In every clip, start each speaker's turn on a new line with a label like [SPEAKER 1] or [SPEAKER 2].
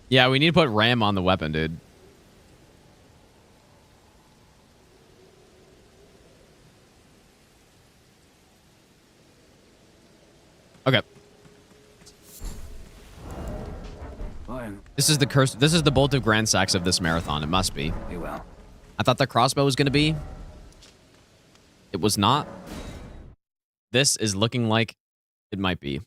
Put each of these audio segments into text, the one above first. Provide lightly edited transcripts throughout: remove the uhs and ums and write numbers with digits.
[SPEAKER 1] Yeah, we need to put RAM on the weapon, dude. Okay. This is the curse. This is the bolt of Grand Sax of this marathon. It must be.
[SPEAKER 2] Be well.
[SPEAKER 1] I thought the crossbow was going to be. It was not. This is looking like it might be.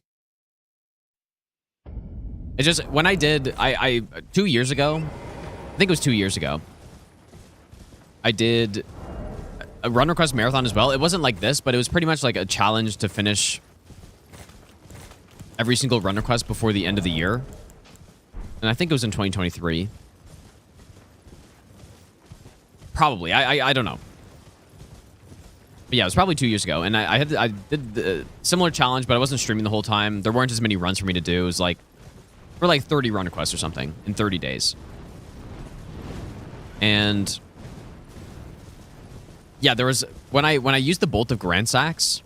[SPEAKER 1] It's just when I did, I 2 years ago, I think it was 2 years ago, I did a run request marathon as well. It wasn't like this, but it was pretty much like a challenge to finish every single run request before the end of the year. And I think it was in 2023. Probably. I don't know. But yeah, it was probably 2 years ago. And I did the similar challenge, but I wasn't streaming the whole time. There weren't as many runs for me to do. It was like, for like 30 run requests or something in 30 days. And yeah, there was, when I used the bolt of Grand Sax,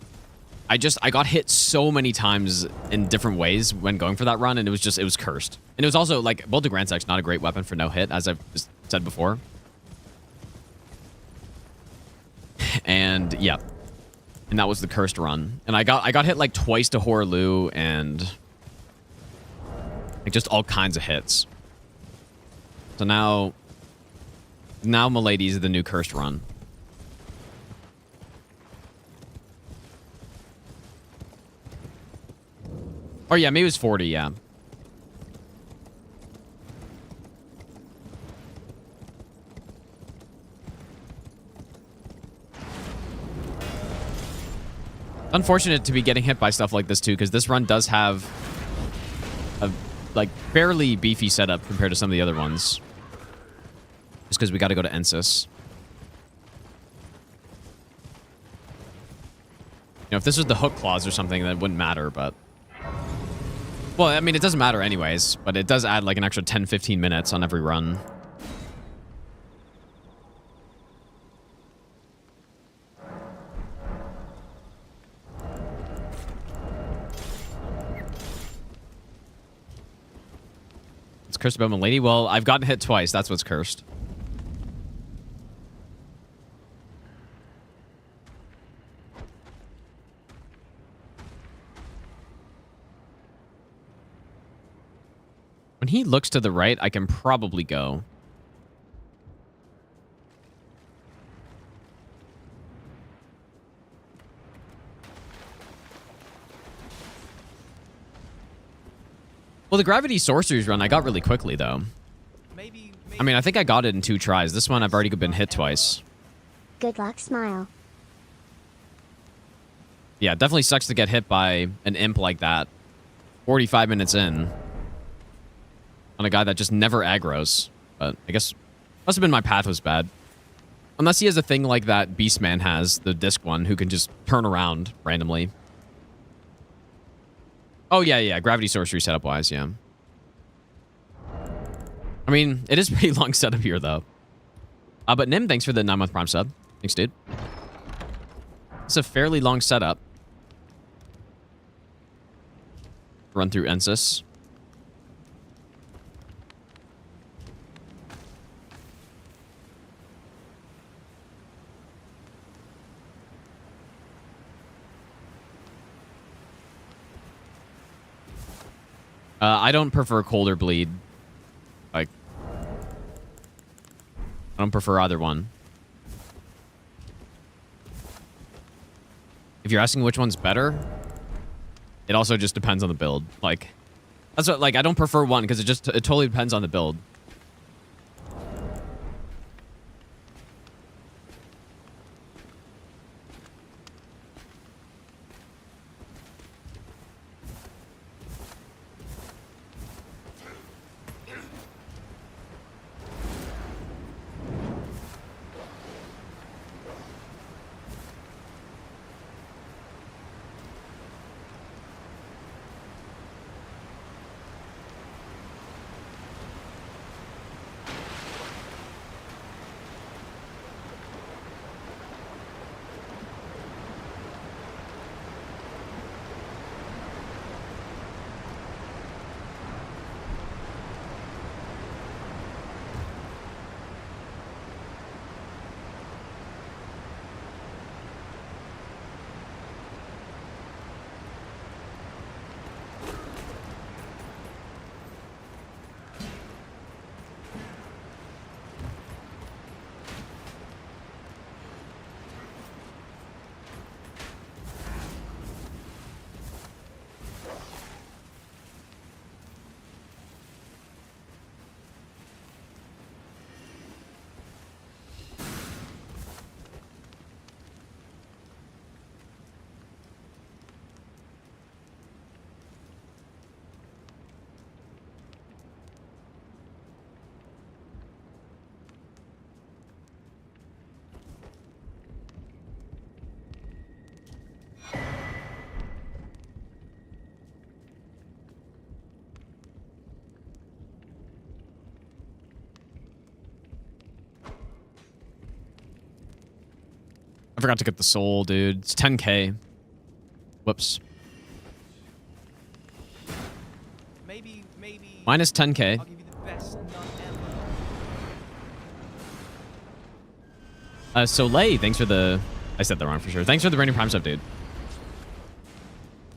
[SPEAKER 1] I got hit so many times in different ways when going for that run, and it was cursed. And it was also like, bolt of Grand Sax, not a great weapon for no hit, as I've just said before. And yeah, and that was the cursed run. And I got hit like twice to Horaloo and like just all kinds of hits. So now Milady's the new cursed run. Oh yeah, maybe it was 40, yeah. Unfortunate to be getting hit by stuff like this too, because this run does have a like fairly beefy setup compared to some of the other ones. Just because we got to go to Ensis. You know, if this was the hook clause or something, that wouldn't matter, but... Well, I mean, it doesn't matter anyways, but it does add like an extra 10-15 minutes on every run. It's cursed about Milady? Well, I've gotten hit twice. That's what's cursed. When he looks to the right, I can probably go. Well, the Gravity Sorceries run I got really quickly, though. Maybe. I mean, I think I got it in 2 tries. This one, I've already been hit twice.
[SPEAKER 3] Good luck, smile.
[SPEAKER 1] Yeah, it definitely sucks to get hit by an imp like that 45 minutes in on a guy that just never aggroes. But I guess must have been my path was bad. Unless he has a thing like that Beastman has, the disc one, who can just turn around randomly. Oh, yeah. Gravity Sorcery setup-wise, yeah. I mean, it is pretty long setup here, though. But Nim, thanks for the 9-month Prime sub. Thanks, dude. It's a fairly long setup. Run through Ensis. I don't prefer Cold or Bleed. Like, I don't prefer either one. If you're asking which one's better, it also just depends on the build. Like, that's what, like, I don't prefer one because it totally depends on the build. forgot to get the soul, dude. It's 10k. Whoops.
[SPEAKER 2] Maybe.
[SPEAKER 1] Minus 10k.
[SPEAKER 2] I'll give you the best nut ever.
[SPEAKER 1] Soleil, thanks for the... I said that wrong for sure. Thanks for the Raining Prime sub, dude.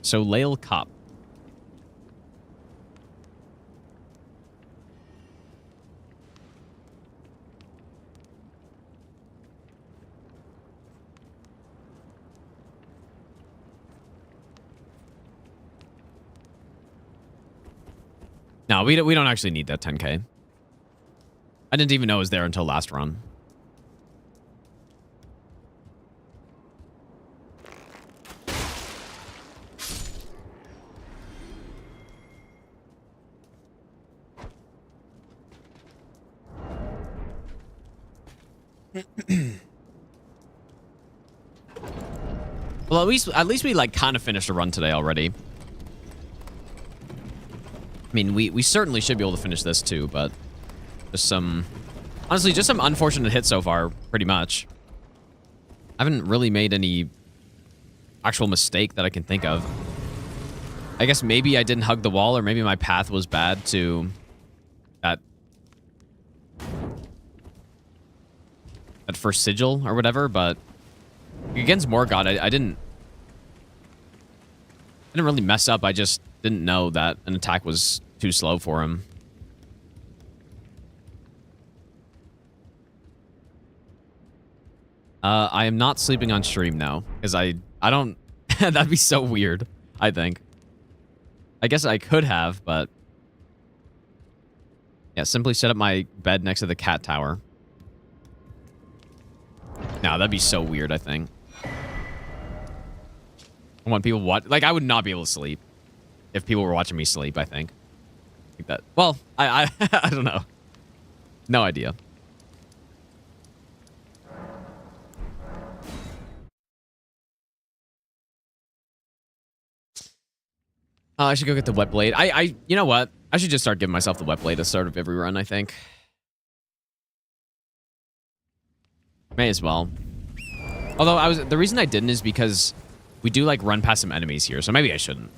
[SPEAKER 1] Soleil Cop. No, we don't actually need that 10k. I didn't even know it was there until last run. Well, at least we like kind of finished a run today already. I mean, we certainly should be able to finish this too, but just honestly, just some unfortunate hits so far, pretty much. I haven't really made any actual mistake that I can think of. I guess maybe I didn't hug the wall, or maybe my path was bad to that first sigil or whatever, but against Morgott, I didn't really mess up. I just didn't know that an attack was too slow for him. I am not sleeping on stream now, because I don't... That'd be so weird, I think. I guess I could have, but... Yeah, simply set up my bed next to the cat tower. No, that'd be so weird, I think. I want people watch... Like, I would not be able to sleep if people were watching me sleep, I think. Like that. Well, I I don't know. No idea. I should go get the wet blade. You know what? I should just start giving myself the wet blade at the start of every run, I think. May as well. Although the reason I didn't is because we do like run past some enemies here, so maybe I shouldn't.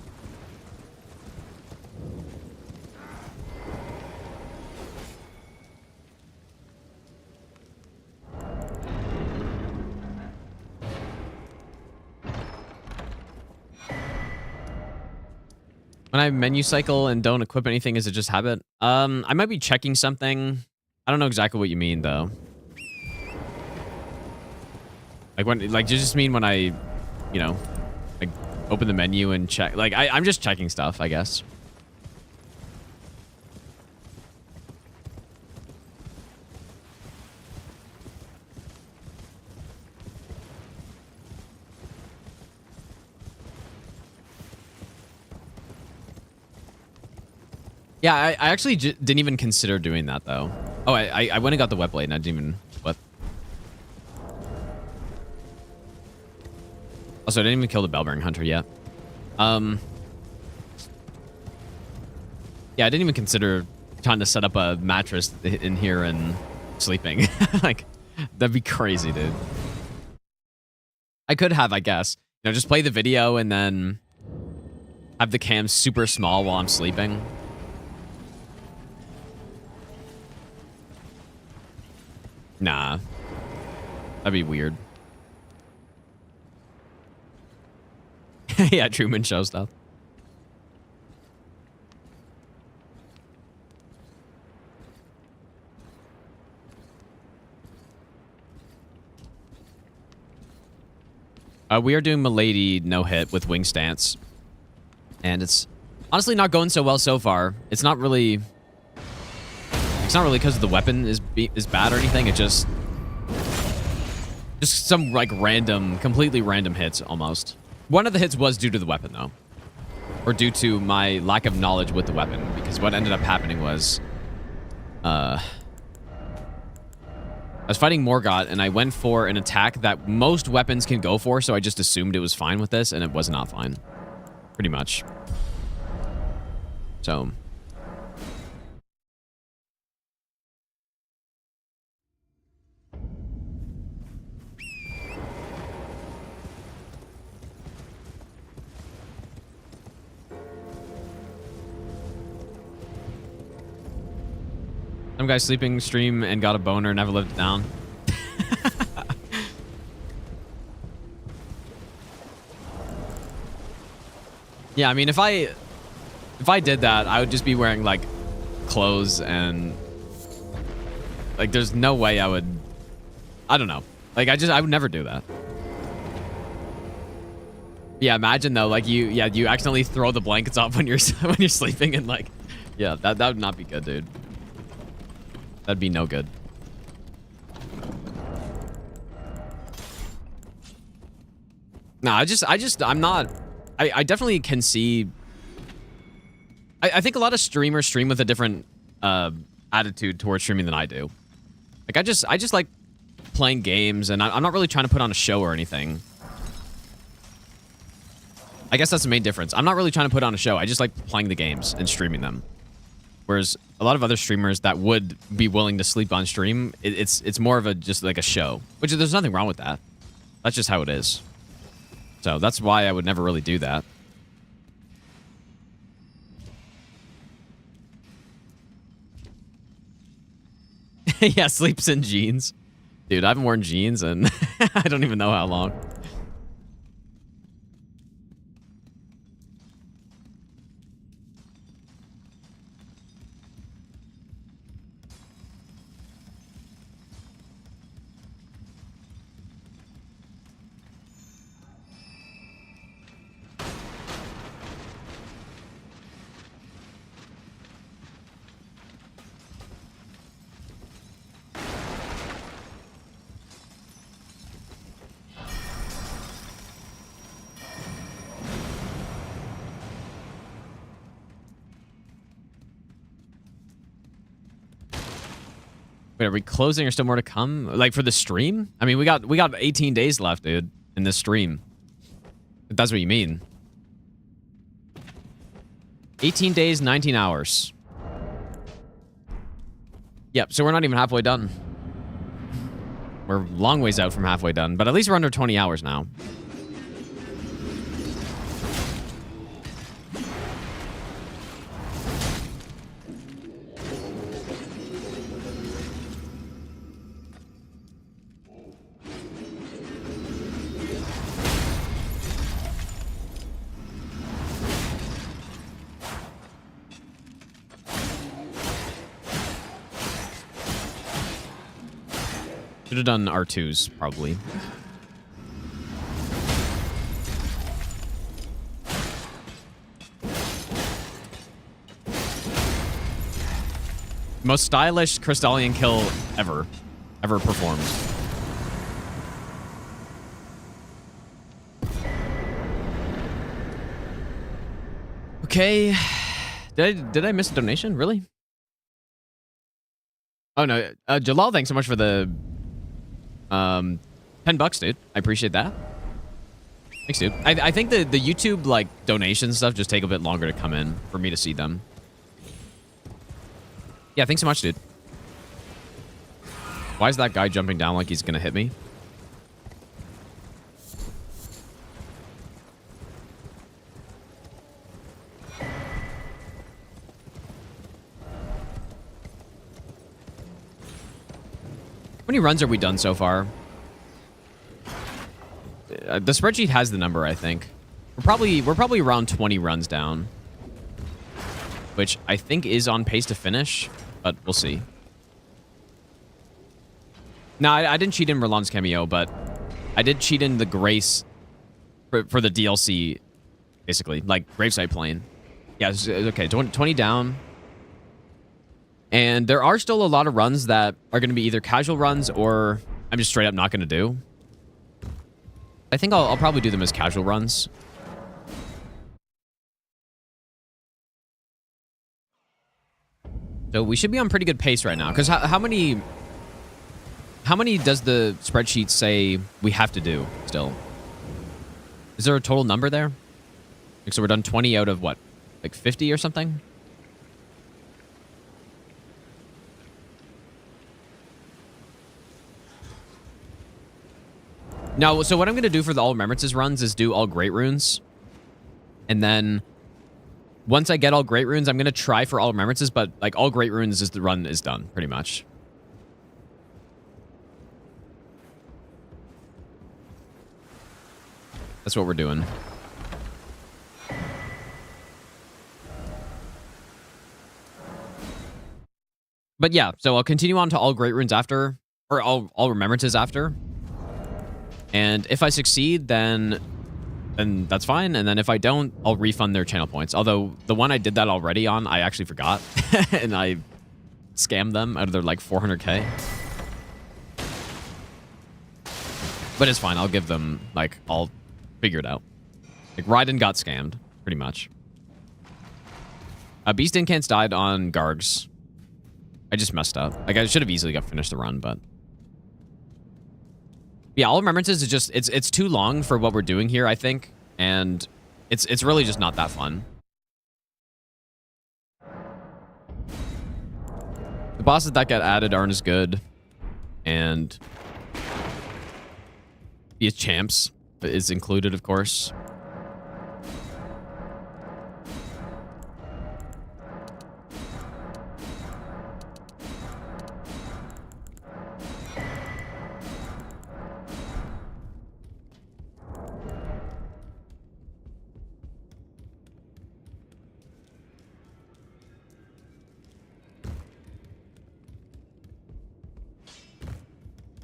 [SPEAKER 1] When I menu cycle and don't equip anything, is it just habit? I might be checking something. I don't know exactly what you mean, though. Like, do you just mean when I, you know, like, open the menu and check? Like, I'm just checking stuff, I guess. Yeah, I actually didn't even consider doing that, though. Oh, I went and got the wet blade, and I didn't even... What? Also, I didn't even kill the Bellbearing Hunter yet. Yeah, I didn't even consider trying to set up a mattress in here and sleeping. Like, that'd be crazy, dude. I could have, I guess. You know, just play the video and then have the cam super small while I'm sleeping. Nah. That'd be weird. Yeah, Truman Show stuff. We are doing Milady no hit with Wing Stance. And it's honestly not going so well so far. It's not really because the weapon is bad or anything. It just some like completely random hits almost. One of the hits was due to the weapon though, or due to my lack of knowledge with the weapon. Because what ended up happening was, I was fighting Morgott and I went for an attack that most weapons can go for, so I just assumed it was fine with this, and it was not fine, pretty much. So. Some guy sleeping stream and got a boner, never lived it down. Yeah, I mean, if I did that, I would just be wearing like clothes and like there's no way I would. I don't know. Like I would never do that. Yeah, imagine though, like you accidentally throw the blankets off when you're sleeping and like, yeah, that would not be good, dude. That'd be no good. No, I'm not. I definitely can see. I think a lot of streamers stream with a different attitude towards streaming than I do. Like I just like playing games, and I'm not really trying to put on a show or anything. I guess that's the main difference. I'm not really trying to put on a show. I just like playing the games and streaming them. Whereas a lot of other streamers that would be willing to sleep on stream, it's more of a just like a show, which there's nothing wrong with that. That's just how it is. So that's why I would never really do that. Yeah, sleeps in jeans. Dude, I haven't worn jeans and I don't even know how long. Wait, are we closing or still more to come? Like for the stream? I mean, we got 18 days left, dude, in this stream. If that's what you mean. 18 days, 19 hours. Yep, so we're not even halfway done. We're long ways out from halfway done, but at least we're under 20 hours now. Should have done R2s, probably. Most stylish Crystallian kill ever performed. Okay. Did I miss a donation? Really? Oh no, Jalal, thanks so much for the $10, dude. I appreciate that. Thanks, dude. I think the YouTube like donation stuff just take a bit longer to come in for me to see them. Yeah, thanks so much, dude. Why is that guy jumping down like he's gonna hit me? How many runs are we done so far? The spreadsheet has the number, I think. We're probably around 20 runs down, which I think is on pace to finish, but we'll see. No, I didn't cheat in Merlan's cameo, but I did cheat in the Grace for the DLC, basically, like Gravesite playing. Yeah, okay, 20 down. And there are still a lot of runs that are going to be either casual runs or I'm just straight up not going to do. I think I'll probably do them as casual runs. So we should be on pretty good pace right now. Because how many does the spreadsheet say we have to do still? Is there a total number there? Like, so we're done 20 out of what? Like 50 or something? No, so what I'm going to do for the All Remembrances runs is do all Great Runes. And then once I get all Great Runes, I'm going to try for all Remembrances, but like all Great Runes is the run is done, pretty much. That's what we're doing. But yeah, so I'll continue on to all Great Runes after, or all Remembrances after. And if I succeed, then that's fine. And then if I don't, I'll refund their channel points. Although the one I did that already on, I actually forgot. And I scammed them out of their like 400k. But it's fine. I'll give them, like, I'll figure it out. Like, Raiden got scammed, pretty much. Beast Incants died on Gargs. I just messed up. Like, I should have easily got finished the run, but... Yeah, all Remembrances is just... It's too long for what we're doing here, I think. And it's really just not that fun. The bosses that get added aren't as good. And... the champs is included, of course.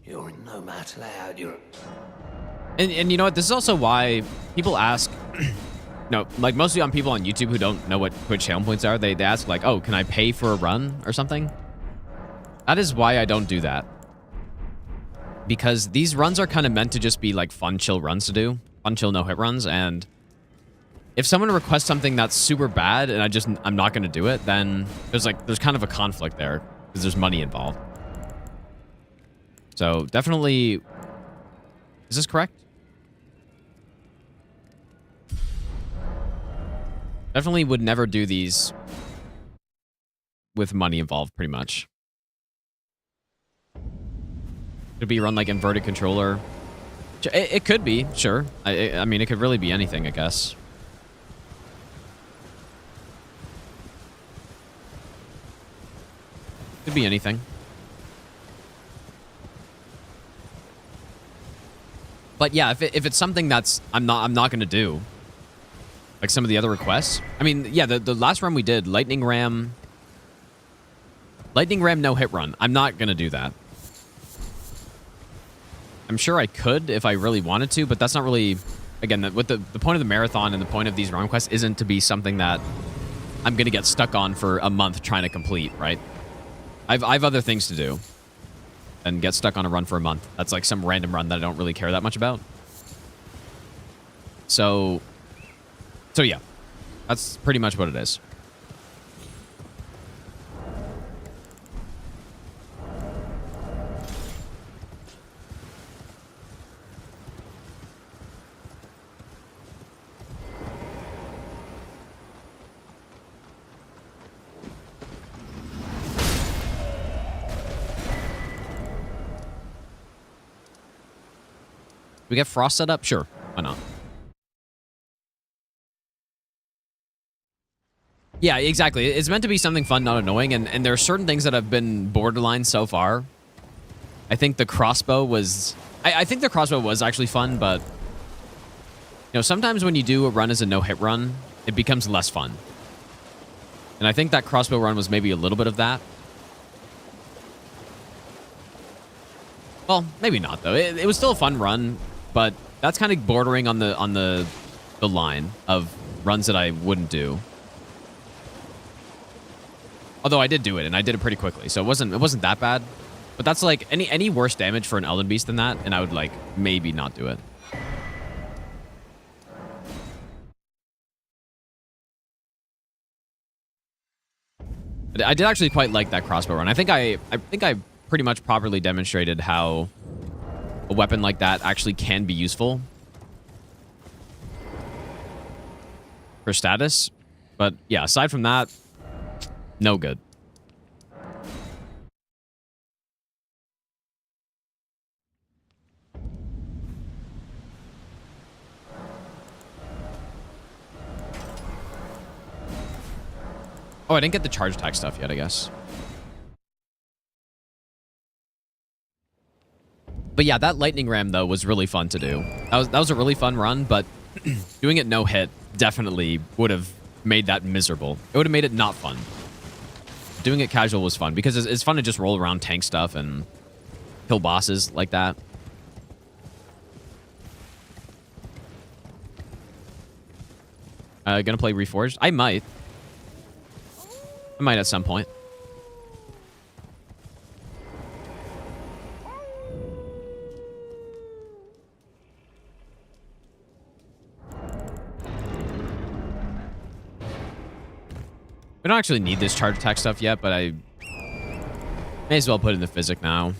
[SPEAKER 4] You're in no match loud. You're...
[SPEAKER 1] And you know what? This is also why people ask... no, like mostly on people on YouTube who don't know what channel points are. They ask like, oh, can I pay for a run or something? That is why I don't do that. Because these runs are kind of meant to just be like fun, chill runs to do. Fun, chill, no-hit runs. And if someone requests something that's super bad and I'm not going to do it, then there's kind of a conflict there because there's money involved. So definitely... Is this correct? Definitely would never do these with money involved, pretty much. Could be run like inverted controller. It could be, sure. I mean, it could really be anything, I guess. Could be anything. But yeah, if it's something that's I'm not gonna do, like some of the other requests. I mean, yeah, the last run we did, Lightning Ram no hit run. I'm not gonna do that. I'm sure I could if I really wanted to, but that's not really, again, with the point of the marathon and the point of these run quests isn't to be something that I'm gonna get stuck on for a month trying to complete, right? I've other things to do. And get stuck on a run for a month. That's like some random run that I don't really care that much about. So yeah. That's pretty much what it is. We get Frost set up? Sure. Why not? Yeah, exactly. It's meant to be something fun, not annoying. And there are certain things that have been borderline so far. I think the crossbow was... I think the crossbow was actually fun, but... You know, sometimes when you do a run as a no-hit run, it becomes less fun. And I think that crossbow run was maybe a little bit of that. Well, maybe not, though. It was still a fun run. But that's kind of bordering on the line of runs that I wouldn't do. Although I did do it, and I did it pretty quickly, so it wasn't that bad. But that's like any worse damage for an Elden Beast than that, and I would like maybe not do it. But I did actually quite like that crossbow run. I think I pretty much properly demonstrated how a weapon like that actually can be useful for status. But yeah, aside from that, no good. Oh, I didn't get the charge attack stuff yet, I guess. But yeah, that lightning ram though was really fun to do. That was a really fun run, but doing it no hit definitely would have made that miserable. It would have made it not fun. Doing it casual was fun because it's fun to just roll around, tank stuff, and kill bosses like that. Gonna play Reforged? I might at some point. We don't actually need this charge attack stuff yet, but I may as well put it in the physic now.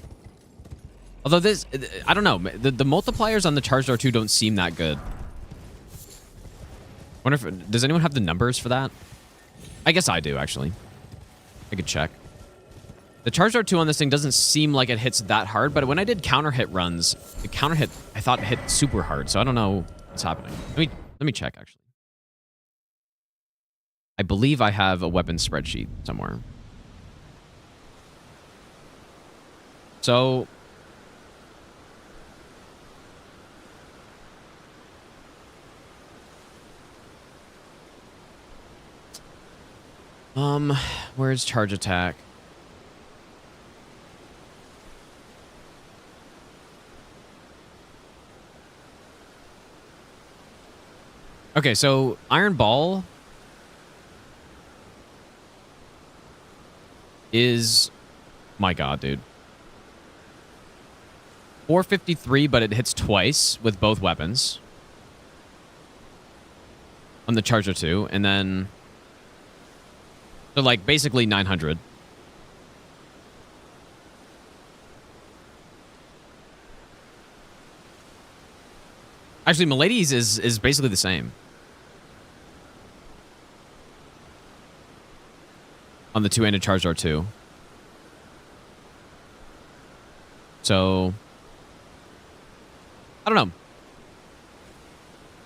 [SPEAKER 1] Although this, I don't know, the multipliers on the charge door 2 don't seem that good. Wonder if, does anyone have the numbers for that? I guess I do, actually. I could check. The charge door 2 on this thing doesn't seem like it hits that hard, but when I did counter hit runs, the counter hit, I thought it hit super hard, so I don't know what's happening. Let me check, actually. I believe I have a weapon spreadsheet somewhere. So... where's charge attack? Okay, so Iron Ball is, my god, dude, 453, but it hits twice with both weapons on the Charger 2, and then so like basically 900. Actually, Milady's is basically the same on the two-handed charge R2. So I don't know.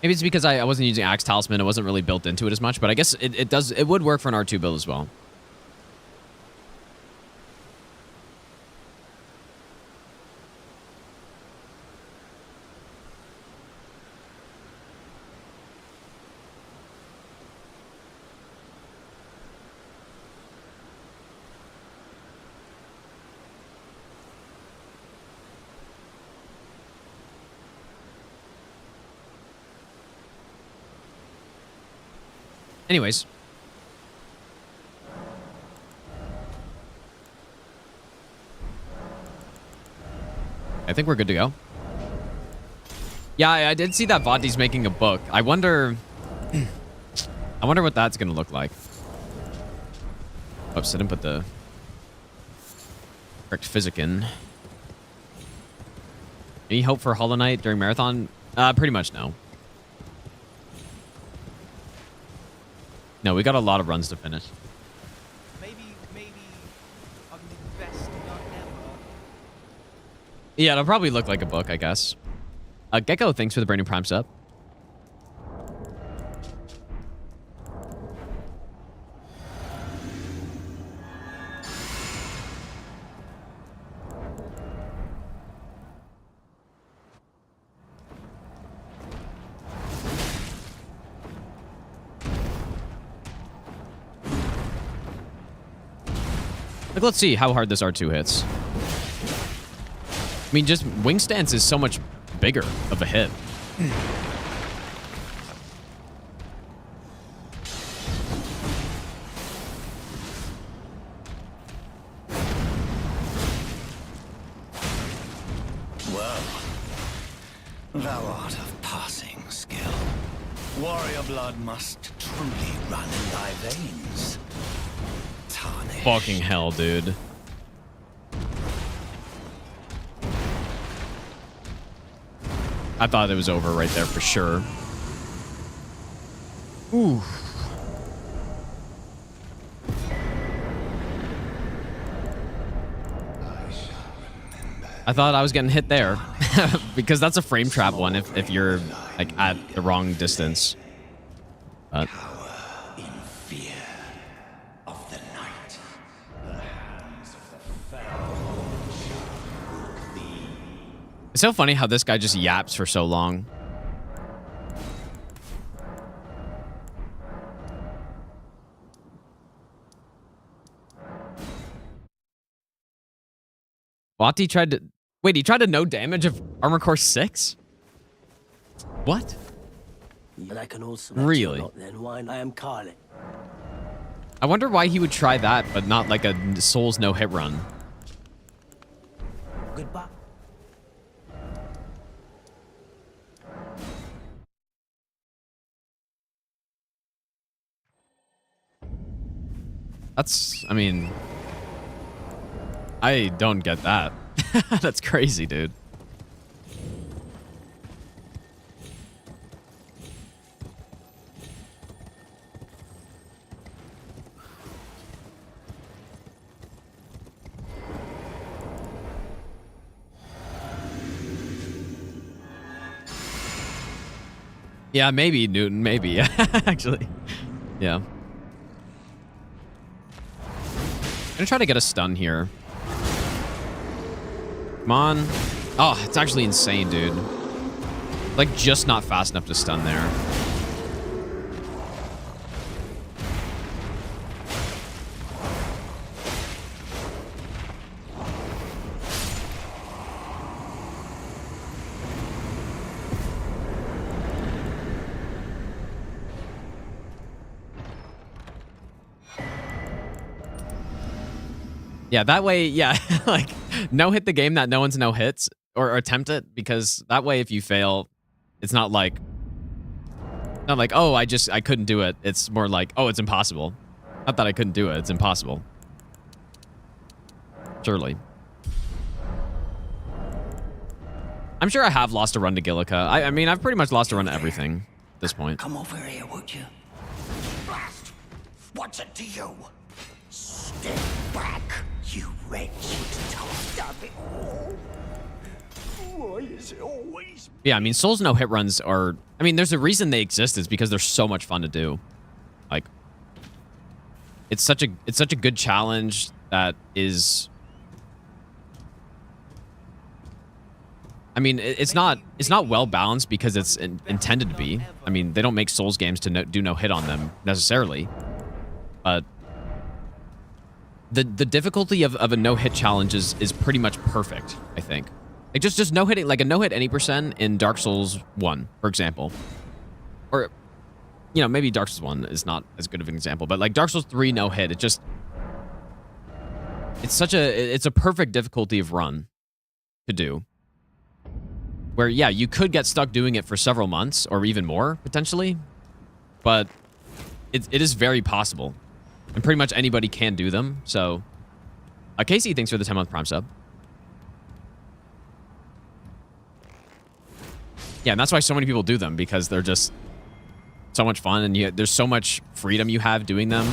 [SPEAKER 1] Maybe it's because I wasn't using Axe Talisman. It wasn't really built into it as much, but I guess it would work for an R2 build as well. Anyways. I think we're good to go. Yeah, I did see that Vadi's making a book. I wonder what that's going to look like. Oops, I didn't put the correct physic in. Any hope for Hollow Knight during Marathon? Pretty much no. No, we got a lot of runs to finish.
[SPEAKER 2] Maybe I'm the best gun ever.
[SPEAKER 1] Yeah, it'll probably look like a book, I guess. Gecko, thanks for the brand new Prime sub. Like, let's see how hard this R2 hits. I mean, just wing stance is so much bigger of a hit.
[SPEAKER 4] Well, thou art of passing skill. Warrior blood must truly run in thy veins. Tarnished.
[SPEAKER 1] Fucking hell, dude. I thought it was over right there for sure. Ooh. I thought I was getting hit there. Because that's a frame trap one if you're like at the wrong distance. But
[SPEAKER 4] In fear of
[SPEAKER 1] It's so funny how this guy just yaps for so long. Wati tried to... Wait, he tried to no damage of Armor Core 6? What?
[SPEAKER 5] But I can also
[SPEAKER 1] Really?
[SPEAKER 5] then why I am Carly.
[SPEAKER 1] I wonder why he would try that, but not like a Souls no-hit run.
[SPEAKER 5] Goodbye.
[SPEAKER 1] That's... I mean... I don't get that. That's crazy, dude. Yeah, maybe, Newton, maybe. Actually. Yeah. I'm gonna try to get a stun here. Come on. Oh, it's actually insane, dude. Like, just not fast enough to stun there. Yeah, that way, yeah, like, no hit the game that no one's no hits, or attempt it, because that way if you fail, it's not like, oh, I couldn't do it. It's more like, oh, it's impossible. Not that I couldn't do it, it's impossible. Surely. I'm sure I have lost a run to Gillica. I mean, I've pretty much lost a run to everything at this point.
[SPEAKER 5] Come over here, would you?
[SPEAKER 4] Blast! What's it to you?
[SPEAKER 5] Step back, you wretched stubby. Why is it always...
[SPEAKER 1] Yeah, I mean, Souls no hit runs are... I mean, there's a reason they exist is because they're so much fun to do. Like, it's such a good challenge that is... I mean, it's not well balanced because it's intended to be. I mean, they don't make Souls games to do no hit on them necessarily, but the difficulty of a no hit challenge is pretty much perfect. I think, like just no hitting, like a no hit any percent in Dark Souls 1, for example, or you know, maybe Dark Souls 1 is not as good of an example, but like Dark Souls 3 no hit, it's a perfect difficulty of run to do. Where, yeah, you could get stuck doing it for several months or even more, potentially. But it is very possible. And pretty much anybody can do them. So, Casey, thanks for the 10-month Prime sub. Yeah, and that's why so many people do them, because they're just so much fun. And there's so much freedom you have doing them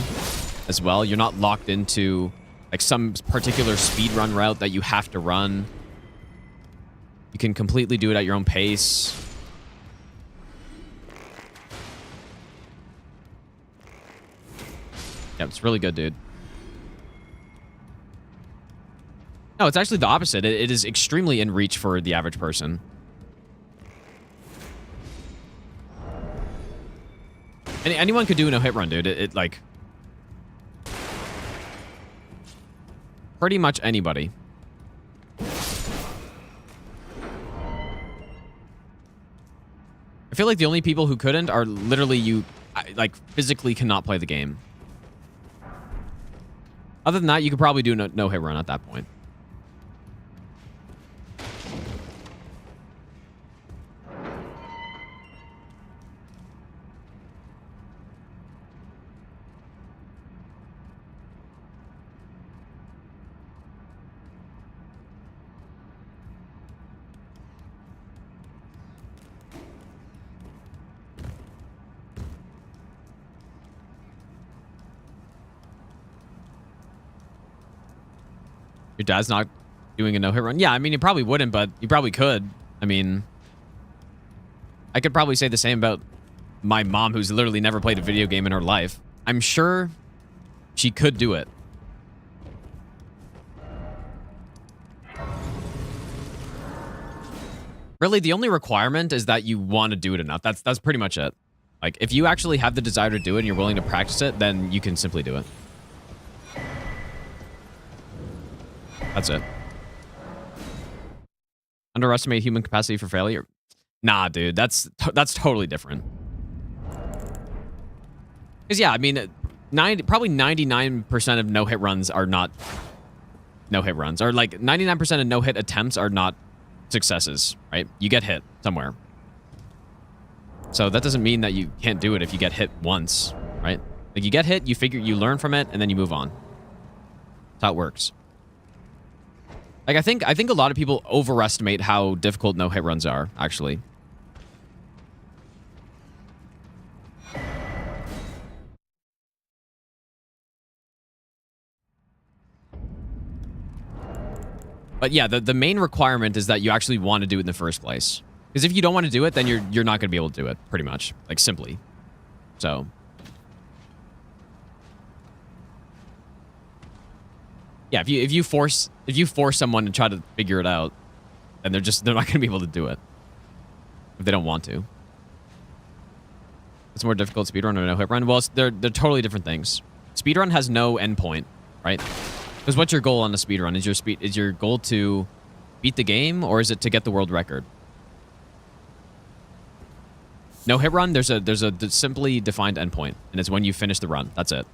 [SPEAKER 1] as well. You're not locked into like some particular speedrun route that you have to run. You can completely do it at your own pace. Yeah, it's really good, dude. No, it's actually the opposite. It is extremely in reach for the average person. Anyone could do a no-hit run, dude. It like... Pretty much anybody. I feel like the only people who couldn't are literally like physically cannot play the game. Other than that, you could probably do no hit run at that point. Your dad's not doing a no-hit run? Yeah, I mean, you probably wouldn't, but you probably could. I mean, I could probably say the same about my mom, who's literally never played a video game in her life. I'm sure she could do it. Really, the only requirement is that you want to do it enough. That's pretty much it. Like, if you actually have the desire to do it and you're willing to practice it, then you can simply do it. That's it. Underestimate human capacity for failure? Nah, dude, that's totally different. Because yeah, I mean, probably 99% of no-hit runs are not no-hit runs, or like 99% of no-hit attempts are not successes, right? You get hit somewhere. So that doesn't mean that you can't do it if you get hit once, right? Like, you get hit, you learn from it, and then you move on. That's how it works. Like, I think a lot of people overestimate how difficult no-hit runs are, actually. But yeah, the main requirement is that you actually want to do it in the first place. Because if you don't want to do it, then you're not going to be able to do it, pretty much. Like, simply. So. Yeah, if you force someone to try to figure it out, then they're not going to be able to do it. If they don't want to. It's more difficult speedrun or no hit run. Well, they're totally different things. Speedrun has no endpoint, right? Because what's your goal on a speedrun? Is your goal to beat the game, or is it to get the world record? No hit run, there's a simply defined endpoint, and it's when you finish the run. That's it.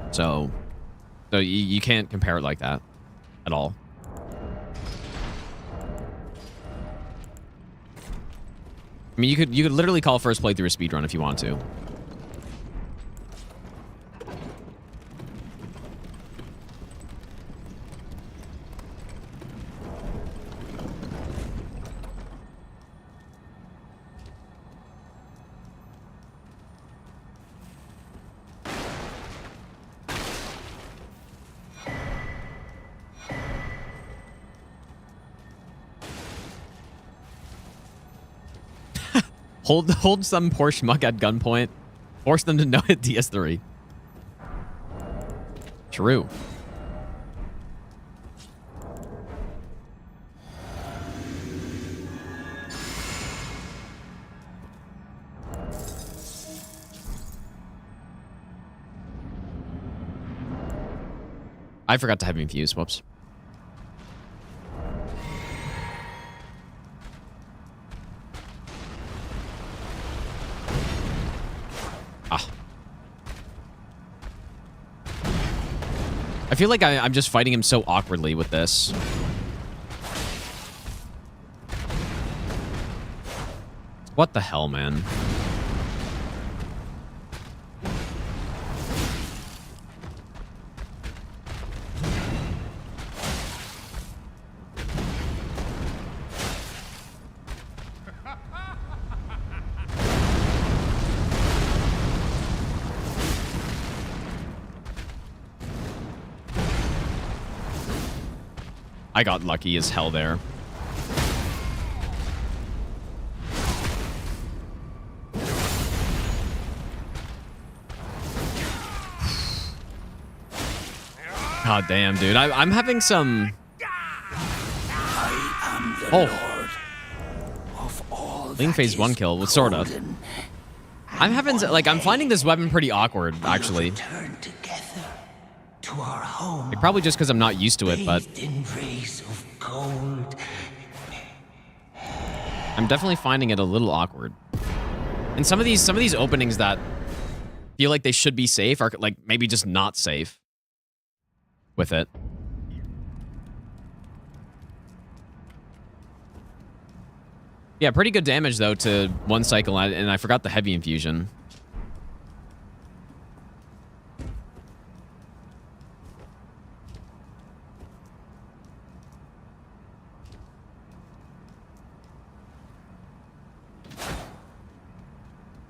[SPEAKER 1] So you can't compare it like that at all. I mean, you could literally call first playthrough a speedrun if you want to. Hold some poor schmuck at gunpoint. Force them to know it DS3. True. I forgot to have infuse. Whoops. I feel like I'm just fighting him so awkwardly with this. What the hell, man? I got lucky as hell there. God damn, dude. I'm having some... Oh. Ling phase 1 kill, sort of. I'm having... Like, I'm finding this weapon pretty awkward, actually. Like, probably just because I'm not used to it, but... I'm definitely finding it a little awkward. And some of these openings that feel like they should be safe are, like, maybe just not safe with it. Yeah, pretty good damage, though, to one cycle, and I forgot the heavy infusion.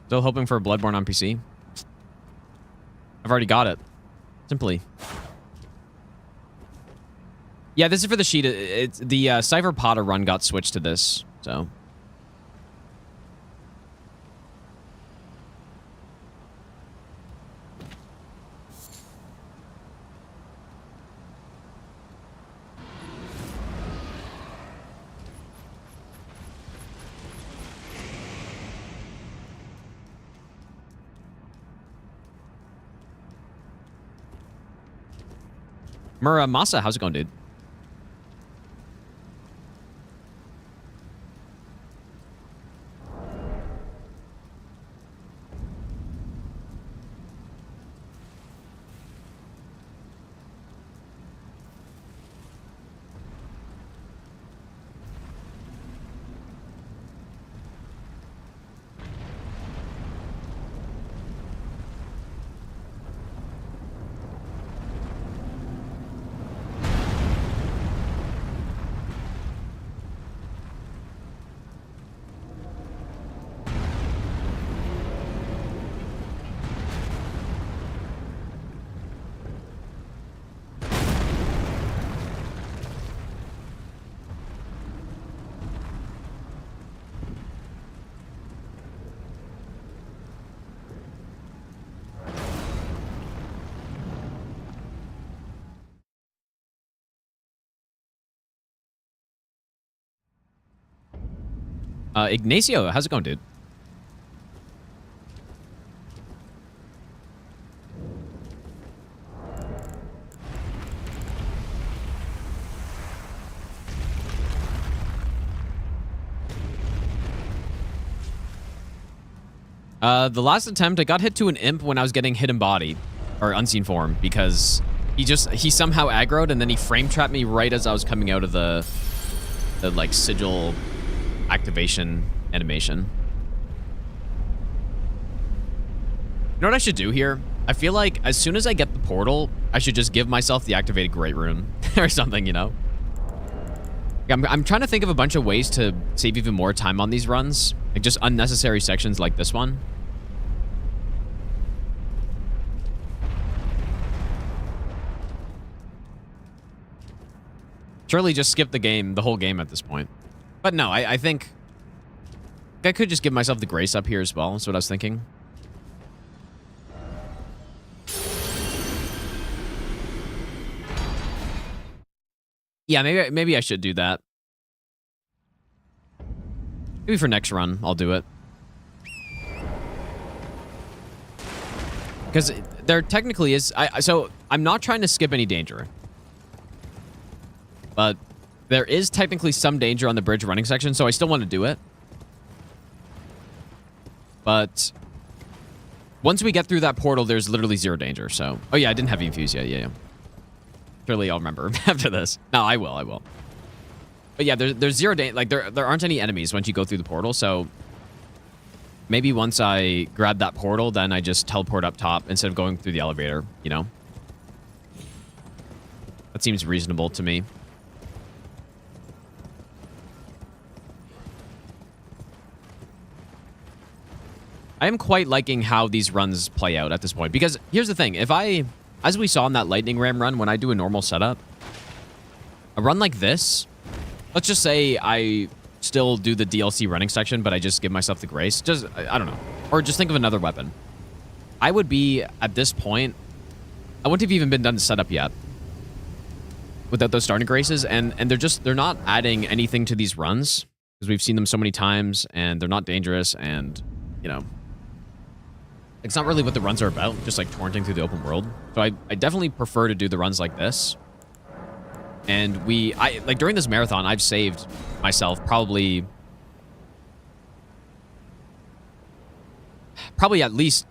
[SPEAKER 1] Still hoping for a Bloodborne on PC. I've already got it. Simply. Yeah, this is for the sheet. It's the Cypher Potter run got switched to this, so... Muramasa, how's it going, dude? Ignacio, how's it going, dude? The last attempt, I got hit to an imp when I was getting hit in body, or unseen form, because he somehow aggroed and then he frame trapped me right as I was coming out of the like sigil activation animation. You know what I should do here? I feel like as soon as I get the portal, I should just give myself the activated great rune or something, you know? I'm trying to think of a bunch of ways to save even more time on these runs, like just unnecessary sections like this one. Surely just skip the whole game at this point. But no, I think I could just give myself the grace up here as well. That's what I was thinking. Yeah, maybe I should do that. Maybe for next run, I'll do it. Because there technically is... So, I'm not trying to skip any danger. But there is technically some danger on the bridge running section, so I still want to do it. But once we get through that portal, there's literally zero danger, so... Oh yeah, I didn't have infuse yet, yeah. Surely I'll remember after this. No, I will. But yeah, there's zero danger. Like, there aren't any enemies once you go through the portal, so... Maybe once I grab that portal, then I just teleport up top instead of going through the elevator, you know? That seems reasonable to me. I am quite liking how these runs play out at this point. Because here's the thing. As we saw in that lightning ram run, when I do a normal setup, a run like this, let's just say I still do the DLC running section, but I just give myself the grace. Just, I don't know. Or just think of another weapon. I would be, at this point, I wouldn't have even been done setup yet without those starting graces. And they're not adding anything to these runs because we've seen them so many times and they're not dangerous and, you know, it's not really what the runs are about, just like torrenting through the open world. So I definitely prefer to do the runs like this. And like during this marathon, I've saved myself probably at least,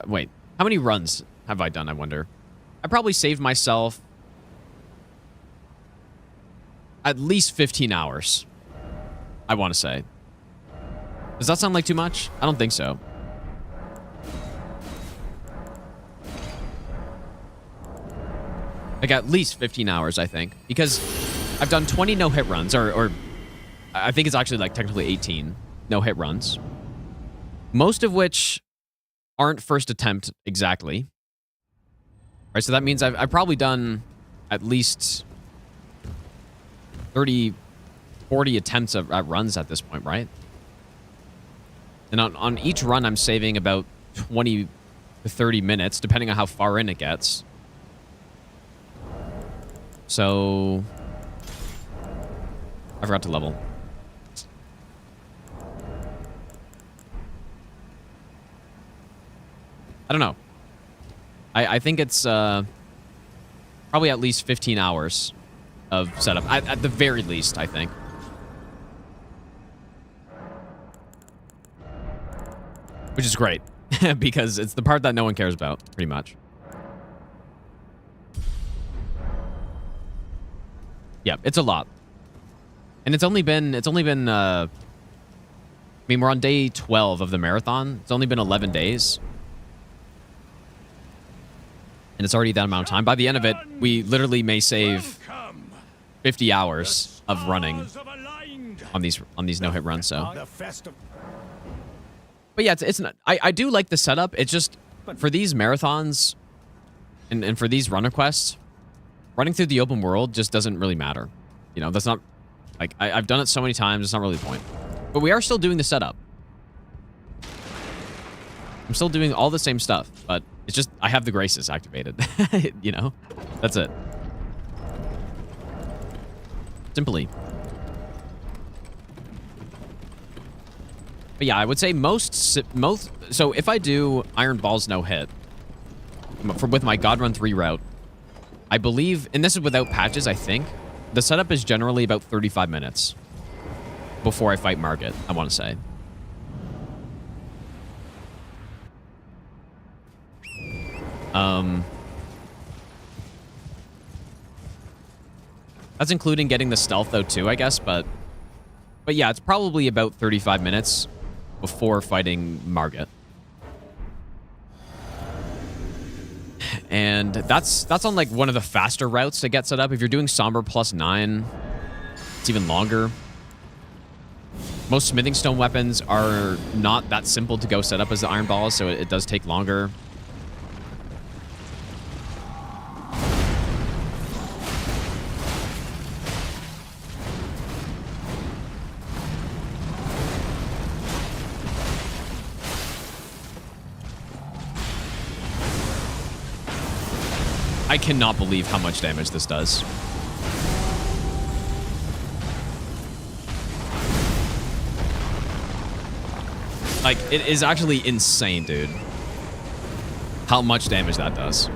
[SPEAKER 1] wait, how many runs have I done, I wonder? I probably saved myself at least 15 hours, I want to say. Does that sound like too much? I don't think so. Like at least 15 hours, I think. Because I've done 20 no-hit runs, or I think it's actually like technically 18 no-hit runs. Most of which aren't first attempt exactly. Right, so that means I've probably done at least 30, 40 attempts at runs at this point, right? And on each run, I'm saving about 20 to 30 minutes, depending on how far in it gets. So, I forgot to level. I don't know. I think it's, or probably at least 15 hours of setup. At the very least, I think. Which is great, because it's the part that no one cares about, pretty much. Yeah, it's a lot. And it's only been, I mean, we're on day 12 of the marathon. It's only been 11 days. And it's already that amount of time. By the end of it, we literally may save 50 hours of running on these no-hit runs, so. But yeah, it's not, I do like the setup. It's just, for these marathons and for these runner quests, running through the open world just doesn't really matter. You know, that's not, like, I've done it so many times, it's not really the point. But we are still doing the setup. I'm still doing all the same stuff, but it's just, I have the graces activated. You know? That's it. Simply. But yeah, I would say most, so if I do Iron Balls no hit, with my God Run 3 route, I believe, and this is without patches, I think, the setup is generally about 35 minutes before I fight Morgott, I want to say. That's including getting the stealth though too, I guess, but yeah, it's probably about 35 minutes before fighting Morgott. And that's on like one of the faster routes to get set up. If you're doing Somber +9, it's even longer. Most smithing stone weapons are not that simple to go set up as the Iron Balls, so it does take longer. I cannot believe how much damage this does. Like, it is actually insane, dude. How much damage that does.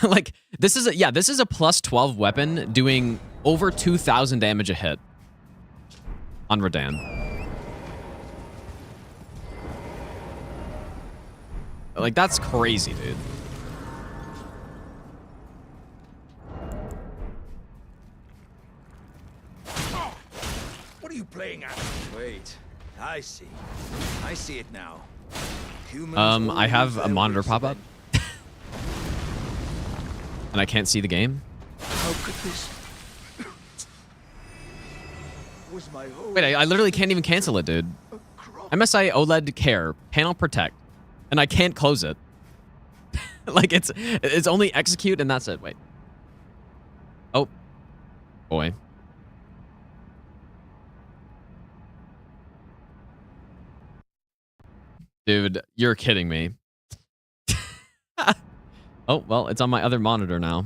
[SPEAKER 1] Like, this is a, yeah, this is a +12 weapon doing over 2,000 damage a hit on Radagon. Like, that's crazy, dude.
[SPEAKER 5] What are you playing at? Wait, I see. I see it now. Humans
[SPEAKER 1] I have a monitor pop up. And I can't see the game.
[SPEAKER 5] How could this? Was my whole
[SPEAKER 1] Wait, I literally can't even cancel it, dude. MSI OLED Care, panel protect. And I can't close it. Like, it's only execute and that's it. Wait. Oh. Boy. Dude, you're kidding me. Oh, well, it's on my other monitor now.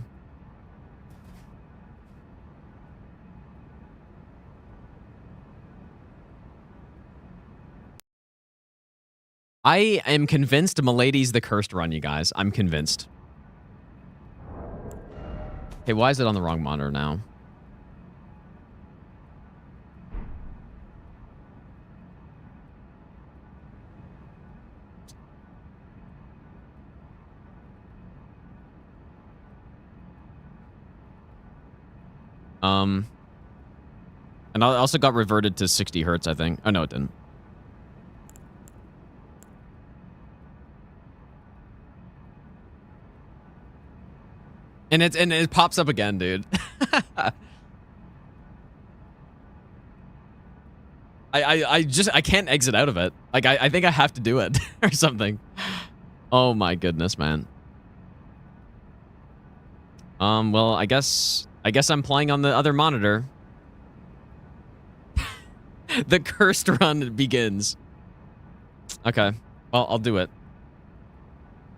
[SPEAKER 1] I am convinced Milady's the cursed run, you guys. I'm convinced. Okay, why is it on the wrong monitor now? And I also got reverted to 60 hertz, I think. Oh, no, it didn't. And it pops up again, dude. I can't exit out of it. Like, I think I have to do it or something. Oh my goodness, man. Well, I guess I'm playing on the other monitor. The cursed run begins. Okay. Well, I'll do it.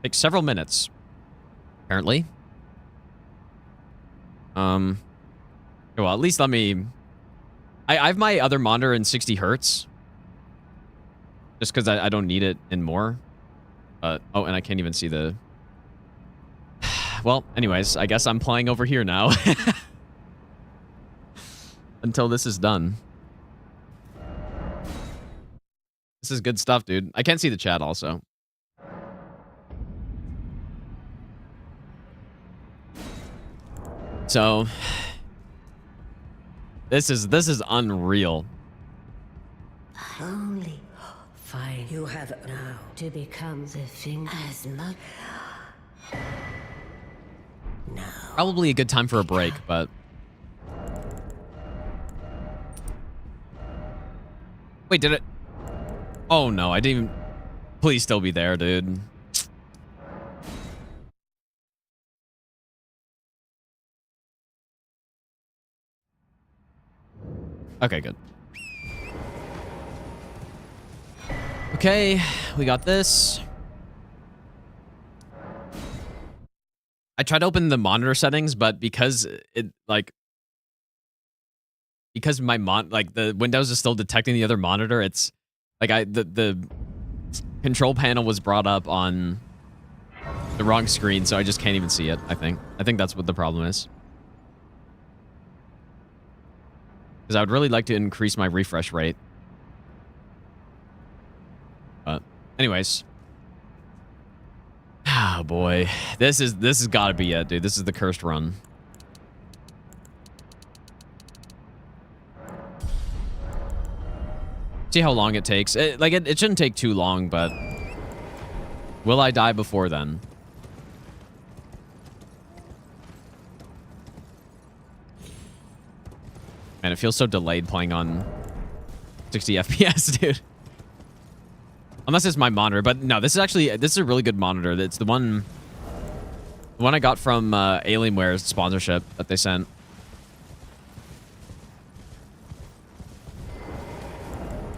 [SPEAKER 1] Takes several minutes. Apparently. Well, at least let me I have my other monitor in 60 hertz. Just because I don't need it in more. Oh, and I can't even see the... Well, anyways, I guess I'm playing over here now. Until this is done. This is good stuff, dude. I can't see the chat also. So... This is unreal.
[SPEAKER 6] Only fine. You have now to become the thing as much. Now.
[SPEAKER 1] Probably a good time for a break, but... Wait, did it... Oh no, I didn't even... Please still be there, dude. Okay, good. Okay, we got this. I tried to open the monitor settings, but because it because my the Windows is still detecting the other monitor, it's like the control panel was brought up on the wrong screen, so I just can't even see it, I think that's what the problem is. Because I would really like to increase my refresh rate. But anyways. Oh boy. This has gotta be it, dude. This is the cursed run. See how long it takes. It shouldn't take too long, but will I die before then? Man, it feels so delayed playing on 60 FPS, dude. Unless it's my monitor, but no, this is a really good monitor. It's the one I got from Alienware's sponsorship that they sent.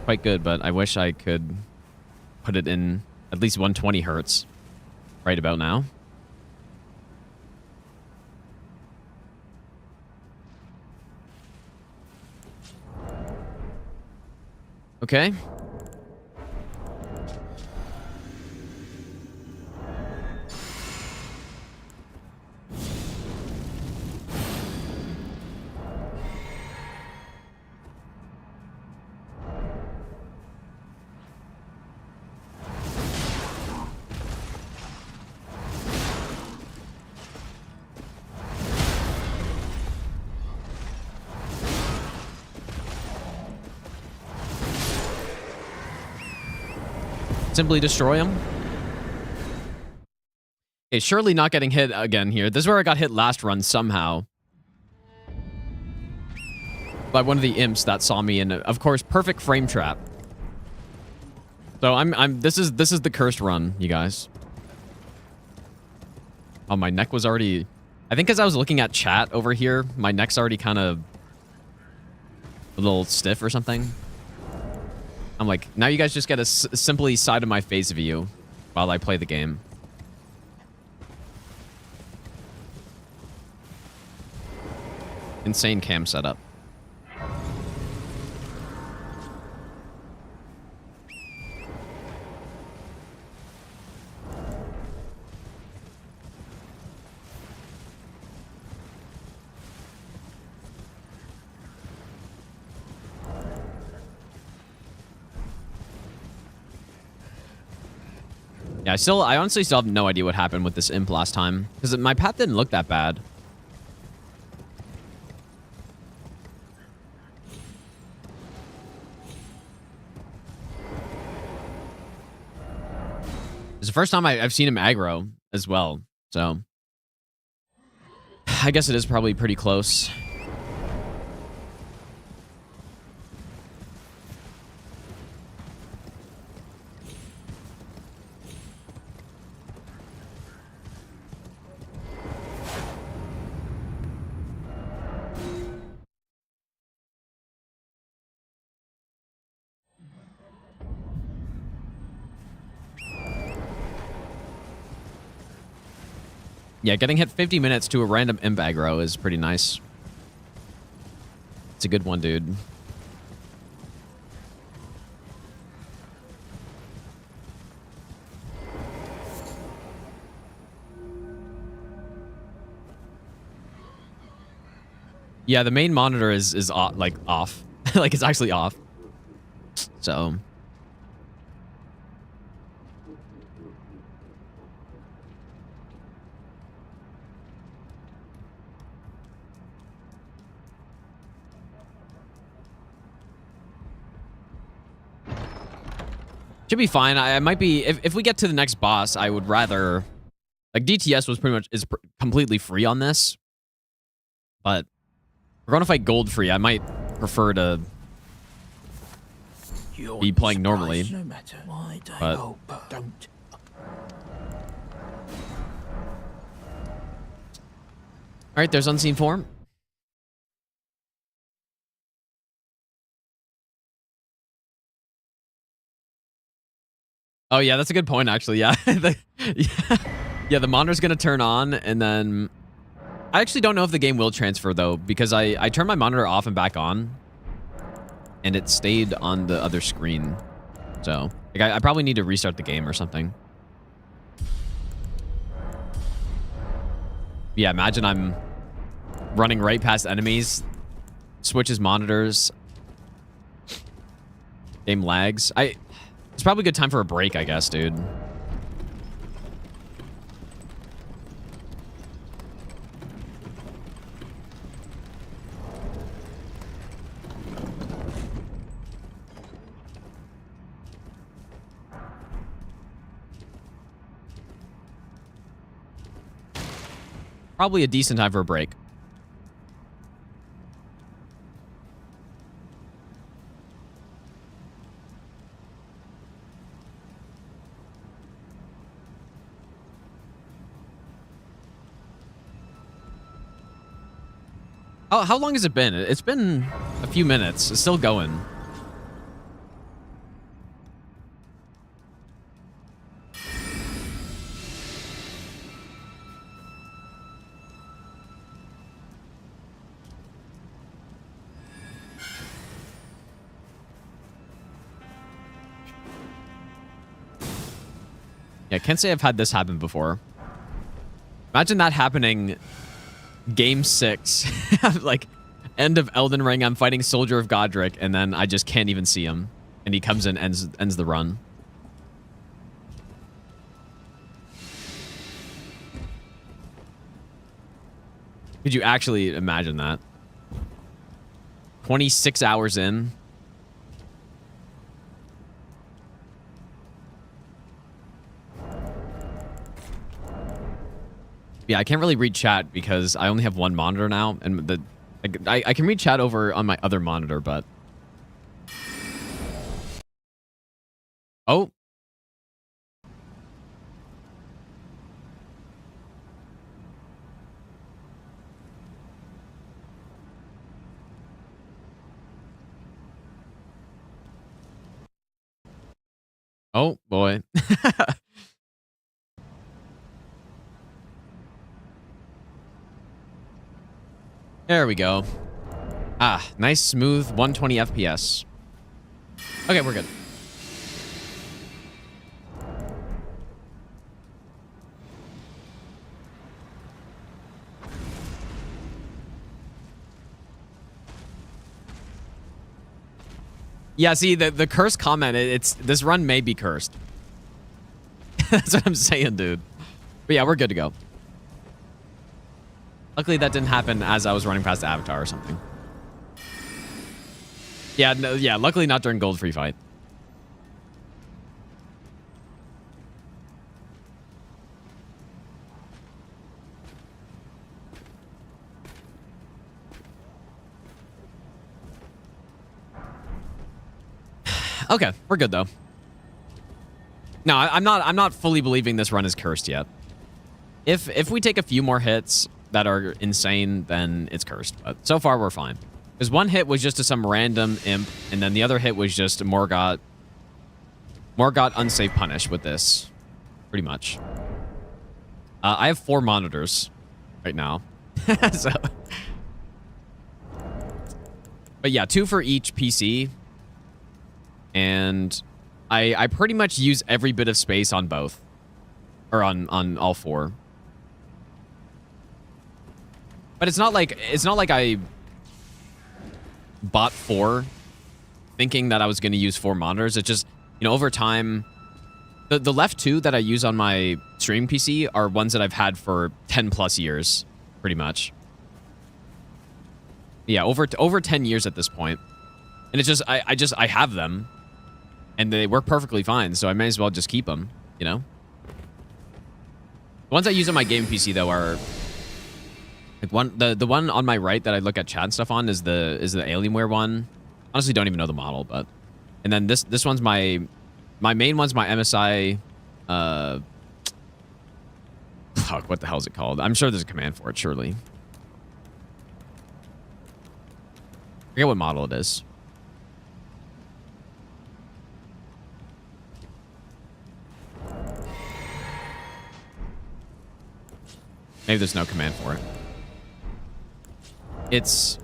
[SPEAKER 1] Quite good, but I wish I could put it in at least 120 hertz right about now. Okay. Simply destroy him. Okay, surely not getting hit again here. This is where I got hit last run somehow. By one of the imps that saw me in, of course, perfect frame trap. So this is the cursed run, you guys. Oh, my neck was already... I think as I was looking at chat over here, my neck's already kind of a little stiff or something. I'm like, now you guys just get a simply side of my face view while I play the game. Insane cam setup. Yeah, I honestly still have no idea what happened with this imp last time. Because my path didn't look that bad. It's the first time I've seen him aggro as well. So, I guess it is probably pretty close. Yeah, getting hit 50 minutes to a random imp aggro is pretty nice. It's a good one, dude. Yeah, the main monitor is like off. Like it's actually off. So should be fine. I might be if we get to the next boss, I would rather like DTS was pretty much completely free on this. But we're going to fight Godfrey. I might prefer to be playing normally.
[SPEAKER 4] No matter why they
[SPEAKER 1] But
[SPEAKER 4] hope don't.
[SPEAKER 1] all right, there's unseen form. Oh yeah, that's a good point actually. Yeah. Yeah, the monitor's going to turn on and then I actually don't know if the game will transfer though because I turned my monitor off and back on and it stayed on the other screen. So, like, I probably need to restart the game or something. Yeah, imagine I'm running right past enemies, switches monitors, game lags. It's probably a good time for a break, I guess, dude. Probably a decent time for a break. How long has it been? It's been a few minutes. It's still going. Yeah, can't say I've had this happen before. Imagine that happening game 6. Like, end of Elden Ring, I'm fighting Soldier of Godric, and then I just can't even see him. And he comes in, ends the run. Could you actually imagine that? 26 hours in. Yeah, I can't really read chat because I only have one monitor now, and I can read chat over on my other monitor, but oh, oh boy. There we go. Ah, nice, smooth, 120 FPS. Okay, we're good. Yeah, see, the curse comment, it's this run may be cursed. That's what I'm saying, dude. But yeah, we're good to go. Luckily, that didn't happen as I was running past the Avatar or something. Yeah, no, yeah, luckily not during Godfrey fight. Okay, we're good though. No, I'm not fully believing this run is cursed yet. If we take a few more hits that are insane, then it's cursed. But so far, we're fine. Because one hit was just to some random imp, and then the other hit was just a Morgott unsafe punish with this, pretty much. I have 4 monitors right now. So, but yeah, 2 for each PC. And I pretty much use every bit of space on both. Or on all 4. But it's not like I bought 4 thinking that I was going to use 4 monitors. It just, you know, over time, the left 2 that I use on my stream PC are ones that I've had for 10 plus years, pretty much. Yeah, over 10 years at this point. And it's just, I have them, and they work perfectly fine, so I may as well just keep them, you know? The ones I use on my game PC, though, are... Like the one on my right that I look at chat and stuff on is the Alienware one. Honestly, don't even know the model, but... And then this one's my main one's my MSI... Fuck, what the hell is it called? I'm sure there's a command for it, surely. I forget what model it is. Maybe there's no command for it. It's...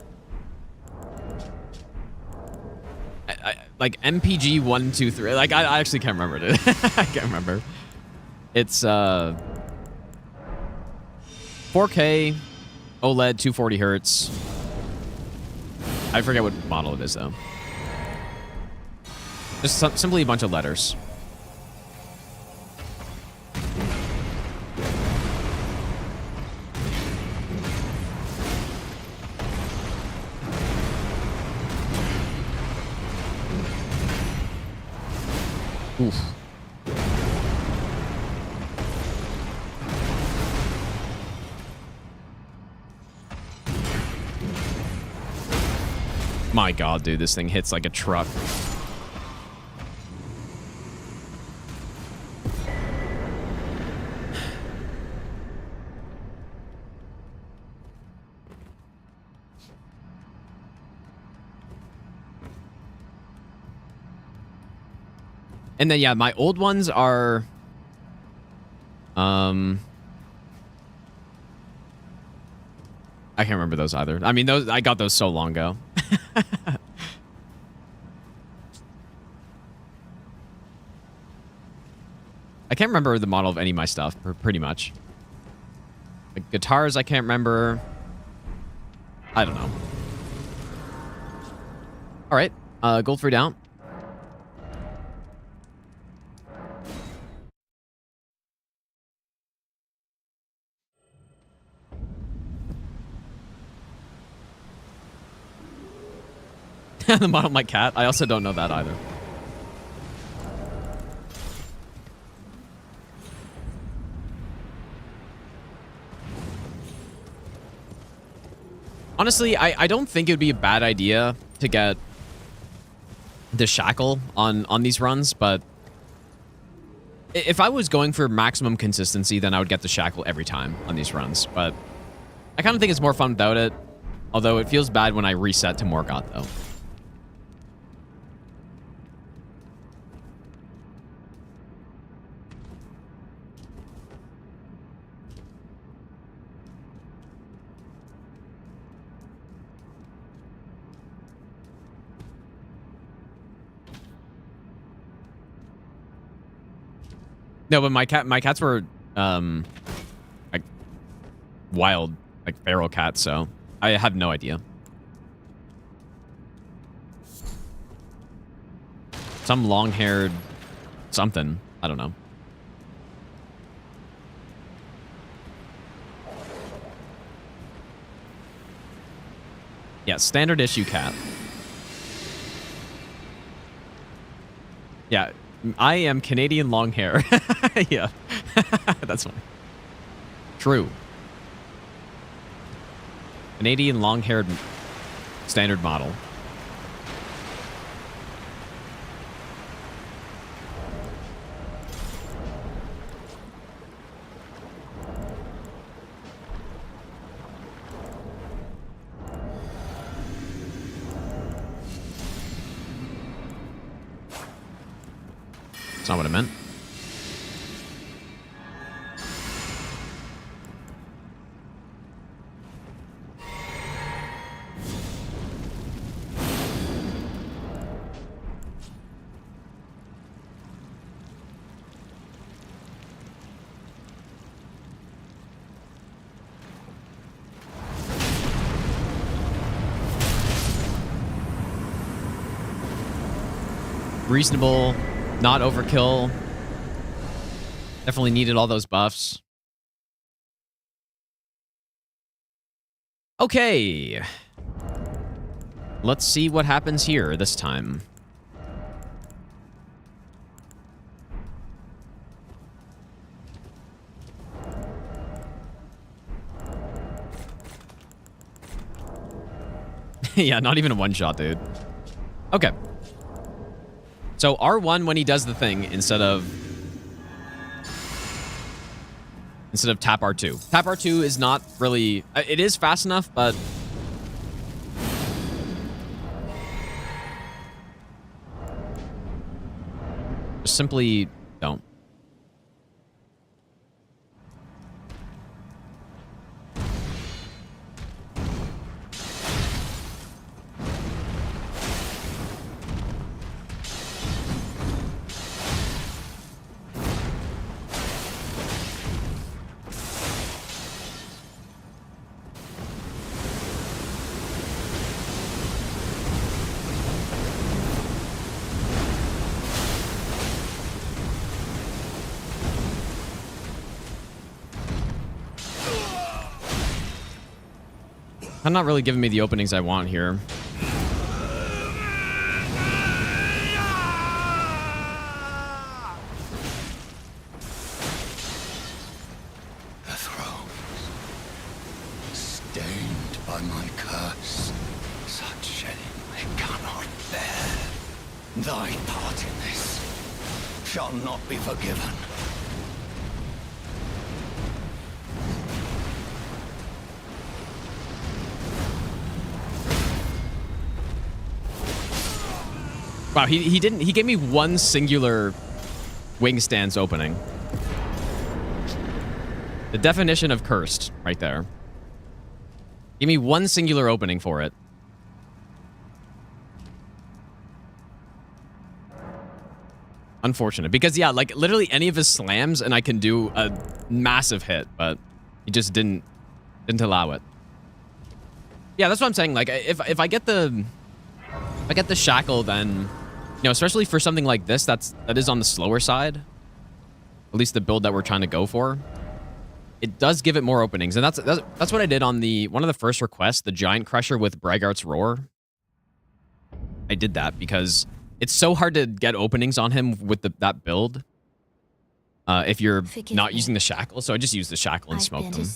[SPEAKER 1] like MPG 123. Like, I actually can't remember it. I can't remember. It's 4K, OLED, 240 hertz. I forget what model it is, though. Just simply a bunch of letters. Oof. My god, dude, this thing hits like a truck. And then, yeah, my old ones are... I can't remember those either. I mean, those I got those so long ago. I can't remember the model of any of my stuff, pretty much. Like guitars, I can't remember. I don't know. All right, Godfrey down. The model of my cat. I also don't know that either. Honestly, I don't think it would be a bad idea to get the shackle on these runs, but if I was going for maximum consistency, then I would get the shackle every time on these runs. But I kind of think it's more fun without it, although it feels bad when I reset to Morgott, though. No, but my cats were like wild, like feral cats, so I have no idea. Some long-haired something, I don't know. Yeah, standard issue cat. Yeah. I am Canadian long hair. Yeah. That's funny. True. Canadian long-haired standard model. That's not what I meant. reasonable, not overkill. Definitely needed all those buffs. Okay. Let's see what happens here this time. Yeah, not even a one-shot, dude. Okay. So R1 when he does the thing instead of tap R2. Tap R2 is not really... It is fast enough, but... just simply don't. I'm not really giving me the openings I want here.
[SPEAKER 7] The thrones, stained by my curse, such shedding I cannot bear. Thy part in this shall not be forgiven.
[SPEAKER 1] Wow, he didn't... He gave me one singular wing stance opening. The definition of cursed, right there. Give me one singular opening for it. Unfortunate. Because, yeah, like, literally any of his slams and I can do a massive hit, but he just didn't allow it. Yeah, that's what I'm saying. Like, if I get the... If I get the shackle, then... You know, especially for something like this, that is on the slower side. At least the build that we're trying to go for. It does give it more openings, and that's what I did on one of the first requests, the Giant Crusher with Braggart's Roar. I did that because it's so hard to get openings on him with that build. If you're not using the shackle, so I just used the shackle and smoked him.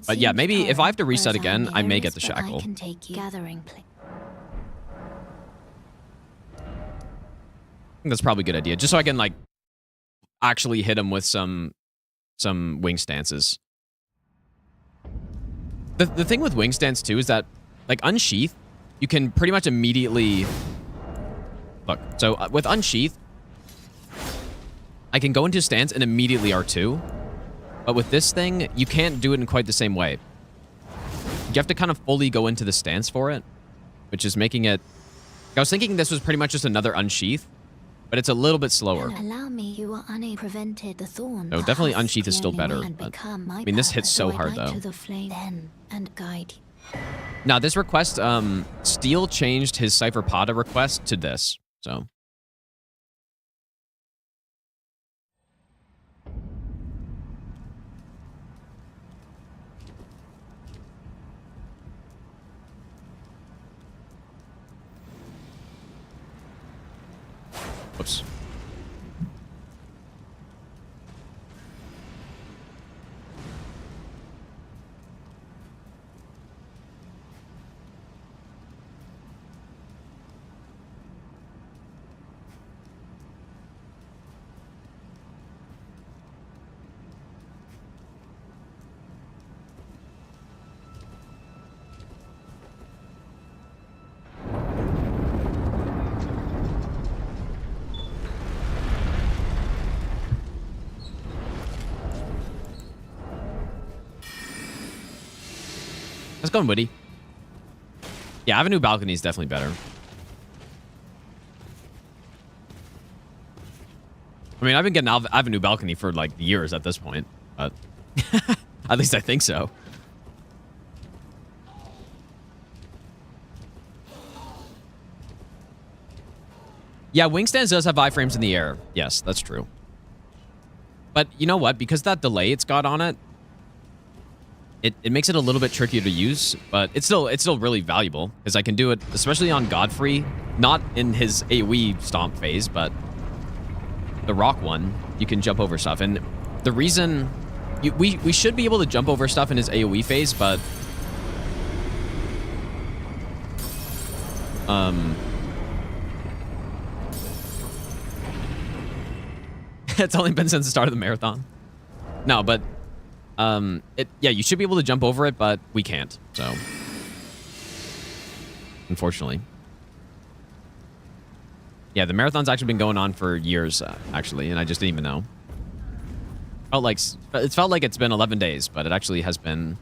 [SPEAKER 1] But yeah, maybe if I have to reset again, I may get the shackle. I think that's probably a good idea, just so I can like actually hit him with some wing stances. The thing with wing stance too is that like unsheath, you can pretty much immediately look. So with unsheath, I can go into stance and immediately R2, but with this thing, you can't do it in quite the same way. You have to kind of fully go into the stance for it, which is making it. I was thinking this was pretty much just another unsheath. But it's a little bit slower.
[SPEAKER 3] Allow me, you are prevented the thorn.
[SPEAKER 1] No, definitely unsheath is still better. But, I mean, this hits so hard though. Now this request, Steel changed his Cypher Pada request to this. So. Whoops. Let's go, Woody. Yeah, Avenue Balcony is definitely better. I mean, I've been getting Avenue Balcony for like years at this point, but at least I think so. Yeah, Wingstance does have iframes in the air. Yes, that's true. But you know what? Because that delay it's got on it, it makes it a little bit trickier to use, but it's still really valuable because I can do it, especially on Godfrey, not in his AoE stomp phase, but the rock one, you can jump over stuff. And the reason we should be able to jump over stuff in his AoE phase, but it's only been since the start of the marathon. No, but yeah, you should be able to jump over it, but we can't. So, unfortunately, yeah, the marathon's actually been going on for years, actually, and I just didn't even know. It felt like it's been 11 days, but it actually has been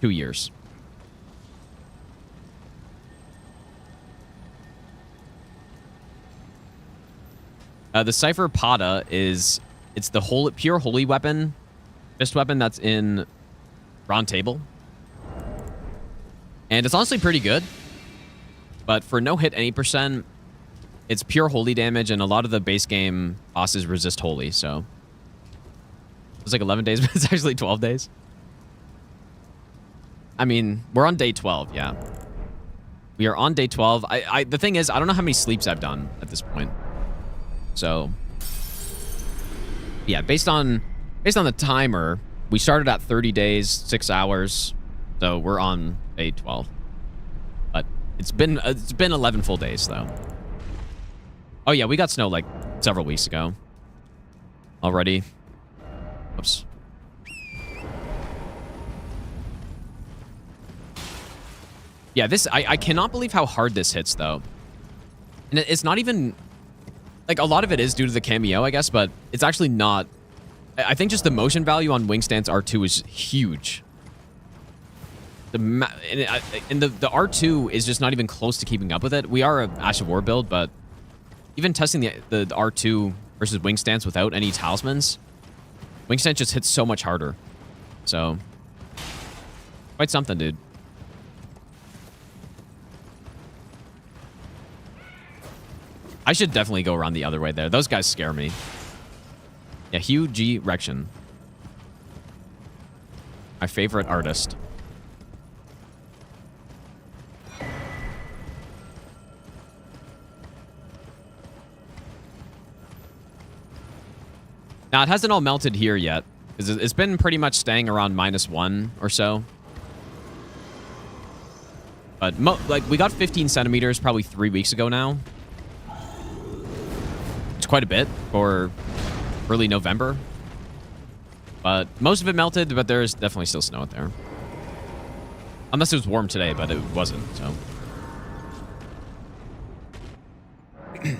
[SPEAKER 1] 2 years. The Cypher Pada it's the pure holy weapon, fist weapon that's in Round Table. And it's honestly pretty good. But for no hit any %, it's pure holy damage, and a lot of the base game bosses resist holy, so. It's like 11 days, but it's actually 12 days. I mean, we're on day 12, yeah. We are on day 12. The thing is, I don't know how many sleeps I've done at this point. So, yeah, based on the timer, we started at 30 days, 6 hours. So we're on day 12. But it's been 11 full days though. Oh yeah, we got snow like several weeks ago already. Oops. Yeah, I cannot believe how hard this hits though. And it's not even like, a lot of it is due to the cameo, I guess, but it's actually not. I think just the motion value on Wingstance R2 is huge. And the R2 is just not even close to keeping up with it. We are a Ash of War build, but even testing the R2 versus Wingstance without any talismans, Wingstance just hits so much harder. So, quite something, dude. I should definitely go around the other way there. Those guys scare me. Yeah, Hugh G. Rection. My favorite artist. Now, it hasn't all melted here yet. It's been pretty much staying around -1 or so. But, like, we got 15 centimeters probably 3 weeks ago now. It's quite a bit for early November. But most of it melted, but there's definitely still snow out there. Unless it was warm today, but it wasn't, so. Okay.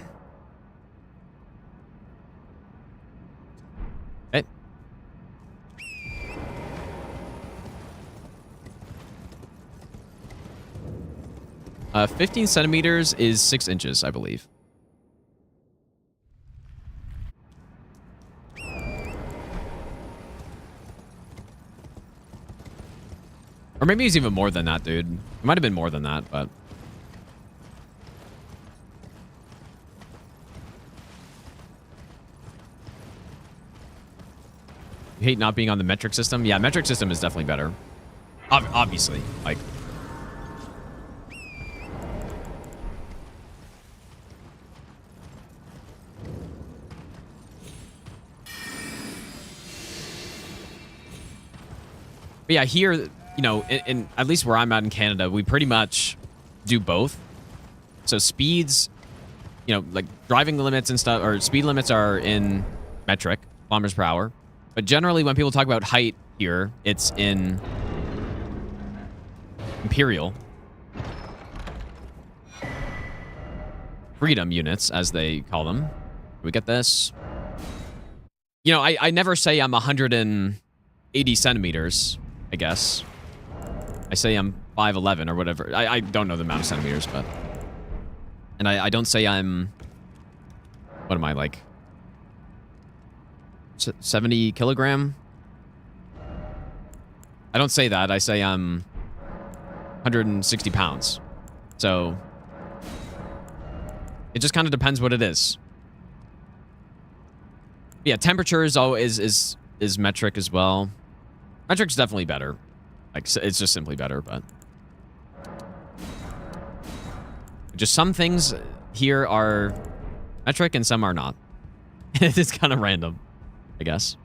[SPEAKER 1] 15 centimeters is 6 inches, I believe. Or maybe it's even more than that, dude. It might have been more than that, but... You hate not being on the metric system? Yeah, metric system is definitely better. Obviously, like... But yeah, here, you know, in at least where I'm at in Canada, we pretty much do both. So speeds, you know, like driving limits and stuff, or speed limits are in metric, kilometers per hour. But generally, when people talk about height here, it's in imperial. Freedom units, as they call them. We get this. You know, I never say I'm 180 centimeters, I guess. I say I'm 5'11" or whatever. I don't know the amount of centimeters, but... And I don't say I'm... What am I, like... 70 kilogram? I don't say that. I say I'm 160 pounds. So... It just kind of depends what it is. Yeah, temperature is always is metric as well. Metric's definitely better. Like, it's just simply better, but just some things here are metric and some are not. It's kind of random, I guess.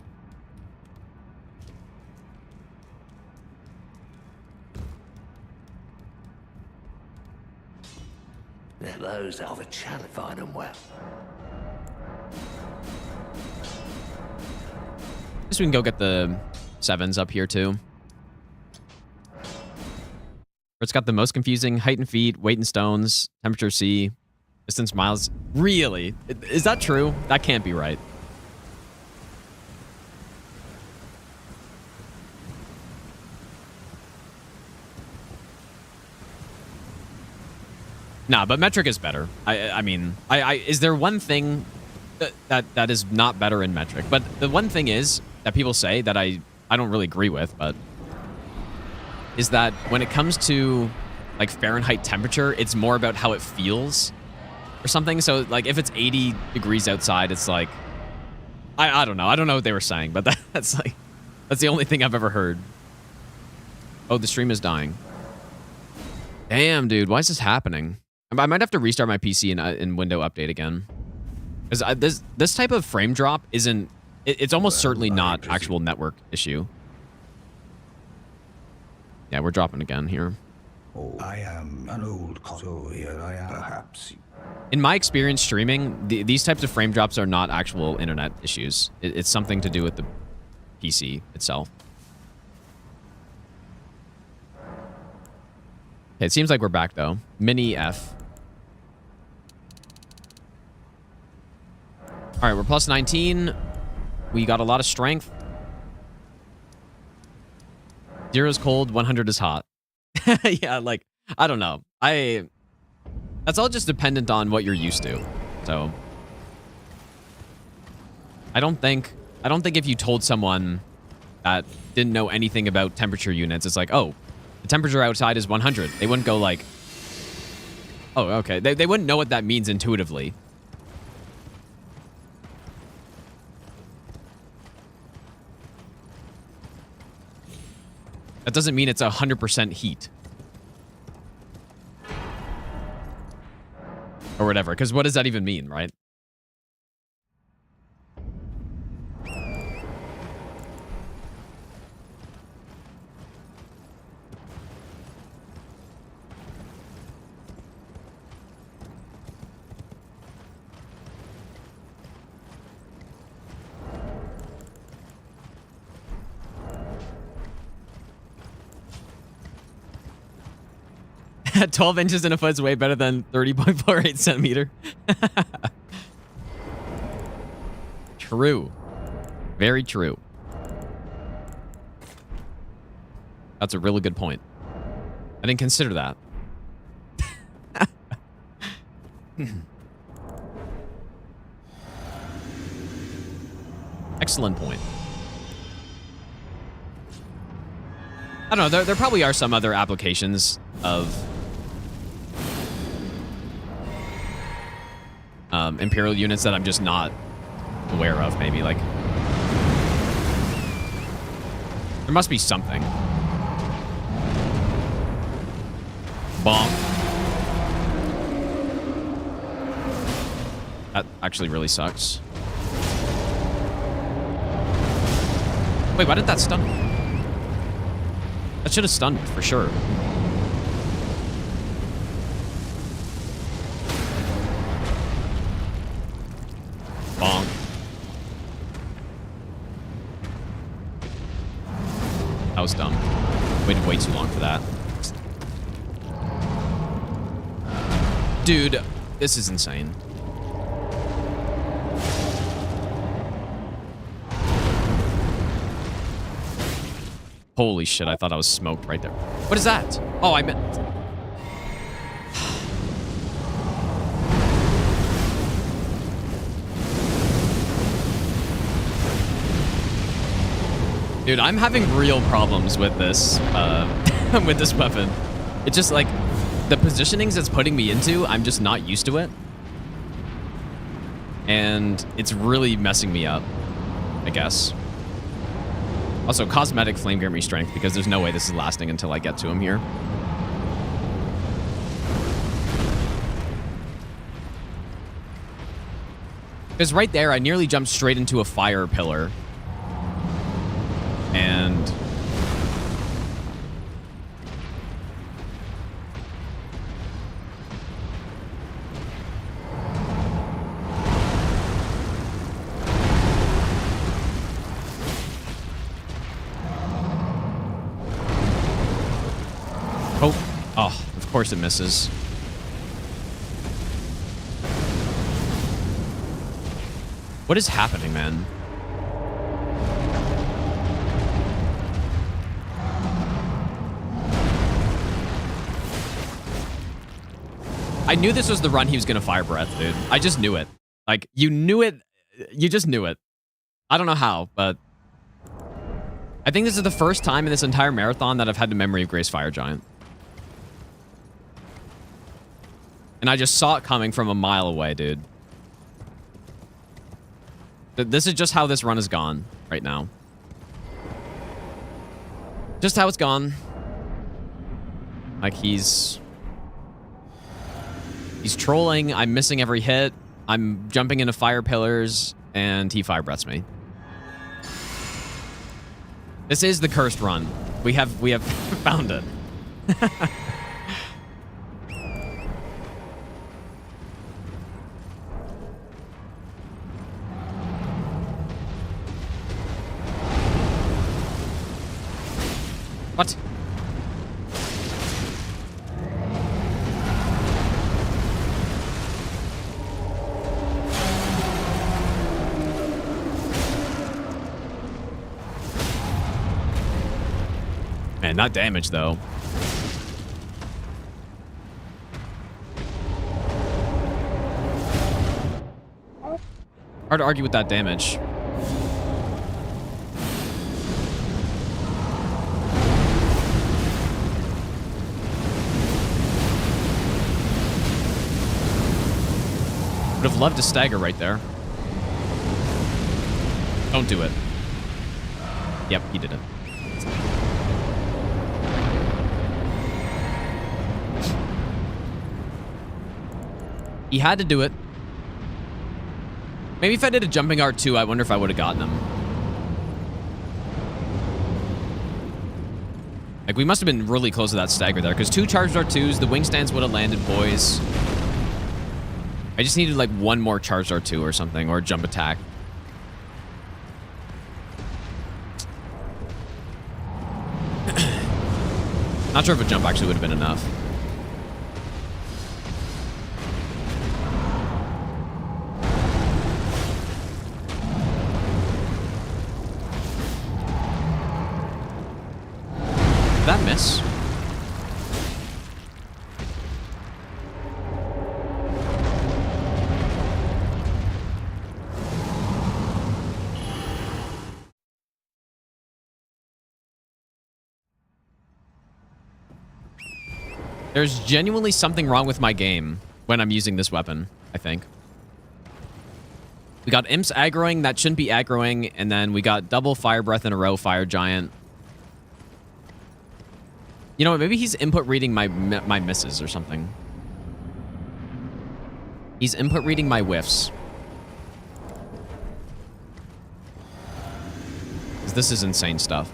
[SPEAKER 7] Those are the chalified and well.
[SPEAKER 1] Guess we can go get the 7s up here too. It's got the most confusing height and feet, weight and stones, temperature C, distance miles. Really? Is that true? That can't be right. Nah, but metric is better. I mean, is there one thing that is not better in metric? But the one thing is that people say that I don't really agree with, but is that when it comes to like Fahrenheit temperature, it's more about how it feels or something. So like if it's 80 degrees outside, it's like, I don't know. I don't know what they were saying, but that's the only thing I've ever heard. Oh, the stream is dying. Damn, dude. Why is this happening? I might have to restart my PC and window update again. Because this type of frame drop isn't... It's almost certainly not actual network issue. Yeah, we're dropping again here.
[SPEAKER 4] Oh, I am an old so here I am. Perhaps.
[SPEAKER 1] In my experience streaming, these types of frame drops are not actual internet issues. It's something to do with the PC itself. Okay, it seems like we're back though. Mini F. All right, we're plus 19. We got a lot of strength. 0 is cold, 100 is hot. Yeah, like, I don't know. That's all just dependent on what you're used to. So I don't think if you told someone that didn't know anything about temperature units, it's like, oh, the temperature outside is 100. They wouldn't go like, oh, okay. They wouldn't know what that means intuitively. That doesn't mean it's 100% heat. Or whatever, because what does that even mean, right? 12 inches in a foot is way better than 30.48 centimeter. True. Very true. That's a really good point. I didn't consider that. Excellent point. I don't know, there probably are some other applications of Imperial units that I'm just not aware of, maybe. Like, there must be something. Bonk. That actually really sucks. Wait, why did that stun me? That should have stunned me, for sure. Bonk. That was dumb. Waited way too long for that. Dude, this is insane. Holy shit, I thought I was smoked right there. What is that? Oh, I meant... Dude, I'm having real problems with this, with this weapon. It's just like, the positionings it's putting me into, I'm just not used to it. and it's really messing me up, I guess. Also, cosmetic flame grant me strength because there's no way this is lasting until I get to him here. Because right there, I nearly jumped straight into a fire pillar. And... Oh, of course it misses. What is happening, man? I knew this was the run he was going to fire breath, dude. I just knew it. Like, you knew it. You just knew it. I don't know how, but... I think this is the first time in this entire marathon that I've had the memory of Grace Fire Giant. And I just saw it coming from a mile away, dude. This is just how this run has gone right now. Just how it's gone. Like, he's trolling. I'm missing every hit. I'm jumping into fire pillars, and he fire breaths me. This is the cursed run. We have found it. What? Man, not damage, though. Hard to argue with that damage. Would have loved to stagger right there. Don't do it. Yep, he did it. He had to do it. Maybe if I did a jumping R2, I wonder if I would have gotten him. Like, we must have been really close to that stagger there, because 2 charged R2s, the wing stance would have landed Poise. I just needed, like, 1 more charged R2 or something, or a jump attack. Not sure if a jump actually would have been enough. Did that miss? There's genuinely something wrong with my game when I'm using this weapon, I think. We got imps aggroing that shouldn't be aggroing, and then we got double fire breath in a row fire giant. You know what? Maybe he's input reading my misses or something. He's input reading my whiffs. 'Cause this is insane stuff.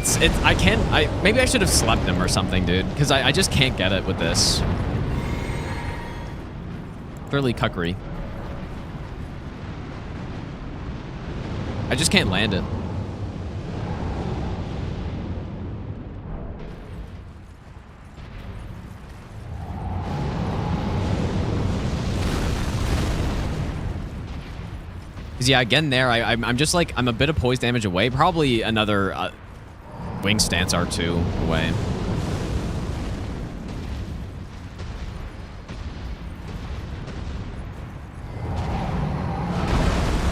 [SPEAKER 1] I can't, maybe I should have slept him or something, dude, because I just can't get it with this. Fairly cuckery. I just can't land it. Cause yeah, again there, I'm just like, I'm a bit of poise damage away. Probably another wing stance R2 away.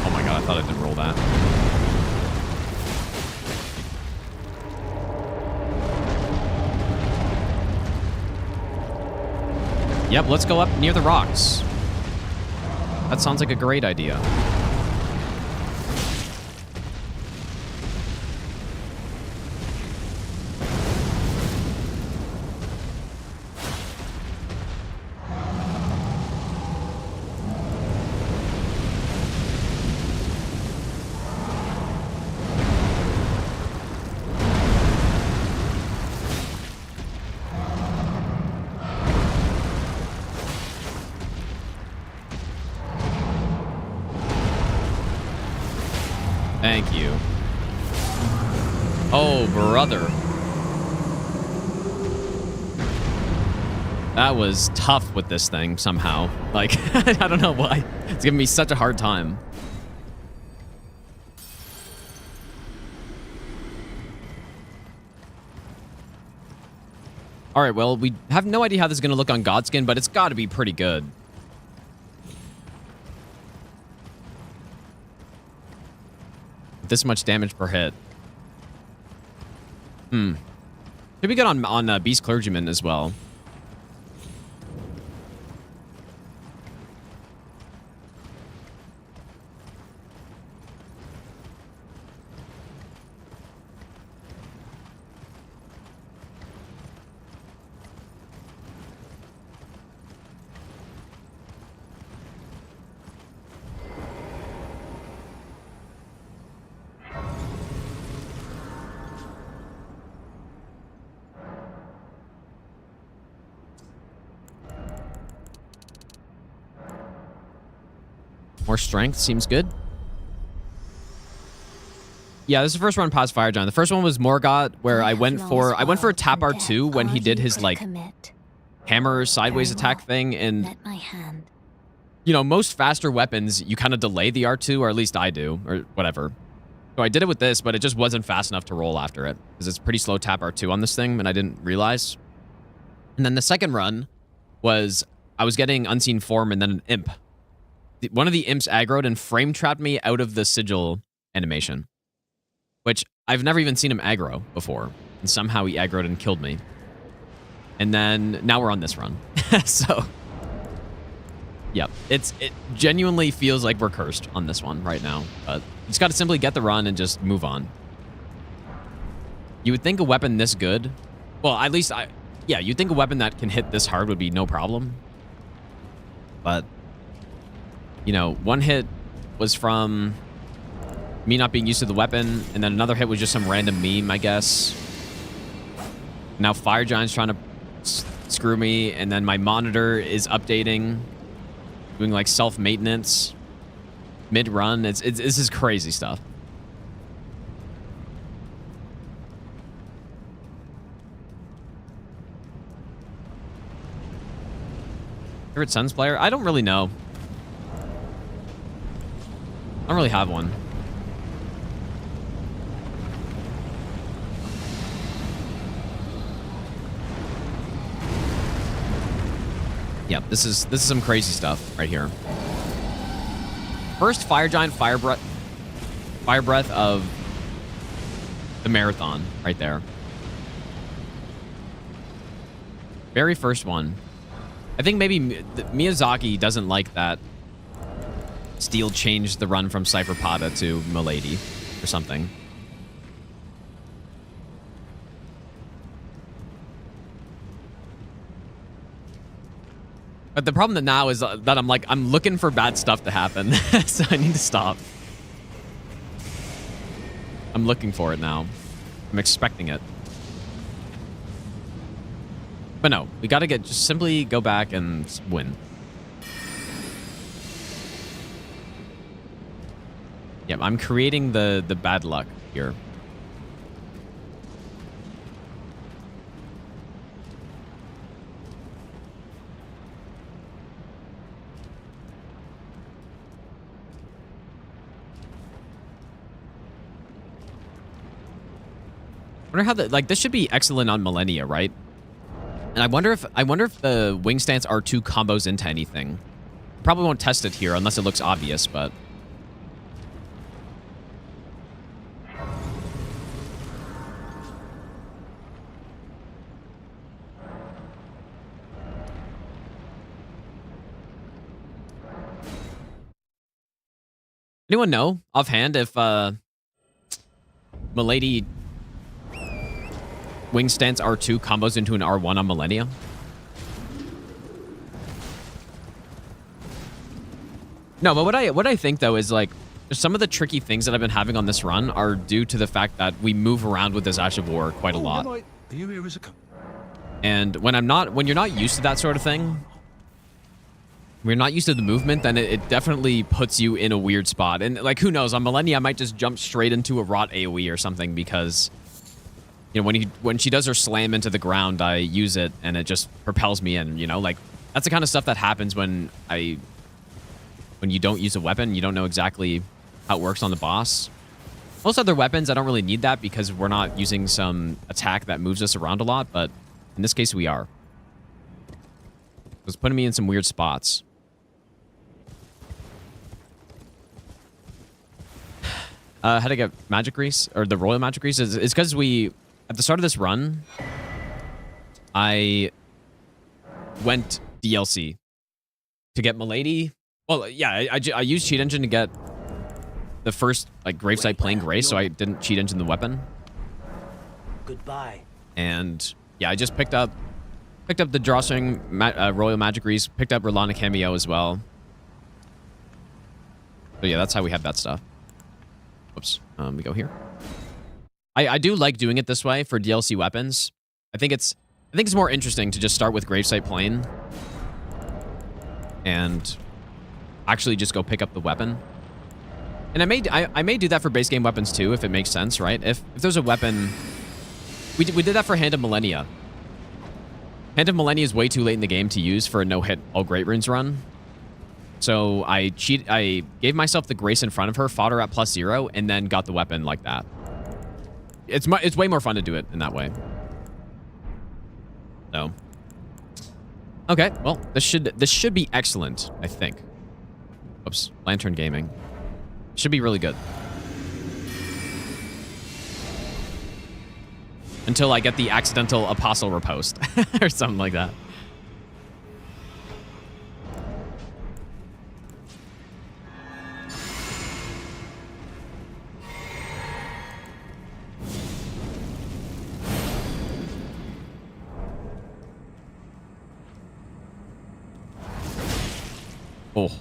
[SPEAKER 1] Oh my god, I thought I didn't roll that. Yep, let's go up near the rocks. That sounds like a great idea. Thank you. Oh, brother. That was tough with this thing somehow. Like, I don't know why. It's giving me such a hard time. All right, well, we have no idea how this is going to look on Godskin, but it's got to be pretty good. This much damage per hit. Should be good on Beast Clergyman as well. More strength seems good. Yeah, this is the first run past Fire Giant. The first one was Morgott, where I went for a tap R2 when he did his like hammer sideways attack thing, and you know, most faster weapons you kind of delay the R2, or at least I do, or whatever. So I did it with this, but it just wasn't fast enough to roll after it because it's pretty slow tap R2 on this thing, and I didn't realize. And then the second run was I was getting Unseen Form and then an Imp. One of the imps aggroed and frame trapped me out of the sigil animation, which I've never even seen him aggro before. And somehow he aggroed and killed me. And then now we're on this run. So, yep, it genuinely feels like we're cursed on this one right now. But you just got to simply get the run and just move on. You would think a weapon this good, well, at least yeah, you'd think a weapon that can hit this hard would be no problem. But you know, one hit was from me not being used to the weapon, and then another hit was just some random meme, I guess. Now Fire Giant's trying to screw me, and then my monitor is updating, doing like self-maintenance mid-run. This is crazy stuff. Favorite Suns player? I don't really know. I don't really have one. Yep, this is some crazy stuff right here. First Fire Giant Fire Breath of the marathon right there. Very first one. I think maybe Miyazaki doesn't like that Steel changed the run from Cypherpada to Milady or something. But the problem now is that I'm looking for bad stuff to happen. So I need to stop. I'm looking for it now. I'm expecting it. But no, we gotta just simply go back and win. Yep, I'm creating the bad luck here. I wonder how this should be excellent on Malenia, right? And I wonder if the wing stance R2 combos into anything. Probably won't test it here unless it looks obvious, but anyone know offhand if Milady wing stance R2 combos into an R1 on Malenia? No, but what I think though is like some of the tricky things that I've been having on this run are due to the fact that we move around with this Ash of War quite a lot.
[SPEAKER 4] Are you here as a
[SPEAKER 1] And when you're not used to that sort of thing, when you're not used to the movement, then it definitely puts you in a weird spot. And like, who knows, on Malenia I might just jump straight into a rot AoE or something because, you know, when she does her slam into the ground, I use it and it just propels me in, you know? Like, that's the kind of stuff that happens when you don't use a weapon. You don't know exactly how it works on the boss. Most other weapons, I don't really need that because we're not using some attack that moves us around a lot, but in this case, we are. It's putting me in some weird spots. How to get magic grease, or the royal magic grease, is because at the start of this run, I went DLC to get Milady. Well, yeah, I used cheat engine to get the first like gravesite playing grace, so I didn't cheat engine the weapon.
[SPEAKER 8] Goodbye.
[SPEAKER 1] And yeah, I just picked up the drawstring royal magic grease, picked up Rolana cameo as well. So yeah, that's how we have that stuff. Whoops. We go here. I do like doing it this way for DLC weapons. I think it's more interesting to just start with gravesite plain and actually just go pick up the weapon. And I may do that for base game weapons too, if it makes sense, right? If there's a weapon, we did that for Hand of Malenia. Hand of Malenia is way too late in the game to use for a no-hit all Great Runes run. So I gave myself the grace in front of her, fought her at +0, and then got the weapon like that. It's way more fun to do it in that way. So, okay, well, this should be excellent, I think. Oops, Lantern Gaming. Should be really good. Until I get the accidental apostle riposte or something like that. Oh.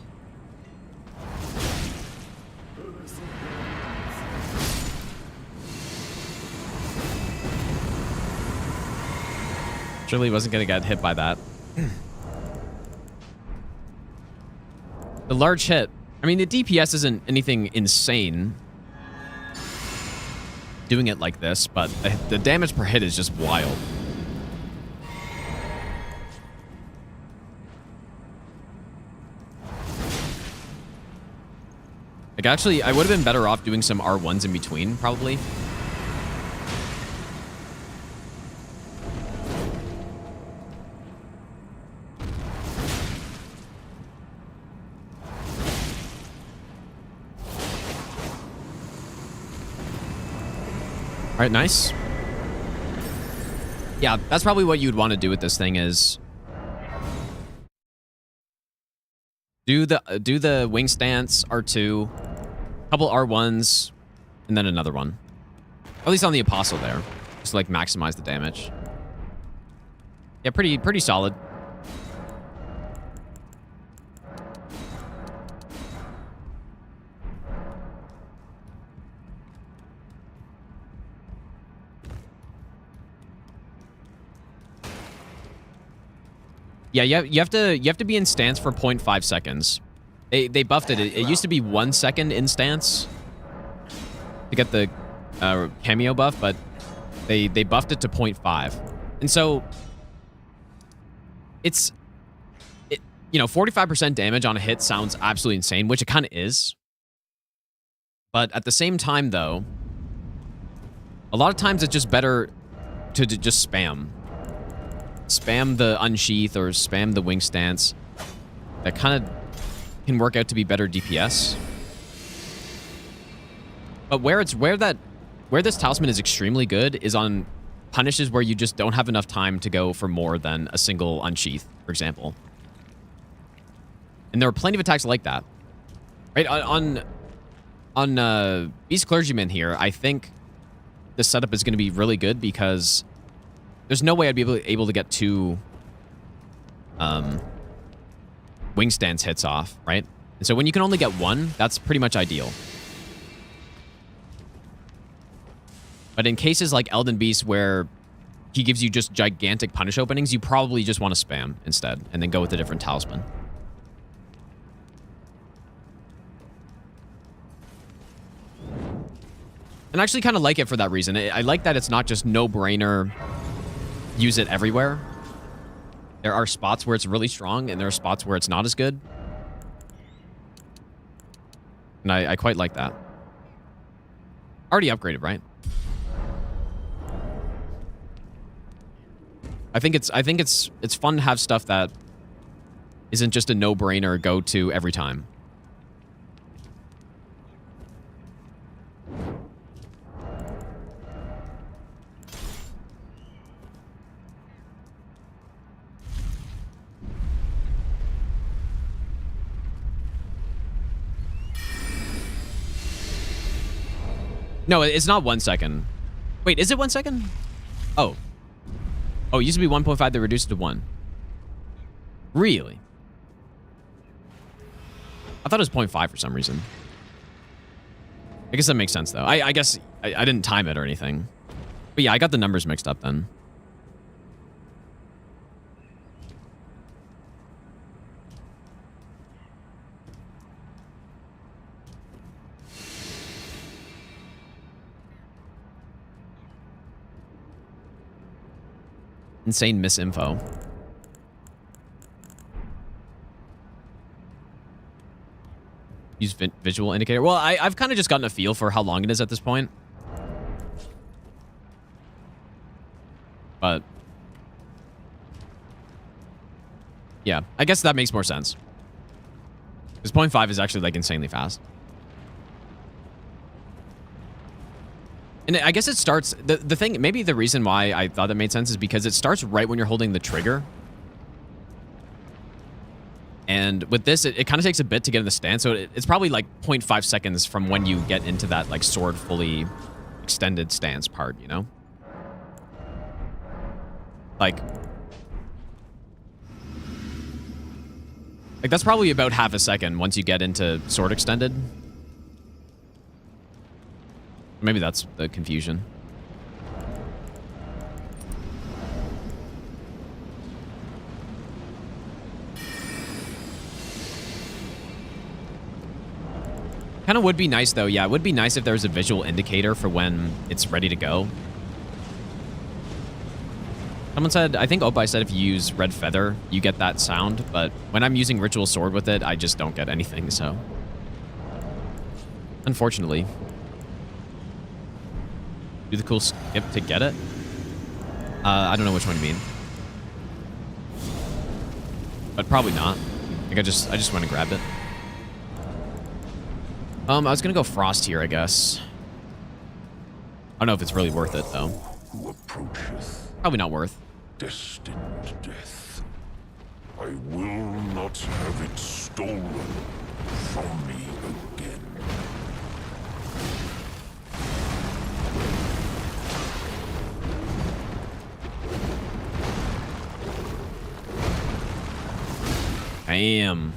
[SPEAKER 1] Surely wasn't going to get hit by that. The large hit. I mean, the DPS isn't anything insane doing it like this, but the damage per hit is just wild. Like, actually, I would have been better off doing some R1s in between, probably. All right, nice. Yeah, that's probably what you'd want to do with this thing is do the wing stance R2, couple R1s, and then another one. At least on the apostle there, just to, like, maximize the damage. Yeah, pretty solid. Yeah, you have to be in stance for 0.5 seconds. They buffed it. It used to be 1 second in stance to get the cameo buff, but they buffed it to 0.5. And so it's 45% damage on a hit sounds absolutely insane, which it kind of is. But at the same time, though, a lot of times it's just better to just spam. Spam the unsheath or spam the wing stance. That kind of can work out to be better DPS. But where this talisman is extremely good is on punishes where you just don't have enough time to go for more than a single unsheath, for example. And there are plenty of attacks like that. Right? On Beast Clergyman here, I think the setup is going to be really good because there's no way I'd be able to get 2 wing stance hits off, right? And so when you can only get 1, that's pretty much ideal. But in cases like Elden Beast where he gives you just gigantic punish openings, you probably just want to spam instead and then go with a different talisman. And I actually kind of like it for that reason. I like that it's not just no-brainer, use it everywhere. There are spots where it's really strong, and there are spots where it's not as good. And I quite like that. Already upgraded, right? I think it's fun to have stuff that isn't just a no-brainer go-to every time. No, it's not 1 second. Wait, is it 1 second? Oh. Oh, it used to be 1.5. They reduced it to 1. Really? I thought it was 0.5 for some reason. I guess that makes sense, though. I guess I didn't time it or anything. But yeah, I got the numbers mixed up then. Insane misinfo. Use visual indicator. Well, I've kind of just gotten a feel for how long it is at this point. But yeah, I guess that makes more sense. Because 0.5 is actually like insanely fast. And I guess it starts, the thing, maybe the reason why I thought that made sense is because it starts right when you're holding the trigger. And with this, it kind of takes a bit to get in the stance, so it's probably like 0.5 seconds from when you get into that like sword fully extended stance part, you know? Like that's probably about half a second once you get into sword extended. Maybe that's the confusion. Kind of would be nice, though. Yeah, it would be nice if there was a visual indicator for when it's ready to go. Someone said, I think Opai said if you use Red Feather, you get that sound. But when I'm using Ritual Sword with it, I just don't get anything, so. Unfortunately. Do the cool skip to get it? I don't know which one you mean. But probably not. Like I just went and grabbed it. I was gonna go Frost here, I guess. I don't know if it's really worth it, though.
[SPEAKER 9] Who approacheth
[SPEAKER 1] Probably not worth.
[SPEAKER 9] destined death. I will not have it stolen from me again.
[SPEAKER 1] Damn.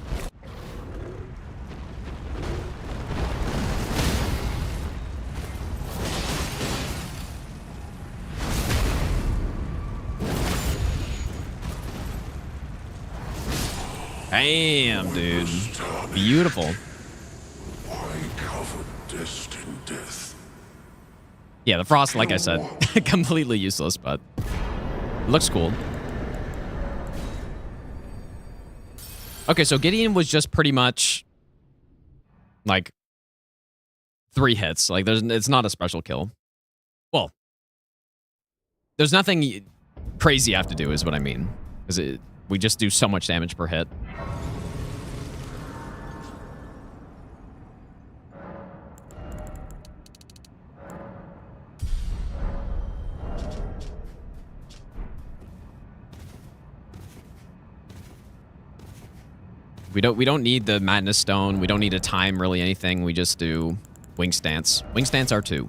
[SPEAKER 1] Damn, dude. Beautiful.
[SPEAKER 9] Why cover destined death?
[SPEAKER 1] Yeah, the frost, like I said, completely useless, but it looks cool. Okay, so Gideon was just pretty much like 3 hits. Like it's not a special kill. Well, there's nothing crazy you have to do is what I mean. Because we just do so much damage per hit. We don't need the Madness Stone. We don't need a time, really, anything. We just do Wing Stance. Wing Stance R2.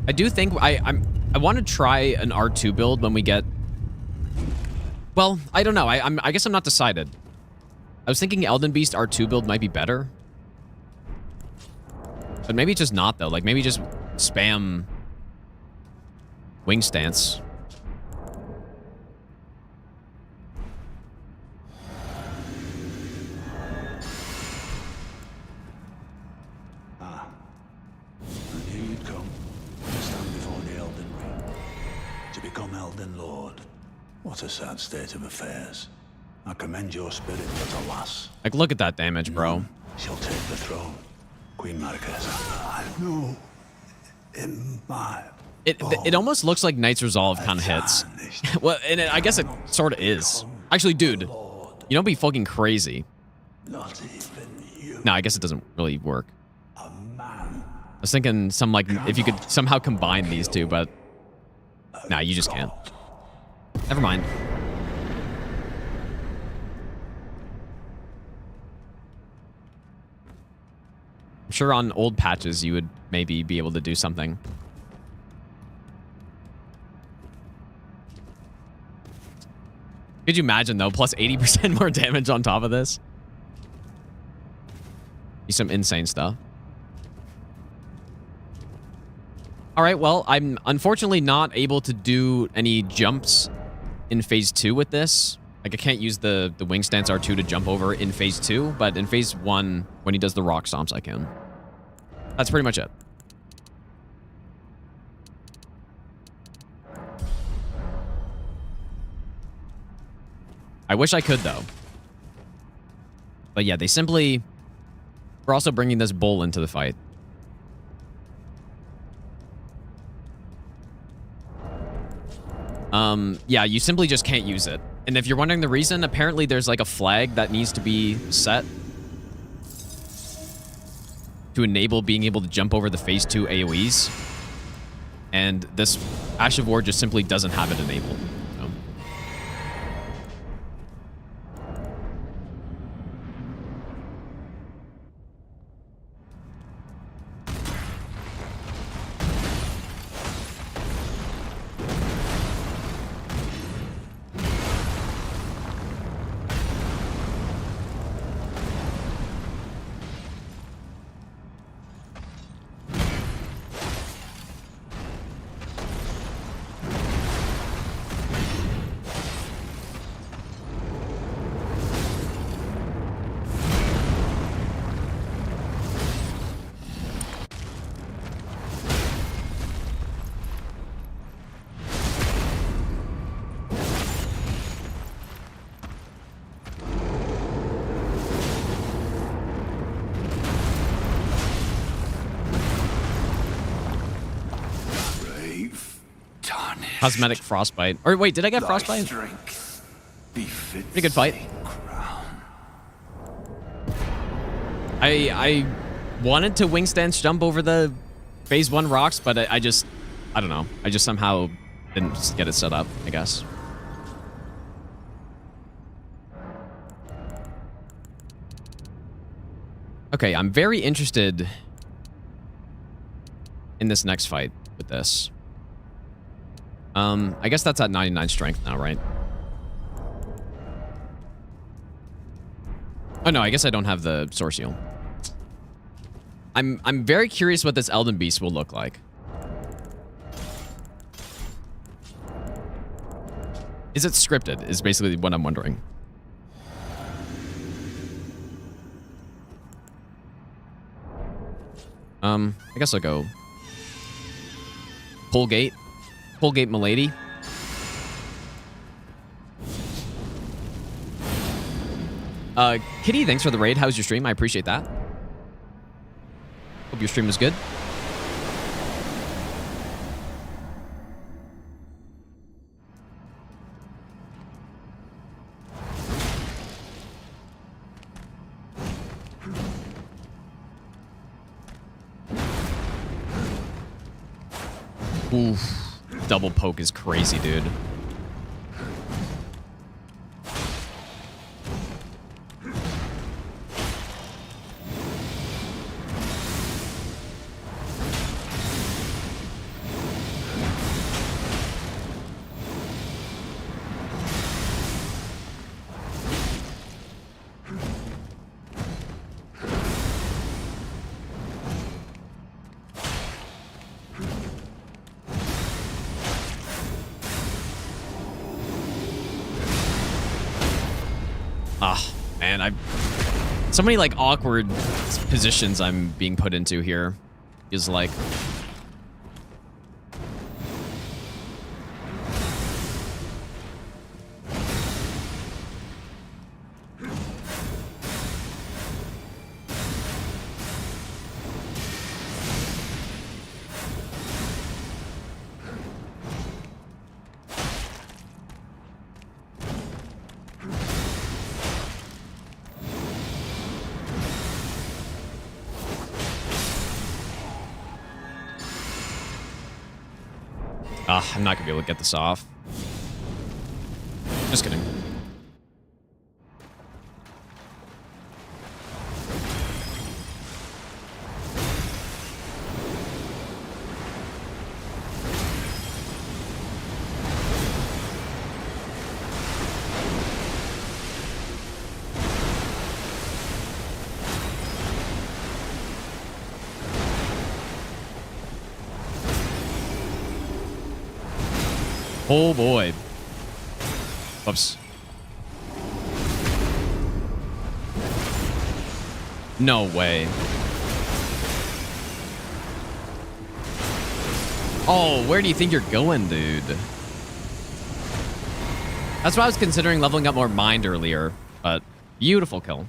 [SPEAKER 1] I do think I want to try an R2 build when we get. Well, I don't know. I guess I'm not decided. I was thinking Elden Beast R2 build might be better, but maybe just not though. Like maybe just spam Wing Stance.
[SPEAKER 4] And here you'd come, to stand before the Elden Ring, to become Elden Lord. What a sad state of affairs. I commend your spirit, but alas,
[SPEAKER 1] Like look at that damage, bro.
[SPEAKER 4] she'll take the throne. Queen Maliketh. I know. In my
[SPEAKER 1] It almost looks like Knight's Resolve kind of hits. Well, and I guess it sort of is. Actually, dude, you know, be fucking crazy.
[SPEAKER 4] not even you.
[SPEAKER 1] No, I guess it doesn't really work.
[SPEAKER 4] A man.
[SPEAKER 1] I was thinking some like if you could somehow combine these two, but nah, you just can't. Never mind. I'm sure on old patches you would maybe be able to do something. Could you imagine though, plus 80% more damage on top of this? Be some insane stuff. All right, well, I'm unfortunately not able to do any jumps in phase 2 with this. Like I can't use the Wing Stance R2 to jump over in phase 2, but in phase 1, when he does the rock stomps, I can. That's pretty much it. I wish I could, though. But yeah, they simply... We're also bringing this bull into the fight. Yeah, you simply just can't use it. And if you're wondering the reason, apparently there's like a flag that needs to be set to enable being able to jump over the phase 2 AoEs. And this Ash of War just simply doesn't have it enabled. So. Cosmetic frostbite. Or wait, did I get frostbite? Pretty good fight. I wanted to wing stance jump over the phase 1 rocks, but I don't know. I just somehow didn't get it set up, I guess. Okay, I'm very interested in this next fight with this. I guess that's at 99 strength now, right? Oh no, I guess I don't have the source heal. I'm very curious what this Elden Beast will look like. Is it scripted? Is basically what I'm wondering. I guess I'll go Pull Gate Milady. Kitty, thanks for the raid. How's your stream? I appreciate that. Hope your stream was good. Oof. Double poke is crazy, dude. So many like awkward positions I'm being put into here. Is like I'm not gonna be able to get this off. Just kidding. Oh boy. Whoops. No way. Oh, where do you think you're going, dude? That's why I was considering leveling up more mind earlier, but beautiful kill.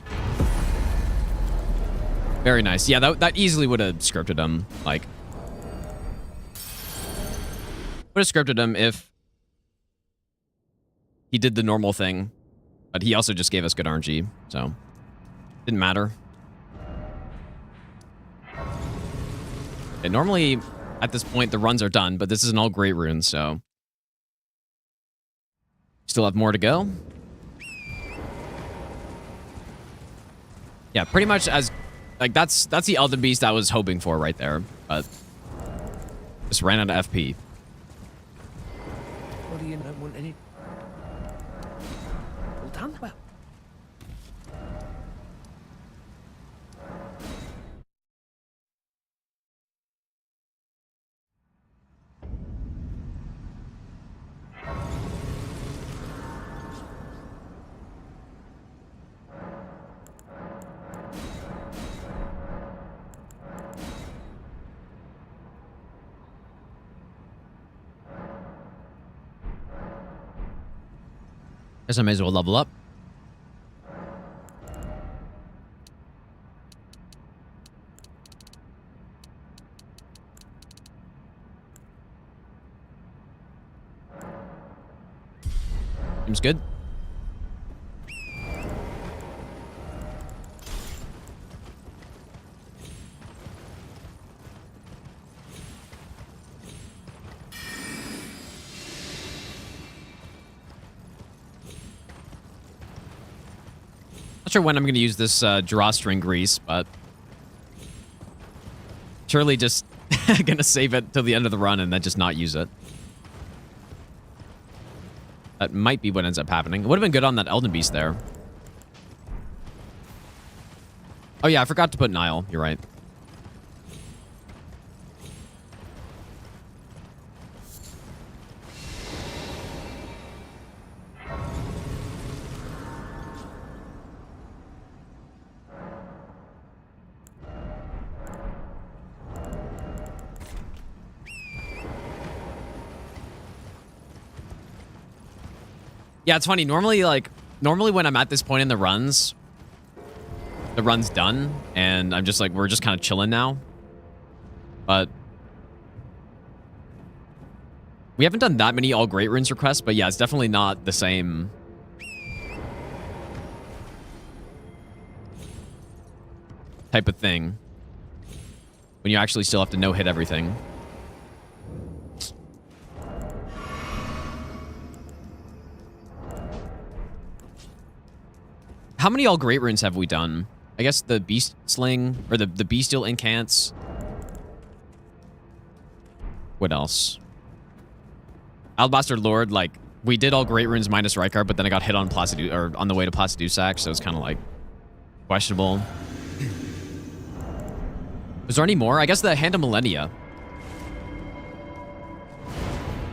[SPEAKER 1] Very nice. Yeah, that easily would have scripted him. Like, would have scripted him if he did the normal thing, but he also just gave us good RNG, so didn't matter. Okay, normally at this point the runs are done, but this is an all great rune, so still have more to go. Yeah, pretty much as like that's the Elden Beast I was hoping for right there, but just ran out of FP.
[SPEAKER 8] What do you not want any? Well done. Well.
[SPEAKER 1] Guess I may as well level up. Seems good. sure when I'm going to use this drawstring grease, but surely just going to save it till the end of the run and then just not use it. That might be what ends up happening. It would have been good on that Elden Beast there. Oh yeah, I forgot to put Nile. You're right. Yeah, it's funny. Normally when I'm at this point in the run's done, and I'm just like, we're just kind of chilling now. But we haven't done that many all great runes requests, but yeah, it's definitely not the same type of thing when you actually still have to no-hit everything. How many all great runes have we done? I guess the beast sling or the bestial incants. What else? Alabaster Lord, like we did all great runes minus Rykard, but then I got hit on on the way to Placidusax, so it's kind of like questionable. Was there any more? I guess the Hand of Malenia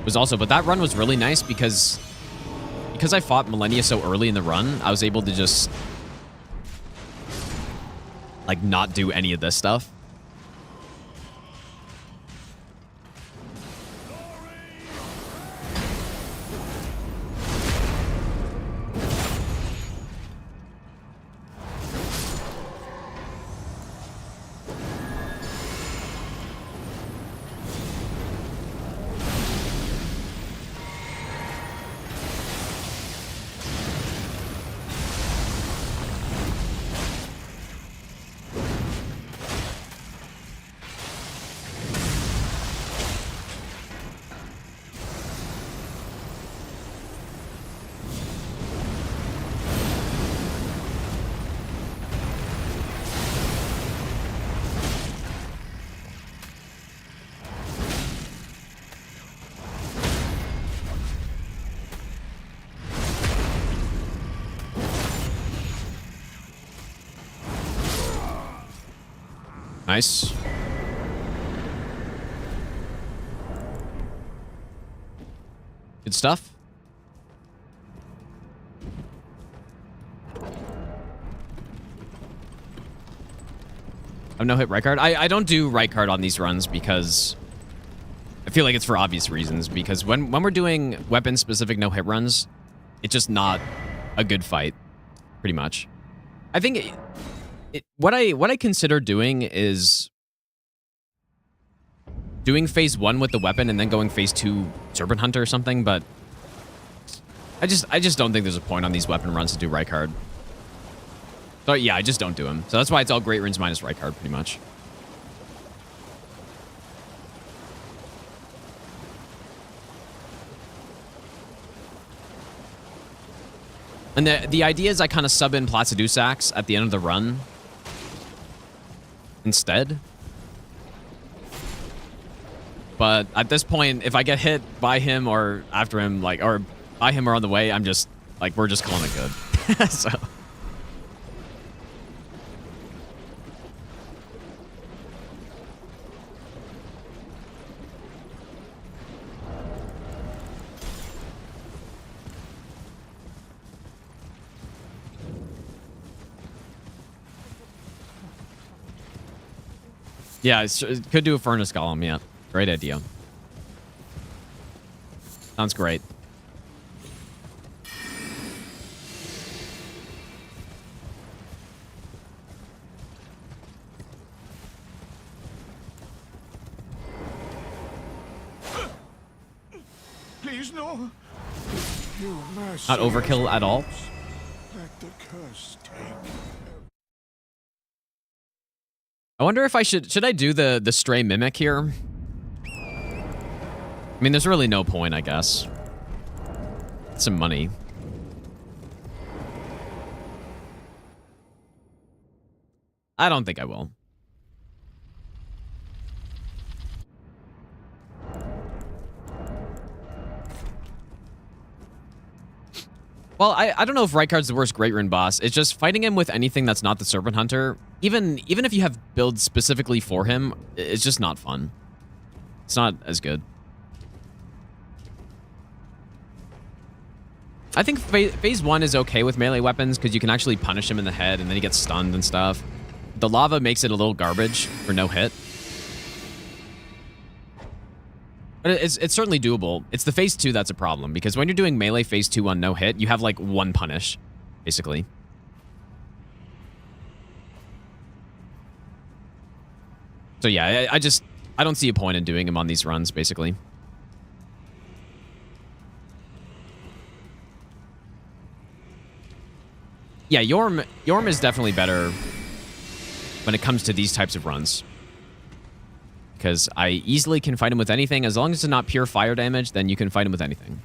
[SPEAKER 1] was also, but that run was really nice because I fought Malenia so early in the run, I was able to just like not do any of this stuff. Nice. Good stuff. I've no hit Rykard. I don't do Rykard on these runs because I feel like it's for obvious reasons. Because when we're doing weapon specific no hit runs, it's just not a good fight, pretty much. I think what I consider doing is doing phase 1 with the weapon and then going phase 2 Serpent Hunter or something, but I just don't think there's a point on these weapon runs to do Rykard. So yeah, I just don't do him. So that's why it's all great runes minus Rykard, pretty much. And the idea is I kind of sub in Placidusax at the end of the run instead. But at this point, if I get hit by him or after him, like, or by him or on the way, I'm just, like, we're just calling it good. So. Yeah, it could do a Furnace Golem, yeah. Great idea. Sounds great.
[SPEAKER 9] Please, no.
[SPEAKER 1] Not overkill at all.
[SPEAKER 9] Let the curse take.
[SPEAKER 1] I wonder if I should I do the Stray Mimic here? I mean, there's really no point, I guess. Some money. I don't think I will. Well, I don't know if Rykard's the worst Great Rune boss. It's just fighting him with anything that's not the Serpent Hunter, even if you have builds specifically for him, it's just not fun. It's not as good. I think phase 1 is okay with melee weapons because you can actually punish him in the head and then he gets stunned and stuff. The lava makes it a little garbage for no hit. But it's certainly doable. It's the phase 2 that's a problem, because when you're doing melee phase 2 on no hit, you have like one punish, basically. So yeah, I don't see a point in doing him on these runs, basically. Yeah, Yorm is definitely better when it comes to these types of runs. Because I easily can fight him with anything. As long as it's not pure fire damage, then you can fight him with anything.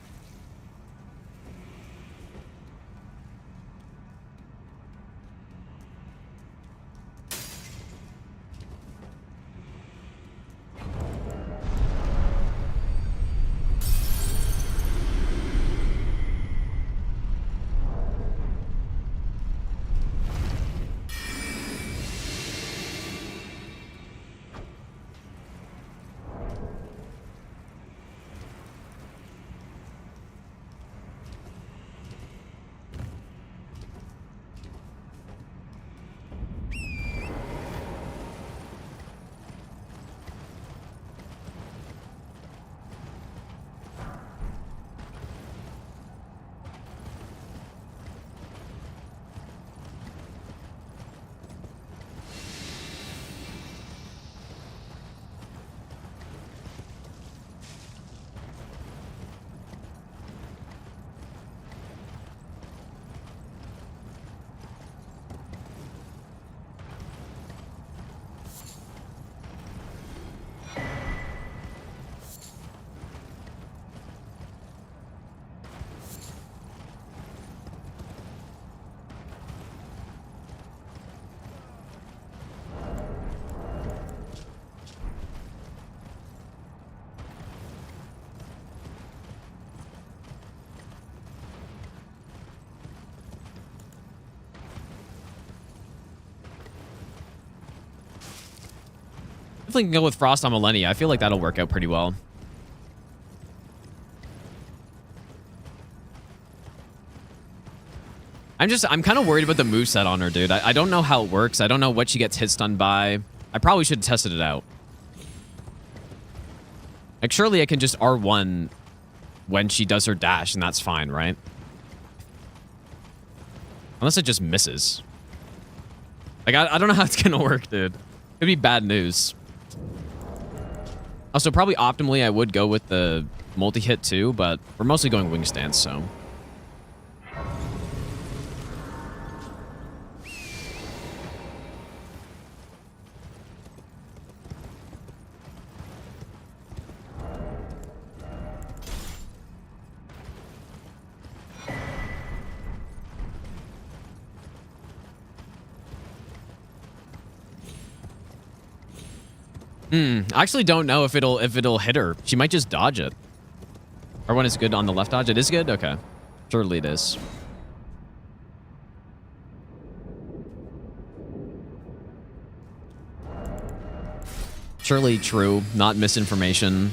[SPEAKER 1] Definitely can go with Frost on Malenia. I feel like that'll work out pretty well. I'm kind of worried about the moveset on her, dude. I don't know how it works. I don't know what she gets hit stunned by. I probably should have tested it out. Like, surely I can just R1 when she does her dash, and that's fine, right? Unless it just misses. Like, I don't know how it's gonna work, dude. Could be bad news. Also, probably optimally, I would go with the multi-hit too, but we're mostly going wing stance, so... I actually don't know if it'll hit her. She might just dodge it. Or when it's good on the left dodge. It is good? Okay. Surely it is. Surely true, not misinformation.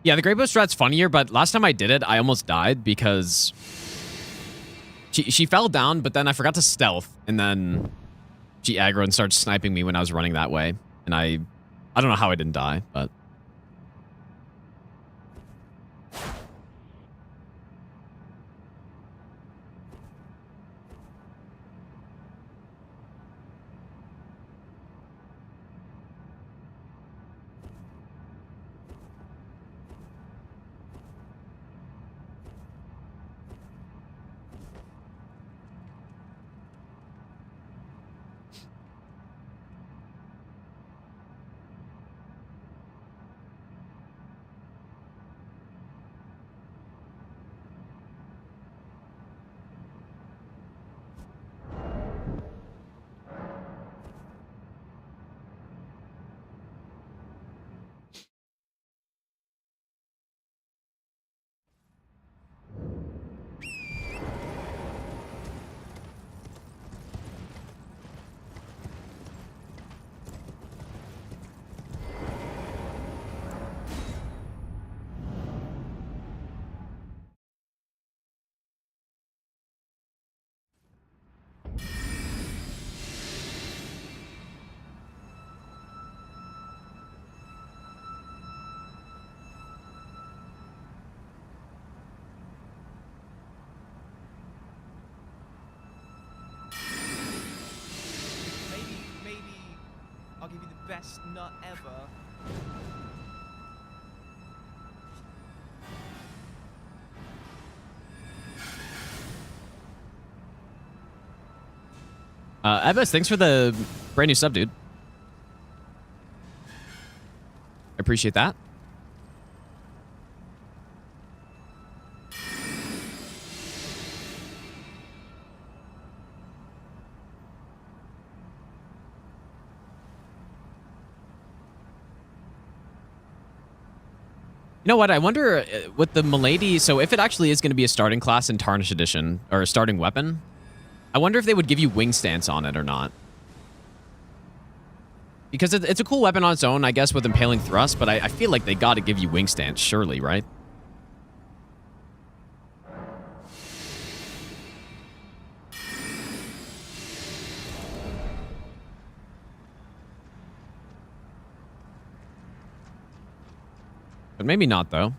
[SPEAKER 1] Yeah, the Great Bow strat's funnier, but last time I did it, I almost died because she fell down, but then I forgot to stealth, and then she aggroed and started sniping me when I was running that way. And I don't know how I didn't die, but...
[SPEAKER 2] Maybe I'll give you the best nut ever.
[SPEAKER 1] Ebbas, thanks for the brand new sub, dude. I appreciate that. You know what? I wonder with the Milady, so if it actually is going to be a starting class in Tarnished Edition, or a starting weapon, I wonder if they would give you wing stance on it or not. Because it's a cool weapon on its own, I guess, with Impaling Thrust, but I feel like they got to give you wing stance, surely, right? But maybe not, though.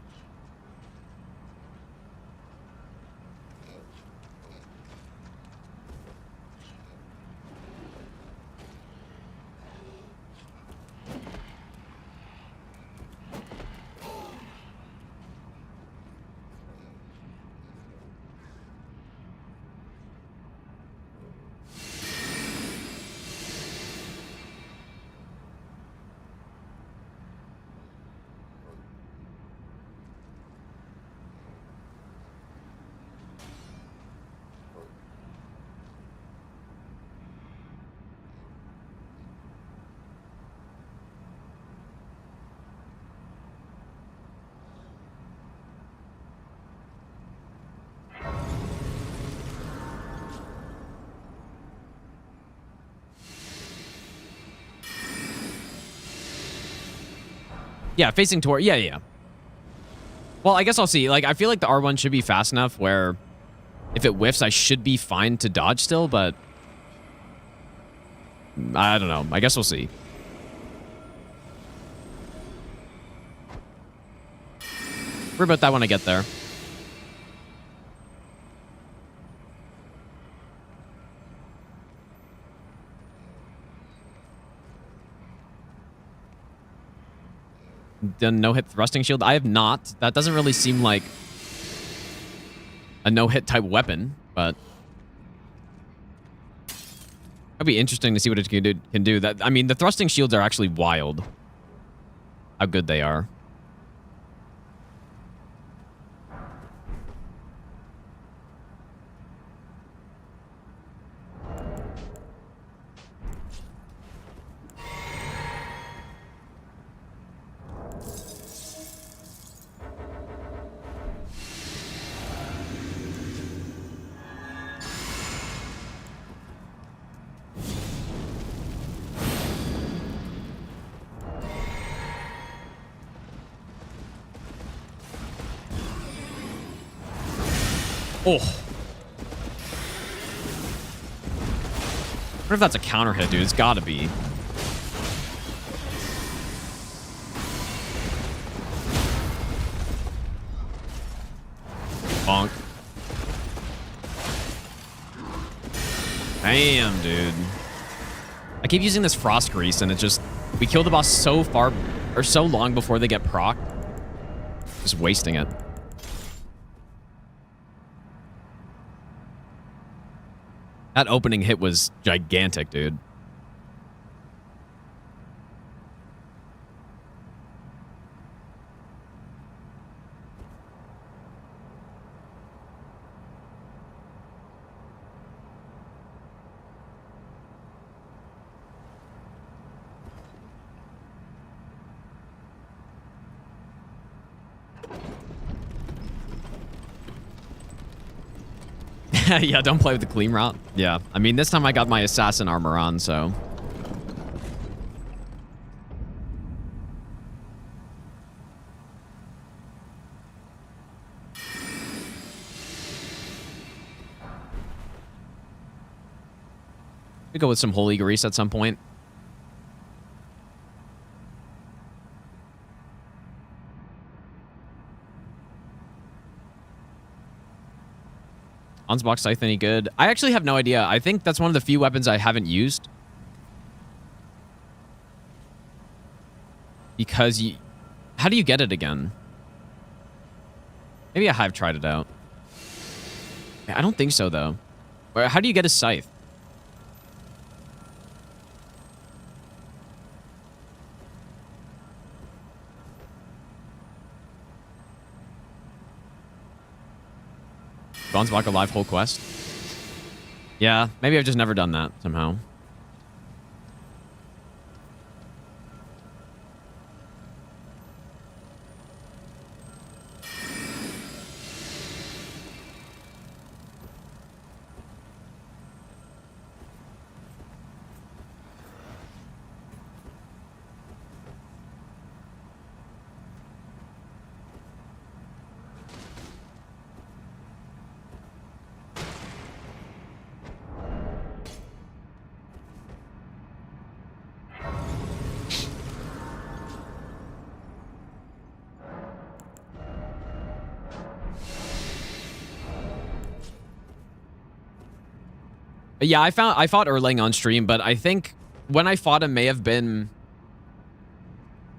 [SPEAKER 1] Yeah, facing toward... Yeah. Well, I guess I'll see. Like, I feel like the R1 should be fast enough where if it whiffs, I should be fine to dodge still, but... I don't know. I guess we'll see. Worry about that when I get there. Done no-hit thrusting shield? I have not. That doesn't really seem like a no-hit type weapon, but that'd be interesting to see what it can do. That, I mean, the thrusting shields are actually wild. How good they are. Oh. I wonder if that's a counter hit, dude. It's gotta be. Bonk. Damn, dude. I keep using this frost grease and it just... We kill the boss so far... Or so long before they get procced. Just wasting it. That opening hit was gigantic, dude. Yeah, don't play with the clean route. Yeah, I mean, this time I got my assassin armor on, so... We go with some holy grease at some point. Onsbox Scythe any good? I actually have no idea. I think that's one of the few weapons I haven't used. Because you... How do you get it again? Maybe I have tried it out. I don't think so, though. How do you get a scythe? Onsbox a live whole quest? Yeah, maybe I've just never done that somehow. Yeah, I fought Erlang on stream, but I think when I fought him may have been...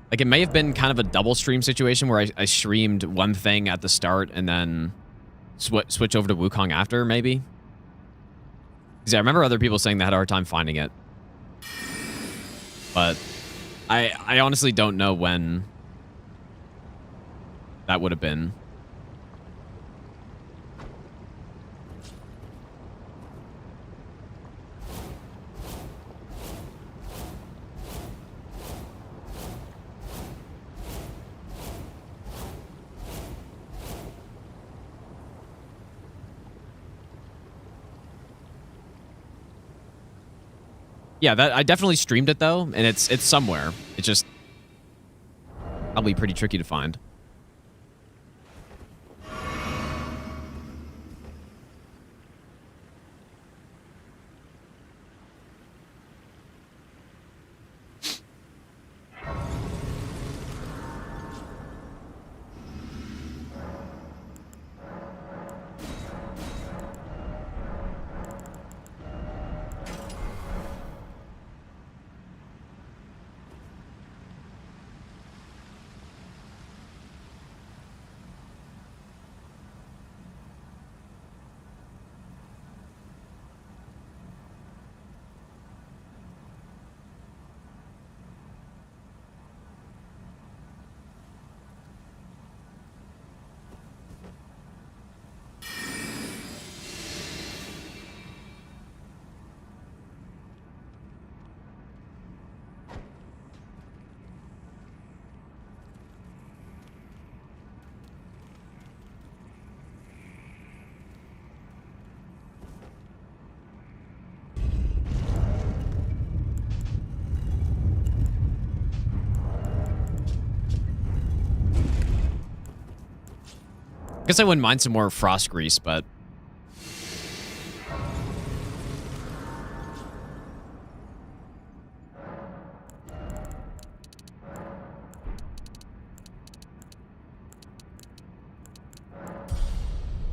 [SPEAKER 1] Like, it may have been kind of a double stream situation where I streamed one thing at the start and then switch over to Wukong after, maybe? Because I remember other people saying they had a hard time finding it. But I honestly don't know when that would have been. Yeah, I definitely streamed it though, and it's somewhere. It's just probably pretty tricky to find. I guess I wouldn't mind some more frost grease, but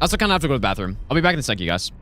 [SPEAKER 1] I also kind of have to go to the bathroom. I'll be back in a sec, you guys.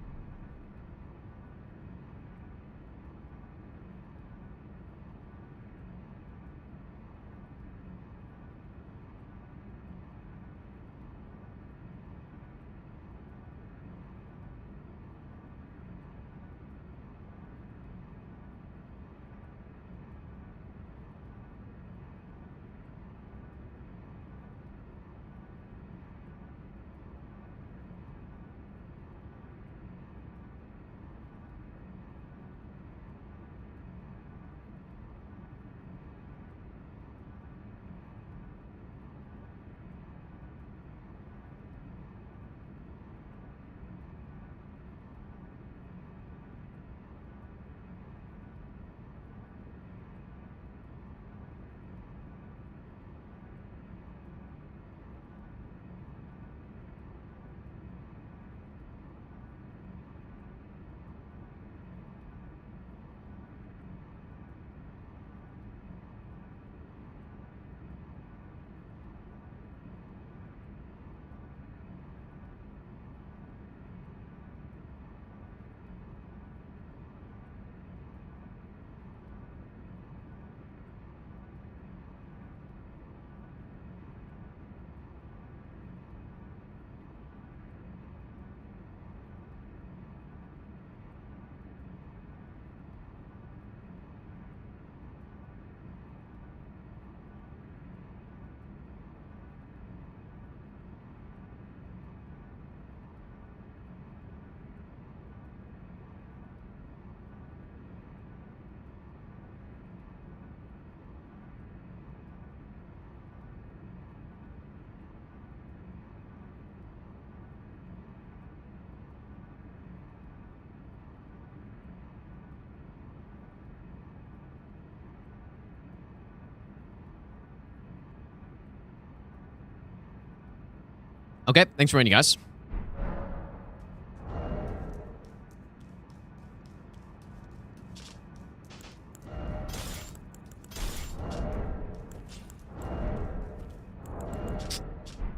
[SPEAKER 1] Okay, thanks for joining, guys.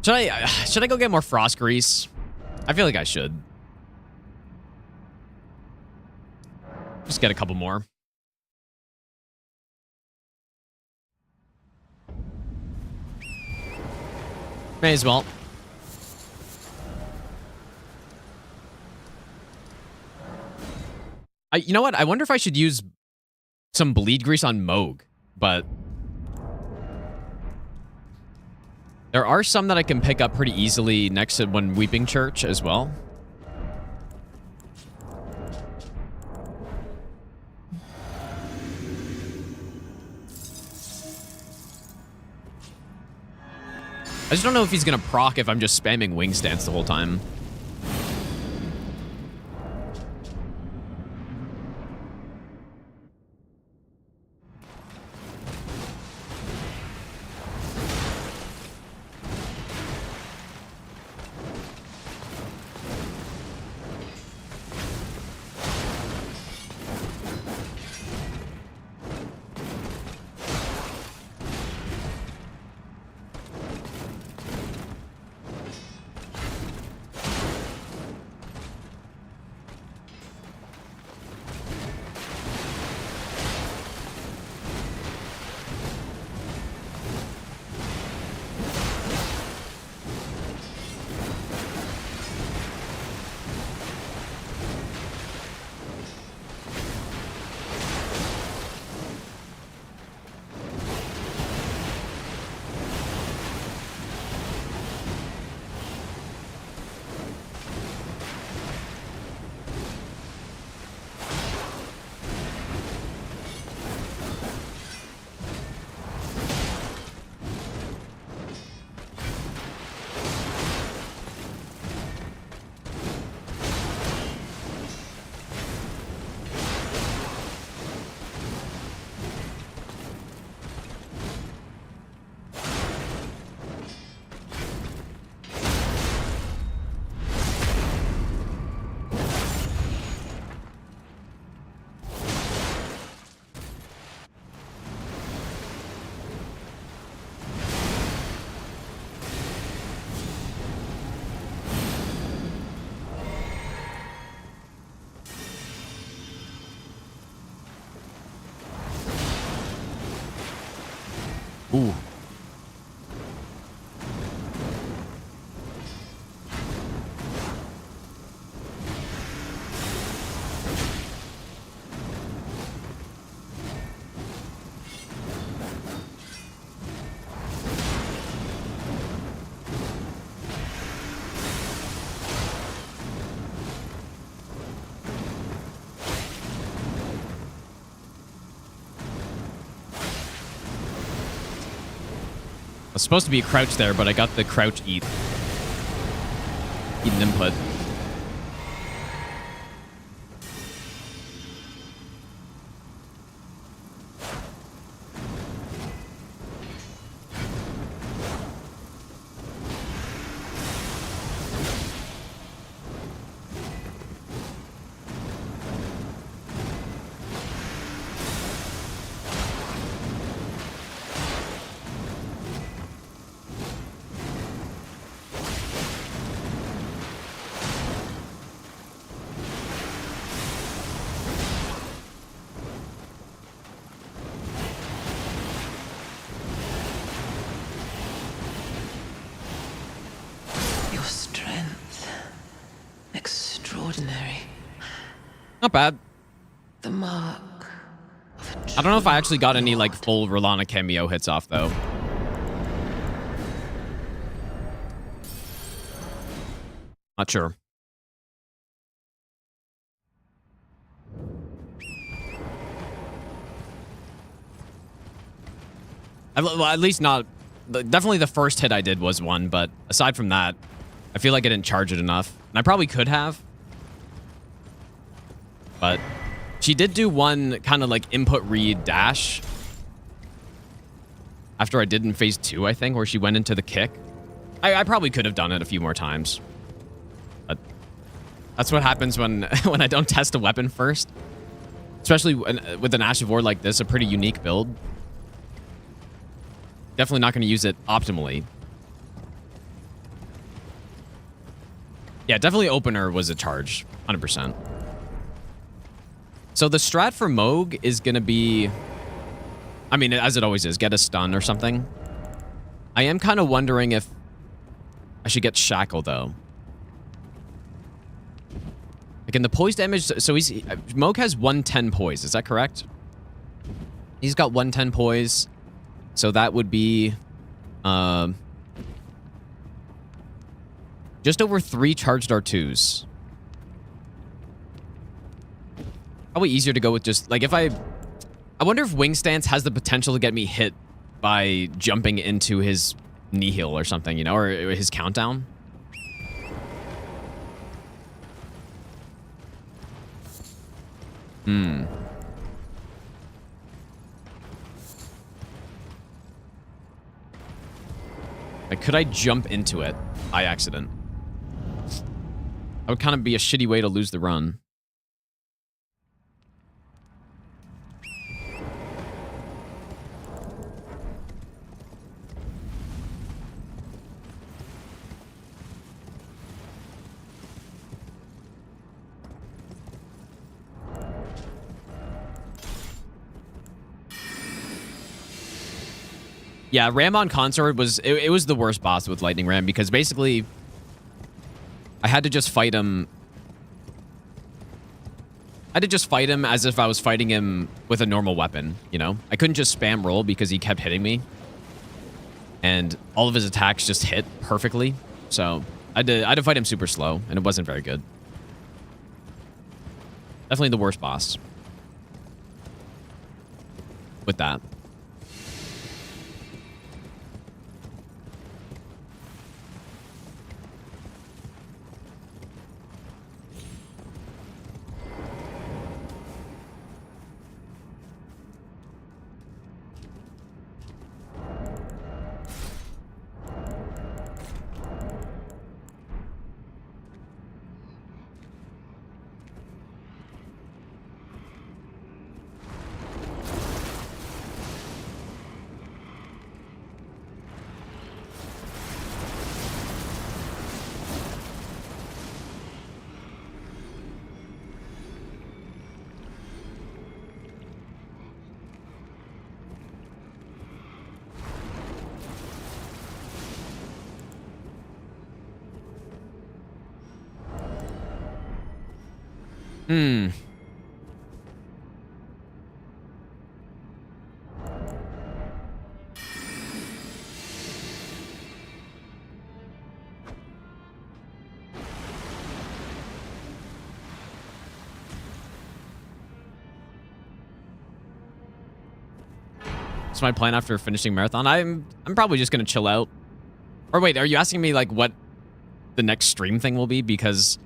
[SPEAKER 1] Should I go get more frost grease? I feel like I should. Just get a couple more. May as well. You know what? I wonder if I should use some bleed grease on Moog, but there are some that I can pick up pretty easily next to one Weeping Church as well. I just don't know if he's gonna proc if I'm just spamming Wing Stance the whole time. Ooh. Was supposed to be a crouch there, but I got the crouch eat. Eat an input. Not bad.
[SPEAKER 6] The mark.
[SPEAKER 1] I don't know if I actually got any like full Rolana cameo hits off though. Not sure. Well, at least not. Definitely the first hit I did was one, but aside from that, I feel like I didn't charge it enough. And I probably could have. But she did do one kind of like input read dash after I did in phase 2, I think, where she went into the kick. I probably could have done it a few more times. But that's what happens when when I don't test a weapon first. Especially with an Ash of War like this, a pretty unique build. Definitely not going to use it optimally. Yeah, definitely opener was a charge. 100%. So the strat for Moog is going to be... I mean, as it always is, get a stun or something. I am kind of wondering if I should get Shackle, though. Like in the poise damage... So Moog has 110 poise, is that correct? He's got 110 poise. So that would be... just over 3 charged R2s. Probably easier to go with just... Like, if I wonder if Wing Stance has the potential to get me hit by jumping into his Nihil or something, you know? Or his countdown. Like, could I jump into it by accident? That would kind of be a shitty way to lose the run. Yeah, Ram on Consort was... It was the worst boss with Lightning Ram because basically I had to just fight him... I had to just fight him as if I was fighting him with a normal weapon, you know? I couldn't just spam roll because he kept hitting me. And all of his attacks just hit perfectly. So I had to fight him super slow, and it wasn't very good. Definitely the worst boss. With that. Hmm. That's my plan after finishing marathon. I'm probably just gonna chill out. Or wait, are you asking me like what the next stream thing will be? Because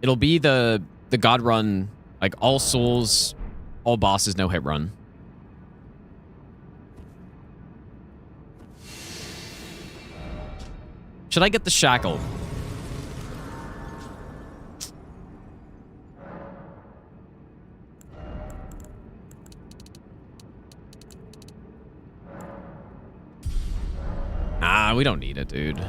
[SPEAKER 1] it'll be the God run, like all souls, all bosses, no hit run. Should I get the shackle? Ah, we don't need it, dude.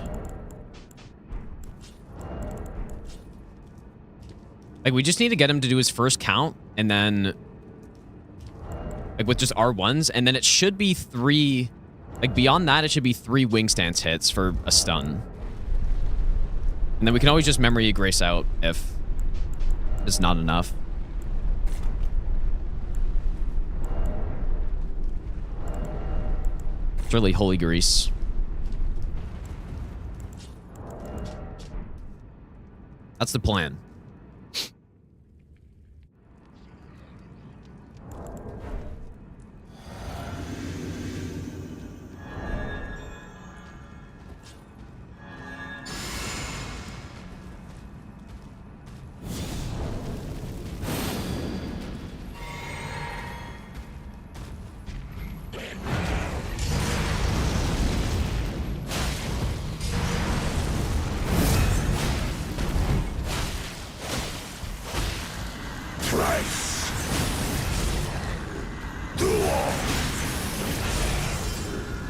[SPEAKER 1] Like, we just need to get him to do his first count, and then... like, with just R1s, and then it should be 3... like, beyond that, it should be 3 wing stance hits for a stun. And then we can always just memory grace out if it's not enough. It's really holy grease. That's the plan.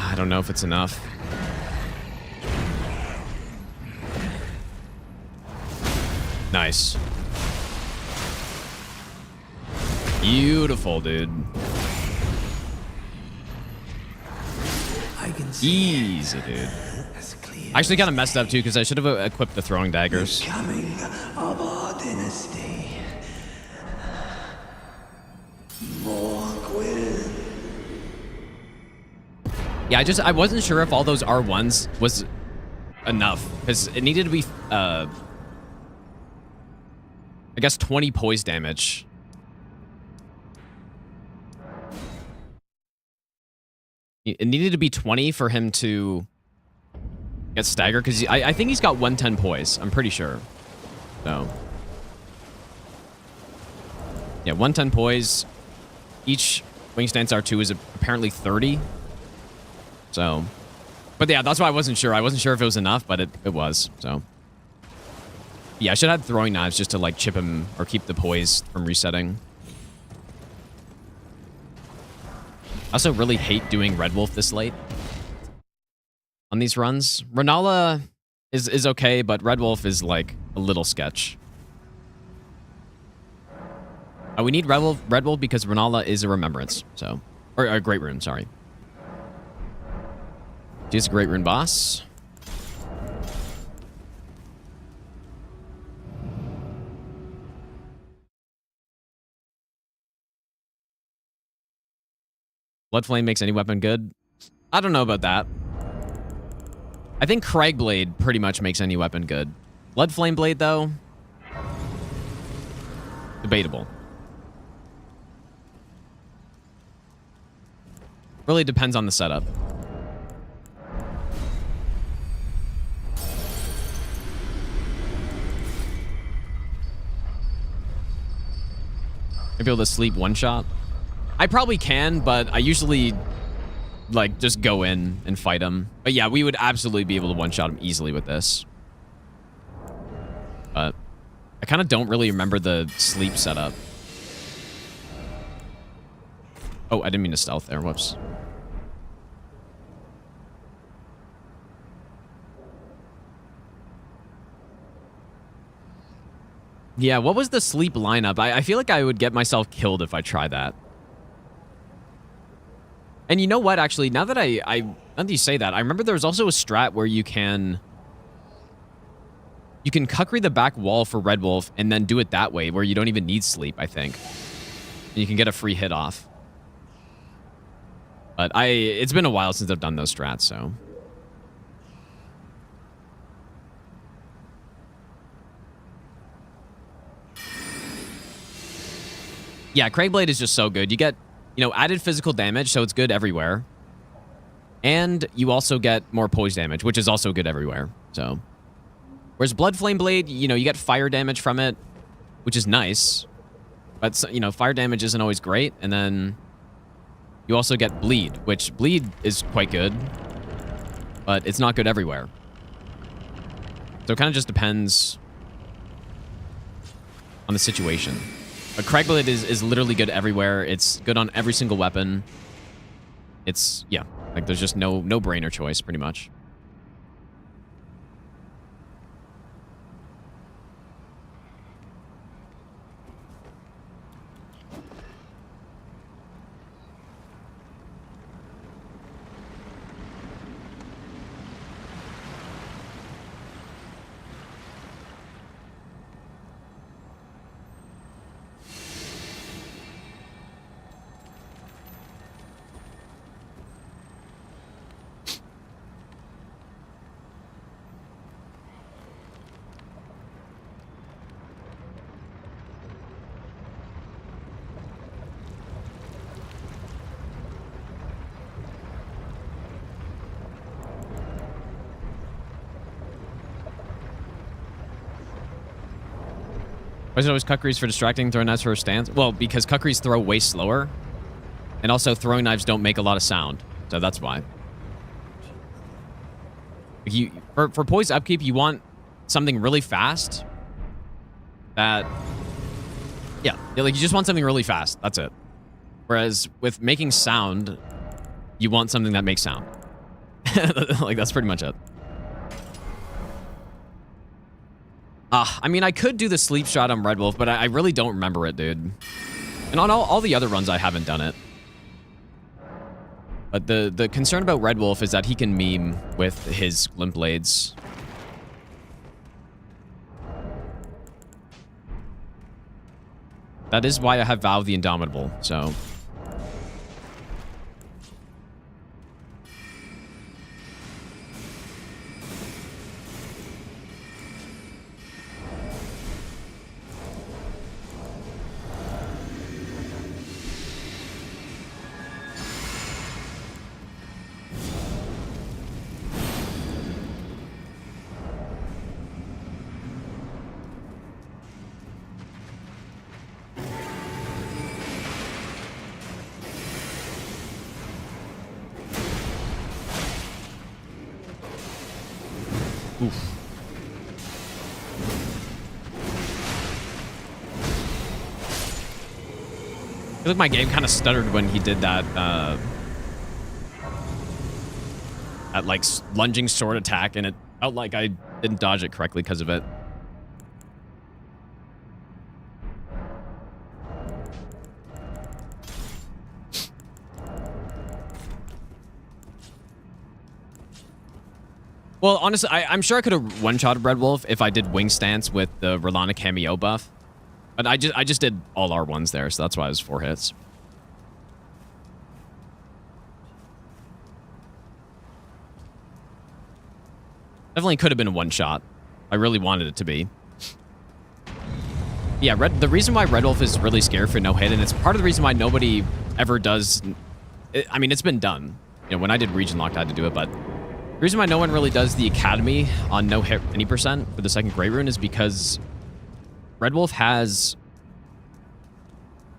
[SPEAKER 1] I don't know if it's enough. Nice. Beautiful, dude. Easy, dude. I actually kind of messed up too because I should have equipped the throwing daggers.
[SPEAKER 7] Coming of our dynasty. Morgott.
[SPEAKER 1] Yeah, I wasn't sure if all those R1s was enough because it needed to be, I guess 20 poise damage. It needed to be 20 for him to get staggered because I think he's got 110 poise. I'm pretty sure. So, yeah, 110 poise. Each wing stance R2 is apparently 30. So, but yeah, that's why I wasn't sure. I wasn't sure if it was enough, but it was. So, yeah, I should have throwing knives just to like chip him or keep the poise from resetting. I also really hate doing Red Wolf this late on these runs. Renala is okay, but Red Wolf is like a little sketch. We need Red Wolf because Renala is a remembrance, so, or a great rune, sorry. She's a great rune boss. Blood Flame makes any weapon good. I don't know about that. I think Cragblade pretty much makes any weapon good. Blood Flame Blade, though, debatable. Really depends on the setup. Maybe able to sleep one shot. I probably can, but I usually like just go in and fight him. But yeah, we would absolutely be able to one-shot him easily with this. But I kind of don't really remember the sleep setup. Oh, I didn't mean to stealth there. Whoops. Yeah, what was the sleep lineup? I feel like I would get myself killed if I try that. And you know what, actually, now that now that you say that, I remember there was also a strat where you can You can Kukri the back wall for Red Wolf and then do it that way where you don't even need sleep, I think. And you can get a free hit off. But it's been a while since I've done those strats, so. Yeah, Craigblade is just so good. You get, added physical damage, so it's good everywhere. And you also get more poise damage, which is also good everywhere. So, whereas Bloodflame Blade, you get fire damage from it, which is nice. But, fire damage isn't always great. And then you also get Bleed, which Bleed is quite good. But it's not good everywhere. So it kind of just depends on the situation. But Craigblade is literally good everywhere. It's good on every single weapon. It's, yeah, like there's just no brainer choice, pretty much. Why is it always Kukris for distracting, throwing knives for a stance? Well, because Kukris throw way slower. And also throwing knives don't make a lot of sound. So that's why. For Poise upkeep, you want something really fast. That... Yeah, like you just want something really fast. That's it. Whereas with making sound, you want something that makes sound. Like that's pretty much it. I mean, I could do the sleep shot on Red Wolf, but I really don't remember it, dude. And on all the other runs, I haven't done it. But the concern about Red Wolf is that he can meme with his Glint Blades. That is why I have Valve the Indomitable, so... Oof. I feel like my game kind of stuttered when he did that, that like lunging sword attack, and it felt like I didn't dodge it correctly because of it. Well, honestly, I'm sure I could have one-shotted Red Wolf if I did Wing Stance with the Rolana cameo buff. But I just did all R1s there, so that's why it was 4 hits. Definitely could have been a one-shot. I really wanted it to be. Yeah, the reason why Red Wolf is really scared for no hit, and it's part of the reason why nobody ever does... I mean, it's been done. You know, when I did Region Locked, I had to do it, but... The reason why no one really does the Academy on no hit any percent for the second Great Rune is because Red Wolf has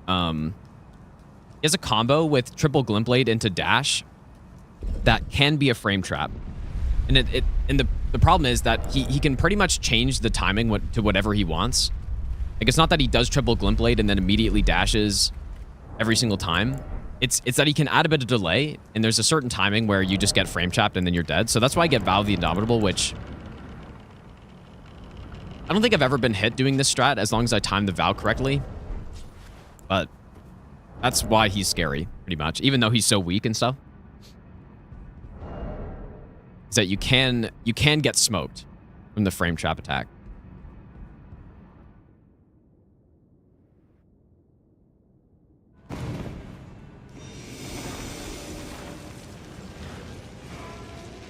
[SPEAKER 1] he has a combo with triple Glint Blade into dash that can be a frame trap. And the problem is that he can pretty much change the timing to whatever he wants. Like, it's not that he does triple Glint Blade and then immediately dashes every single time. It's that he can add a bit of delay, and there's a certain timing where you just get frame trapped and then you're dead. So that's why I get Valve the Indomitable, which... I don't think I've ever been hit doing this strat as long as I time the Vow correctly. But that's why he's scary, pretty much. Even though he's so weak and stuff. Is that you can get smoked from the frame trap attack.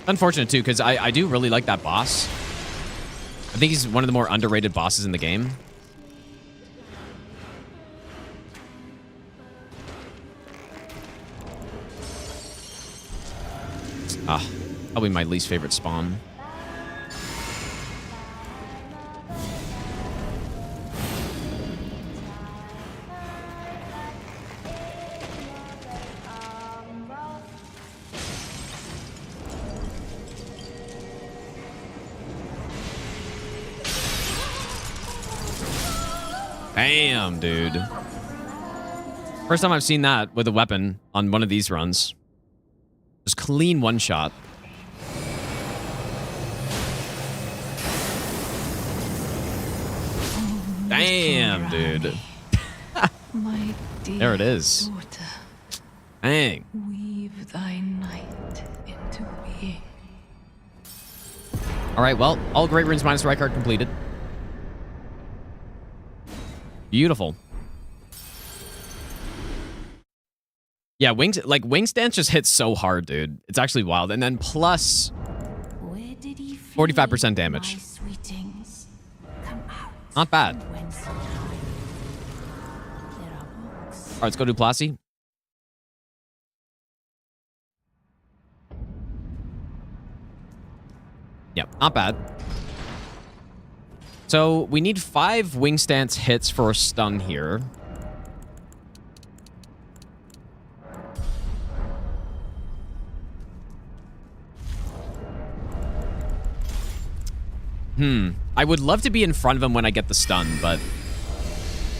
[SPEAKER 1] Unfortunate, too, because I do really like that boss. I think he's one of the more underrated bosses in the game. Ah, probably my least favorite spawn. Damn, dude. First time I've seen that with a weapon on one of these runs. Just clean one shot. Damn, dude.
[SPEAKER 10] My dear
[SPEAKER 1] There it is.
[SPEAKER 10] daughter,
[SPEAKER 1] Dang.
[SPEAKER 10] weave thy night into being.
[SPEAKER 1] All right, well, all great runes minus right card completed. Beautiful. Yeah, wing stance just hits so hard, dude. It's actually wild. And then plus 45% damage. Not bad. All right, let's go to Placi. Yep, not bad. So we need 5 wing stance hits for a stun here. I would love to be in front of him when I get the stun, but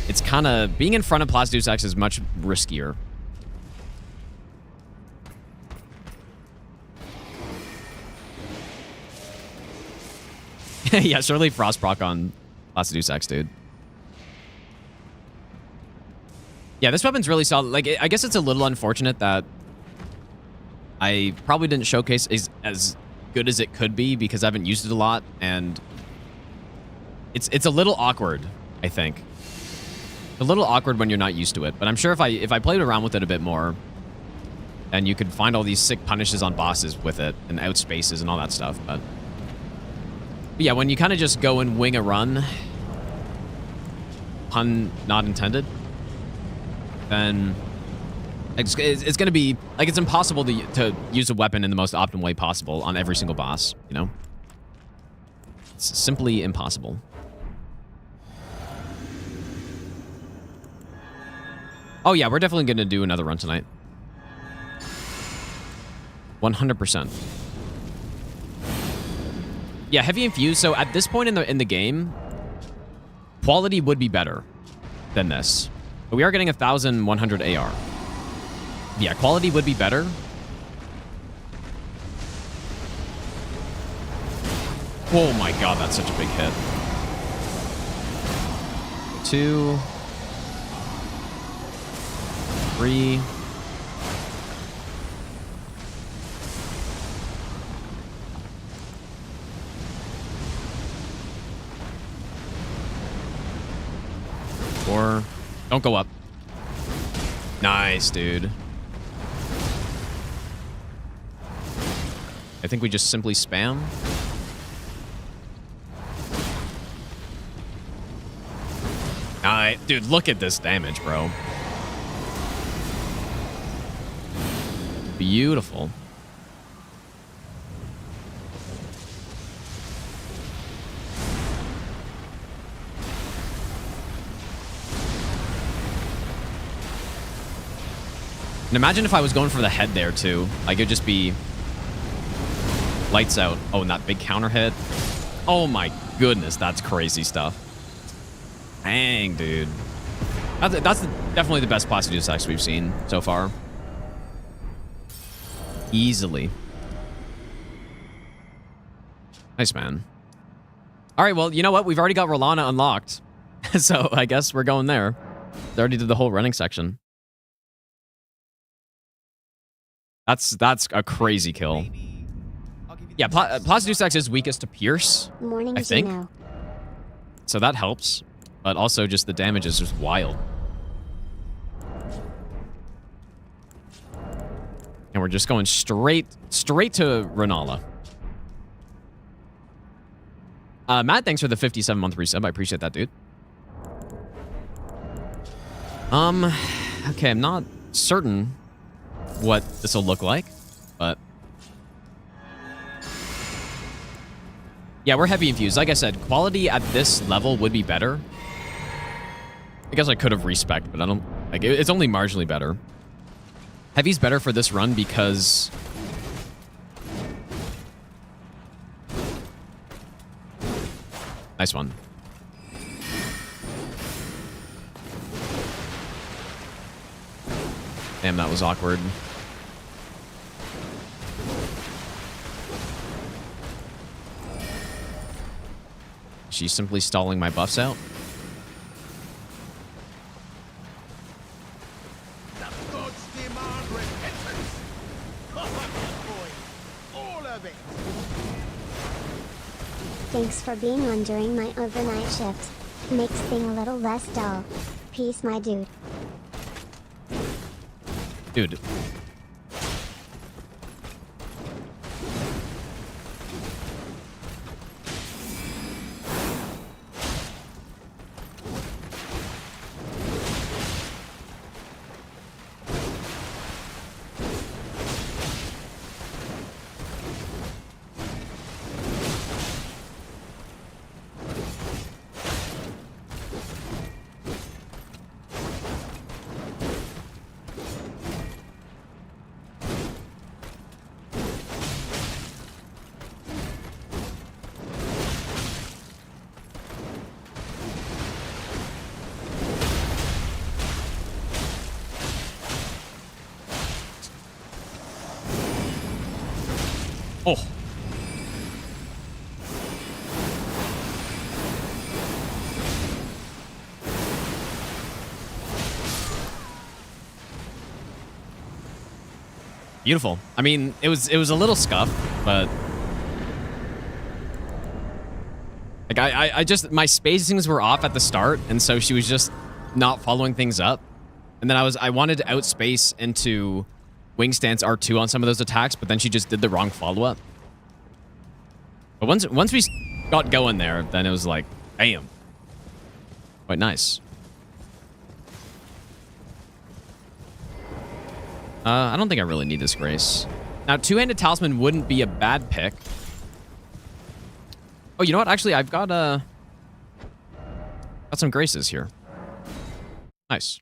[SPEAKER 1] it's kind of... Being in front of Placidusax is much riskier. Yeah, surely Frost proc on Placidusax, dude. Yeah, this weapon's really solid. Like, I guess it's a little unfortunate that I probably didn't showcase as good as it could be because I haven't used it a lot, and it's a little awkward, I think. A little awkward when you're not used to it, but I'm sure if I played around with it a bit more, then you could find all these sick punishes on bosses with it and outspaces and all that stuff, but yeah, when you kind of just go and wing a run, pun not intended, then it's going to be, like, it's impossible to use a weapon in the most optimal way possible on every single boss, you know? It's simply impossible. Oh yeah, we're definitely going to do another run tonight. 100%. Yeah, heavy infused. So at this point in the game, quality would be better than this. But we are getting 1,100 AR. Yeah, quality would be better. Oh my god, that's such a big hit. 2, 3. Or don't go up. Nice, dude. I think we just simply spam. Alright, dude, look at this damage, bro. Beautiful. And imagine if I was going for the head there, too. Like, it'd just be lights out. Oh, and that big counter hit. Oh, my goodness. That's crazy stuff. Dang, dude. That's definitely the best Placidusax we've seen so far. Easily. Nice, man. All right, well, you know what? We've already got Rolana unlocked. So I guess we're going there. They already did the whole running section. That's a crazy kill. Yeah, Placidusax is weakest to Pierce,
[SPEAKER 3] Morning,
[SPEAKER 1] I think.
[SPEAKER 3] Zeno.
[SPEAKER 1] So that helps. But also just the damage is just wild. And we're just going straight to Renala. Matt, thanks for the 57-month resub. I appreciate that, dude. Okay, I'm not certain what this will look like, but yeah, we're heavy infused. Like I said, quality at this level would be better. I guess I could have respec, but I don't like it's only marginally better. Heavy's better for this run because nice one. Damn, that was awkward. She's simply stalling my buffs out.
[SPEAKER 9] The gods demand repentance. All of it.
[SPEAKER 11] Thanks for being on during my overnight shift. Makes things a little less dull. Peace, my dude.
[SPEAKER 1] Dude. Oh. Beautiful. I mean, it was a little scuffed, but like I just my spacings were off at the start, and so she was just not following things up. And then I wanted to outspace into wing stance R2 on some of those attacks, but then she just did the wrong follow-up. But once we got going there, then it was like, bam. Quite nice. I don't think I really need this grace. Now, two-handed talisman wouldn't be a bad pick. Oh, you know what? Actually, I've got some graces here. Nice.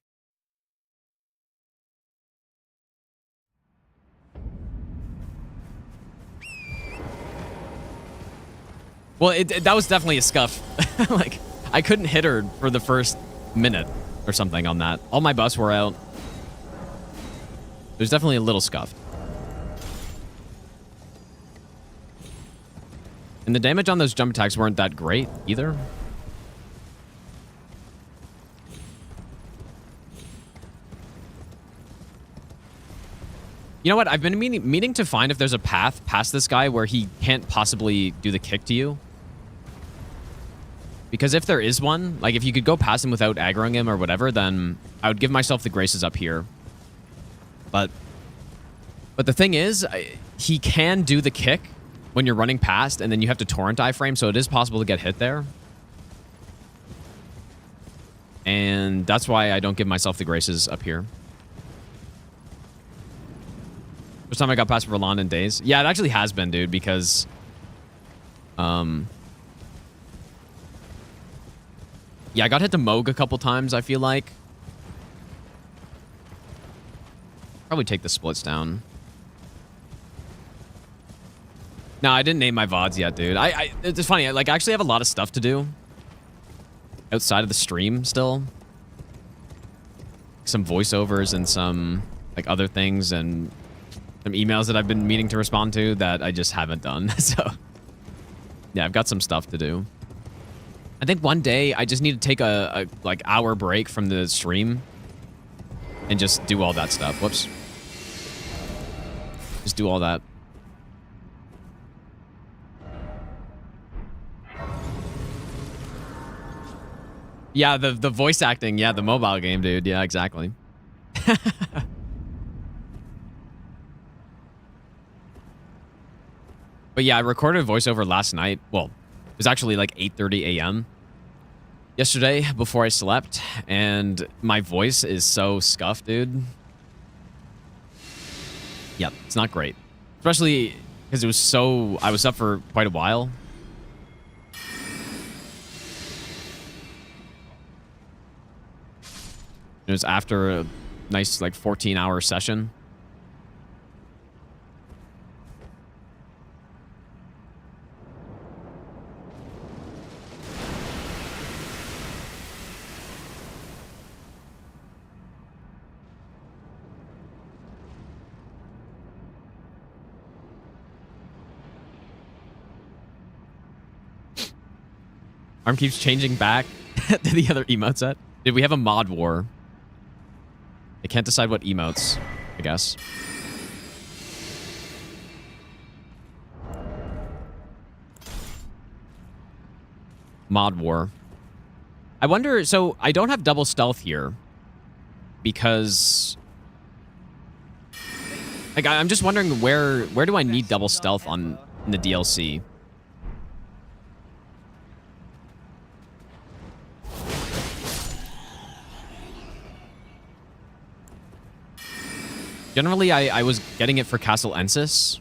[SPEAKER 1] Well, that was definitely a scuff. Like, I couldn't hit her for the first minute or something on that. All my buffs were out. There's definitely a little scuffed. And the damage on those jump attacks weren't that great either. You know what? I've been meaning to find if there's a path past this guy where he can't possibly do the kick to you. Because if there is one, like if you could go past him without aggroing him or whatever, then I would give myself the graces up here. But the thing is, he can do the kick when you're running past, and then you have to torrent iframe, so it is possible to get hit there. And that's why I don't give myself the graces up here. First time I got past Roland in days. Yeah, it actually has been, dude, because yeah, I got hit to Moog a couple times, I feel like. Probably take the splits down. No, I didn't name my VODs yet, dude. It's funny, I actually have a lot of stuff to do outside of the stream still. Some voiceovers and some like other things and some emails that I've been meaning to respond to that I just haven't done. So yeah, I've got some stuff to do. I think one day I just need to take a like hour break from the stream and just do all that stuff. Whoops. Just do all that. Yeah, the voice acting. Yeah, the mobile game, dude. Yeah, exactly. But yeah, I recorded a voiceover last night. Well, It was actually like 8:30 a.m. yesterday before I slept, and my voice is so scuffed, dude. Yep, it's not great. Especially because I was up for quite a while. It was after a nice, like, 14-hour session. Arm keeps changing back to the other emote set. Dude, we have a mod war. I can't decide what emotes, I guess. Mod war. I wonder, so I don't have double stealth here because like I'm just wondering where do I need double stealth in the DLC? Generally, I was getting it for Castle Ensis.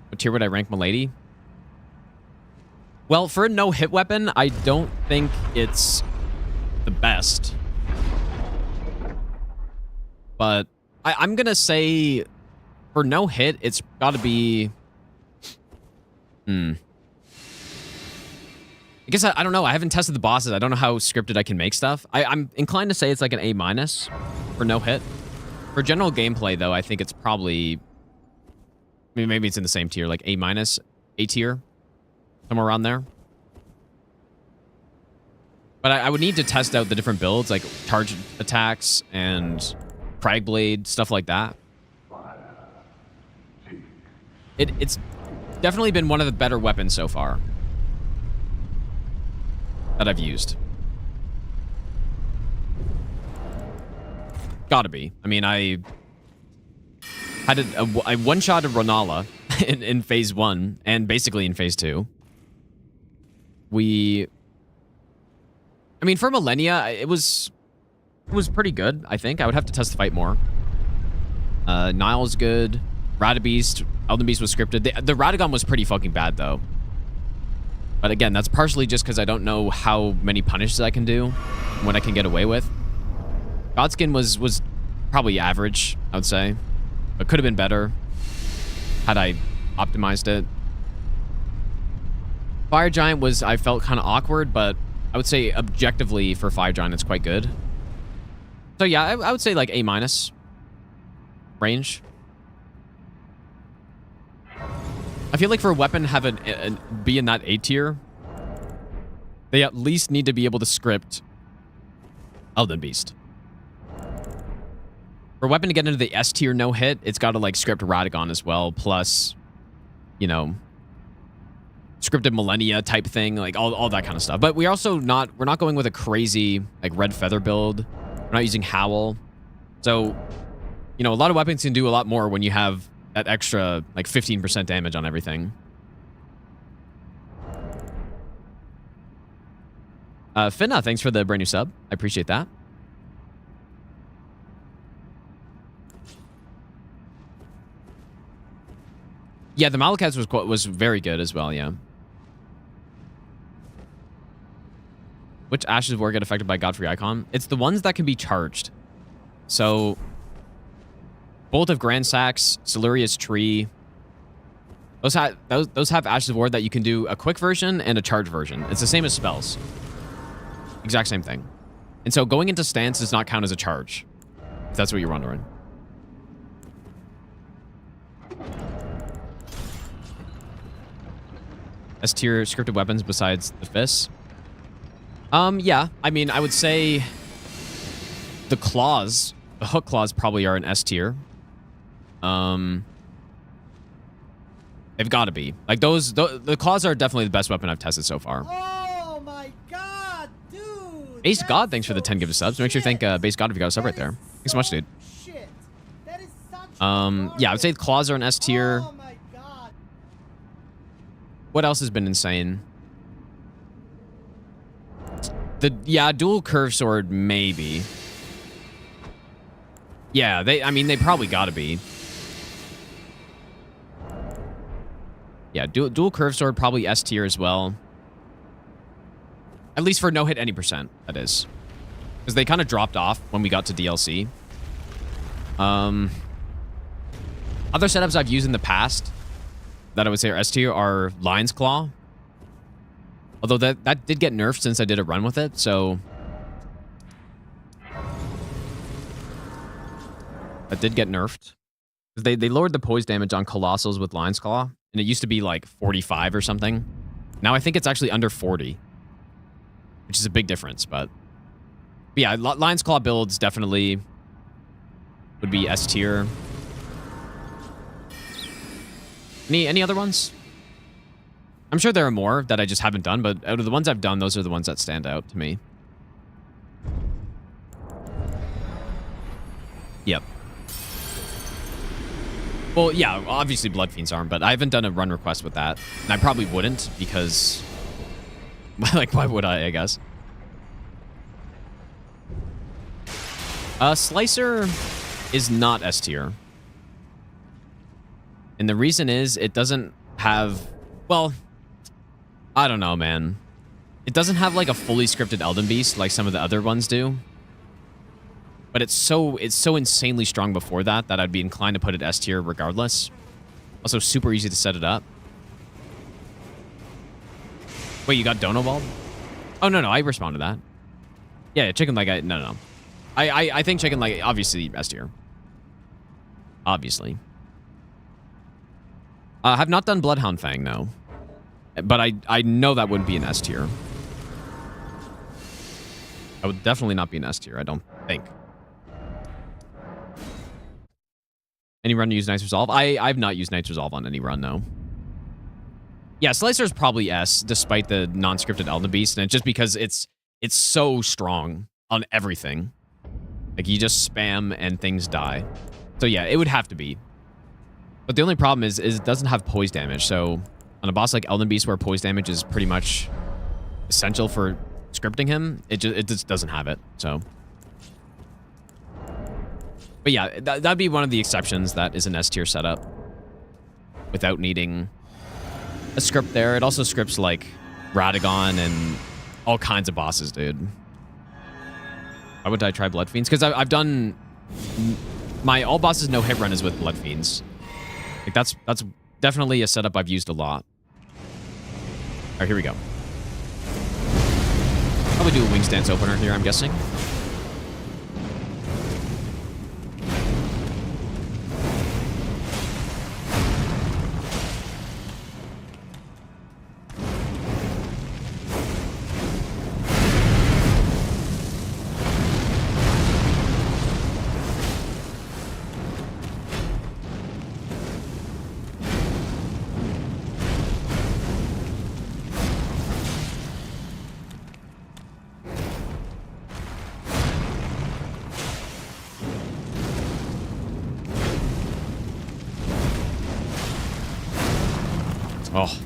[SPEAKER 1] What tier would I rank Milady? Well, for a no-hit weapon, I don't think it's the best. But I'm going to say for no-hit, it's got to be... I guess I don't know. I haven't tested the bosses. I don't know how scripted I can make stuff. I'm inclined to say it's like an A- for no hit. For general gameplay, though, I think it's probably... maybe it's in the same tier, like A-, A tier. Somewhere around there. But I would need to test out the different builds, like charge attacks and Crag Blade, stuff like that. It's definitely been one of the better weapons so far that I've used. Gotta be. I mean, I had I one-shotted Ronala in phase 1 and basically in phase 2. I mean, for Malenia, it was pretty good, I think. I would have to test the fight more. Niall's good. Radabeast, Elden Beast was scripted. The Radagon was pretty fucking bad, though. But again, that's partially just because I don't know how many punishes I can do, what I can get away with. Godskin was probably average, I would say. But could have been better had I optimized it. Fire Giant I felt kind of awkward, but I would say objectively for Fire Giant, it's quite good. So yeah, I would say like A- range. I feel like for a weapon to be in that A tier, they at least need to be able to script Elden Beast. For a weapon to get into the S tier no hit, it's got to like script Radagon as well, plus, you know, scripted Malenia type thing, like all that kind of stuff. But we're not going with a crazy like red feather build. We're not using Howl. So, you know, a lot of weapons can do a lot more when you have that extra, like, 15% damage on everything. Finna, thanks for the brand new sub. I appreciate that. Yeah, the Maliketh was very good as well, yeah. Which Ashes of War get affected by Godfrey icon? It's the ones that can be charged. So... Bolt of Grand Sax, Siluria's Tree. Those have Ashes of War that you can do a quick version and a charge version. It's the same as spells. Exact same thing. And so going into stance does not count as a charge, if that's what you're wondering. S tier scripted weapons besides the fists. Yeah. I mean, I would say the claws, the hook claws probably are an S tier. They've got to be. Like, the claws are definitely the best weapon I've tested so far.
[SPEAKER 9] Oh my god, dude!
[SPEAKER 1] Base God, thanks for the 10 gifted subs. Make sure you thank Base God if you got a sub right there. Thanks so much, dude.
[SPEAKER 9] Shit. That is such
[SPEAKER 1] Yeah, I would say the claws are an S tier.
[SPEAKER 9] Oh my god.
[SPEAKER 1] What else has been insane? Yeah, dual curve sword, maybe. Yeah, I mean, they probably gotta be. Yeah, dual curve sword, probably S tier as well. At least for no hit any percent, that is. Because they kind of dropped off when we got to DLC. Other setups I've used in the past that I would say are S tier are Lion's Claw. Although that did get nerfed since I did a run with it, so... That did get nerfed. They lowered the poise damage on Colossals with Lion's Claw, and it used to be like 45 or something. Now I think it's actually under 40. Which is a big difference, but yeah, Lion's Claw builds definitely would be S tier. Any other ones? I'm sure there are more that I just haven't done, but out of the ones I've done, those are the ones that stand out to me. Yep. Well, yeah, obviously Blood Fiend's Arm, but I haven't done a run request with that. And I probably wouldn't, because... like, why would I guess? Slicer is not S tier. And the reason is, it doesn't have... Well, I don't know, man. It doesn't have, like, a fully scripted Elden Beast like some of the other ones do. But it's so insanely strong before that I'd be inclined to put it S tier regardless. Also, super easy to set it up. Wait, you got Donobald? Oh, no, I responded to that. Yeah, Chicken Leg, no. I think Chicken Leg, obviously, S tier. Obviously. I have not done Bloodhound Fang, though. But I know that wouldn't be an S tier. I would definitely not be an S tier, I don't think. Any run to use Knight's Resolve? I've not used Knight's Resolve on any run, no. Yeah, Slicer is probably S, despite the non-scripted Elden Beast, and it's just because it's so strong on everything. Like, you just spam and things die. So yeah, it would have to be. But the only problem is it doesn't have poise damage, so on a boss like Elden Beast where poise damage is pretty much essential for scripting him, it just doesn't have it, so... But yeah, that'd be one of the exceptions that is an S tier setup without needing a script there. It also scripts like Radagon and all kinds of bosses, dude. Why would I try Blood Fiends? Because I've done my all bosses no hit run is with Blood Fiends. Like that's definitely a setup I've used a lot. All right, here we go. Probably do a Wings Dance opener here, I'm guessing. Oh.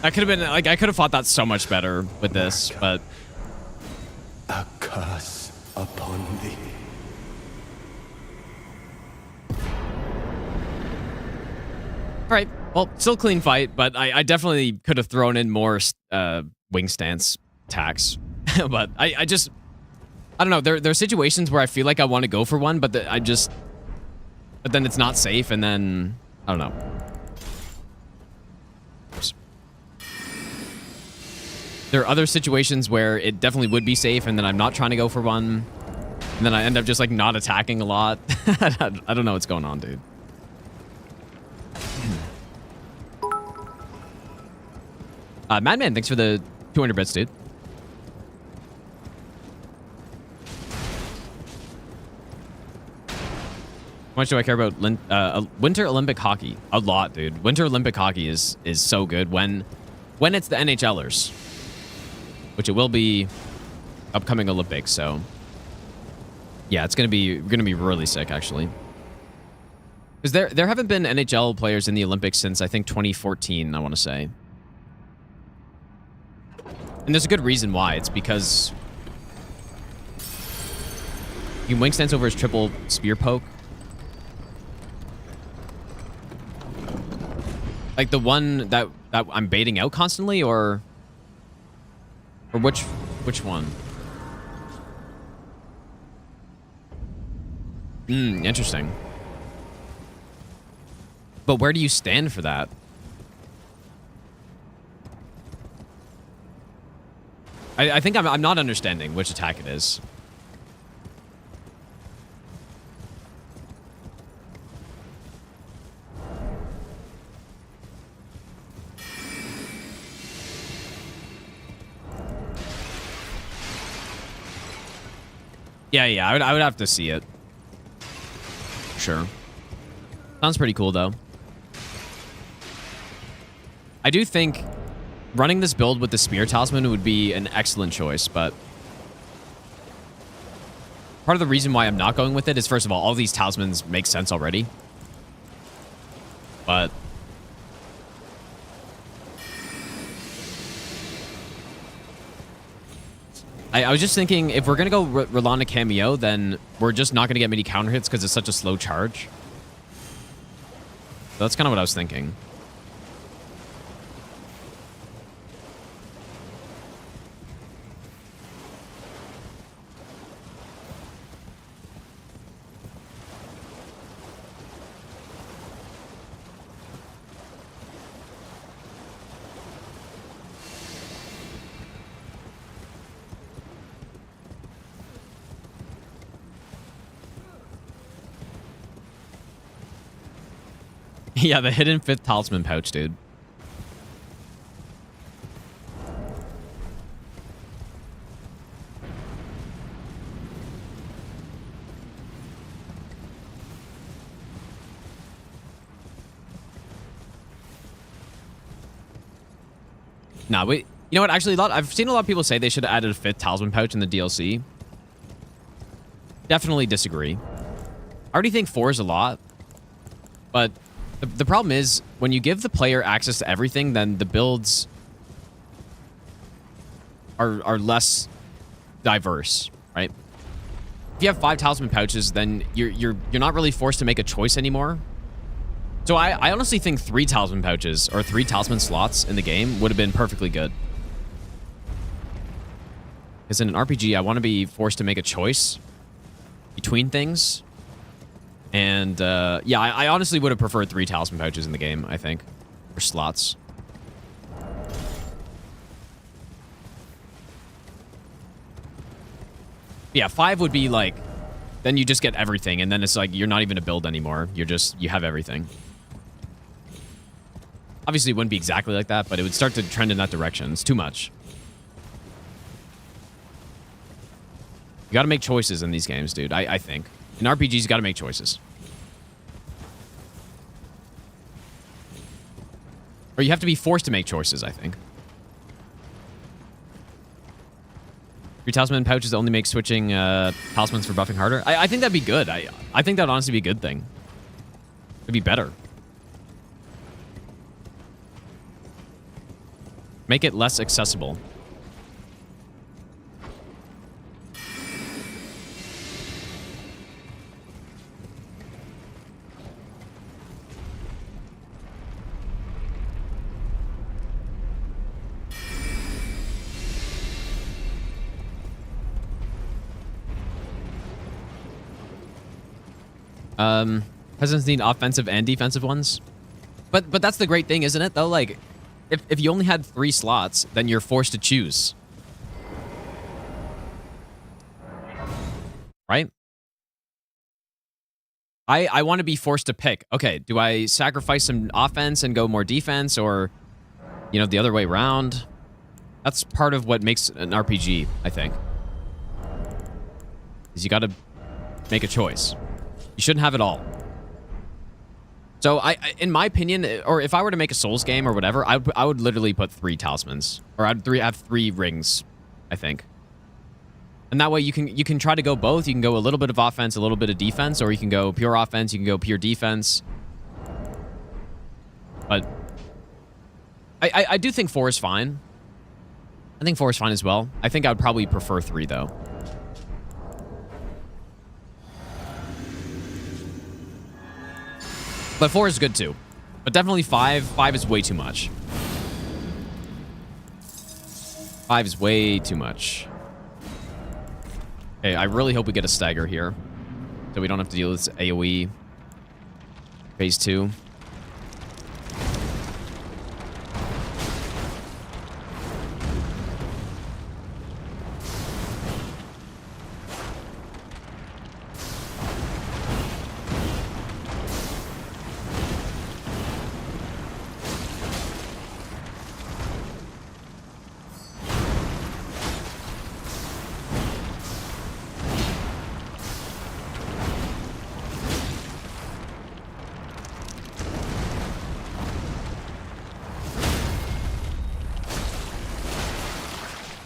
[SPEAKER 1] I could have been like I could have fought that so much better with this, but
[SPEAKER 7] a curse upon thee.
[SPEAKER 1] all right. Well, still clean fight, but I definitely could have thrown in more wing stance attacks. But I just I don't know. There are situations where I feel like I want to go for one, but but then it's not safe, and then I don't know. There are other situations where it definitely would be safe, and then I'm not trying to go for one, and then I end up just like not attacking a lot. I don't know what's going on, dude. Madman, thanks for the 200 bits, dude. How much do I care about Winter Olympic hockey? A lot, dude. Winter Olympic hockey is so good when it's the NHLers, which it will be upcoming Olympics. So yeah, it's gonna be really sick actually, because there haven't been NHL players in the Olympics since I think 2014. I want to say, and there's a good reason why. It's because you can wing stance over his triple spear poke. Like the one that I'm baiting out constantly, or which one? Interesting. But where do you stand for that? I think I'm not understanding which attack it is. Yeah, I would have to see it. Sure. Sounds pretty cool, though. I do think running this build with the Spear Talisman would be an excellent choice, but part of the reason why I'm not going with it is, first of all these talismans make sense already. But I was just thinking, if we're going to go Rolanda Cameo, then we're just not going to get many counter hits because it's such a slow charge. So that's kind of what I was thinking. Yeah, the hidden 5th talisman pouch, dude. Nah, wait. You know what? Actually, I've seen a lot of people say they should have added a 5th talisman pouch in the DLC. Definitely disagree. I already think 4 is a lot, but the problem is, when you give the player access to everything, then the builds are less diverse, right? If you have 5 talisman pouches, then you're not really forced to make a choice anymore. So I honestly think 3 talisman pouches or 3 talisman slots in the game would have been perfectly good. Because in an RPG, I want to be forced to make a choice between things. And, yeah, I honestly would have preferred 3 talisman pouches in the game, I think. Or slots. Yeah, 5 would be like, then you just get everything, and then it's like, you're not even a build anymore. You have everything. Obviously, it wouldn't be exactly like that, but it would start to trend in that direction. It's too much. You gotta make choices in these games, dude, I think. In RPGs, you gotta make choices. Or you have to be forced to make choices, I think. 3 talisman pouches only make switching talismans for buffing harder. I think that'd be good. I think that'd honestly be a good thing. It'd be better. Make it less accessible. Peasants need offensive and defensive ones. But that's the great thing, isn't it, though? Like, if you only had 3 slots, then you're forced to choose. Right? I want to be forced to pick. Okay, do I sacrifice some offense and go more defense, or, you know, the other way around? That's part of what makes an RPG, I think. Is you gotta make a choice. You shouldn't have it all. So in my opinion, or if I were to make a Souls game or whatever, I would literally put 3 talismans, or I'd have 3 rings, I think. And that way you can try to go both. You can go a little bit of offense, a little bit of defense, or you can go pure offense, you can go pure defense. But I do think 4 is fine. I think 4 is fine as well. I think I would probably prefer 3 though. But 4 is good too. But definitely 5. 5 is way too much. 5 is way too much. Okay, I really hope we get a stagger here, so we don't have to deal with this AoE phase 2.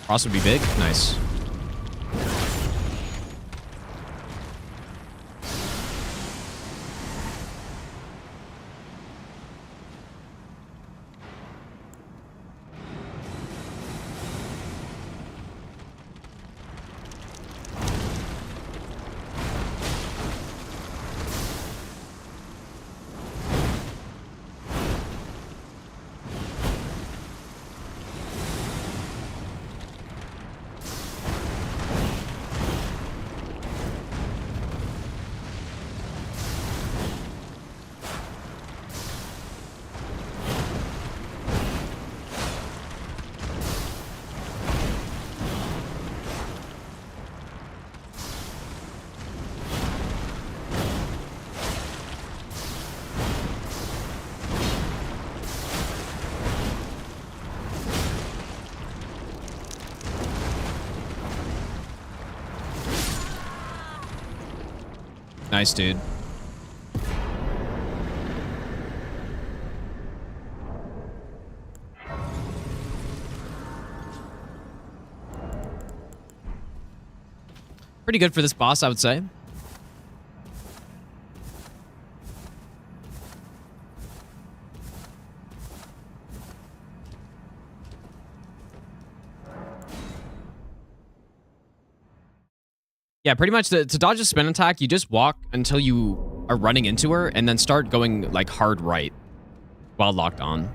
[SPEAKER 1] Cross would be big. Nice. Nice, dude. Pretty good for this boss, I would say. Yeah, pretty much to dodge a spin attack, you just walk until you are running into her and then start going like hard right while locked on.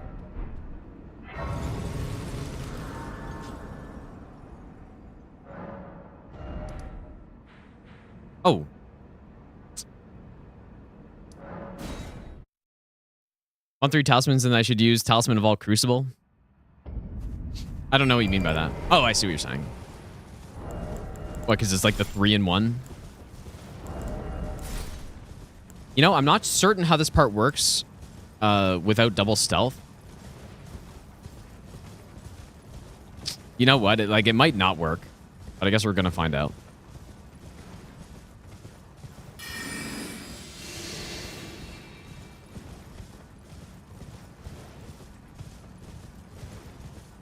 [SPEAKER 1] Oh. On 3 talismans, and I should use Talisman of All Crucible. I don't know what you mean by that. Oh, I see what you're saying. What, because it's like the 3-in-1? You know, I'm not certain how this part works without double stealth. You know what? It might not work, but I guess we're going to find out.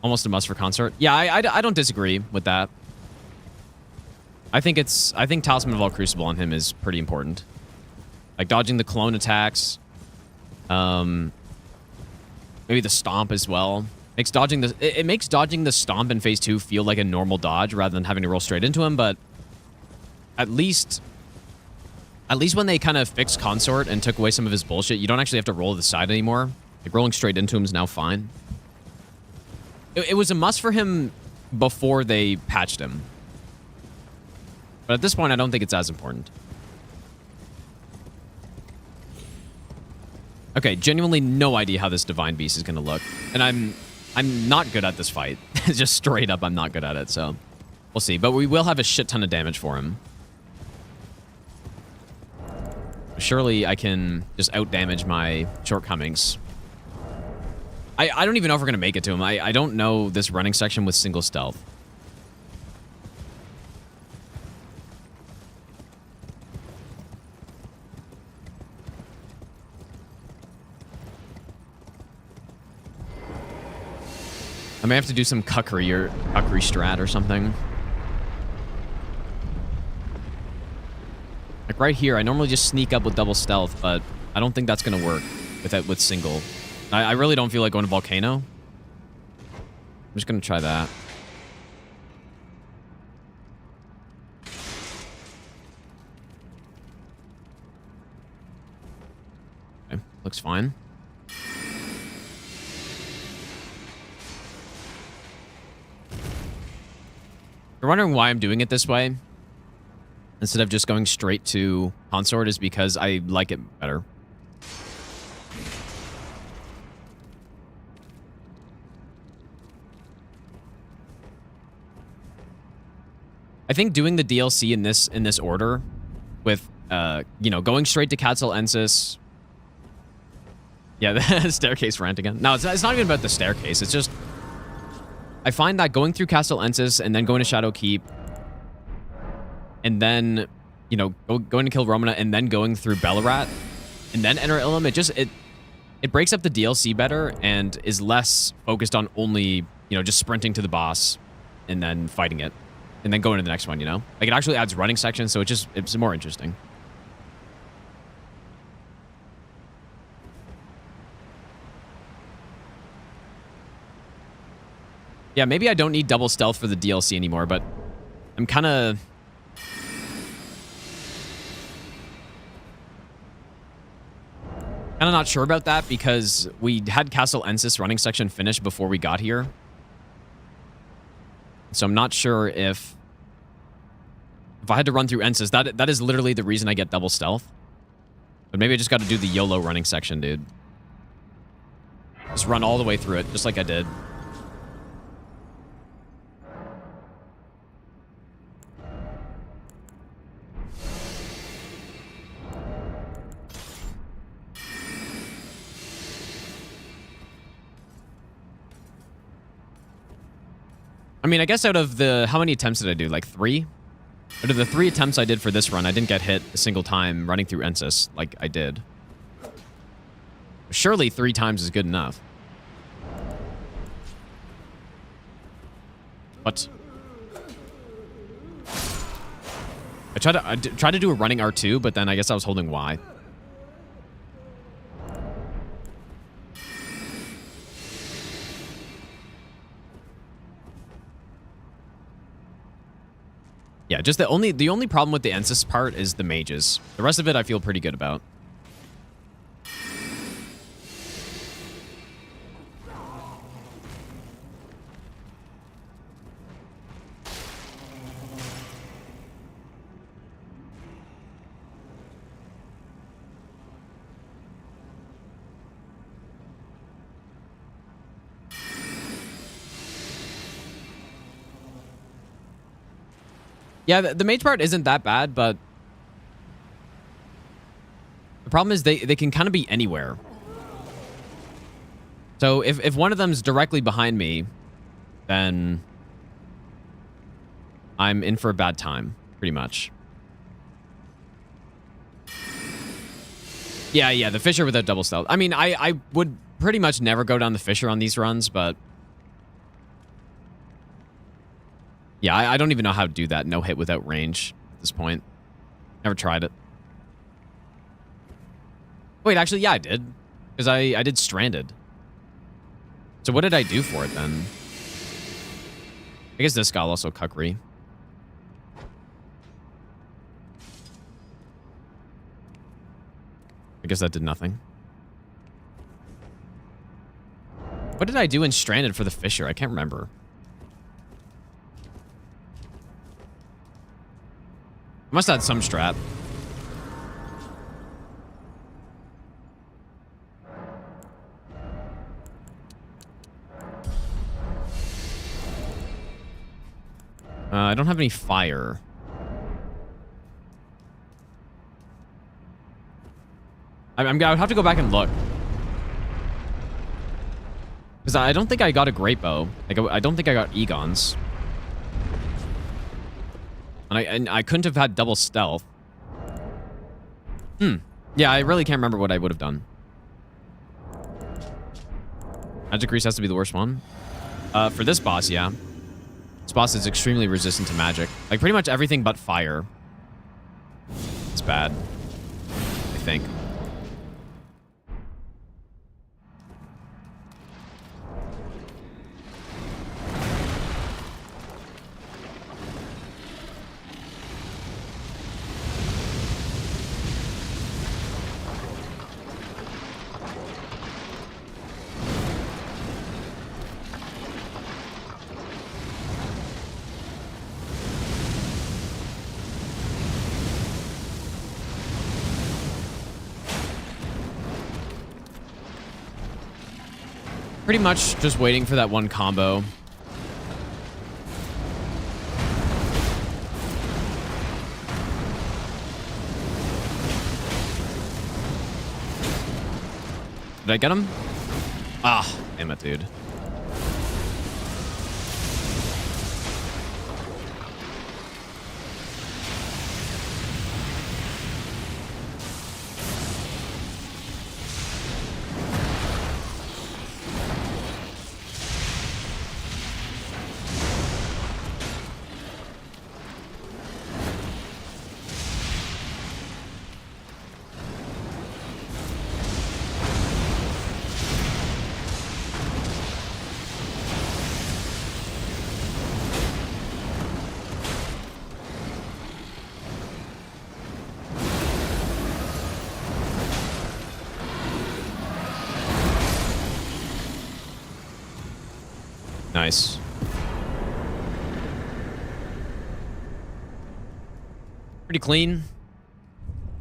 [SPEAKER 1] Almost a must for consort. Yeah, I don't disagree with that. I think Talisman of All Crucible on him is pretty important. Like dodging the clone attacks. Maybe the stomp as well. Makes dodging the it makes dodging the stomp in phase 2 feel like a normal dodge rather than having to roll straight into him, but at least when they kind of fixed Consort and took away some of his bullshit, you don't actually have to roll to the side anymore. Like, rolling straight into him is now fine. It was a must for him before they patched him. But at this point, I don't think it's as important. Okay, genuinely no idea how this Divine Beast is going to look. And I'm not good at this fight. Just straight up, I'm not good at it, so we'll see. But we will have a shit ton of damage for him. Surely I can just out-damage my shortcomings. I don't even know if we're going to make it to him. I don't know this running section with single stealth. I may have to do some cuckery strat or something. Like right here, I normally just sneak up with double stealth, but I don't think that's gonna work with single. I really don't feel like going to Volcano. I'm just gonna try that. Okay, looks fine. You're wondering why I'm doing it this way instead of just going straight to Consort is because I like it better. I think doing the DLC in this order with you know, going straight to Castle Ensis. Yeah, the staircase rant again. No, it's not even about the staircase. It's just I find that going through Castle Ensis and then going to Shadow Keep and then, you know, going to kill Romana and then going through Bellarat and then enter Ilum, it breaks up the DLC better and is less focused on only, you know, just sprinting to the boss and then fighting it and then going to the next one, you know? Like, it actually adds running sections, so it's more interesting. Yeah, maybe I don't need double stealth for the DLC anymore, but I'm kind of not sure about that because we had Castle Ensis running section finished before we got here. So I'm not sure if I had to run through Ensis, that is literally the reason I get double stealth. But maybe I just got to do the YOLO running section, dude. Just run all the way through it, just like I did. I mean, I guess out of the... How many attempts did I do? Like 3? Out of the 3 attempts I did for this run, I didn't get hit a single time running through Ensis like I did. Surely 3 times is good enough. What? I tried to do a running R2, but then I guess I was holding Y. Yeah, just the only problem with the Ensis part is the mages. The rest of it I feel pretty good about. Yeah, the mage part isn't that bad, but the problem is they can kind of be anywhere. So if one of them's directly behind me, then I'm in for a bad time, pretty much. Yeah, the Fissure without double stealth. I mean, I would pretty much never go down the Fissure on these runs, but... Yeah, I don't even know how to do that. No hit without range at this point. Never tried it. Wait, actually, yeah, I did. Because I did Stranded. So what did I do for it then? I guess this guy also cuckery. I guess that did nothing. What did I do in Stranded for the Fisher? I can't remember. I must have had some strat. I don't have any fire. I would have to go back and look. Because I don't think I got a great bow. Like, I don't think I got Egon's. And I couldn't have had double stealth. Yeah, I really can't remember what I would have done. Magic Grease has to be the worst one. For this boss, yeah. This boss is extremely resistant to magic. Like, pretty much everything but fire. It's bad. I think. Pretty much just waiting for that one combo. Did I get him? Ah, damn it, dude. Nice. Pretty clean.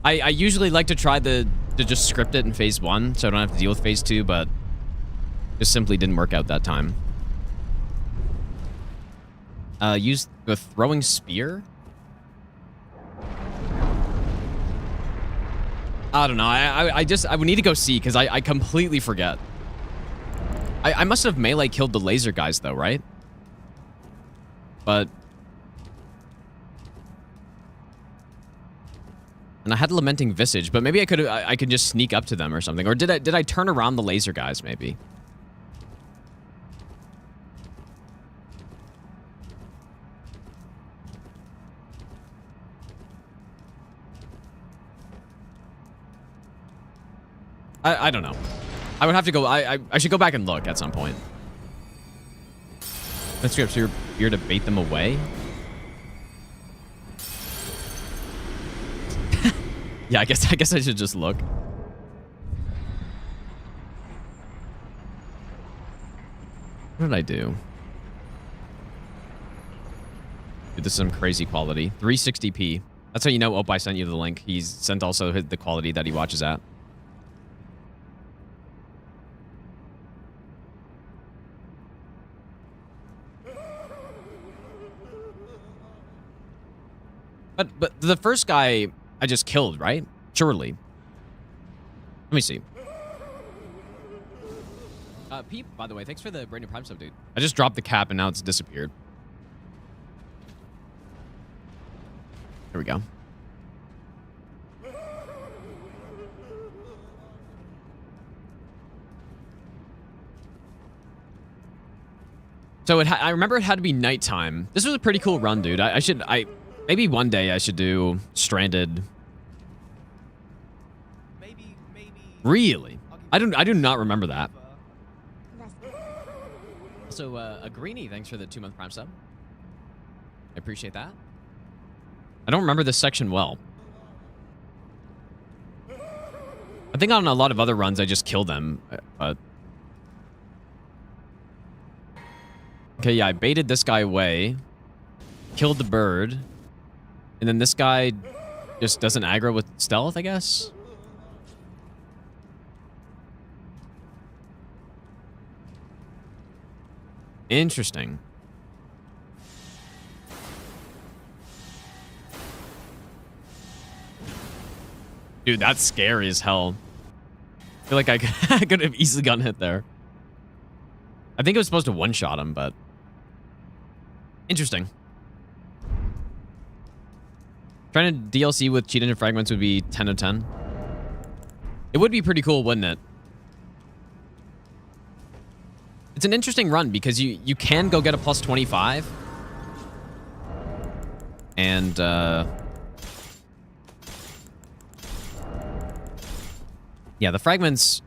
[SPEAKER 1] I usually like to try to just script it in phase 1 so I don't have to deal with phase 2, but just simply didn't work out that time. Use the throwing spear? I don't know. I would need to go see because I completely forget. I must have melee killed the laser guys though, right? But... And I had Lamenting Visage, but maybe I could just sneak up to them or something. Or did I turn around the laser guys, maybe? I don't know. I would have to go... I should go back and look at some point. That's good. So you're here to bait them away? Yeah, I guess I should just look. What did I do? Dude, this is some crazy quality. 360p. That's how you know Opie sent you the link. He's sent also the quality that he watches at. But the first guy I just killed, right? Surely. Let me see. Peep, by the way, thanks for the brand new Prime sub, dude. I just dropped the cap and now it's disappeared. There we go. So I remember it had to be nighttime. This was a pretty cool run, dude. Maybe one day I should do Stranded.
[SPEAKER 2] Maybe.
[SPEAKER 1] Really? I do not remember that. Also, a greenie, thanks for the 2-month Prime sub. I appreciate that. I don't remember this section well. I think on a lot of other runs, I just kill them. But... Okay, yeah, I baited this guy away. Killed the bird. And then this guy just doesn't aggro with stealth, I guess? Interesting. Dude, that's scary as hell. I feel like I could have easily gotten hit there. I think it was supposed to one-shot him, but... Interesting. Trying to DLC with cheat engine fragments would be 10 of 10. It would be pretty cool, wouldn't it? It's an interesting run because you can go get a plus 25. And, yeah, the fragments...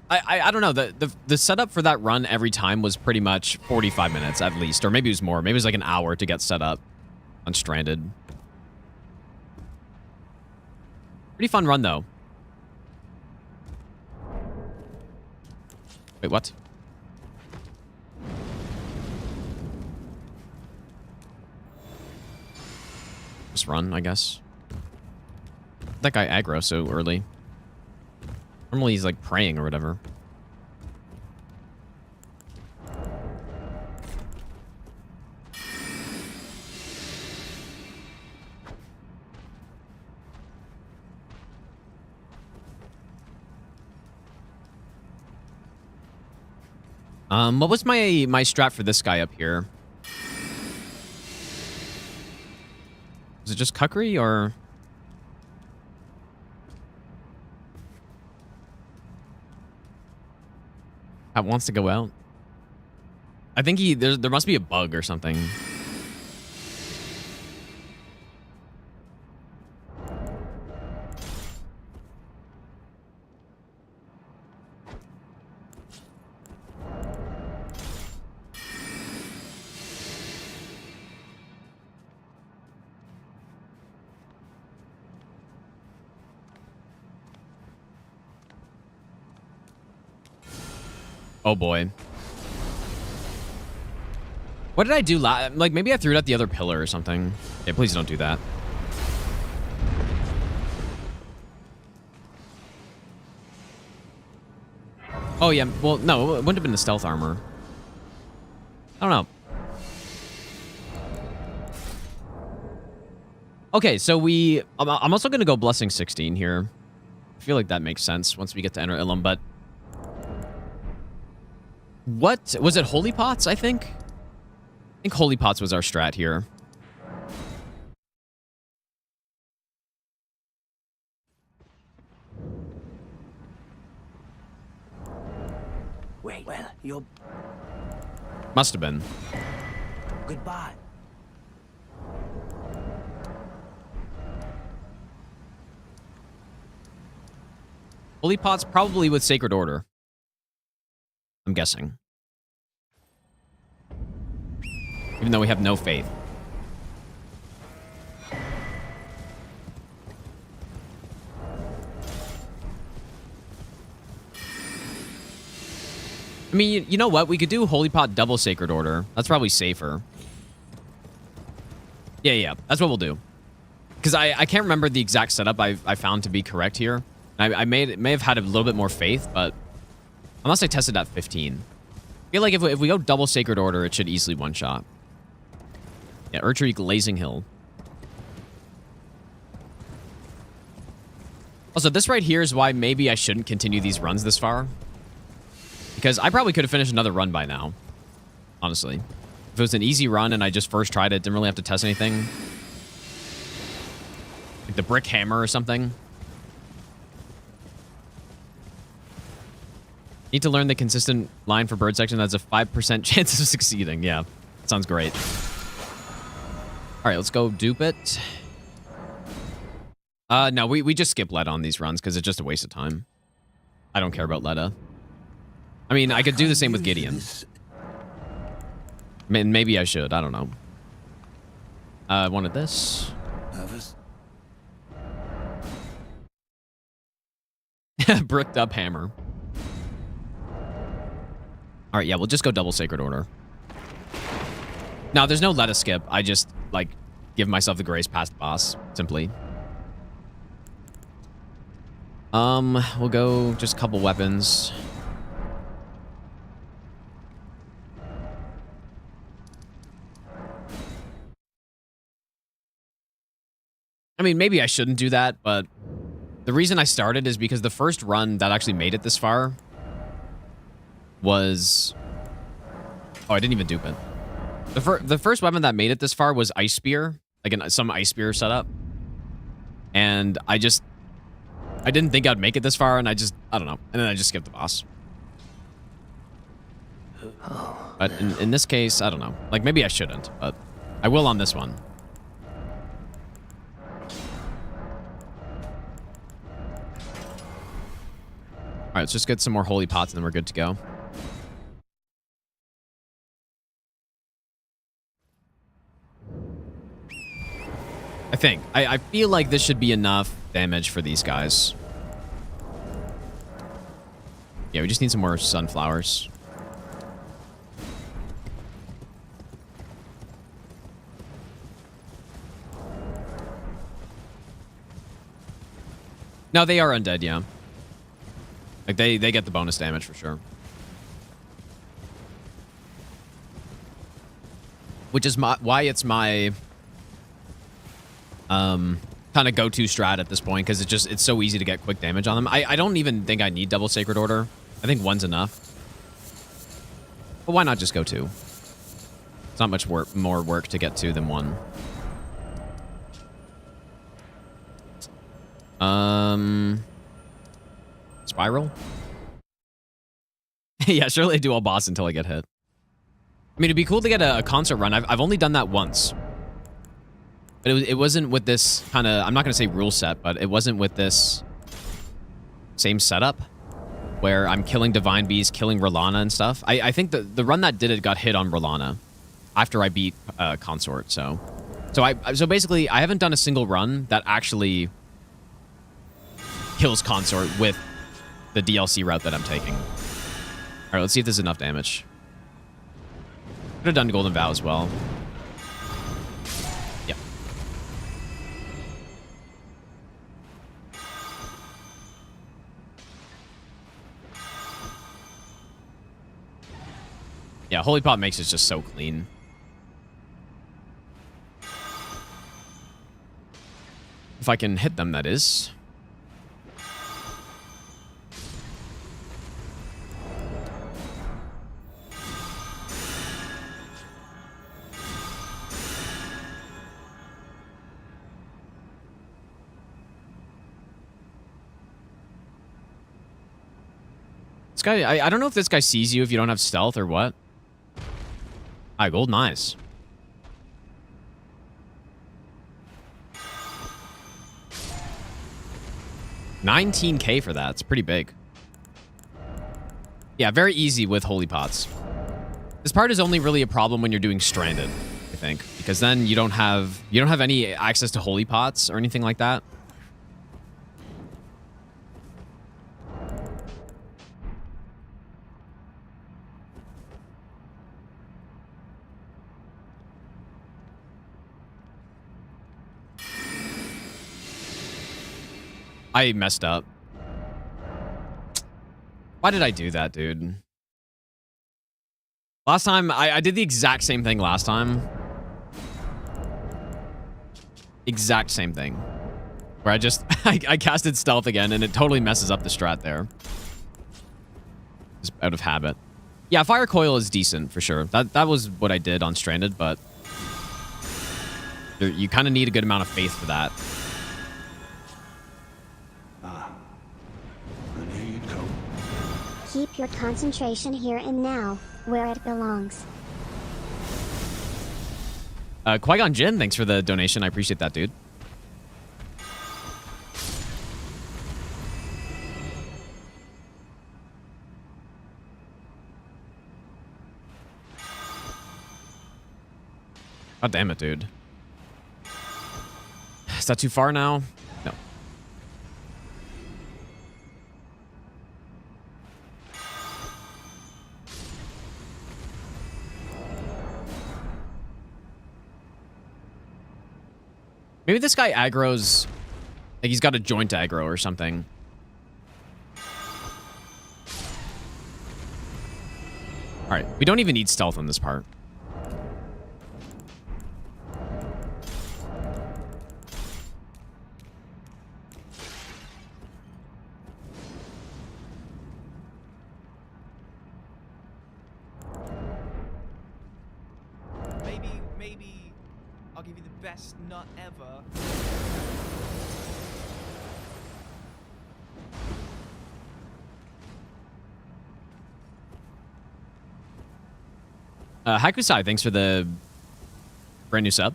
[SPEAKER 1] I don't know. The setup for that run every time was pretty much 45 minutes at least. Or maybe it was more. Maybe it was like an hour to get set up on Stranded. Pretty fun run, though. Wait, what? Just run, I guess. That guy aggro so early. Normally he's like praying or whatever. What was my strat for this guy up here? Was it just cuckery or... That wants to go out. I think there must be a bug or something. Oh boy. What did I do like maybe I threw it at the other pillar or something. Yeah, please don't do that. Oh yeah, well no, it wouldn't have been the stealth armor. I don't know. Okay, so I'm also gonna go Blessing 16 here. I feel like that makes sense once we get to enter Ilum, but what was it? Holy Pots, I think Holy Pots was our strat here.
[SPEAKER 8] Wait, well, you're...
[SPEAKER 1] Must have been.
[SPEAKER 8] Goodbye.
[SPEAKER 1] Holy Pots probably with Sacred Order. I'm guessing. Even though we have no faith. I mean, you know what? We could do Holy Pot double Sacred Order. That's probably safer. Yeah. That's what we'll do. Because I can't remember the exact setup I found to be correct here. I may have had a little bit more faith, but unless I tested at 15. I feel like if we go double Sacred Order, it should easily one-shot. Yeah, Urchery Glazing Hill. Also, this right here is why maybe I shouldn't continue these runs this far. Because I probably could have finished another run by now. Honestly. If it was an easy run and I just first tried it, didn't really have to test anything. Like the Brick Hammer or something. Need to learn the consistent line for bird section that's a 5% chance of succeeding. Yeah, sounds great. All right, let's go dupe it. No, we just skip Leda on these runs because it's just a waste of time. I don't care about Leda. I mean, I could do the same with Gideon. Maybe I should. I don't know. I wanted this.
[SPEAKER 7] Nervous?
[SPEAKER 1] Bricked up hammer. All right, yeah, we'll just go double Sacred Order. No, there's no let us skip. I just, like, give myself the grace past the boss, simply. We'll go just a couple weapons. I mean, maybe I shouldn't do that, but the reason I started is because the first run that actually made it this far was... Oh, I didn't even dupe it. The first weapon that made it this far was Ice Spear, like some Ice Spear setup. And I didn't think I'd make it this far, and I don't know. And then I just skipped the boss. But in this case, I don't know. Like, maybe I shouldn't, but I will on this one. All right, let's just get some more holy pots, and then we're good to go. I think. I feel like this should be enough damage for these guys. Yeah, we just need some more sunflowers. No, they are undead, yeah. Like, they get the bonus damage for sure. Which is why it's my... kind of go-to strat at this point, because it's so easy to get quick damage on them. I don't even think I need double Sacred Order. I think one's enough. But why not just go two? It's not much more work to get two than one. Spiral? Yeah, surely I do all boss until I get hit. I mean, it'd be cool to get a concert run. I've only done that once. But it wasn't with this kind of... I'm not going to say rule set, but it wasn't with this same setup where I'm killing Divine Bees, killing Rolana and stuff. I think the run that did it got hit on Rolana after I beat Consort, so basically, I haven't done a single run that actually kills Consort with the DLC route that I'm taking. All right, let's see if there's enough damage. Could have done Golden Vow as well. Yep. Yeah, Holy Pot makes it just so clean. If I can hit them, that is. This guy, I don't know if this guy sees you if you don't have stealth or what. Ah, golden eyes. $19K for that. It's pretty big. Yeah, very easy with holy pots. This part is only really a problem when you're doing stranded, I think, because then you don't have any access to holy pots or anything like that. I messed up. Why did I do that, dude? Last time, I did the exact same thing last time. Exact same thing. Where I just, I casted stealth again, and it totally messes up the strat there. Just out of habit. Yeah, Fire Coil is decent, for sure. That was what I did on Stranded, but... you kind of need a good amount of faith for that.
[SPEAKER 11] Keep your concentration here and now, where it belongs.
[SPEAKER 1] Qui-Gon Jinn, thanks for the donation. I appreciate that, dude. God damn it, dude. Is that too far now? No. Maybe this guy aggro's... Like, he's got a joint aggro or something. Alright, we don't even need stealth on this part.
[SPEAKER 2] Maybe I'll give you the best nut ever.
[SPEAKER 1] Hakusai, thanks for the brand new sub.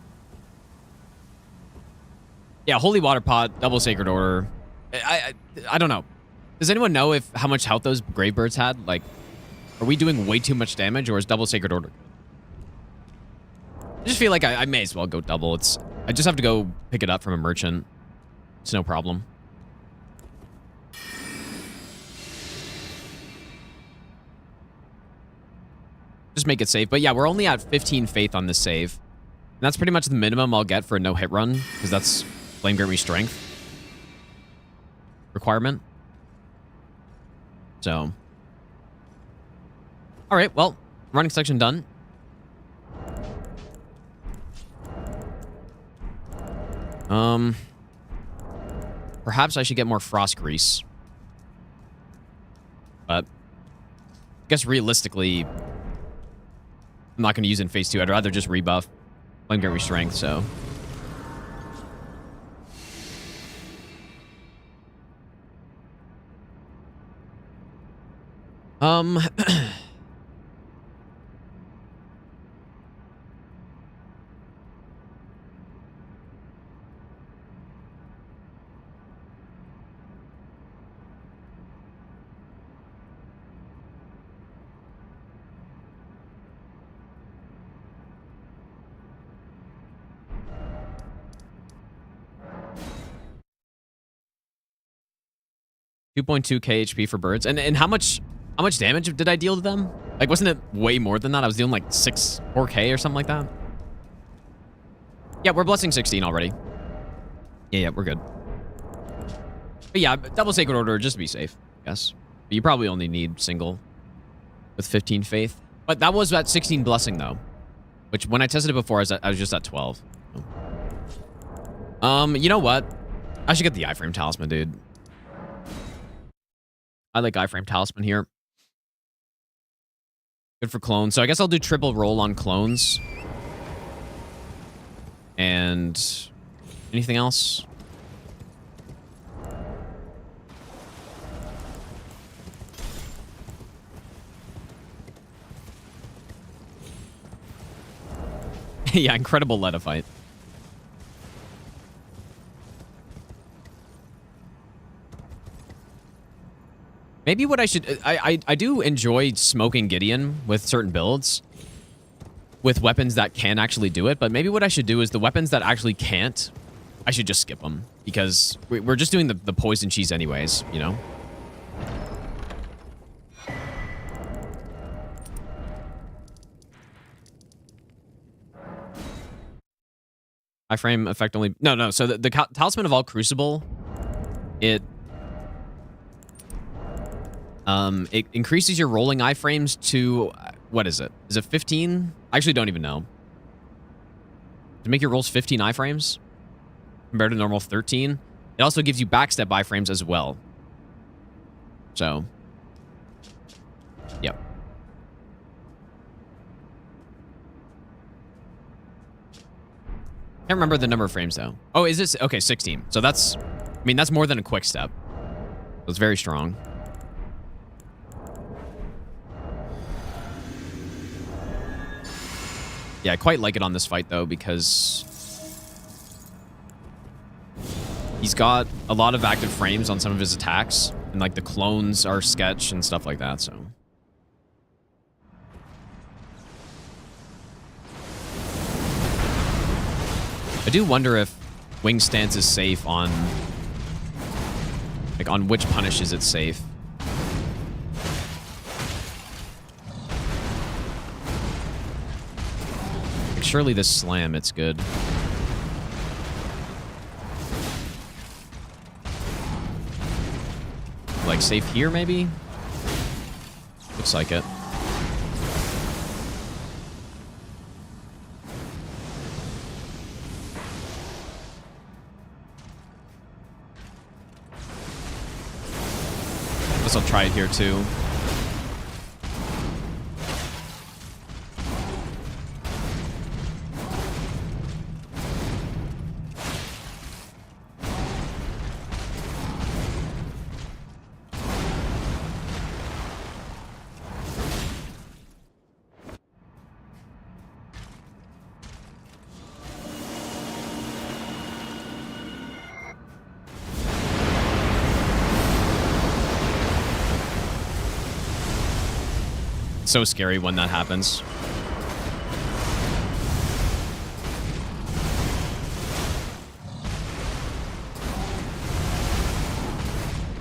[SPEAKER 1] Yeah, Holy Water Pot, Double Sacred Order. I don't know. Does anyone know if how much health those Gravebirds had? Like, are we doing way too much damage, or is Double Sacred Order? I just feel like I may as well go double. I just have to go pick it up from a merchant. It's no problem. Just make it safe. But yeah, we're only at 15 faith on this save. And that's pretty much the minimum I'll get for a no-hit run, because that's Flame Grant Me Strength requirement. So. Alright, well, running section done. Perhaps I should get more Frost Grease. But I guess realistically, I'm not going to use it in phase 2. I'd rather just rebuff Flame Grant Me Strength, so. $2.2k HP for birds. And how much damage did I deal to them? Like, wasn't it way more than that? I was dealing like 4k or something like that. Yeah, we're blessing 16 already. Yeah, we're good. But yeah, Double Sacred Order just to be safe, I guess. But you probably only need single with 15 faith. But that was at 16 blessing though, which when I tested it before, I was just at 12. You know what? I should get the iframe talisman, dude. I like iframe talisman here. Good for clones. So I guess I'll do triple roll on clones. And anything else? Yeah, incredible Letafite. Maybe what I should... I do enjoy smoking Gideon with certain builds. With weapons that can actually do it. But maybe what I should do is the weapons that actually can't, I should just skip them. Because we're just doing the poison cheese anyways, you know? Iframe effect only... No. So the Talisman of All Crucible, it increases your rolling iframes to... What is it? Is it 15? I actually don't even know. To make your rolls 15 iframes compared to normal 13. It also gives you backstep iframes as well. So, yep. Can't remember the number of frames though. Oh, is this... Okay, 16. So that's... I mean, that's more than a quick step. So it's very strong. Yeah, I quite like it on this fight, though, because he's got a lot of active frames on some of his attacks, and, like, the clones are sketch and stuff like that, so. I do wonder if wing stance is safe on... Like, on which punishes it's safe. Like, surely this slam, it's good. Like, safe here, maybe? Looks like it. Guess I'll try it here, too. So scary when that happens.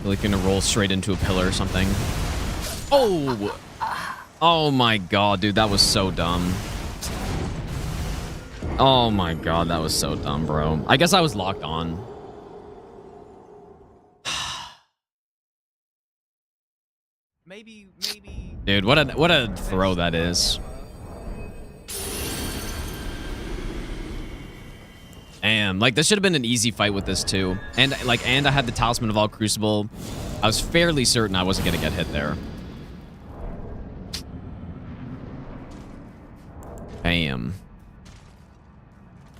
[SPEAKER 1] You're like gonna roll straight into a pillar or something. Oh! Oh my god, dude, that was so dumb. Oh my god, that was so dumb, bro. I guess I was locked on.
[SPEAKER 2] Maybe.
[SPEAKER 1] Dude, what a throw that is. Damn, like this should have been an easy fight with this too. And I had the Talisman of All Crucible. I was fairly certain I wasn't gonna get hit there. Damn.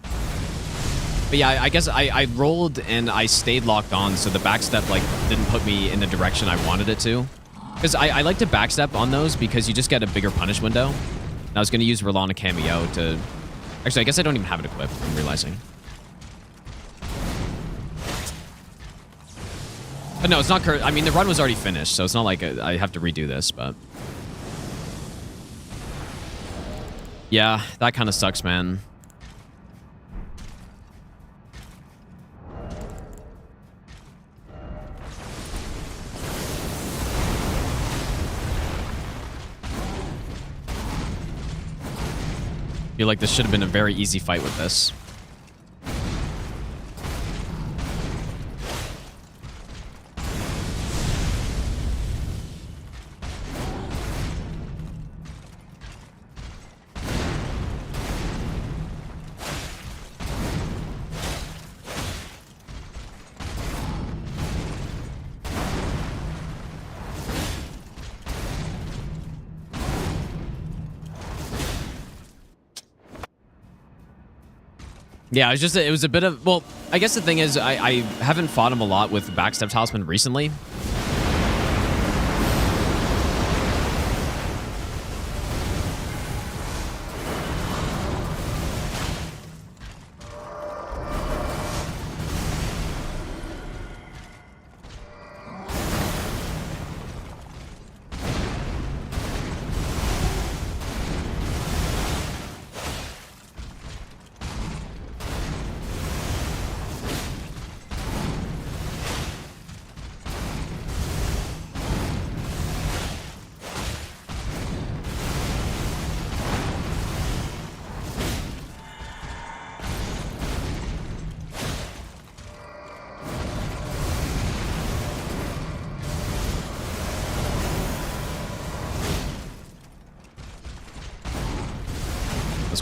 [SPEAKER 1] But yeah, I guess I rolled and I stayed locked on, so the backstep like didn't put me in the direction I wanted it to. Because I like to backstep on those because you just get a bigger punish window. And I was going to use Rolana Cameo to... Actually, I guess I don't even have it equipped, I'm realizing. But no, it's not... I mean, the run was already finished, so it's not like I have to redo this, but... Yeah, that kind of sucks, man. I feel like this should have been a very easy fight with this. Yeah, it was a bit of, well, I guess the thing is I haven't fought him a lot with Backstep Talisman recently.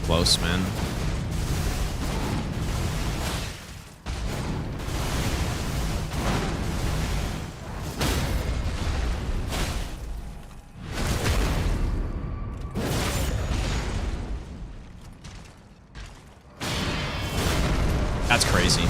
[SPEAKER 1] Close, man. That's crazy.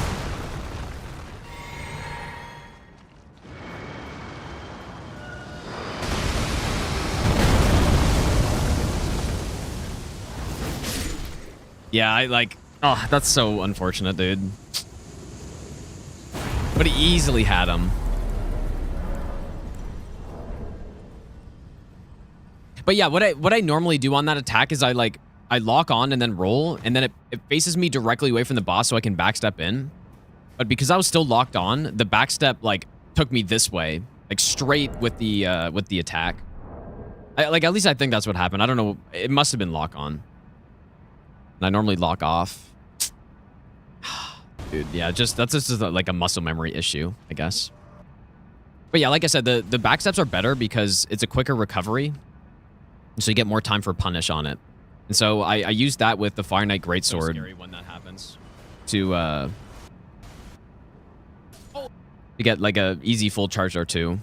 [SPEAKER 1] Yeah, oh, that's so unfortunate, dude. But he easily had him. But yeah, what I normally do on that attack is I I lock on and then roll, and then it faces me directly away from the boss so I can backstep in. But because I was still locked on, the backstep like took me this way, like straight with the attack. Like at least I think that's what happened. I don't know. It must have been lock on. And I normally lock off. Dude, yeah, that's just like a muscle memory issue, I guess. But yeah, like I said, the backsteps are better because it's a quicker recovery. So you get more time for punish on it. And so I used that with the Fire Knight Greatsword. So scary when that happens. To get like a easy full charge or two.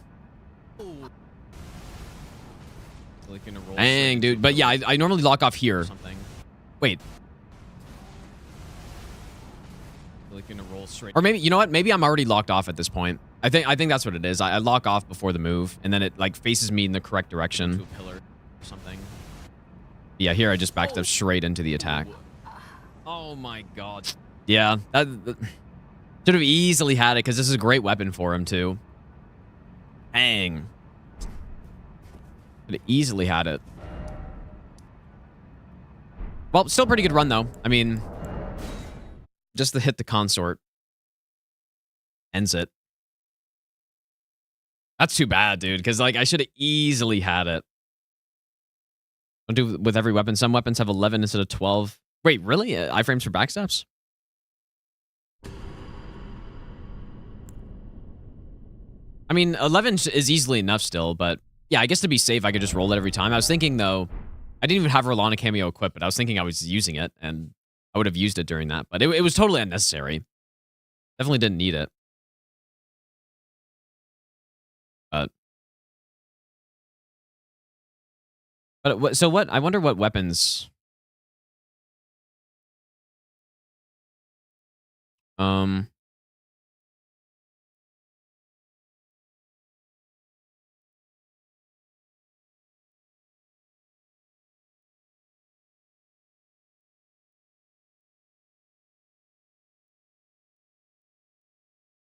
[SPEAKER 1] Dang, dude. But yeah, I normally lock off here. Wait. Or maybe, you know what? Maybe I'm already locked off at this point. I think that's what it is. I lock off before the move, and then it like faces me in the correct direction. To a pillar or something. Yeah, here I just backed up straight into the attack. Oh my god. Yeah, that should have easily had it because this is a great weapon for him too. Dang. Could have easily had it. Well, still pretty good run though. I mean, just the hit the consort ends it. That's too bad, dude, because like I should have easily had it. Don't do with every weapon. Some weapons have 11 instead of 12. Wait, really? Iframes for backsteps? I mean, 11 is easily enough still, but yeah, I guess to be safe, I could just roll it every time. I was thinking, though, I didn't even have Rolana cameo equipped, but I was thinking I was using it, and I would have used it during that. But it was totally unnecessary. Definitely didn't need it. But so what? I wonder what weapons.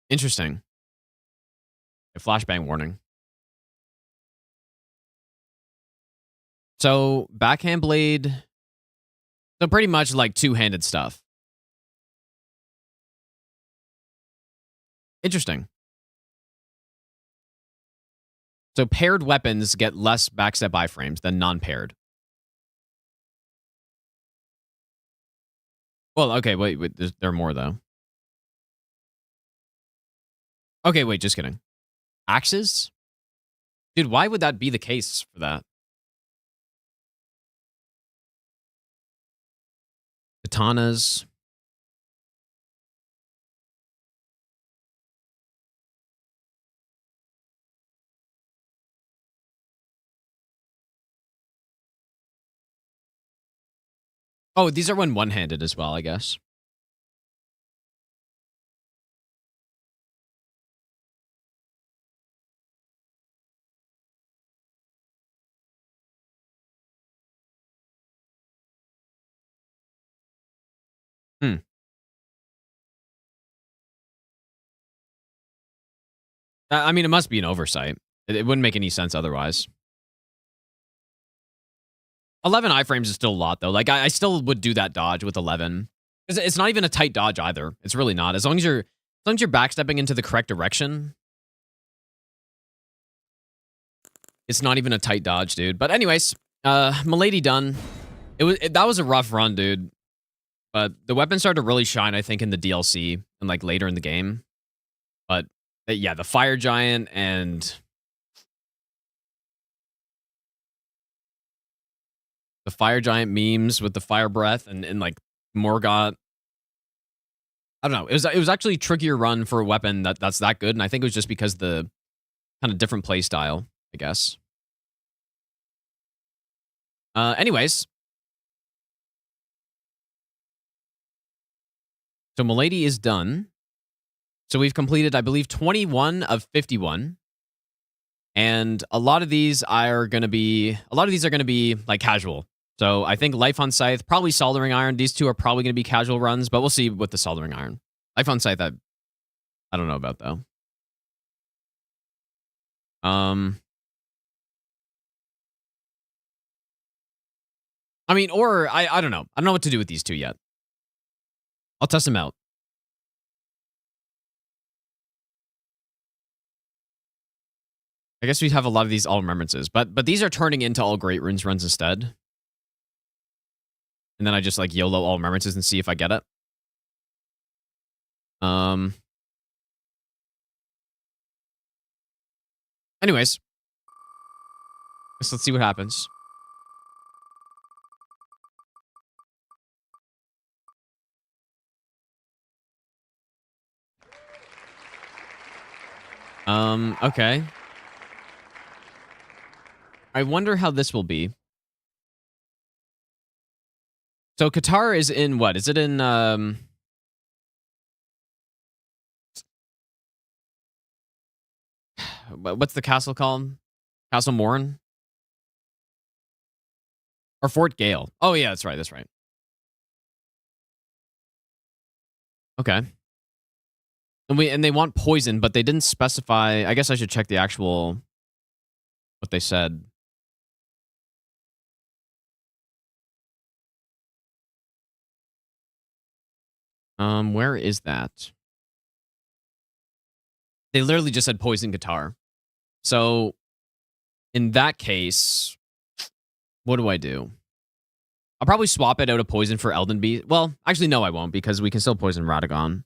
[SPEAKER 1] Interesting. A flashbang warning. So backhand blade. So pretty much like two-handed stuff. Interesting. So paired weapons get less backstep iframes than non-paired. Well, okay, wait, there are more though. Okay, wait, just kidding. Axes? Dude, why would that be the case for that? Katanas. Oh, these are when one-handed as well, I guess. I mean, it must be an oversight. It wouldn't make any sense otherwise. 11 iframes is still a lot, though. Like, I still would do that dodge with 11. It's not even a tight dodge either. It's really not. As long as you're backstepping into the correct direction, it's not even a tight dodge, dude. But anyways, Milady done. That was a rough run, dude. But the weapon started to really shine, I think, in the DLC and like later in the game. But yeah, the Fire Giant and the Fire Giant memes with the fire breath and like Morgott. I don't know. It was actually a trickier run for a weapon that's that good, and I think it was just because the kind of different play style, I guess. Anyways. So Milady is done. So we've completed, I believe, 21 of 51. And a lot of these are going to be like casual. So I think Life on Scythe, probably Soldering Iron. These two are probably going to be casual runs, but we'll see with the Soldering Iron. Life on Scythe, I don't know about though. I mean, or I don't know. I don't know what to do with these two yet. I'll test them out. I guess we have a lot of these all remembrances, but these are turning into all great runes runs instead. And then I just like YOLO all remembrances and see if I get it. Anyways, let's see what happens. Okay. I wonder how this will be. So Katar is in what? Is it in what's the castle called? Castle Morn? Or Fort Gale? Oh yeah, that's right. That's right. Okay. And they want poison, but they didn't specify. I guess I should check the actual what they said. Where is that? They literally just said poison Katar. So in that case, what do I do? I'll probably swap it out of poison for Elden Beast. Well, actually, no, I won't, because we can still poison Radagon.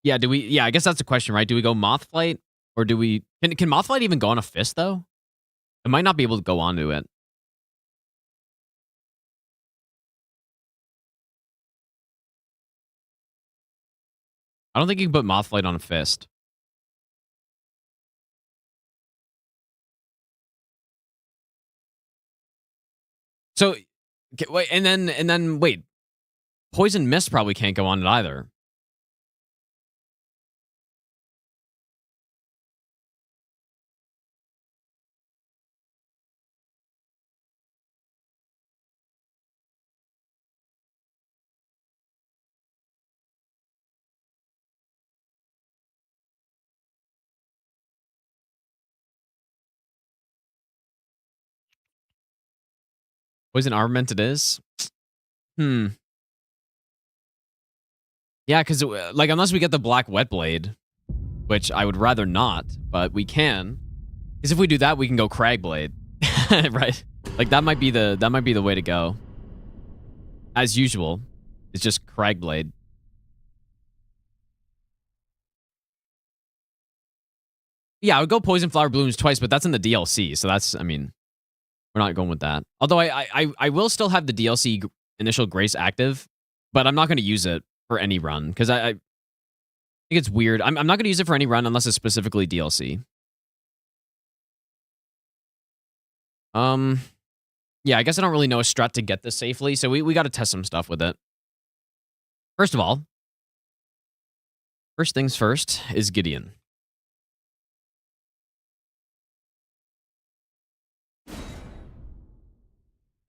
[SPEAKER 1] Yeah, do we? Yeah, I guess that's the question, right? Do we go Mothflight, or do we? Can Mothflight even go on a fist though? It might not be able to go onto it. I don't think you can put Mothflight on a fist. So, okay, wait, and then wait, Poison Mist probably can't go on it either. Poison Armament it is. Yeah, because like unless we get the Black Wet Blade, which I would rather not, but we can. Because if we do that, we can go Crag Blade, right? Like that might be the way to go. As usual, it's just Crag Blade. Yeah, I would go Poison Flower Blooms twice, but that's in the DLC, so that's, I mean, we're not going with that. Although I will still have the DLC Initial Grace active, but I'm not going to use it for any run, because I think it's weird. I'm not going to use it for any run unless it's specifically DLC. Yeah, I guess I don't really know a strat to get this safely, so we got to test some stuff with it. First of all, first things first is Gideon.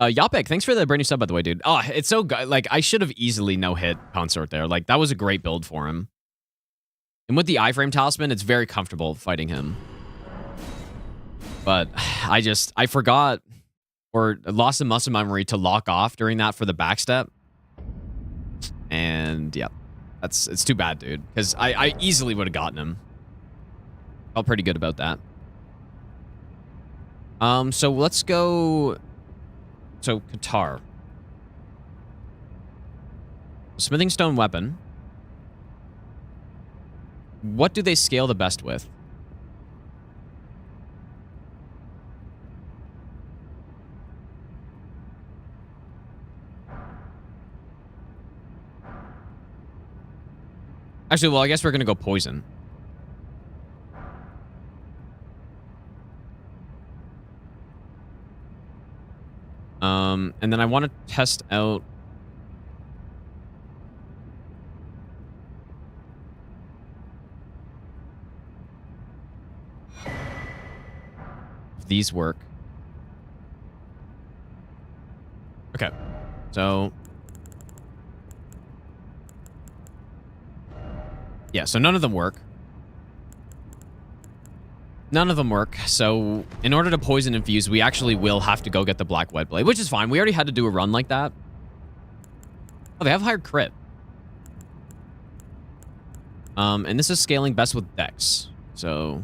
[SPEAKER 1] Yapek, thanks for the brand new sub, by the way, dude. Oh, it's so good. Like, I should have easily no-hit Consort there. Like, that was a great build for him. And with the iframe talisman, it's very comfortable fighting him. But I forgot or lost the muscle memory to lock off during that for the backstep. And, yeah. It's too bad, dude. Because I easily would have gotten him. Felt pretty good about that. So let's go... So, Katar. Smithing Stone Weapon. What do they scale the best with? Actually, well, I guess we're going to go Poison. And then I want to test out... if these work. Okay. So... yeah, so none of them work. None of them work. So in order to poison infuse, we actually will have to go get the black wet blade, which is fine. We already had to do a run like that. Oh, they have higher crit. And this is scaling best with Dex. So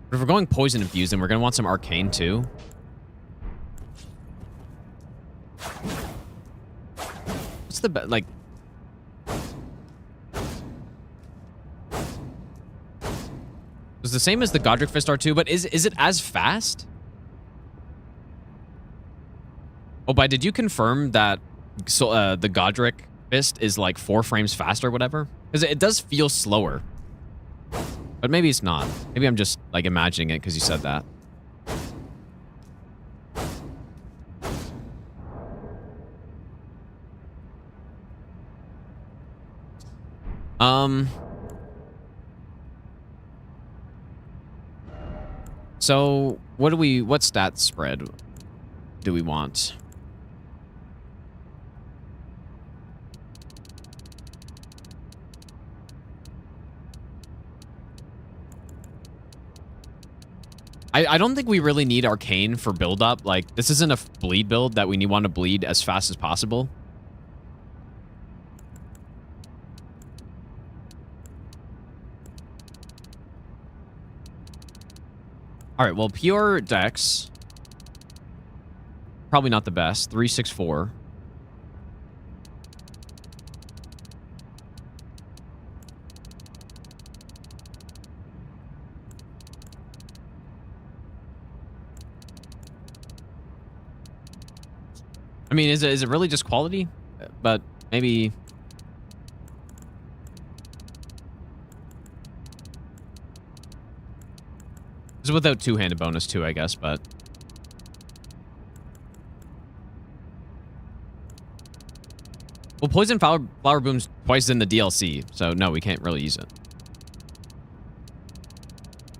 [SPEAKER 1] but if we're going poison infused, then we're gonna want some arcane too. What's the like? It's the same as the Godric Fist R2, but is it as fast? Oh, but did you confirm that the Godric Fist is like 4 frames faster or whatever? Because it does feel slower. But maybe it's not. Maybe I'm just like imagining it because you said that. So what stat spread do we want? I don't think we really need arcane for build up. Like, this isn't a bleed build that we want to bleed as fast as possible. All right, well, pure Dex. Probably not the best. 364. I mean, is it really just quality? But maybe... This is without two-handed bonus too, I guess, but... Well, Poison Flower Boom's twice in the DLC, so no, we can't really use it.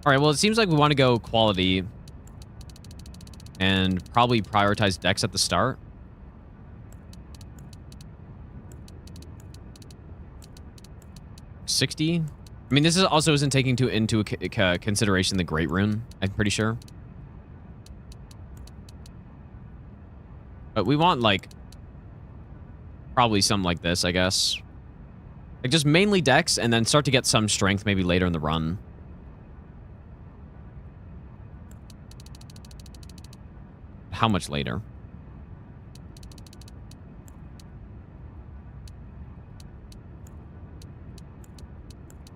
[SPEAKER 1] Alright, well, it seems like we want to go quality and probably prioritize Dex at the start. $60. I mean, this is also isn't taking into consideration the Great Rune, I'm pretty sure. But we want, like, probably something like this, I guess. Like, just mainly Dex, and then start to get some strength maybe later in the run. How much later?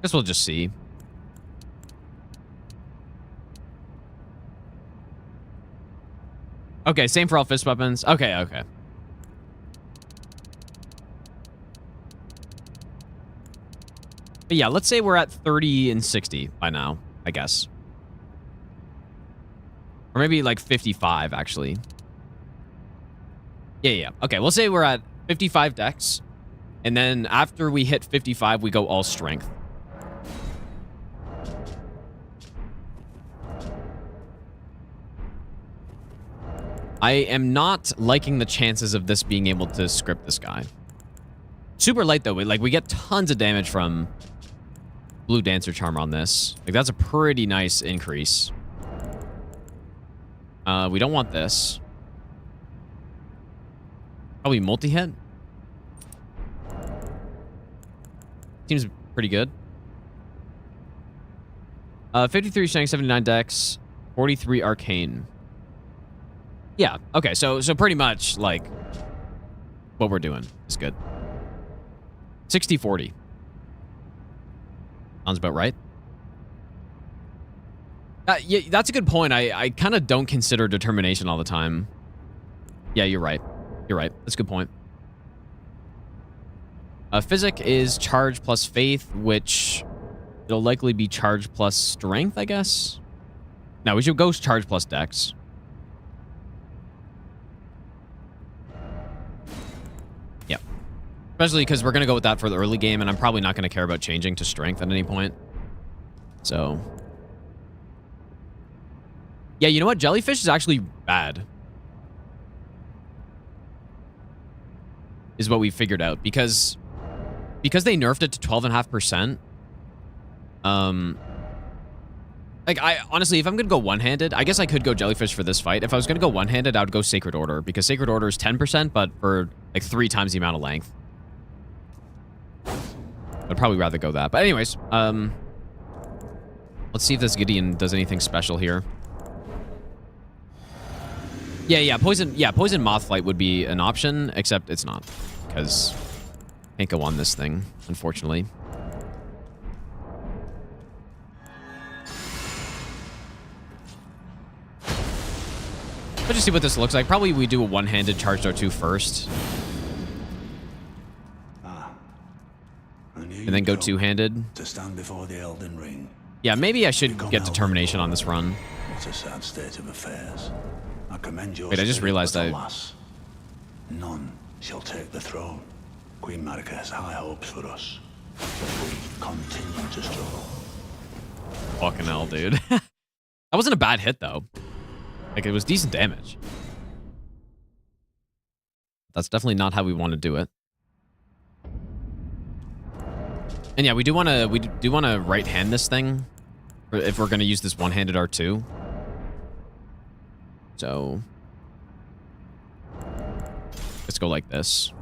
[SPEAKER 1] Guess we'll just see. Okay, same for all fist weapons. Okay, okay. But yeah, let's say we're at 30 and 60 by now, I guess. Or maybe like 55, actually. Yeah. Okay, we'll say we're at 55 Dex. And then after we hit 55, we go all strength. I am not liking the chances of this being able to script this guy. Super light, though. We get tons of damage from Blue Dancer Charm on this. Like, that's a pretty nice increase. We don't want this. Probably multi-hit. Seems pretty good. 53 strength, 79 dex, 43 arcane. Yeah, okay, so pretty much, like, what we're doing is good. 60-40. Sounds about right. Yeah, that's a good point. I kind of don't consider determination all the time. Yeah, you're right. You're right. That's a good point. Physic is charge plus faith, which it'll likely be charge plus strength, I guess. No, we should go charge plus dex. Yep. Especially because we're going to go with that for the early game, and I'm probably not going to care about changing to strength at any point. So... yeah, you know what? Jellyfish is actually bad. Is what we figured out. Because they nerfed it to 12.5%. Like, honestly, if I'm going to go one-handed, I guess I could go Jellyfish for this fight. If I was going to go one-handed, I would go Sacred Order, because Sacred Order is 10%, but for, like, 3 times the amount of length. I'd probably rather go that. But anyways, let's see if this Gideon does anything special here. Yeah, Poison Mothflight would be an option, except it's not, because can't go on this thing, unfortunately. Let's just see what this looks like. Probably we do a one-handed Charged R2 first. And then go two-handed.
[SPEAKER 4] To stand before the Elden Ring.
[SPEAKER 1] Yeah, maybe I should get Determination on this run.
[SPEAKER 4] What a sad state of affairs. I commend your
[SPEAKER 1] Wait, I just realized
[SPEAKER 4] alas, none shall take the throne. Queen Maliketh has high hopes for us. But we continue to struggle.
[SPEAKER 1] Fucking hell, dude. That wasn't a bad hit, though. Like, it was decent damage. That's definitely not how we want to do it. And yeah, we do want to right hand this thing if we're going to use this one-handed R2. So let's go like this.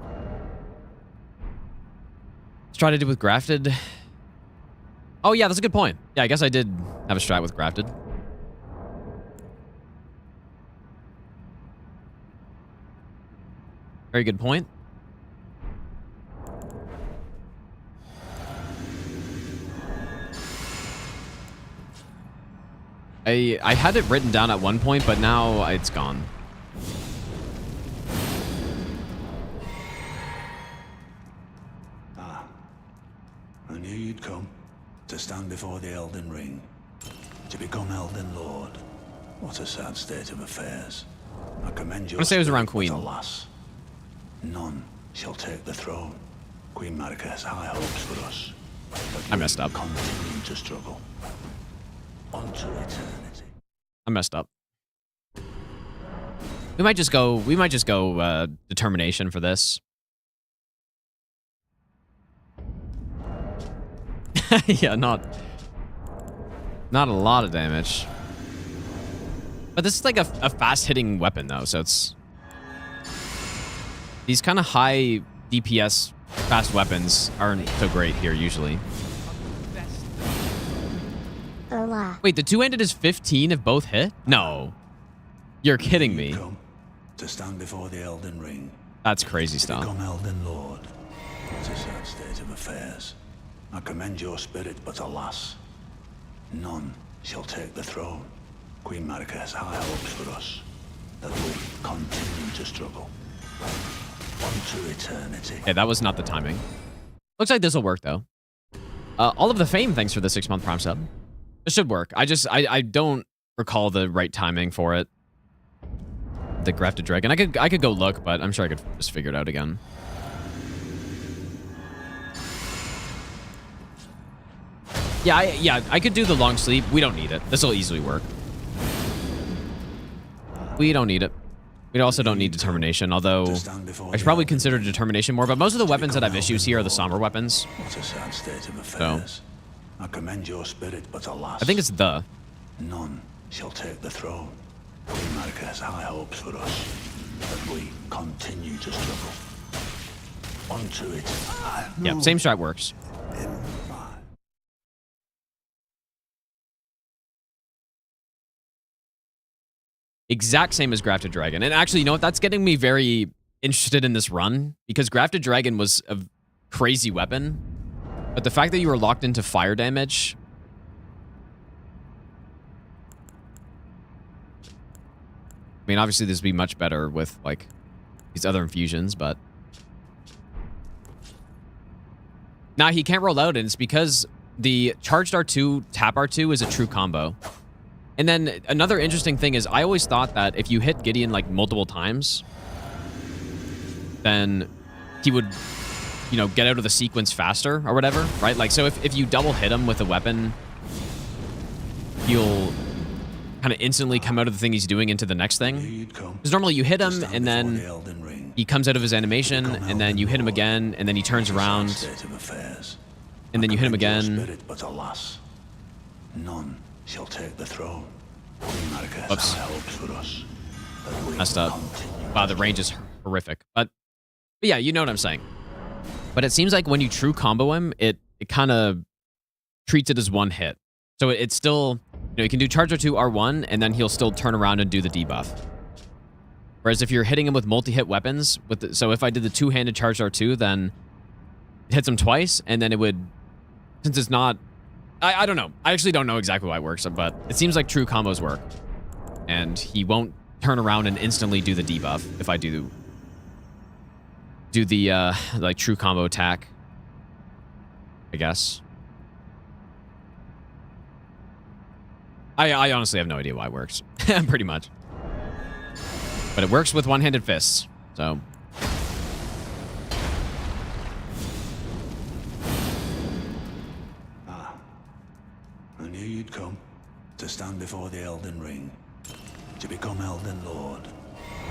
[SPEAKER 1] Let's try to do with Grafted. Oh yeah, that's a good point. Yeah, I guess I did have a strat with Grafted. Very good point. I had it written down at one point, but now it's gone.
[SPEAKER 4] I knew you'd come to stand before the Elden Ring, to become Elden Lord. What a sad state of affairs. I commend you.
[SPEAKER 1] I'm gonna say it was around Queen.
[SPEAKER 4] Alas, none shall take the throne. Queen Maliketh has high hopes for us.
[SPEAKER 1] I messed up.
[SPEAKER 4] Continue to struggle. Unto eternity.
[SPEAKER 1] I messed up. We might just go Determination for this. Yeah, not a lot of damage. But this is like a fast-hitting weapon, though, so it's... These kind of high DPS fast weapons aren't so great here, usually. Wait, the two-handed is 15 if both hit? No. You're kidding me.
[SPEAKER 4] To stand before the Elden Ring.
[SPEAKER 1] That's crazy stuff.
[SPEAKER 4] Become Elden Lord. What a sad state of affairs. I commend your spirit, but alas, none shall take the throne. Queen Maliketh has high hopes for us, that we continue to struggle. Unto eternity.
[SPEAKER 1] Okay, that was not the timing. Looks like this will work, though. All of the fame, thanks for the 6-month Prime sub. This should work. I don't recall the right timing for it. The Grafted Dragon. I could go look, but I'm sure I could just figure it out again. Yeah, I could do the long sleep. We don't need it. This will easily work. We don't need it. We also don't need Determination, although I should probably consider Determination more, but most of the weapons that have issues here are the somber weapons.
[SPEAKER 4] What a sad state of affairs. I commend your spirit, but alas,
[SPEAKER 1] I think it's the.
[SPEAKER 4] None shall take the throne. Queen Maliketh has high hopes for us, that we continue to struggle. Unto it.
[SPEAKER 1] Yeah, same strat works. Exact same as Grafted Dragon. And actually, you know what? That's getting me very interested in this run, because Grafted Dragon was a crazy weapon. But the fact that you were locked into fire damage... I mean, obviously this would be much better with, like, these other infusions, but... Nah, he can't roll out, and it's because the Charged R2, Tap R2 is a true combo. And then another interesting thing is I always thought that if you hit Gideon, like, multiple times, then he would... you know, get out of the sequence faster or whatever, right? Like, so if you double hit him with a weapon, you'll kind of instantly come out of the thing he's doing into the next thing. Because normally you hit him and then he comes out of his animation and then you hit him again and then he turns around and then you hit him again.
[SPEAKER 4] But alas, none shall take the throne. Queen Maliketh
[SPEAKER 1] Oops.
[SPEAKER 4] high hopes for us. That we
[SPEAKER 1] Messed up.
[SPEAKER 4] continue
[SPEAKER 1] Wow, the range is horrific. But yeah, you know what I'm saying. But it seems like when you true combo him, it kind of treats it as one hit. So it's still, you can do charge R2, R1, and then he'll still turn around and do the debuff. Whereas if you're hitting him with multi-hit weapons, so if I did the two-handed charge R2, then it hits him twice, and then it would, since it's not, I don't know. I actually don't know exactly why it works, but it seems like true combos work. And he won't turn around and instantly do the debuff if I do the like true combo attack, I guess. I honestly have no idea why it works. Pretty much. But it works with one-handed fists, so.
[SPEAKER 4] I knew you'd come to stand before the Elden Ring, to become Elden Lord.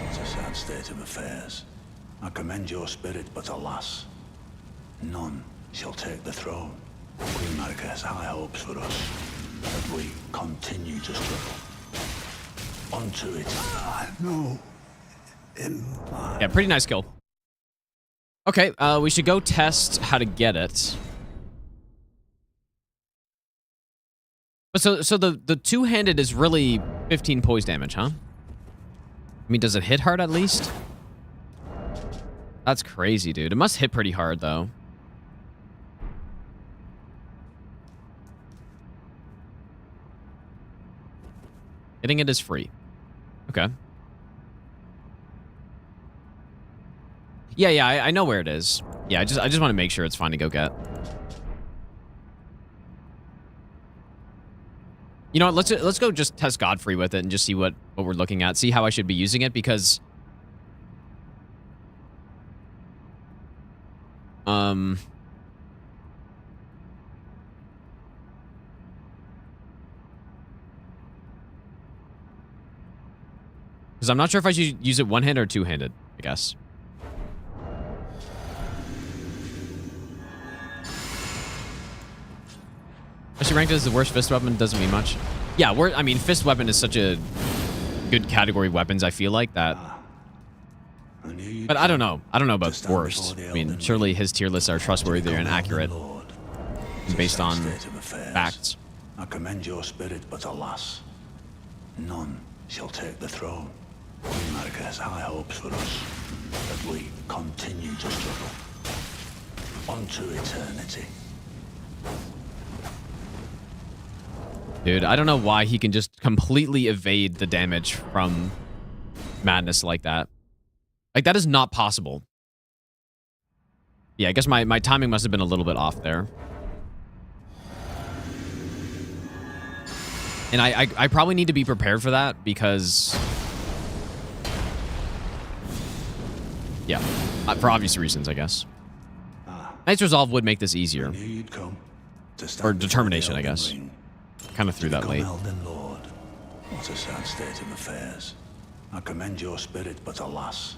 [SPEAKER 4] It's a sad state of affairs. I commend your spirit, but alas, none shall take the throne. Queen Maliketh high hopes for us, that we continue to struggle. Onto it. No.
[SPEAKER 1] Yeah, pretty nice kill. Okay, we should go test how to get it. But so the two-handed is really 15 poise damage, huh? I mean, does it hit hard at least? That's crazy, dude. It must hit pretty hard, though. Hitting it is free. Okay. Yeah, I know where it is. Yeah, I just want to make sure it's fine to go get. You know what? Let's go just test Godfrey with it and just see what we're looking at. See how I should be using it, because I'm not sure if I should use it one-handed or two-handed, I guess. Actually, ranked as the worst fist weapon doesn't mean much. Yeah, I mean, fist weapon is such a good category of weapons, I feel like, that. But I don't know. I don't know about worst. I mean, surely his tier lists are trustworthy and accurate based on facts.
[SPEAKER 4] I commend your spirit, but alas, none shall take the throne. Queen Maliketh high hopes for us, that we continue to struggle. Onto eternity.
[SPEAKER 1] Dude, I don't know why he can just completely evade the damage from madness like that. Like, that is not possible. Yeah, I guess my timing must have been a little bit off there. And I probably need to be prepared for that, because... yeah, for obvious reasons, I guess. Knight's Resolve would make this easier. Or Determination, I guess. Kind of threw that late.
[SPEAKER 4] Elden Lord. What a sad state of affairs. I commend your spirit, but alas,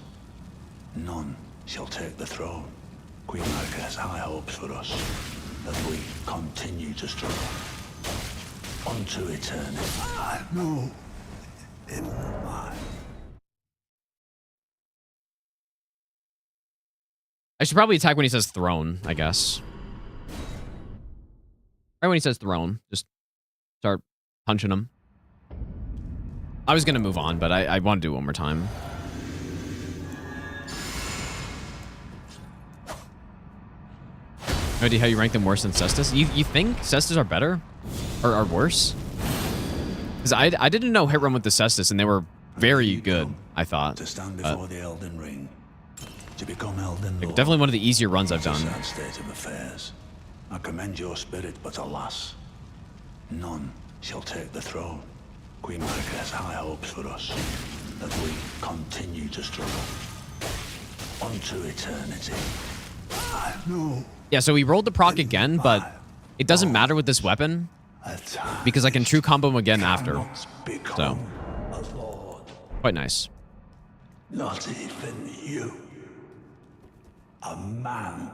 [SPEAKER 4] none shall take the throne. Queen Maliketh high hopes for us, that we continue to struggle. Onto eternity. No. In my...
[SPEAKER 1] I should probably attack when he says throne, I guess. Right when he says throne, just start punching him. I was going to move on, but I want to do it one more time. No idea how you rank them worse than Cestus. You think Cestus are better? Or are worse? Because I didn't know hit run with the Cestus, and they were very good, I thought.
[SPEAKER 4] To stand before the Elden Ring. To become Elden Lord.
[SPEAKER 1] Definitely one of the easier runs I've done.
[SPEAKER 4] Sad state of affairs. I commend your spirit, but alas, none shall take the throne. Queen Maliketh high hopes for us, that we continue to struggle. Onto eternity. No.
[SPEAKER 1] Yeah, so he rolled the proc again, but it doesn't matter with this weapon, because I can true combo him again after. So, quite nice.
[SPEAKER 4] Not even you. A man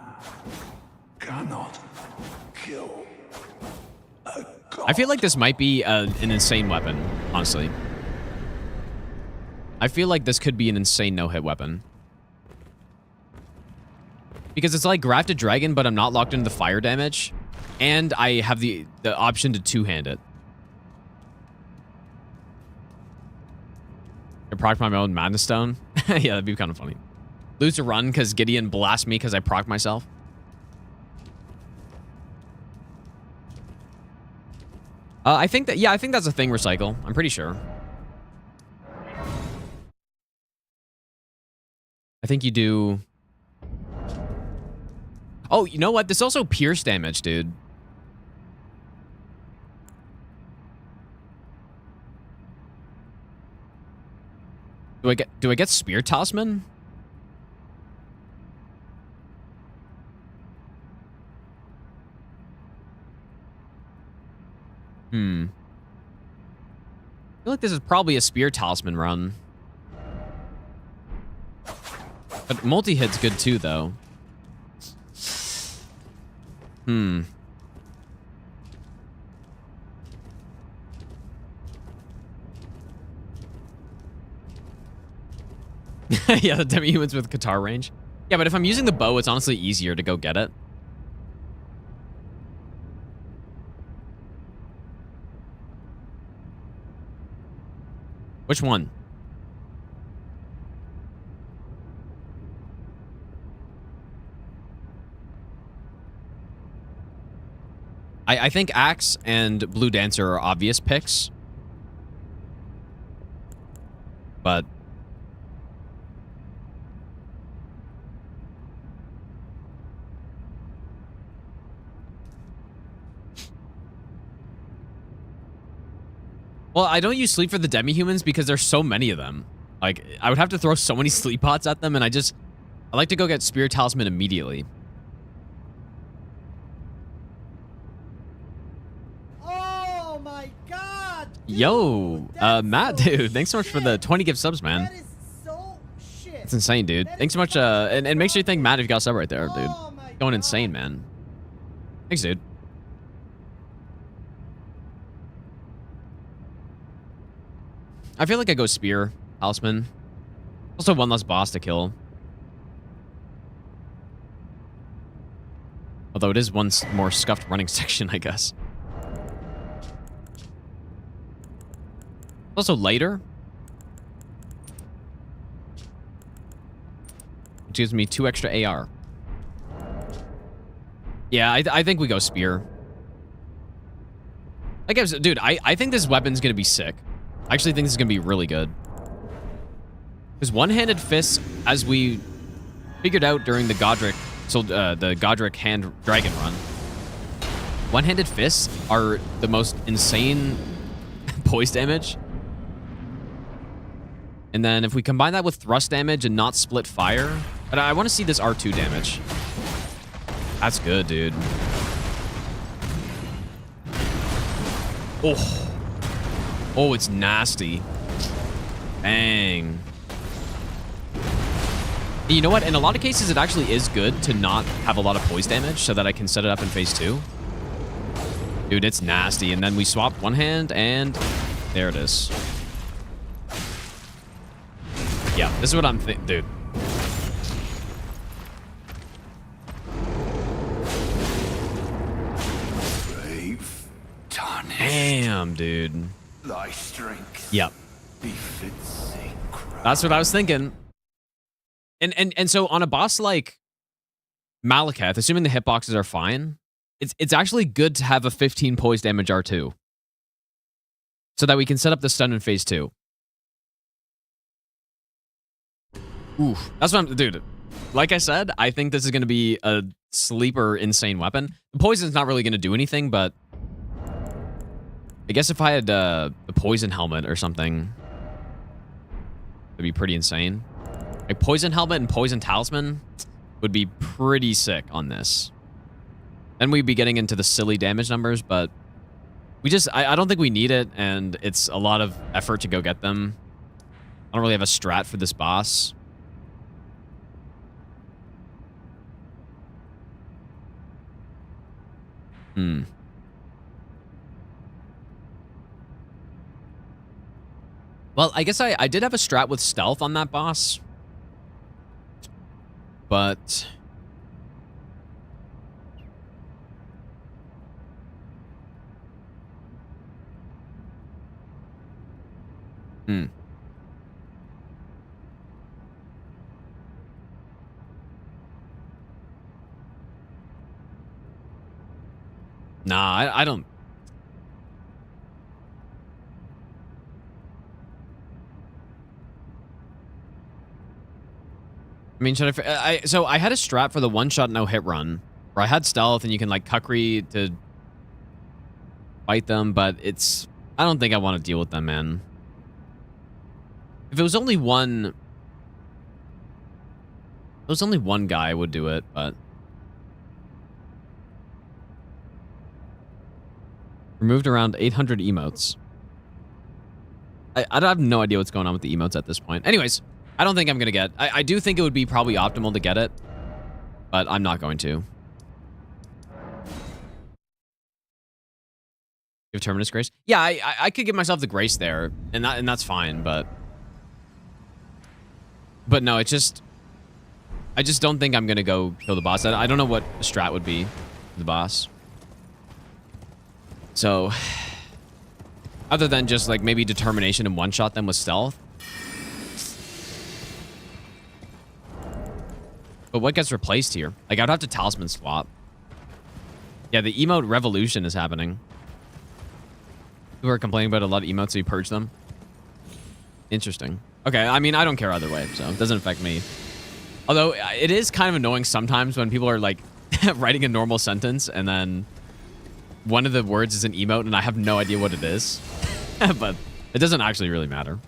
[SPEAKER 4] cannot kill
[SPEAKER 1] I feel like this might be an insane weapon, honestly. I feel like this could be an insane no-hit weapon. Because it's like Grafted Dragon, but I'm not locked into the fire damage. And I have the option to two-hand it. I proc my own Madness Stone. Yeah, that'd be kind of funny. Lose a run because Gideon blasts me because I proc myself. I think that, yeah, I think that's a thing, Recycle. I'm pretty sure. I think you do. Oh, you know what? There's also pierce damage, dude. Do I get Spear Talisman? I feel like this is probably a Spear Talisman run. But multi-hit's good too, though. Yeah, the demi-humans with Katar range. Yeah, but if I'm using the bow, it's honestly easier to go get it. Which one? I think Axe and Blue Dancer are obvious picks. But... well, I don't use sleep for the demi-humans because there's so many of them. Like, I would have to throw so many sleep pots at them, and I like to go get Spear Talisman immediately.
[SPEAKER 9] Oh my god! Dude,
[SPEAKER 1] Yo, Matt, dude, thanks so much for the 20 gift subs, man.
[SPEAKER 9] That is so shit.
[SPEAKER 1] It's insane, dude. Thanks so much, and make sure you thank Matt if you got a sub right there, dude.
[SPEAKER 9] Oh my
[SPEAKER 1] Going
[SPEAKER 9] God.
[SPEAKER 1] insane, man. Thanks, dude. I feel like I go Spear Talisman. Also, one less boss to kill. Although it is one more scuffed running section, I guess. Also lighter. Which gives me 2 extra AR. Yeah, I think we go Spear. Like I was, dude, I think this weapon's gonna be sick. I actually think this is gonna be really good. Because one-handed fists, as we figured out during the Godric, the Godric hand dragon run, one-handed fists are the most insane poise damage. And then if we combine that with thrust damage and not split fire, but I want to see this R2 damage. That's good, dude. Oh. Oh, it's nasty. Bang. You know what? In a lot of cases, it actually is good to not have a lot of poise damage so that I can set it up in phase 2. Dude, it's nasty. And then we swap one hand, and there it is. Yeah, this is what I'm thinking, dude.
[SPEAKER 7] Brave, tarnished.
[SPEAKER 1] Damn, dude.
[SPEAKER 7] Thy strength.
[SPEAKER 1] Yep.
[SPEAKER 7] Befits a crown.
[SPEAKER 1] That's what I was thinking. And so on a boss like Maliketh, assuming the hitboxes are fine, it's actually good to have a 15 poise damage R2. So that we can set up the stun in phase 2. Oof. That's what I'm... Dude, like I said, I think this is going to be a sleeper insane weapon. The poison's not really going to do anything, but... I guess if I had the poison helmet or something, it'd be pretty insane. Like poison helmet and poison talisman would be pretty sick on this. Then we'd be getting into the silly damage numbers, but we just, I don't think we need it, and it's a lot of effort to go get them. I don't really have a strat for this boss. Well, I guess I did have a strat with stealth on that boss. But... Nah, I don't... I mean, should so I had a strat for the one-shot no-hit run, where I had stealth and you can, like, Kukri to fight them, but it's... I don't think I want to deal with them, man. If it was only one... If it was only one guy, I would do it, but... Removed around 800 emotes. I have no idea what's going on with the emotes at this point. Anyways, I don't think I'm going to get... I do think it would be probably optimal to get it, but I'm not going to. Give Terminus grace? Yeah, I could give myself the grace there, and that's fine, but... But no, it's just... I just don't think I'm going to go kill the boss. I don't know what the strat would be for the boss. So... Other than just, like, maybe determination and one-shot them with stealth. But what gets replaced here? Like, I'd have to talisman swap. Yeah, the emote revolution is happening. People are complaining about a lot of emotes, so you purge them. Interesting. Okay, I mean, I don't care either way, so it doesn't affect me. Although, it is kind of annoying sometimes when people are, like, writing a normal sentence, and then one of the words is an emote, and I have no idea what it is. But it doesn't actually really matter.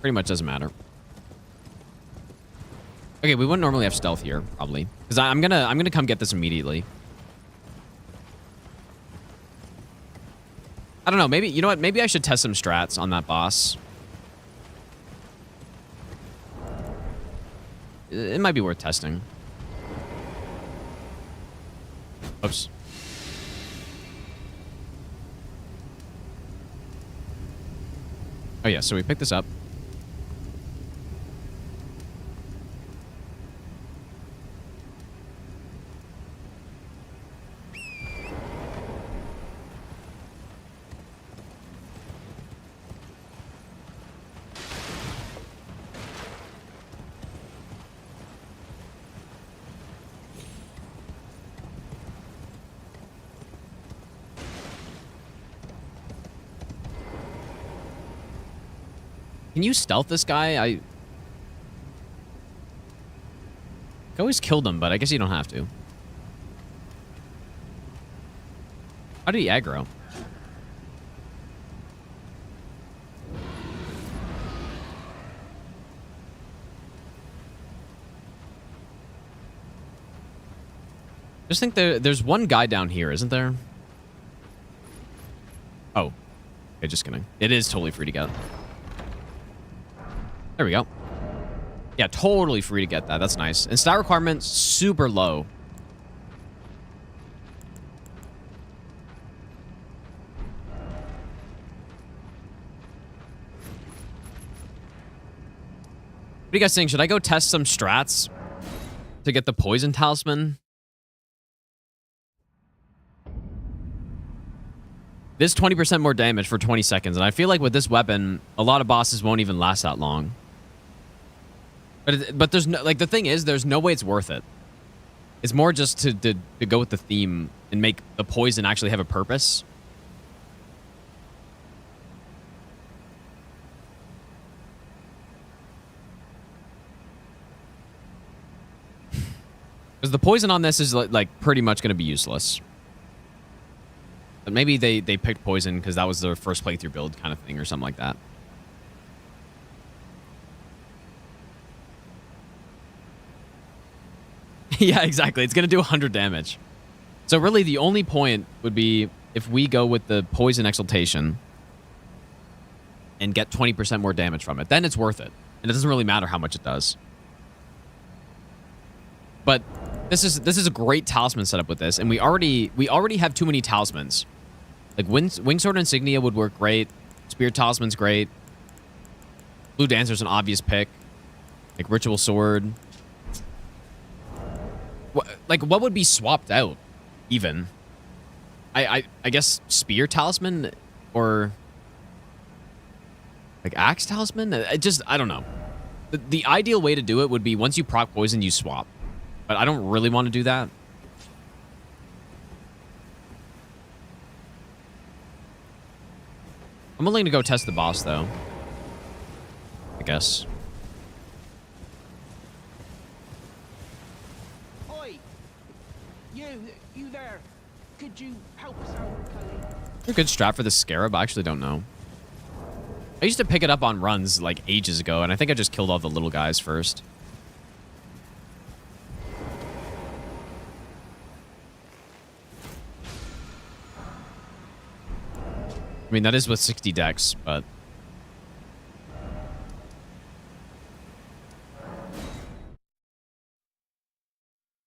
[SPEAKER 1] Pretty much doesn't matter. Okay, we wouldn't normally have stealth here, probably. Because I'm gonna come get this immediately. I don't know, maybe, you know what? Maybe I should test some strats on that boss. It might be worth testing. Oops. Oh yeah, so we picked this up. Can you stealth this guy? I always killed him, but I guess you don't have to. How did he aggro? Just think there's one guy down here, isn't there? Oh. Okay, just kidding. It is totally free to get. There we go. Yeah, totally free to get that. That's nice. And stat requirements, super low. What do you guys think? Should I go test some strats to get the poison talisman? This 20% more damage for 20 seconds. And I feel like with this weapon, a lot of bosses won't even last that long. But there's no, like, the thing is, there's no way it's worth it. It's more just to go with the theme and make the poison actually have a purpose. Because the poison on this is, like pretty much going to be useless. But maybe they picked poison because that was their first playthrough build kind of thing or something like that. Yeah, exactly. It's going to do 100 damage. So really the only point would be if we go with the poison exaltation and get 20% more damage from it. Then it's worth it. And it doesn't really matter how much it does. But this is a great talisman setup with this, and we already have too many talismans Like, Wingsword Insignia would work great. Spear Talisman's great. Blue Dancer's an obvious pick. Like, Ritual Sword. What would be swapped out, even? I guess Spear Talisman or like Axe Talisman? I don't know. The ideal way to do it would be once you proc poison, you swap. But I don't really want to do that. I'm willing to go test the boss, though. I guess.
[SPEAKER 8] Oi! You there. Could you help us out, Cully?
[SPEAKER 1] A good strat for the Scarab? I actually don't know. I used to pick it up on runs like ages ago, and I think I just killed all the little guys first. I mean, that is with 60 decks, but...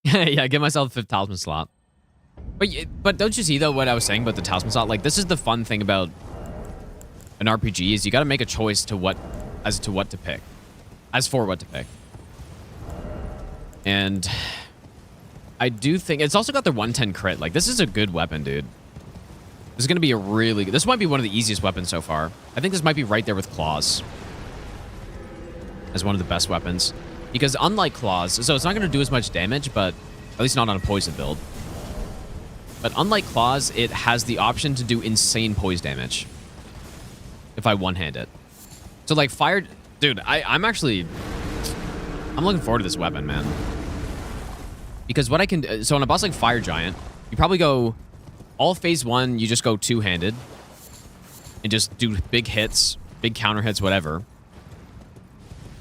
[SPEAKER 1] yeah, give myself a 5th talisman slot. But don't you see, though, what I was saying about the talisman slot? Like, this is the fun thing about an RPG, is you gotta make a choice to what to pick. As for what to pick. And I do think... It's also got the 110 crit. Like, this is a good weapon, dude. This is going to be a really... This might be one of the easiest weapons so far. I think this might be right there with Claws. As one of the best weapons. Because unlike Claws... So it's not going to do as much damage, but... At least not on a poison build. But unlike Claws, it has the option to do insane poise damage. If I one-hand it. So like fire... Dude, I'm actually... I'm looking forward to this weapon, man. Because what I can... So on a boss like Fire Giant, you probably go... All phase 1, you just go two-handed. And just do big hits, big counter hits, whatever.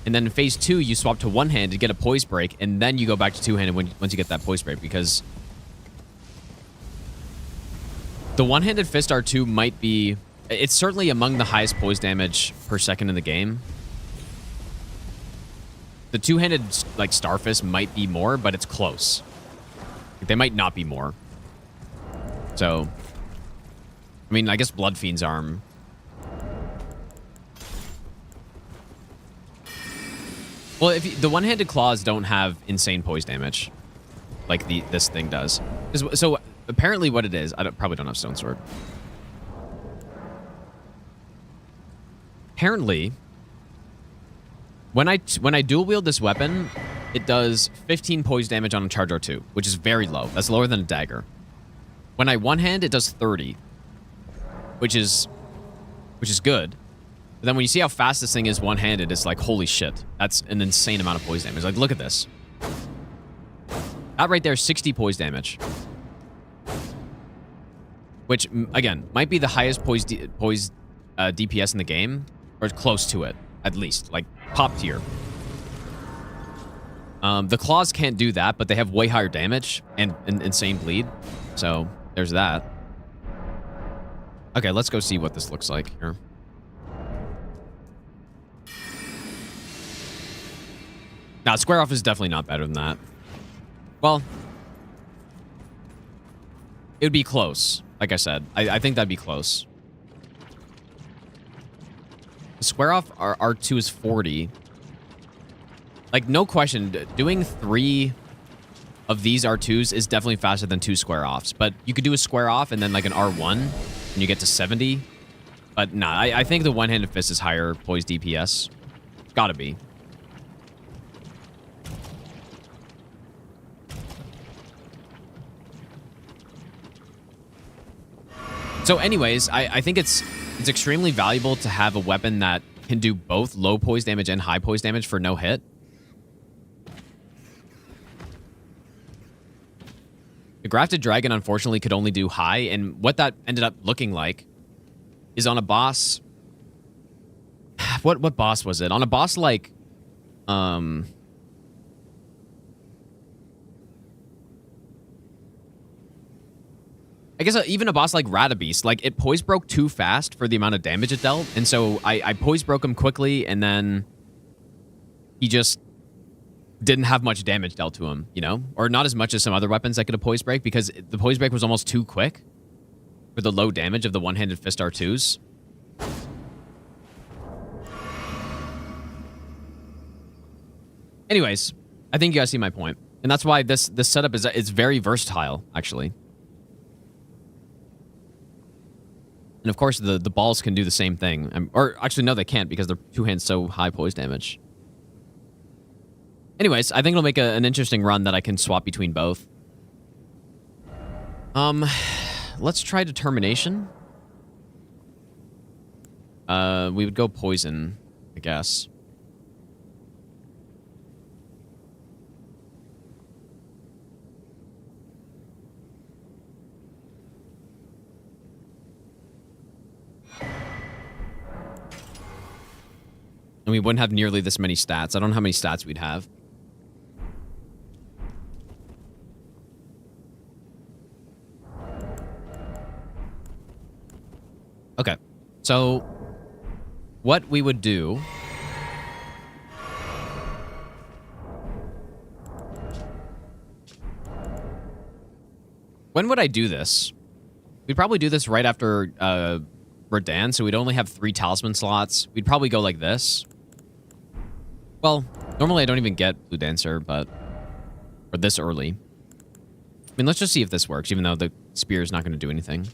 [SPEAKER 1] And then in phase 2, you swap to one-handed, get a poise break, and then you go back to two-handed once you get that poise break, because... The one-handed Fist R2 might be... It's certainly among the highest poise damage per second in the game. The two-handed, like, Starfist might be more, but it's close. Like, they might not be more. So, I mean, I guess Blood Fiend's arm. Well, if the one-handed claws don't have insane poise damage, like this thing does. So apparently, what it is, probably don't have Stone Sword. Apparently, when I dual wield this weapon, it does 15 poise damage on a charge R2, which is very low. That's lower than a dagger. When I one-hand, it does 30, which is good. But then when you see how fast this thing is one-handed, it's like, holy shit. That's an insane amount of poise damage. Like, look at this. That right there, 60 poise damage. Which, again, might be the highest poise DPS in the game, or close to it, at least. Like, top tier. The claws can't do that, but they have way higher damage and insane bleed. So... There's that. Okay, let's go see what this looks like here. Now, Square Off is definitely not better than that. Well, it would be close. Like I said, I think that'd be close. Square Off R2 is 40. Like, no question, doing 3... of these R2s is definitely faster than 2 square offs. But you could do a square off and then like an R1 and you get to 70. But nah, I think the one-handed fist is higher poise DPS. Gotta be. So anyways, I think it's extremely valuable to have a weapon that can do both low poise damage and high poise damage for no hit. The Grafted Dragon, unfortunately, could only do high, and what that ended up looking like is on a boss... What boss was it? On a boss like... I guess even a boss like Radabeast, like, it poise broke too fast for the amount of damage it dealt, and so I poise broke him quickly, and then he just... didn't have much damage dealt to him, you know? Or not as much as some other weapons that could have poise break, because the poise break was almost too quick. for the low damage of the one-handed fist R2s. Anyways, I think you guys see my point. And that's why this setup is very versatile, actually. And of course, the balls can do the same thing. Or actually, no, they can't because they're two hands so high poise damage. Anyways, I think it'll make an interesting run that I can swap between both. Let's try Determination. We would go Poison, I guess. And we wouldn't have nearly this many stats. I don't know how many stats we'd have. Okay. So, what we would do... When would I do this? We'd probably do this right after Radagon, so we'd only have 3 talisman slots. We'd probably go like this. Well, normally I don't even get Blue Dancer, but... Or this early. I mean, let's just see if this works, even though the spear is not going to do anything.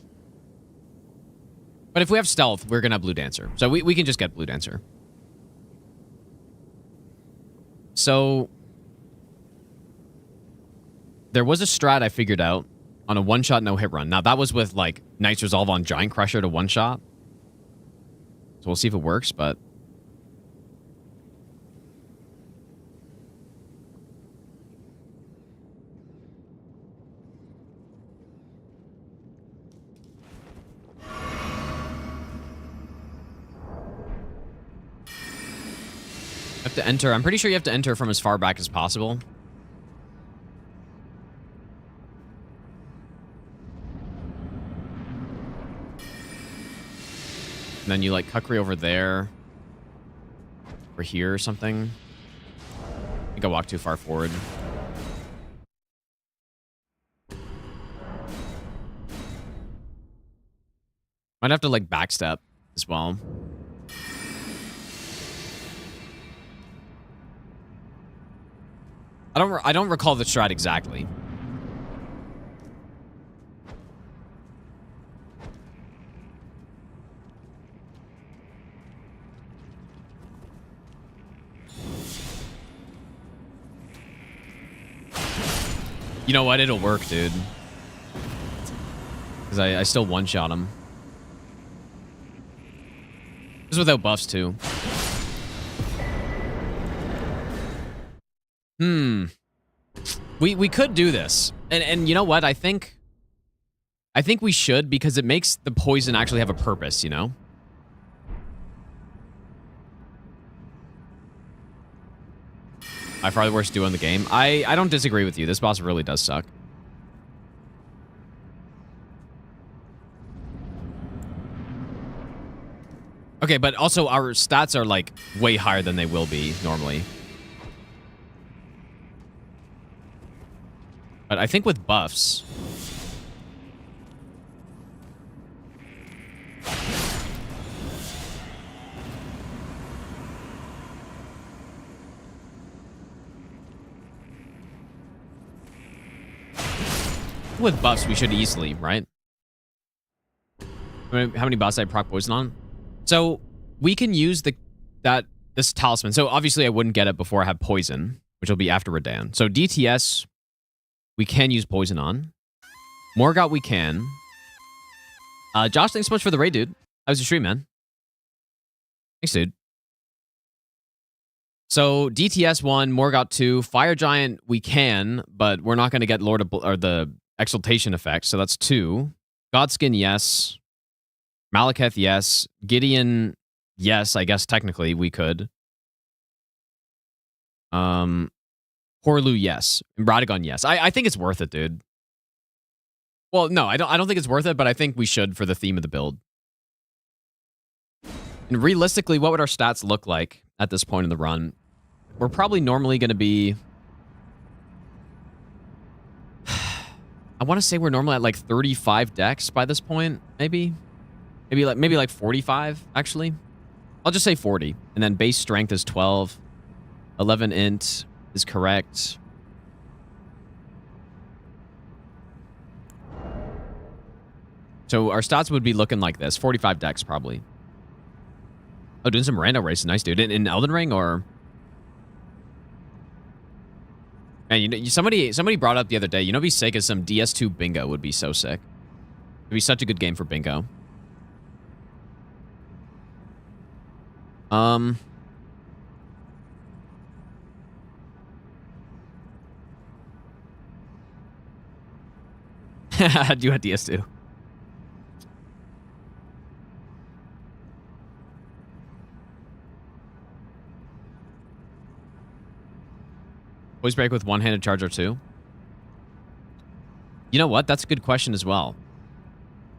[SPEAKER 1] But if we have Stealth, we're going to have Blue Dancer. So we can just get Blue Dancer. So... There was a strat I figured out on a one-shot no-hit run. Now, that was with, like, Knight's Resolve on Giant Crusher to one-shot. So we'll see if it works, but... have to enter. I'm pretty sure you have to enter from as far back as possible. And then you like Kukri over there. Or here or something. I think I walked too far forward. Might have to like backstep as well. I don't recall the strat exactly. You know what? It'll work, dude. Because I still one-shot him. This is without buffs, too. We could do this. And you know what? I think we should, because it makes the poison actually have a purpose, you know? By far the worst duo in the game. I don't disagree with you. This boss really does suck. Okay, but also our stats are like way higher than they will be normally. But I think with buffs... With buffs, we should easily, right? How many bosses I proc poison on? So, we can use this talisman. So, obviously, I wouldn't get it before I have poison, which will be after Radagon. So, DTS... we can use poison on. Morgott, we can. Josh, thanks so much for the raid, dude. How was your stream, man? Thanks, dude. So, DTS 1, Morgott 2, Fire Giant, we can, but we're not going to get Lord of or the Exaltation effect, so that's 2. Godskin, yes. Maliketh, yes. Gideon, yes, I guess technically we could. Horlu, yes. And Radagon, yes. I think it's worth it, dude. Well, no, I don't think it's worth it, but I think we should for the theme of the build. And realistically, what would our stats look like at this point in the run? We're probably normally going to be... I want to say we're normally at like 35 dex by this point, maybe. Maybe like 45, actually. I'll just say 40. And then base strength is 12. 11 int is correct. So our stats would be looking like this. 45 dex, probably. Oh, doing some rando race. Nice, dude. In Elden Ring, or... Man, you know, somebody brought up the other day, you know, it'd be sick as some DS2 bingo would be so sick. It'd be such a good game for bingo. Do at DS2. Poise break with one-handed charge or two? You know what? That's a good question as well.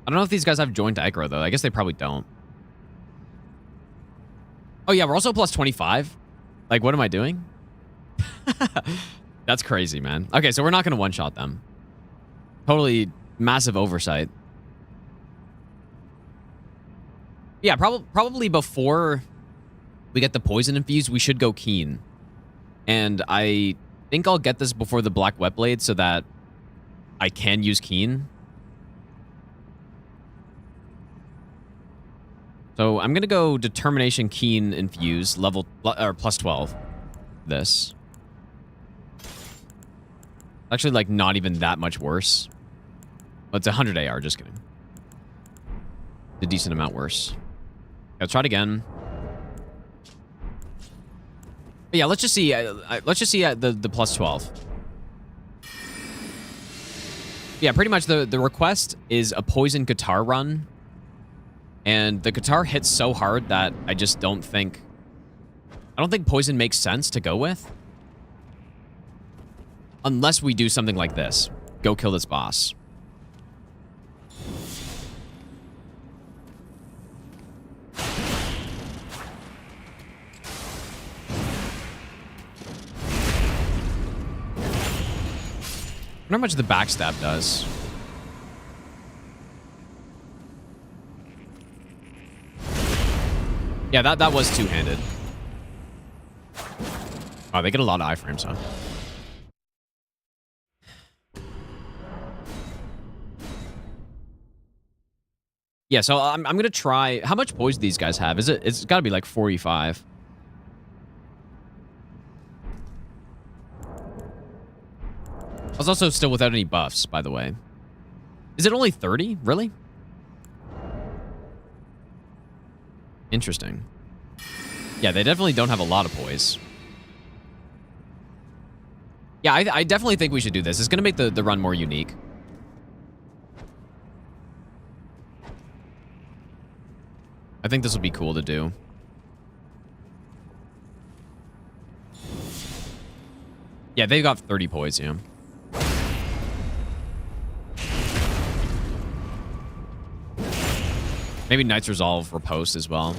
[SPEAKER 1] I don't know if these guys have joint aggro, though. I guess they probably don't. Oh, yeah, we're also plus 25. Like, what am I doing? That's crazy, man. Okay, so we're not going to one-shot them. Totally massive oversight. Yeah, probably before we get the poison infused, we should go keen. And I think I'll get this before the black wet blade so that I can use keen. So I'm gonna go determination keen infuse level or plus 12. This actually like not even that much worse. But it's 100 AR. Just kidding. A decent amount worse. Let's try it again. But yeah, let's just see. Let's just see the plus 12. Yeah, pretty much the request is a poison Katar run. And the Katar hits so hard that I just don't think... I don't think poison makes sense to go with. Unless we do something like this. Go kill this boss. I wonder how much the backstab does. Yeah, that was two-handed. Oh, they get a lot of iframes, huh? Yeah, so I'm gonna try. How much poise do these guys have? It's got to be like 45. I was also still without any buffs, by the way. Is it only 30? Really? Interesting. Yeah, they definitely don't have a lot of poise. Yeah, I definitely think we should do this. It's going to make the run more unique. I think this will be cool to do. Yeah, they got 30 poise, yeah. Maybe Knight's Resolve riposte as well.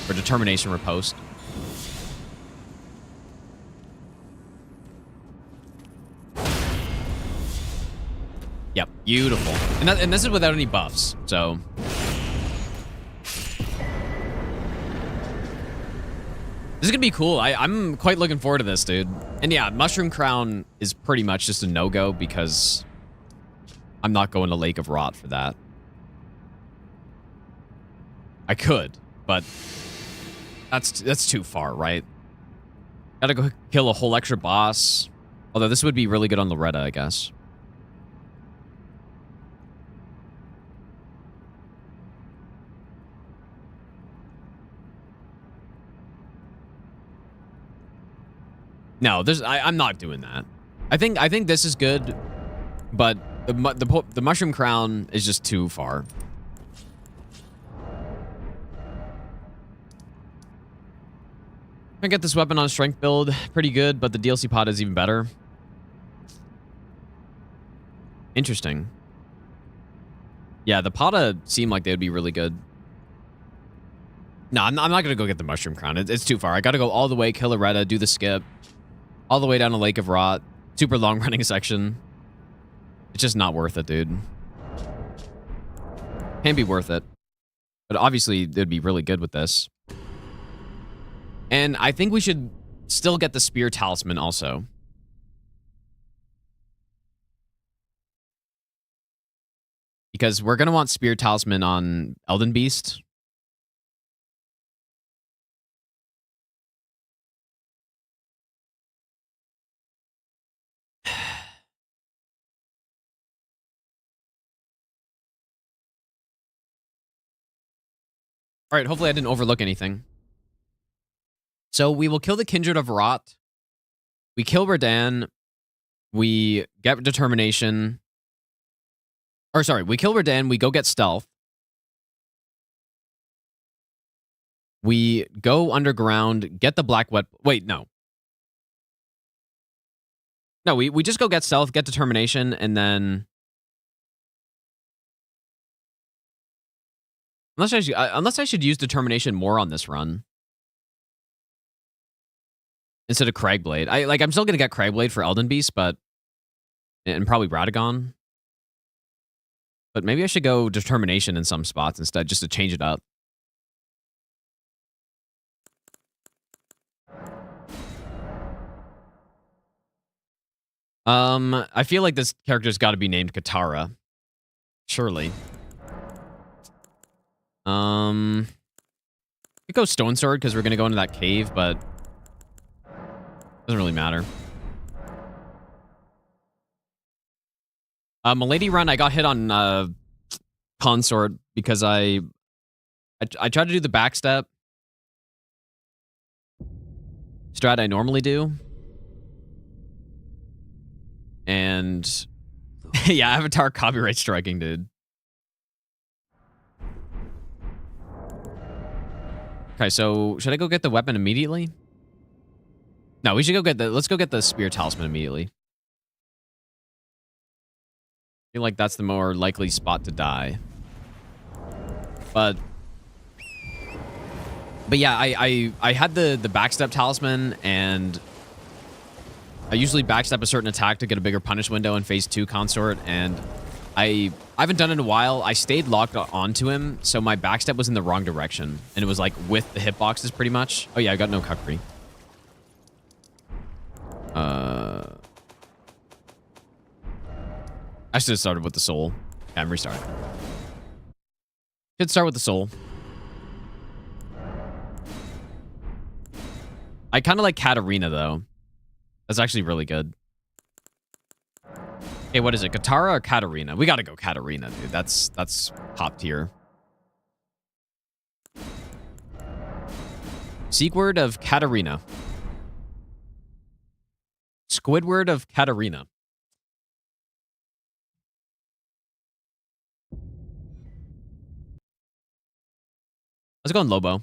[SPEAKER 1] Or Determination riposte. Yep, beautiful. And this is without any buffs, so... This is gonna be cool. I'm quite looking forward to this, dude. And yeah, Mushroom Crown is pretty much just a no-go because... I'm not going to Lake of Rot for that. I could, but that's too far, right? Gotta go kill a whole extra boss. Although this would be really good on Loretta, I guess. No, I'm not doing that. I think this is good, but the Mushroom Crown is just too far. I get this weapon on strength build pretty good, but the DLC pod is even better. Interesting. Yeah, the Pada seem like they would be really good. No, I'm not gonna go get the Mushroom Crown. It's too far. I gotta go all the way, kill Loretta, do the skip, all the way down to Lake of Rot, super long running section. It's just not worth it, dude. Can't be worth it. But obviously, it'd be really good with this. And I think we should still get the Spear Talisman also. Because we're going to want Spear Talisman on Elden Beast. All right, hopefully I didn't overlook anything. So we will kill the Kindred of Rot. We kill Radagon. We get Determination. Or sorry, we kill Radagon. We go get Stealth. We go underground, get the Black Wet... Wait, no. No, we just go get Stealth, get Determination, and then... Unless I should use Determination more on this run. Instead of Cragblade. I'm still gonna get Cragblade for Elden Beast, but... And probably Radagon. But maybe I should go Determination in some spots instead, just to change it up. I feel like this character's got to be named Katara. Surely. We go Stone Sword because we're going to go into that cave, but doesn't really matter. Milady run, I got hit on Consort because I tried to do the backstep strat I normally do. And yeah, Avatar copyright striking, dude. Okay, so should I go get the weapon immediately? No, we should go get let's go get the Spear Talisman immediately. I feel like that's the more likely spot to die. But yeah, I had the backstep talisman, and I usually backstep a certain attack to get a bigger punish window in phase 2 consort, and I haven't done it in a while. I stayed locked onto him, so my backstep was in the wrong direction, and it was like with the hitboxes pretty much. Oh yeah, I got no Kukri. I should have started with the soul. Okay, I'm restarting. Should start with the soul. I kind of like Katarina though. That's actually really good. Okay, what is it? Katara or Katarina? We gotta go Katarina, dude. That's top tier. Seek word of Katarina. Squidward of Katarina. Let's go in Lobo.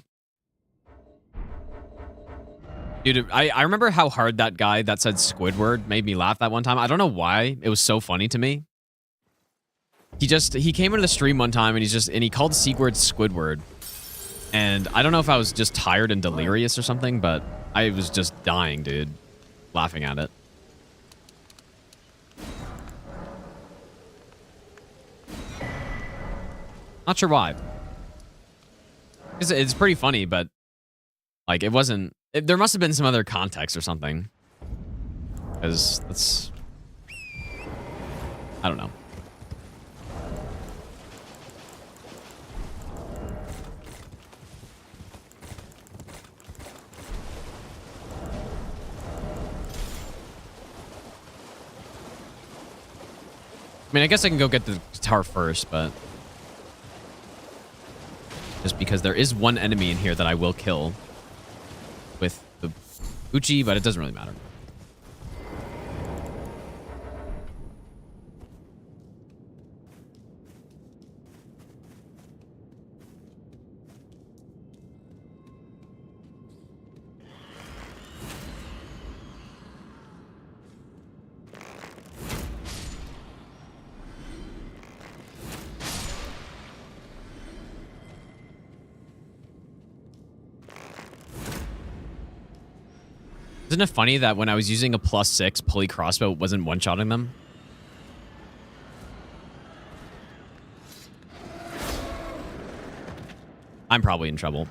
[SPEAKER 1] Dude, I remember how hard that guy that said Squidward made me laugh that one time. I don't know why. It was so funny to me. He came into the stream one time and he called Seegward Squidward. And I don't know if I was just tired and delirious or something, but I was just dying, dude. Laughing at it. Not sure why. It's pretty funny, but like it wasn't... There must have been some other context or something. Because that's... I don't know. I mean, I guess I can go get the guitar first, but... Just because there is one enemy in here that I will kill. With the Uchi, but it doesn't really matter. Isn't it funny that when I was using a +6 pulley crossbow, it wasn't one-shotting them? I'm probably in trouble.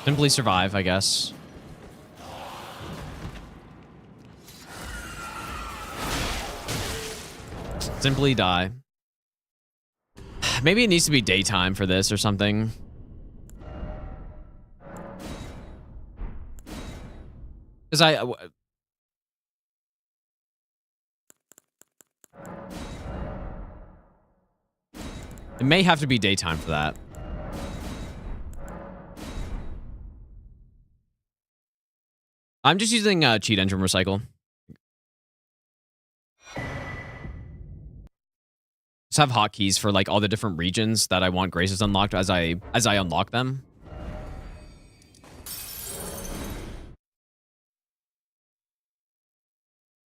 [SPEAKER 1] Simply survive, I guess. Simply die. Maybe it needs to be daytime for this or something. Because it may have to be daytime for that. I'm just using cheat engine recycle. Just have hotkeys for like all the different regions that I want graces unlocked as I unlock them.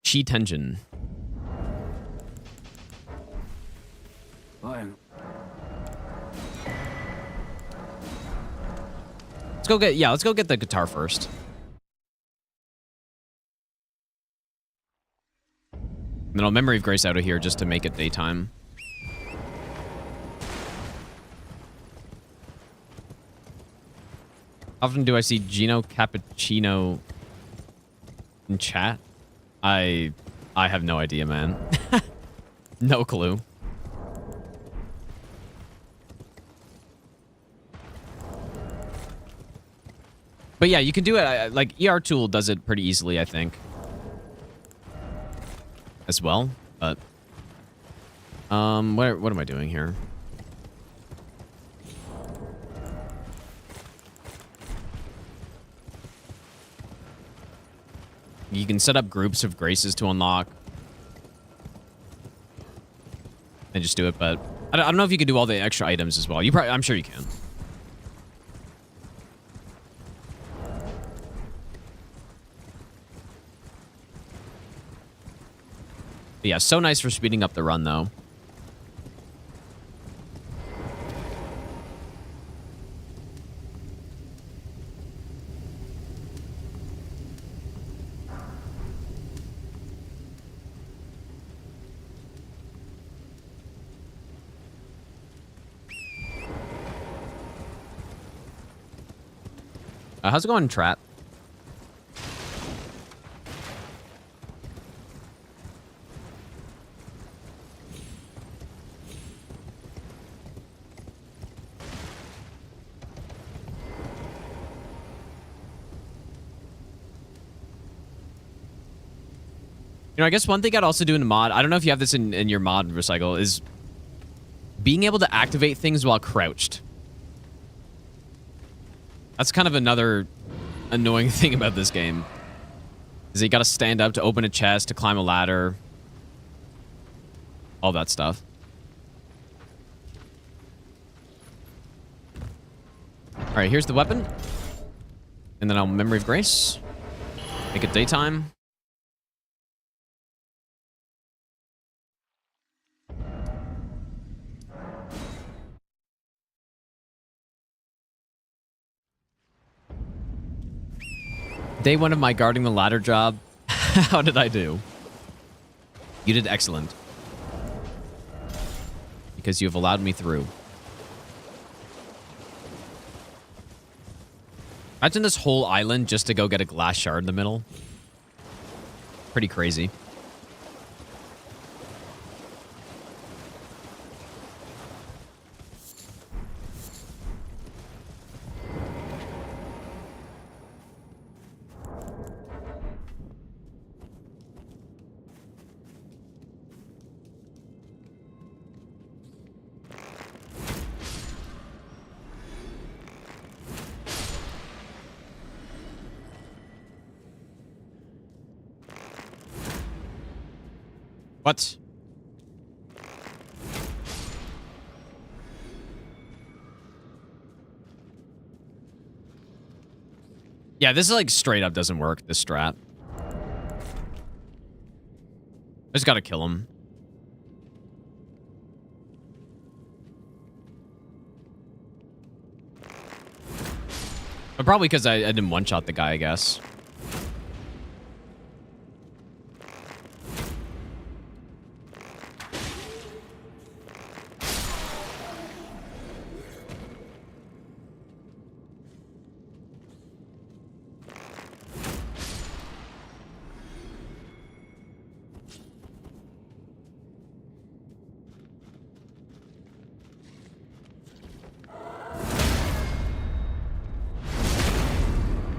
[SPEAKER 1] Cheat engine.
[SPEAKER 4] Fine.
[SPEAKER 1] Let's go get the guitar first. And then I'll Memory of Grace out of here just to make it daytime. How often do I see Gino Cappuccino in chat? I have no idea, man. No clue. But yeah, you can do it. Like, ER Tool does it pretty easily, I think. As well. But... what am I doing here? You can set up groups of graces to unlock. And just do it, but... I don't know if you can do all the extra items as well. I'm sure you can. But yeah, so nice for speeding up the run, though. How's it going, Trap? You know, I guess one thing I'd also do in a mod, I don't know if you have this in your mod recycle, is being able to activate things while crouched. That's kind of another annoying thing about this game. Is that you gotta stand up to open a chest, to climb a ladder. All that stuff. Alright, here's the weapon. And then I'll Memory of Grace. Make it daytime. Day one of my guarding the ladder job. How did I do? You did excellent. Because you have allowed me through. Imagine this whole island just to go get a glass shard in the middle. Pretty crazy. What? Yeah, this is like straight up doesn't work, this strat. I just gotta kill him. But probably because I didn't one-shot the guy, I guess.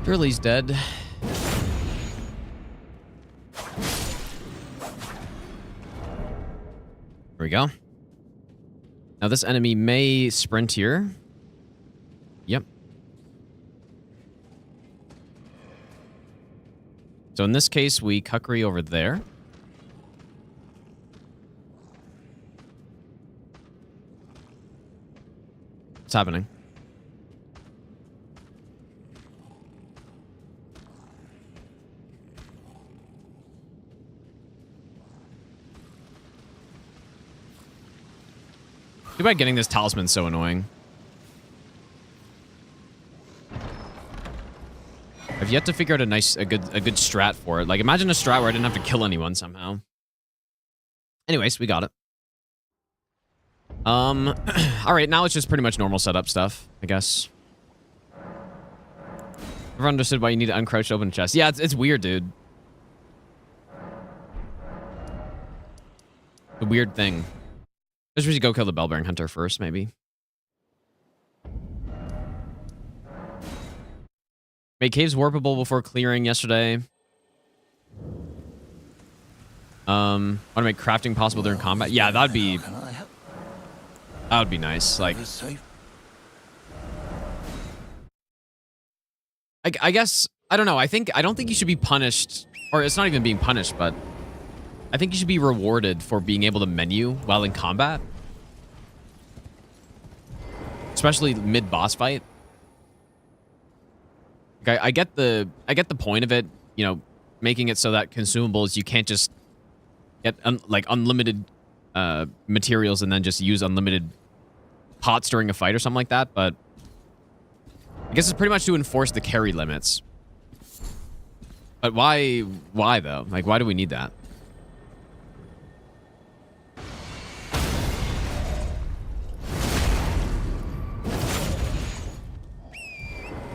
[SPEAKER 1] Shirley's dead. There we go. Now this enemy may sprint here. Yep. So in this case, we Kukri over there. What's happening? Too bad getting this talisman so annoying. I've yet to figure out a good strat for it. Like, imagine a strat where I didn't have to kill anyone somehow. Anyways, we got it. All right, now it's just pretty much normal setup stuff, I guess. Never understood why you need to uncrouch to open a chest. Yeah, it's weird, dude. The weird thing. I should go kill the Bellbearing Hunter first, maybe. Made caves warpable before clearing yesterday. Want to make crafting possible during combat? Yeah, that would be nice. Like, I guess I don't know. I don't think you should be punished, or it's not even being punished, but I think you should be rewarded for being able to menu while in combat. Especially mid-boss fight. Like, I get the point of it, you know, making it so that consumables, you can't just get like unlimited materials and then just use unlimited pots during a fight or something like that, but I guess it's pretty much to enforce the carry limits. But why though? Like, why do we need that?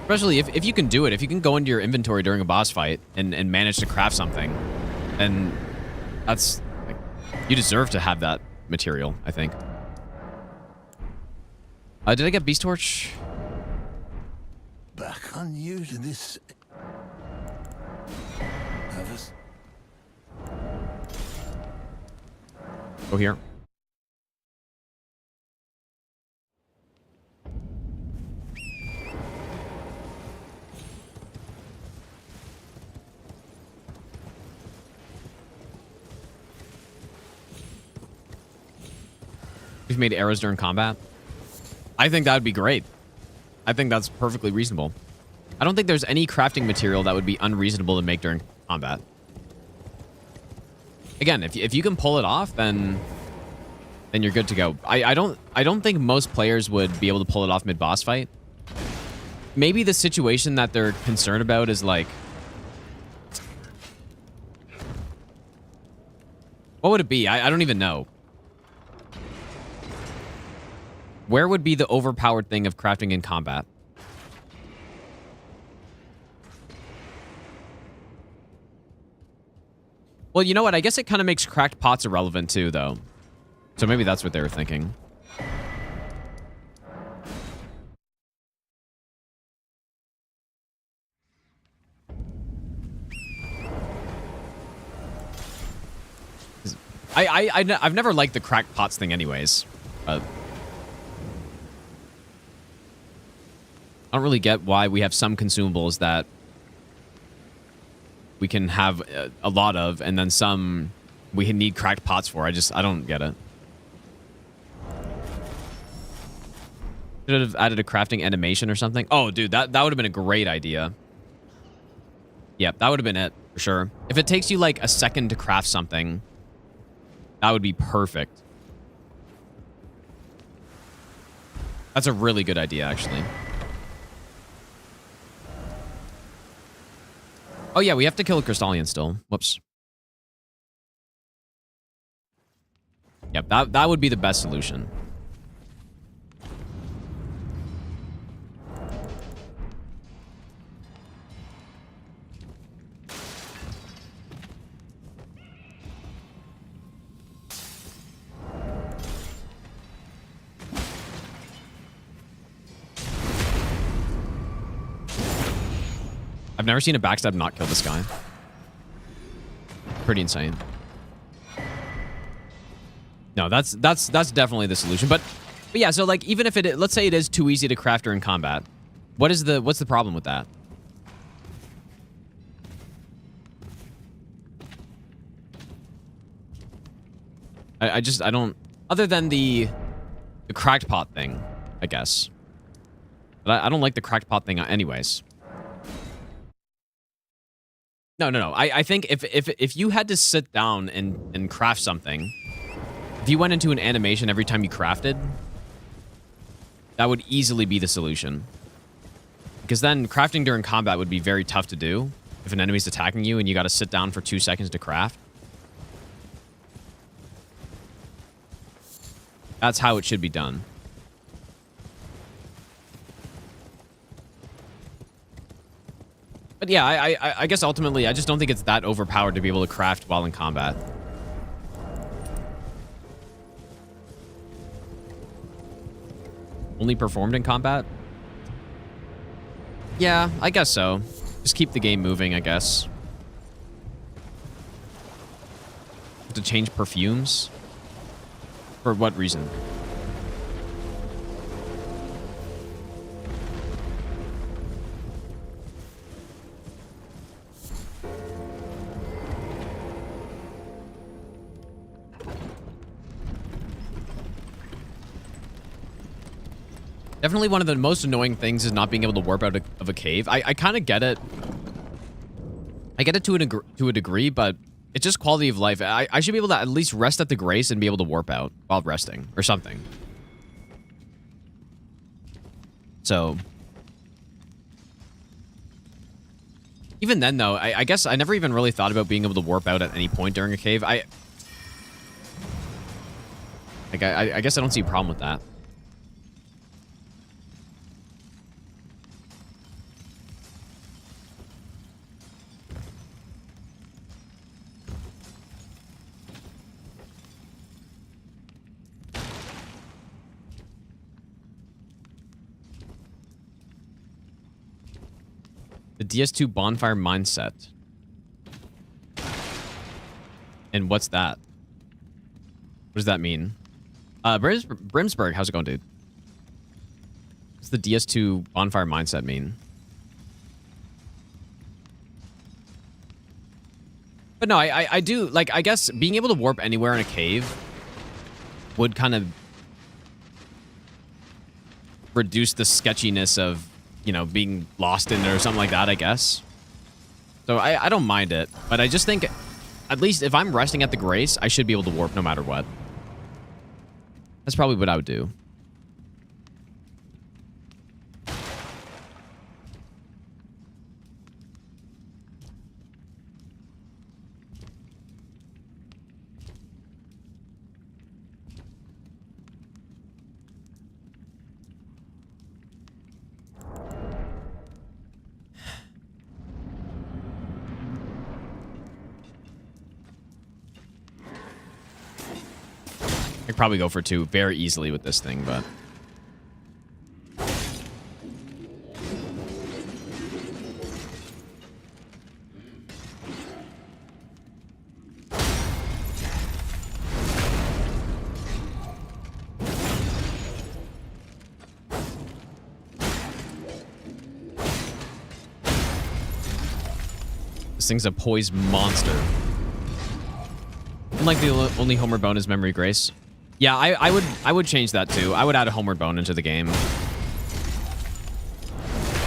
[SPEAKER 1] Especially if you can do it, if you can go into your inventory during a boss fight and manage to craft something, then that's, like, you deserve to have that material, I think. Did I get Beast Torch?
[SPEAKER 7] Back on you to this. Nervous?
[SPEAKER 1] Go here. We've made arrows during combat. I think that would be great. I think that's perfectly reasonable. I don't think there's any crafting material that would be unreasonable to make during combat. Again, if you can pull it off, then you're good to go. I don't think most players would be able to pull it off mid-boss fight. Maybe the situation that they're concerned about is like, what would it be? I don't even know. Where would be the overpowered thing of crafting in combat? Well, you know what? I guess it kind of makes cracked pots irrelevant too, though. So maybe that's what they were thinking. I've never liked the cracked pots thing anyways. I don't really get why we have some consumables that we can have a lot of, and then some we need cracked pots for. I don't get it. Should have added a crafting animation or something. Oh, dude, that would have been a great idea. Yep, that would have been it, for sure. If it takes you like a second to craft something, That would be perfect. That's a really good idea, actually. Oh, yeah, we have to kill a Crystallian still. Whoops. Yep, that would be the best solution. I've never seen a backstab not kill this guy. Pretty insane. No, that's definitely the solution. But yeah, so like even if let's say it is too easy to craft during combat, what's the problem with that? I don't, other than the cracked pot thing, I guess. But I don't like the cracked pot thing anyways. No. I think if you had to sit down and craft something, if you went into an animation every time you crafted, that would easily be the solution. Because then crafting during combat would be very tough to do if an enemy's attacking you and you got to sit down for 2 seconds to craft. That's how it should be done. But yeah, I guess ultimately, I just don't think it's that overpowered to be able to craft while in combat. Only performed in combat? Yeah, I guess so. Just keep the game moving, I guess. Have to change perfumes? For what reason? Definitely one of the most annoying things is not being able to warp out of a cave. I kind of get it. I get it to a degree, but it's just quality of life. I should be able to at least rest at the grace and be able to warp out while resting or something. So even then, though, I guess I never even really thought about being able to warp out at any point during a cave. I guess I don't see a problem with that. The DS2 bonfire mindset. And what's that? What does that mean? Brimsburg, how's it going, dude? What's the DS2 bonfire mindset mean? But no, I do, like, I guess being able to warp anywhere in a cave would kind of reduce the sketchiness of, you know, being lost in it or something like that, I guess. So I don't mind it, but I just think at least if I'm resting at the grace, I should be able to warp no matter what. That's probably what I would do. I could probably go for 2 very easily with this thing, but... This thing's a Poise monster. Unlike the only homeward bone is memory grace. Yeah, I would change that too. I would add a homeward bone into the game.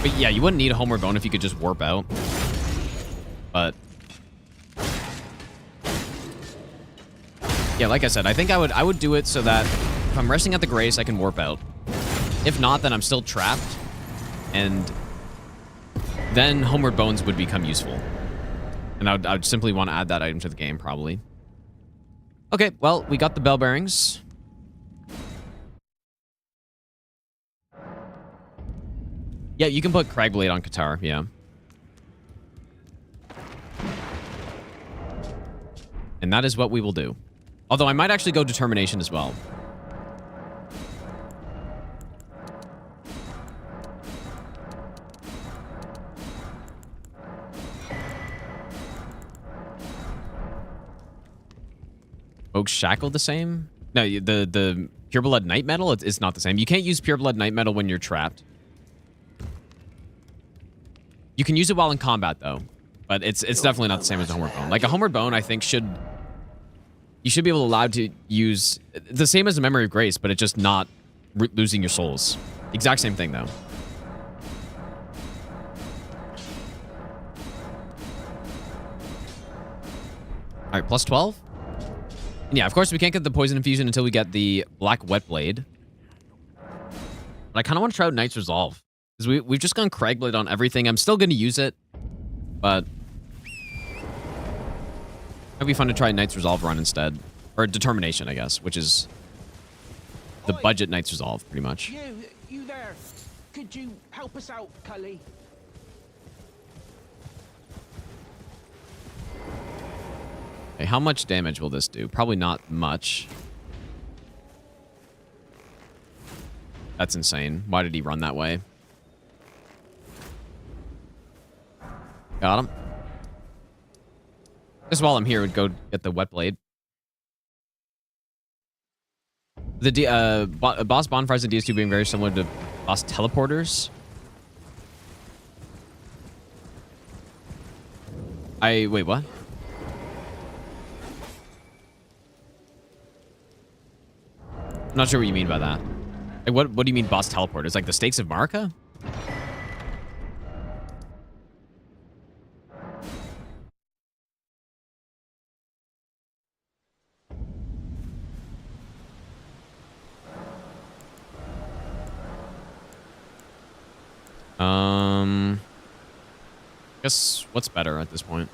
[SPEAKER 1] But yeah, you wouldn't need a homeward bone if you could just warp out. But Yeah, like I said, I think I would do it so that if I'm resting at the Grace, I can warp out. If not, then I'm still trapped, and then Homeward Bones would become useful. And I would simply want to add that item to the game, probably. Okay, well, we got the bell bearings. Yeah, you can put Cragblade on Katar, yeah. And that is what we will do. Although I might actually go Determination as well. Oak Shackle the same? No, the Pureblood Night Metal, it's not the same. You can't use Pureblood Night Metal when you're trapped. You can use it while in combat, though. But it's definitely not the same as a Homeward Bone. Like, a Homeward Bone, I think, you should be able to allow to use the same as a Memory of Grace, but it's just not losing your souls. Exact same thing, though. All right, plus 12. And yeah, of course, we can't get the Poison Infusion until we get the Black Wet Blade. But I kind of want to try out Knight's Resolve. Because we've just gone Cragblade on everything. I'm still going to use it, but it'd be fun to try Knight's Resolve run instead. Or Determination, I guess, which is the budget Knight's Resolve, pretty much.
[SPEAKER 8] You there. Could you help us out, Cully?
[SPEAKER 1] Okay, how much damage will this do? Probably not much. That's insane. Why did he run that way? Got him. Just while I'm here, would go get the Wet Blade. The boss bonfires in DS2 being very similar to boss teleporters. Wait, what? I'm not sure what you mean by that. Like, what do you mean boss teleporters? Like the Stakes of Marika? Guess what's better at this point?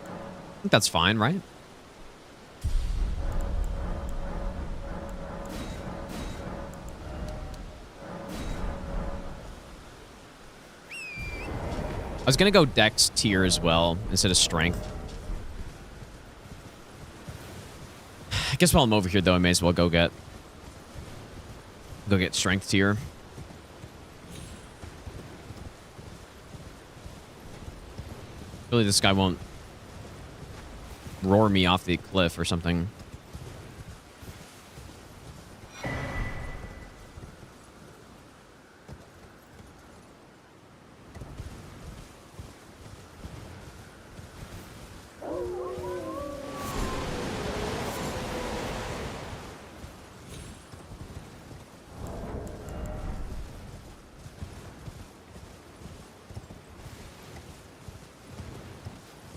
[SPEAKER 1] I think that's fine, right? I was gonna go Dex tier as well instead of Strength. I guess while I'm over here, though, I may as well go get Strength tier. Really, this guy won't roar me off the cliff or something.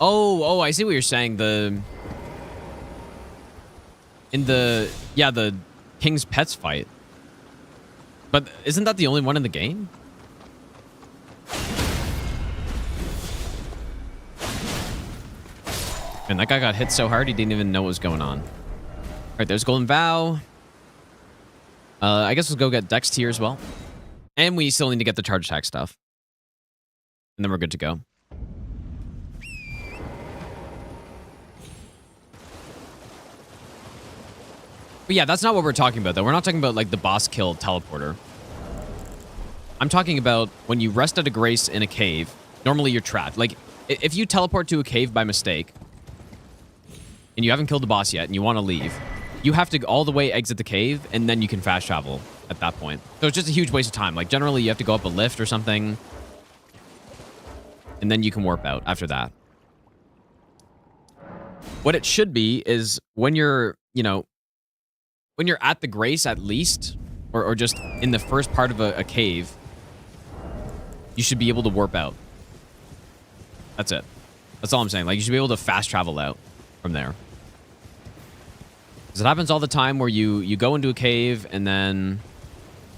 [SPEAKER 1] Oh, I see what you're saying. The King's Pets fight. But isn't that the only one in the game? And that guy got hit so hard he didn't even know what was going on. All right, there's Golden Vow. I guess we'll go get Dex tier as well. And we still need to get the charge attack stuff. And then we're good to go. But yeah, that's not what we're talking about, though. We're not talking about, like, the boss kill teleporter. I'm talking about when you rest at a grace in a cave, normally you're trapped. Like, if you teleport to a cave by mistake, and you haven't killed the boss yet, and you want to leave, you have to all the way exit the cave, and then you can fast travel at that point. So it's just a huge waste of time. Like, generally, you have to go up a lift or something, and then you can warp out after that. What it should be is when you're, you know, when you're at the grace, at least, or just in the first part of a cave, you should be able to warp out. That's it. That's all I'm saying. Like, you should be able to fast travel out from there. Because it happens all the time where you go into a cave and then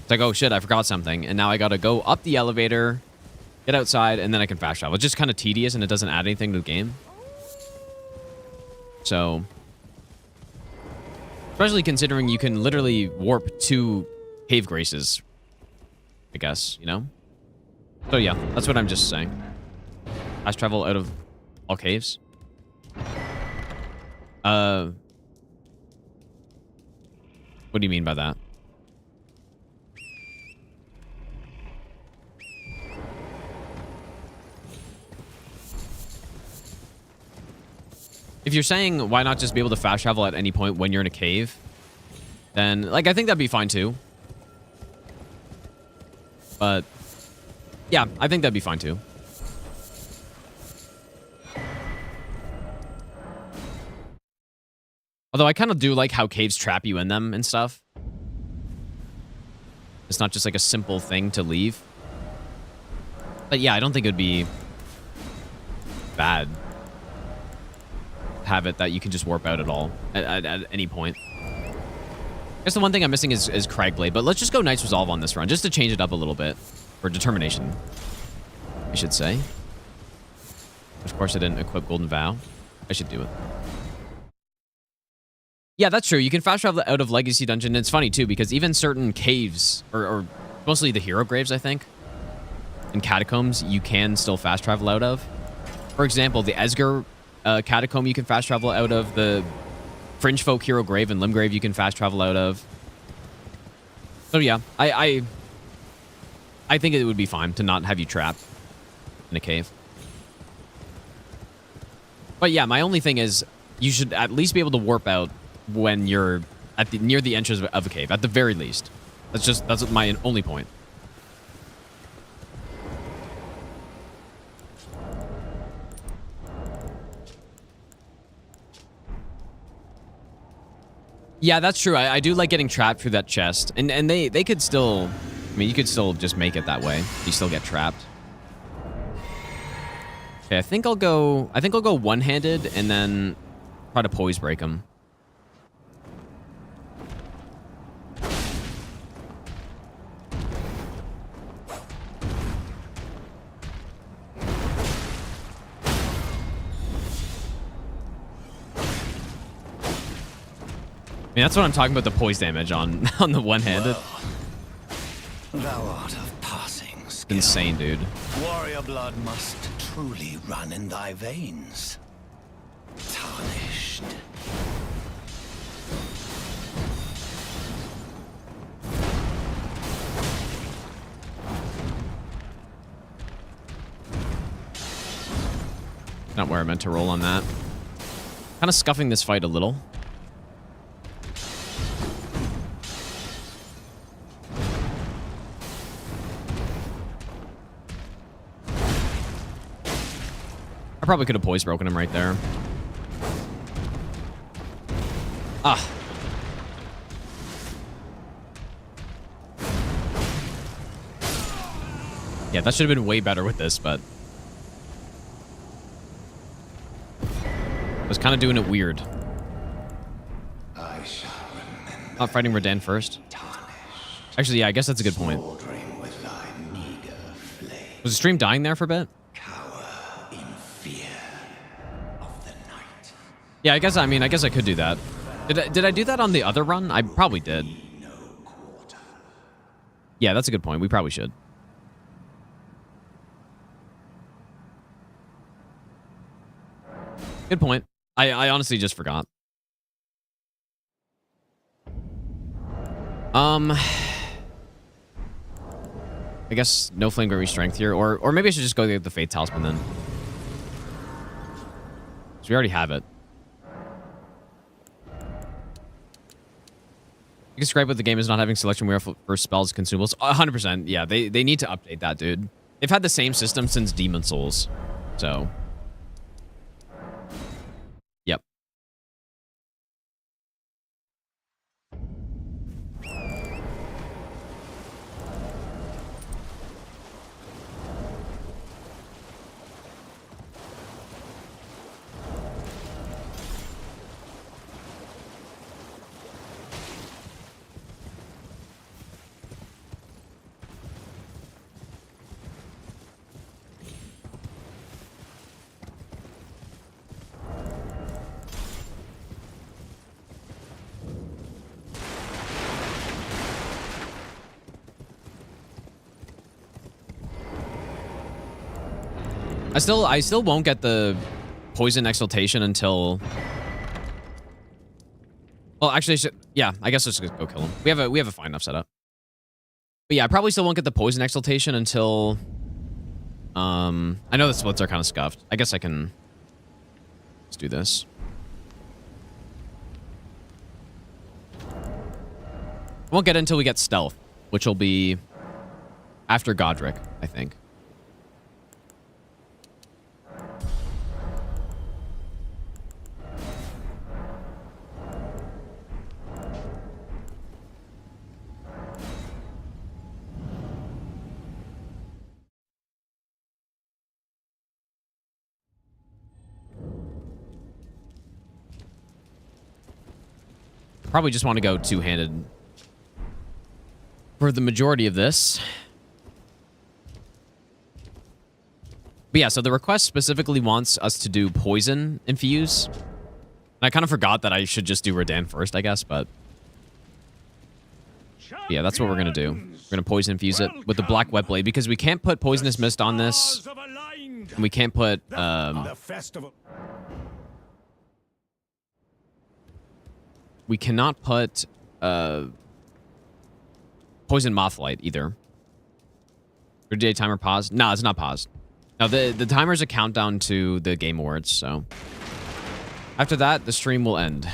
[SPEAKER 1] it's like, oh shit, I forgot something. And now I got to go up the elevator, get outside, and then I can fast travel. It's just kind of tedious and it doesn't add anything to the game. So, especially considering you can literally warp to cave graces, I guess, you know? So yeah, that's what I'm just saying. Fast travel out of all caves. What do you mean by that? If you're saying why not just be able to fast travel at any point when you're in a cave, then, like, I think that'd be fine too. But, yeah, I think that'd be fine too. Although I kind of do like how caves trap you in them and stuff. It's not just like a simple thing to leave. But yeah, I don't think it would be bad to have it that you can just warp out at all at any point. I guess the one thing I'm missing is Cragblade, but let's just go Knight's Resolve on this run just to change it up a little bit. Or Determination, I should say. Of course, I didn't equip Golden Vow. I should do it. Yeah, that's true. You can fast travel out of Legacy Dungeon. And it's funny, too, because even certain caves, or mostly the hero graves, I think, and catacombs, you can still fast travel out of. For example, the Esger catacomb you can fast travel out of. The Fringe Folk hero grave and Limgrave you can fast travel out of. So, yeah, I think it would be fine to not have you trapped in a cave. But, yeah, my only thing is you should at least be able to warp out when you're at near the entrance of a cave, at the very least. That's my only point. Yeah, that's true. I do like getting trapped through that chest, and they could still, I mean, you could still just make it that way. You still get trapped. Okay, I think I'll go one-handed and then try to poise break him. I mean, that's what I'm talking about, the poise damage on the one-handed.
[SPEAKER 7] Well, thou art of passing skill.
[SPEAKER 1] Insane, dude.
[SPEAKER 7] Warrior blood must truly run in thy veins. Tarnished.
[SPEAKER 1] Not where I meant to roll on that. Kind of scuffing this fight a little. I probably could have poise broken him right there. Ah. Yeah, that should have been way better with this, but I was kind of doing it weird. Not fighting Radagon first. Actually, yeah, I guess that's a good point. Was the stream dying there for a bit? Yeah, I guess I could do that. Did I do that on the other run? I probably did. Yeah, that's a good point. We probably should. Good point. I honestly just forgot. I guess no Flame Gravy Strength here, or maybe I should just go get the Faith Talisman then. So we already have it. You can describe what the game is not having selection wheel for spells consumables. 100%. Yeah, they need to update that, dude. They've had the same system since Demon Souls. So. Yep. I still won't get the poison exaltation until. Well, actually, yeah. I guess let's just go kill him. We have a fine enough setup. But yeah, I probably still won't get the poison exaltation until. I know the splits are kind of scuffed. I guess I can. Let's do this. Won't get it until we get stealth, which will be after Godric, I think. Probably just want to go two-handed for the majority of this. But yeah, so the request specifically wants us to do poison infuse. And I kind of forgot that I should just do Radagon first, I guess, but yeah, that's what we're going to do. We're going to poison infuse it with the black wet blade because we can't put poisonous mist on this. And we can't put we cannot put poison mothlight either. 30-day timer paused? No, it's not paused. No, the timer's a countdown to the Game Awards, so after that, the stream will end.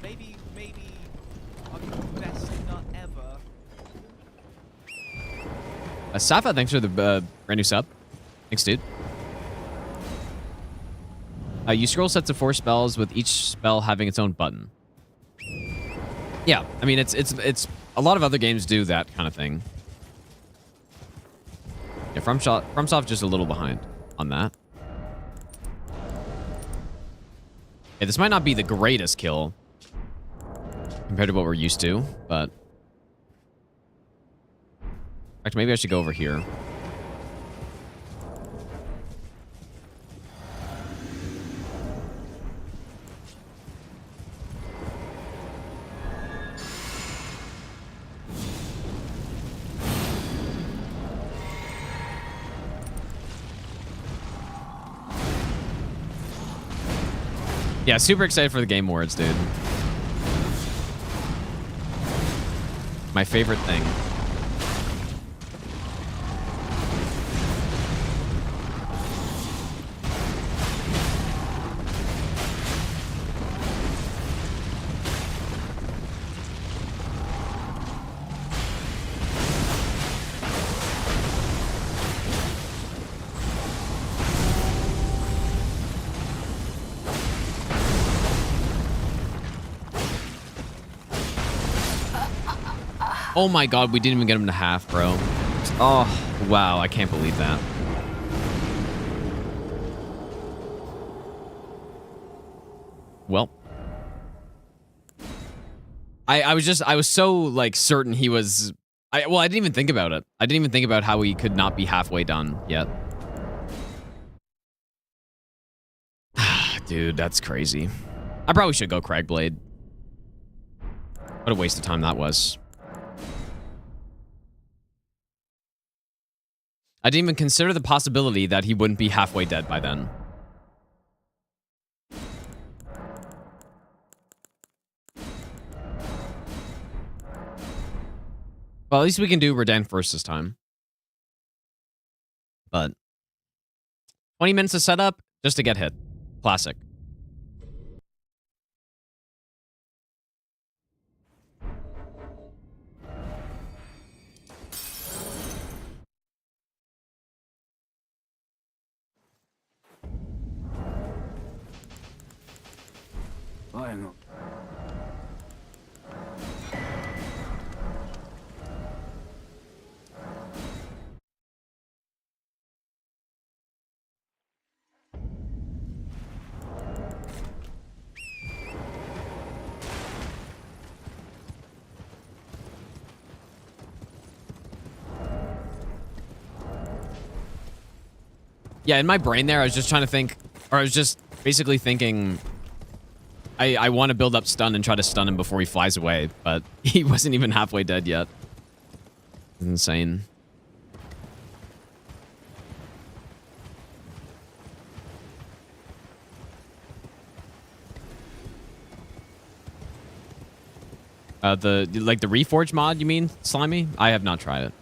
[SPEAKER 2] Maybe I'll give you the best nut ever.
[SPEAKER 1] Safa, thanks for the brand new sub. Thanks, dude. You scroll sets of 4 spells with each spell having its own button. Yeah, I mean it's a lot of other games do that kind of thing. Yeah, FromSoft just a little behind on that. Yeah, this might not be the greatest kill compared to what we're used to, but in fact, maybe I should go over here. Yeah, super excited for the Game Awards, dude. My favorite thing. Oh my god, we didn't even get him to half, bro. Oh, wow, I can't believe that. Well. I was so, like, certain he was... Well, I didn't even think about it. I didn't even think about how he could not be halfway done yet. Dude, that's crazy. I probably should go Cragblade. What a waste of time that was. I didn't even consider the possibility that he wouldn't be halfway dead by then. Well, at least we can do Radagon first this time. But 20 minutes of setup just to get hit. Classic.
[SPEAKER 4] Hang on.
[SPEAKER 1] Yeah, in my brain there, I was just trying to think Or I was just basically thinking I want to build up stun and try to stun him before he flies away, but he wasn't even halfway dead yet. Insane. The Reforge mod, you mean, Slimy? I have not tried it.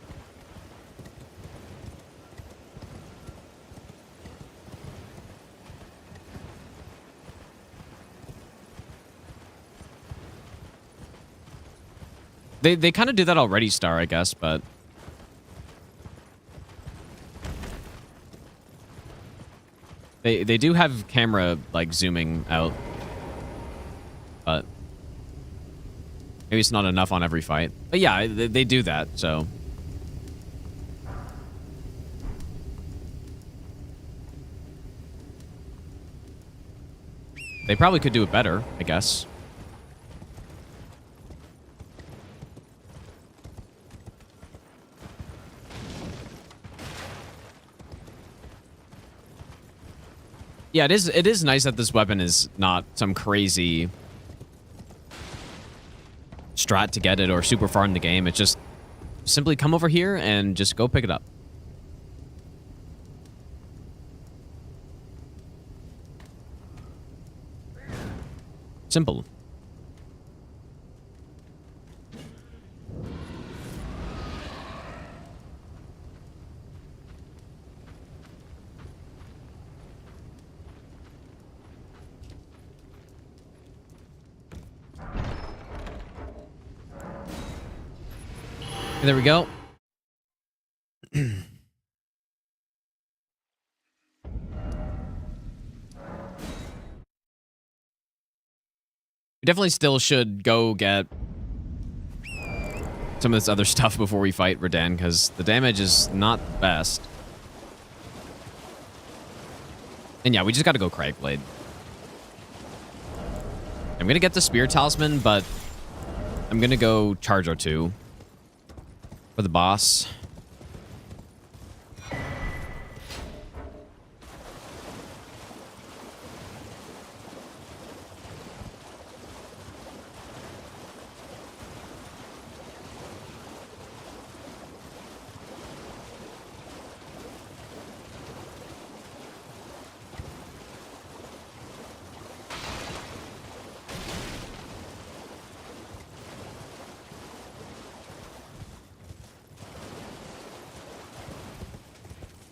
[SPEAKER 1] They kind of do that already, Star, I guess, but they do have camera like zooming out, but maybe it's not enough on every fight. But yeah, they do that, so. They probably could do it better, I guess. Yeah, it is nice that this weapon is not some crazy strat to get it or super far in the game. It's just simply come over here and just go pick it up. Simple. There we go. We definitely still should go get some of this other stuff before we fight Radagon, because the damage is not the best. And yeah, we just gotta go Cragblade. I'm gonna get the Spear Talisman, but I'm gonna go Charge R2 for the boss.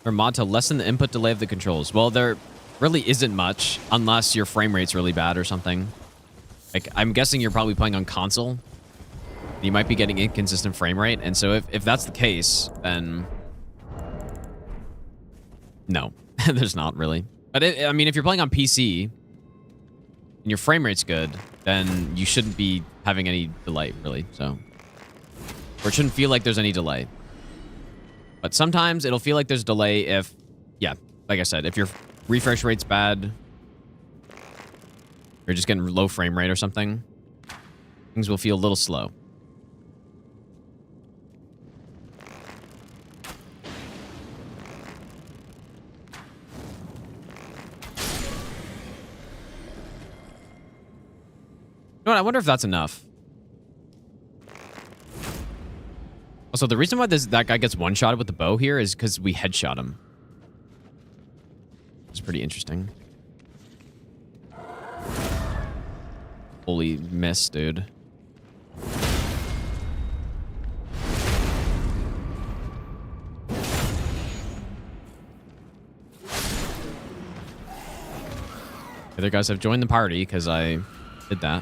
[SPEAKER 1] Or mod to lessen the input delay of the controls. Well, there really isn't much unless your frame rate's really bad or something. Like, I'm guessing you're probably playing on console. You might be getting inconsistent frame rate, and so if that's the case, then no, there's not really. But I mean, if you're playing on PC and your frame rate's good, then you shouldn't be having any delay, really. So, or it shouldn't feel like there's any delay. But sometimes it'll feel like there's delay if, yeah, like I said, if your refresh rate's bad, you're just getting low frame rate or something, things will feel a little slow. You know what? I wonder if that's enough. Also, the reason why that guy gets one-shotted with the bow here is because we headshot him. It's pretty interesting. Holy miss, dude. Other guys have joined the party because I did that.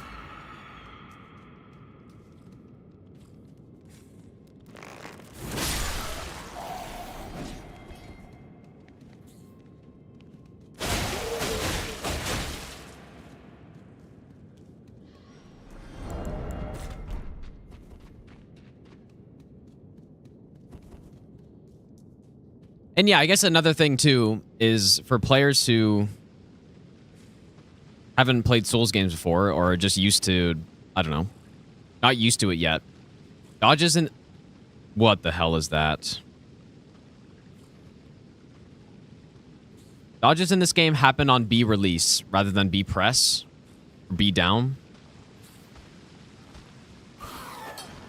[SPEAKER 1] And yeah, I guess another thing too is for players who haven't played Souls games before or are just used to, I don't know, not used to it yet. Dodge isn't... What the hell is that? Dodges in this game happen on B release rather than B press or B down.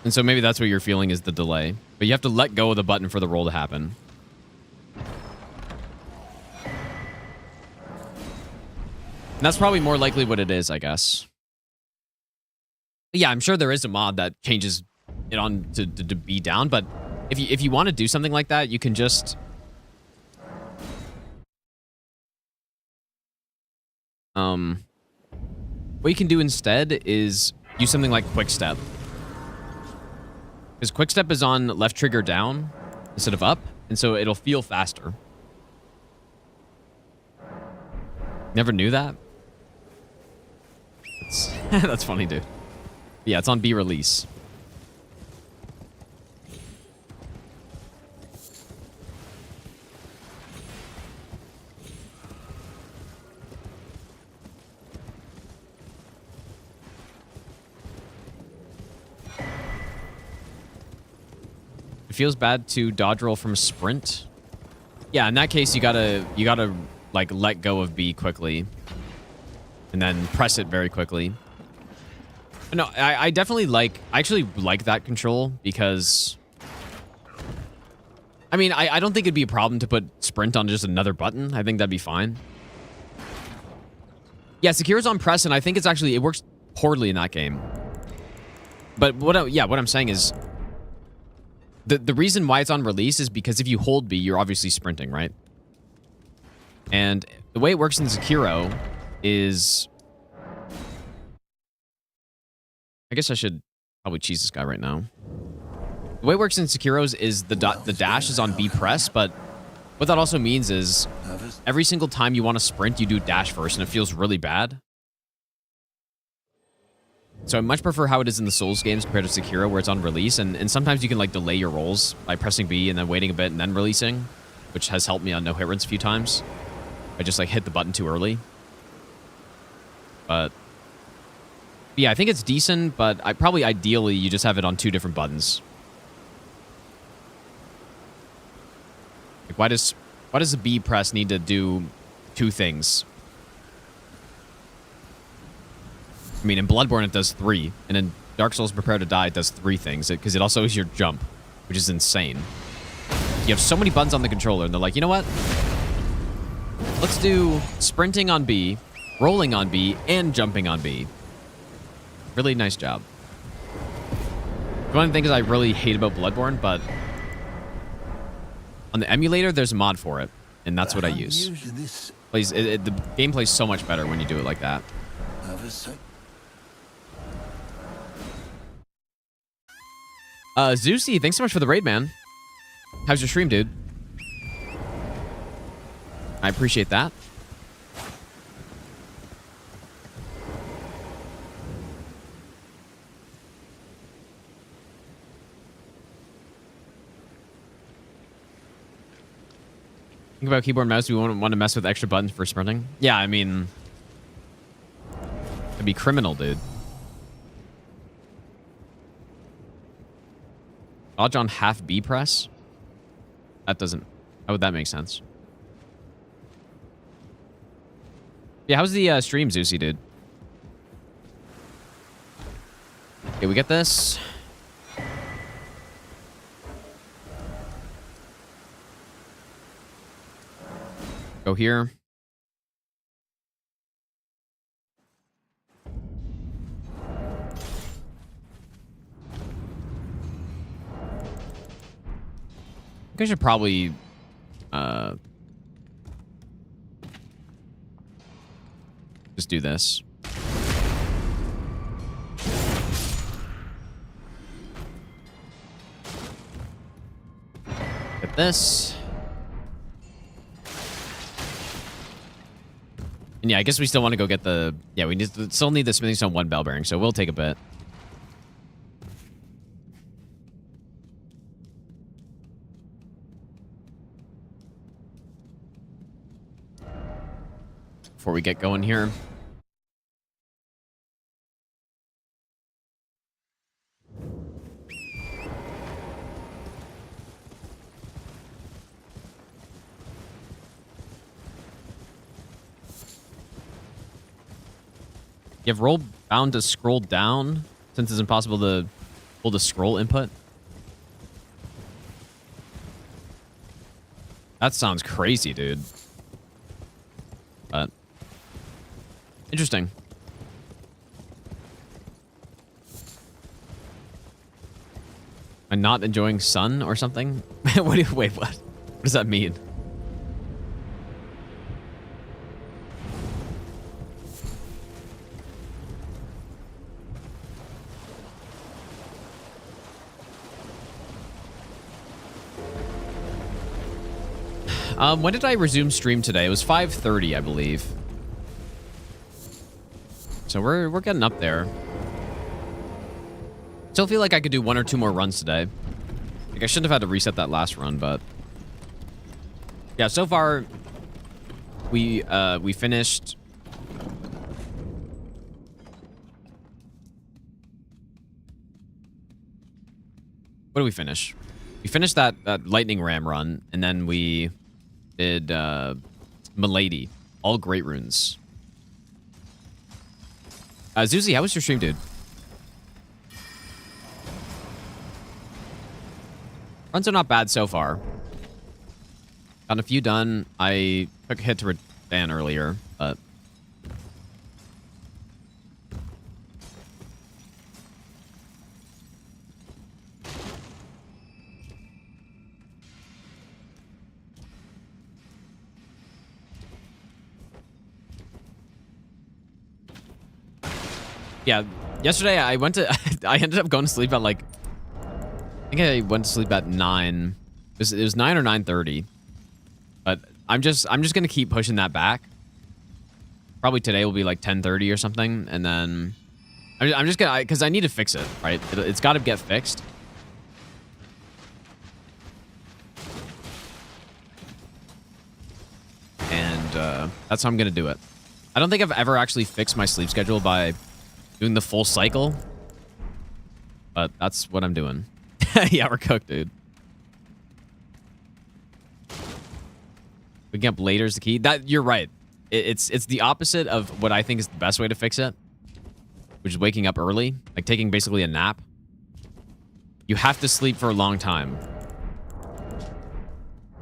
[SPEAKER 1] And so maybe that's what you're feeling is the delay. But you have to let go of the button for the roll to happen. And that's probably more likely what it is, I guess. Yeah, I'm sure there is a mod that changes it on to be down, but if you want to do something like that, you can just what you can do instead is use something like quick step. Because quick step is on left trigger down instead of up, and so it'll feel faster. Never knew that? That's funny, dude. Yeah, it's on B release. It feels bad to dodge roll from sprint. Yeah, in that case, you gotta like let go of B quickly, and then press it very quickly. No, I definitely actually like that control because, I mean, I don't think it'd be a problem to put sprint on just another button. I think that'd be fine. Yeah, Secure's on press, and I think it works poorly in that game. But what I'm saying is, the reason why it's on release is because if you hold B, you're obviously sprinting, right? And the way it works in Sekiro is, I guess I should probably cheese this guy right now. The way it works in Sekiro's is the dash is on B press, but what that also means is every single time you want to sprint, you do dash first, and it feels really bad. So I much prefer how it is in the Souls games compared to Sekiro, where it's on release, and sometimes you can like delay your rolls by pressing B and then waiting a bit and then releasing, which has helped me on no hit runs a few times. I just like hit the button too early. But yeah, I think it's decent, but probably ideally you just have it on two different buttons. Like why does the B press need to do two things? I mean, in Bloodborne it does 3, and in Dark Souls Prepare to Die it does 3 things, because it also is your jump, which is insane. You have so many buttons on the controller, and they're like, you know what? Let's do sprinting on B, rolling on B, and jumping on B. Really nice job. One of the things I really hate about Bloodborne, but on the emulator, there's a mod for it, and that's what I use. The game plays so much better when you do it like that. Zeusy, thanks so much for the raid, man. How's your stream, dude? I appreciate that. Think about keyboard and mouse. We won't want to mess with extra buttons for sprinting. Yeah, I mean, it'd be criminal, dude. Dodge on half B press? That doesn't... How would that make sense? Yeah, how's the stream, Zeusy, dude? Okay, we get this. Go here. I think I should probably just do this. Get this. And yeah, I guess we still want to go get the... Yeah, we still need the Smithing Stone 1 bell bearing, so we'll take a bit. Before we get going here. You have roll bound to scroll down since it's impossible to hold a scroll input. That sounds crazy, dude. But interesting. I'm not enjoying sun or something? Wait, what? What does that mean? When did I resume stream today? It was 5:30, I believe. So we're getting up there. Still feel like I could do 1 or 2 more runs today. Like I shouldn't have had to reset that last run, but yeah, so far we finished. What did we finish? We finished that lightning ram run, and then we did Milady, all great runes. Zuzi, how was your stream, dude? Runs are not bad so far. Got a few done. I took a hit to Radagon earlier, but yeah, yesterday I went to I ended up going to sleep at like I think I went to sleep at 9. It was 9 or 9:30. But I'm just gonna keep pushing that back. Probably today will be like 10:30 or something, and then I'm just gonna because I need to fix it, right? It's got to get fixed. And that's how I'm gonna do it. I don't think I've ever actually fixed my sleep schedule by doing the full cycle, but that's what I'm doing. Yeah, we're cooked, dude. Waking up later is the key. That you're right. It's the opposite of what I think is the best way to fix it, which is waking up early, like taking basically a nap. You have to sleep for a long time,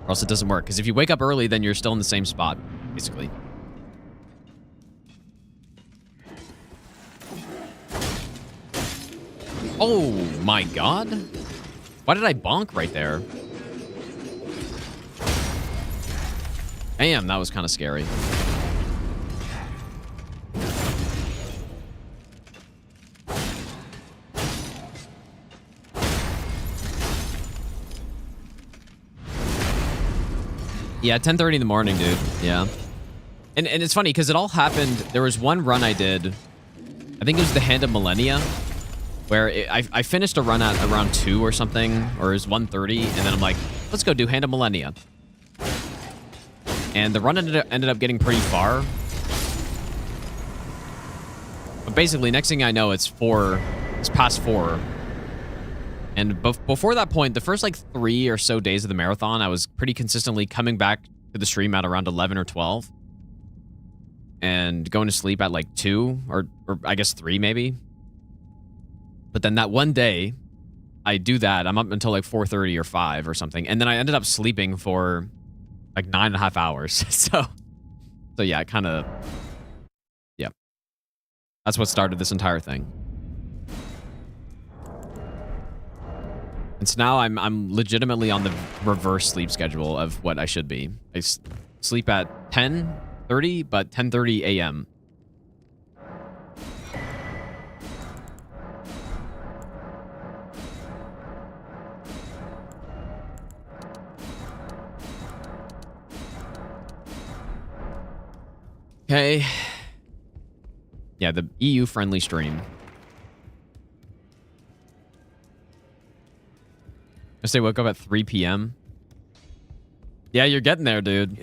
[SPEAKER 1] or else it doesn't work. Because if you wake up early, then you're still in the same spot, basically. Oh my god. Why did I bonk right there? Damn, that was kind of scary. Yeah, 10:30 in the morning, dude. Yeah. And it's funny because it all happened. There was one run I did. I think it was the Hand of Malenia, where I finished a run at around 2 or something, or it was 1:30, and then I'm like, let's go do Hand of Malenia. And the run ended up getting pretty far. But basically, next thing I know, it's past 4. And before that point, the first like 3 or so days of the marathon, I was pretty consistently coming back to the stream at around 11 or 12. And going to sleep at like 2, or I guess 3 maybe. But then that one day, I do that. I'm up until like 4:30 or 5 or something. And then I ended up sleeping for like 9.5 hours. So yeah, it kind of, yeah. That's what started this entire thing. And so now I'm legitimately on the reverse sleep schedule of what I should be. I sleep at 10:30, but 10:30 a.m. Okay. Yeah, the EU-friendly stream. I say woke up at 3 p.m. Yeah, you're getting there, dude.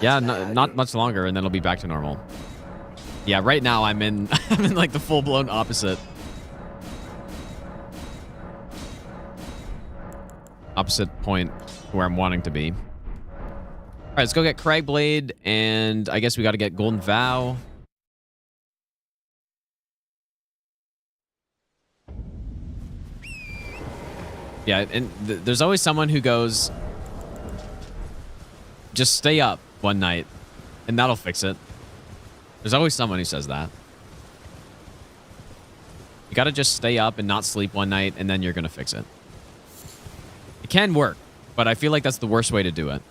[SPEAKER 1] Yeah, not much longer, and then it'll be back to normal. Yeah, right now I'm in I'm in like the full-blown opposite. Opposite point where I'm wanting to be. All right, let's go get Cragblade, and I guess we got to get Golden Vow. Yeah, and there's always someone who goes, just stay up one night, and that'll fix it. There's always someone who says that. You gotta just stay up and not sleep one night, and then you're gonna fix it. It can work, but I feel like that's the worst way to do it.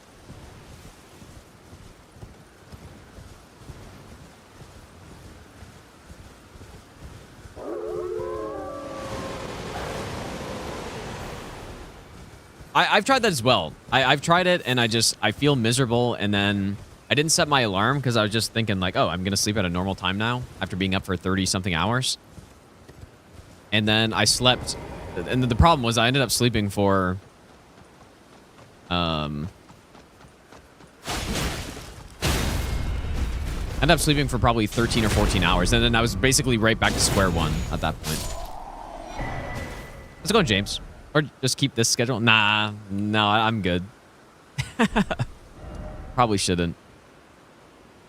[SPEAKER 1] I've tried that as well. I've tried it, and I feel miserable, and then I didn't set my alarm because I was just thinking like, oh, I'm going to sleep at a normal time now after being up for 30-something hours. And then I slept, and the problem was I ended up sleeping for, probably 13 or 14 hours, and then I was basically right back to square one at that point. Let's go, James. Or just keep this schedule. Nah, no, I'm good. Probably shouldn't.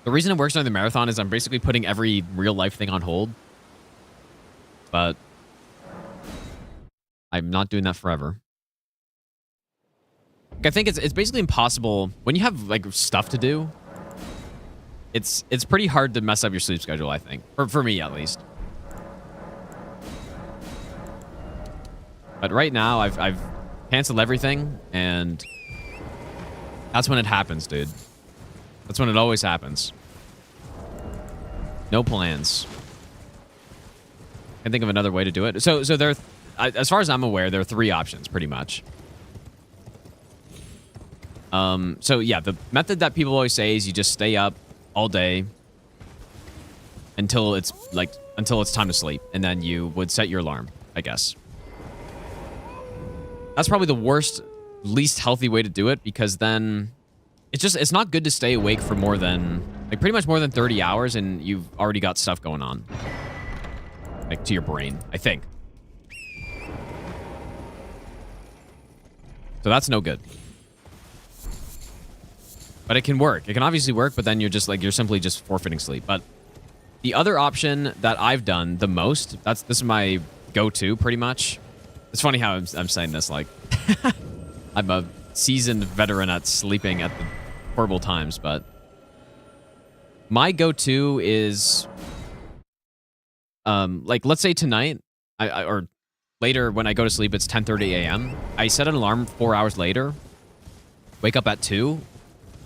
[SPEAKER 1] The reason it works during the marathon is I'm basically putting every real life thing on hold. But I'm not doing that forever. I think it's basically impossible when you have like stuff to do. It's pretty hard to mess up your sleep schedule, I think. For me at least. But right now, I've canceled everything, and that's when it happens, dude. That's when it always happens. No plans. Can't think of another way to do it. So there, as far as I'm aware, there are 3 options, pretty much. So yeah, the method that people always say is you just stay up all day until it's time to sleep, and then you would set your alarm, I guess. That's probably the worst, least healthy way to do it, because then it's not good to stay awake for more than, like, pretty much more than 30 hours, and you've already got stuff going on. Like, to your brain, I think. So that's no good. But it can work. It can obviously work, but then you're simply just forfeiting sleep. But the other option that I've done the most, this is my go-to, pretty much. It's funny how I'm saying this, like, I'm a seasoned veteran at sleeping at the horrible times, but my go-to is, like, let's say tonight, or later when I go to sleep, it's 10:30 a.m. I set an alarm 4 hours later, wake up at 2,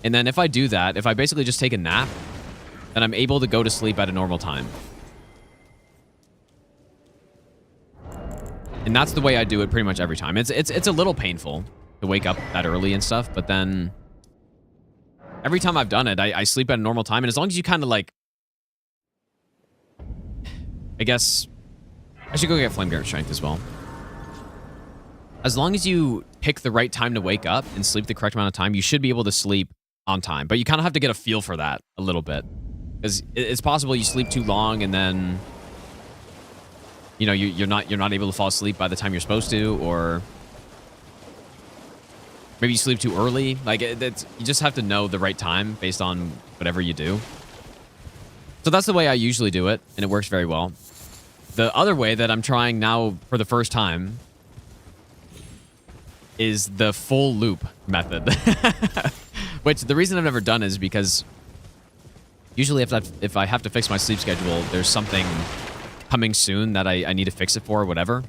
[SPEAKER 1] and then if I do that, if I basically just take a nap, then I'm able to go to sleep at a normal time. And that's the way I do it pretty much every time. It's a little painful to wake up that early and stuff, but then every time I've done it, I sleep at a normal time. And as long as you kind of like, I guess I should go get Flame Bear Strength as well. As long as you pick the right time to wake up and sleep the correct amount of time, you should be able to sleep on time. But you kind of have to get a feel for that a little bit, because it's possible you sleep too long and then, you know, you're not able to fall asleep by the time you're supposed to, or maybe you sleep too early. Like, you just have to know the right time based on whatever you do. So that's the way I usually do it, and it works very well. The other way that I'm trying now for the first time is the full loop method. Which the reason I've never done is because usually if I have to fix my sleep schedule, there's something coming soon that I need to fix it for or whatever.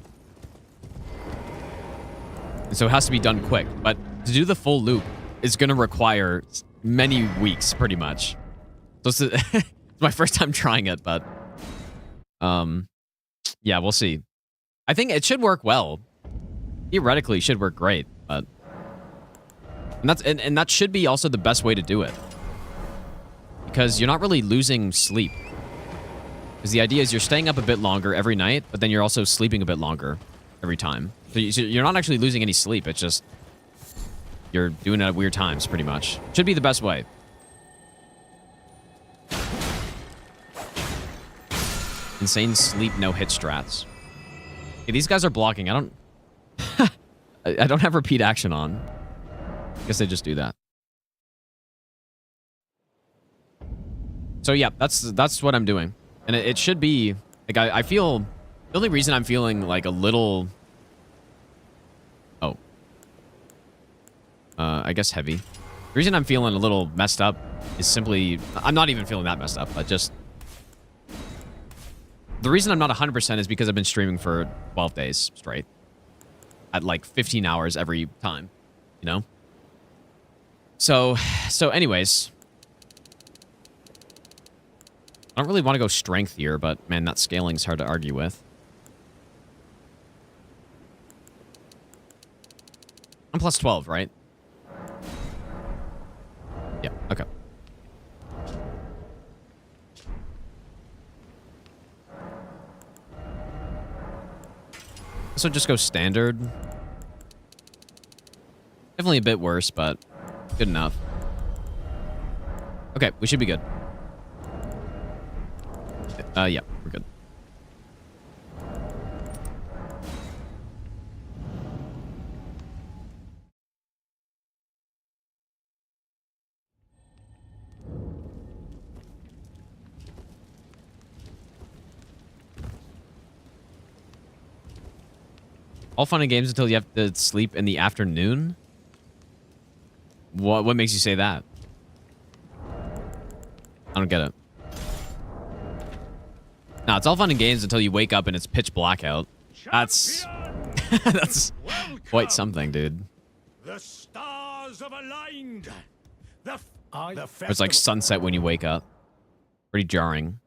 [SPEAKER 1] And so it has to be done quick. But to do the full loop is going to require many weeks, pretty much. So it's my first time trying it, but yeah, we'll see. I think it should work well. Theoretically, it should work great, but and that should be also the best way to do it, because you're not really losing sleep. Because the idea is you're staying up a bit longer every night, but then you're also sleeping a bit longer every time. So you're not actually losing any sleep. It's just you're doing it at weird times, pretty much. Should be the best way. Insane sleep no-hit strats. Okay, these guys are blocking. I don't... I don't have repeat action on. I guess they just do that. So yeah, that's what I'm doing. And it should be... Like, I feel... The only reason I'm feeling, like, a little... Oh. I guess heavy. The reason I'm feeling a little messed up is simply... I'm not even feeling that messed up, but just... The reason I'm not 100% is because I've been streaming for 12 days straight. At like 15 hours every time, you know? So anyways... I don't really want to go strength here, but man, that scaling's hard to argue with. I'm plus 12, right? Yeah, okay. This would just go standard. Definitely a bit worse, but good enough. Okay, we should be good. Yeah, we're good. All fun and games until you have to sleep in the afternoon? What makes you say that? I don't get it. No, it's all fun and games until you wake up and it's pitch black out. That's... that's quite something, dude.
[SPEAKER 7] The stars have aligned.
[SPEAKER 1] It's like sunset when you wake up. Pretty jarring.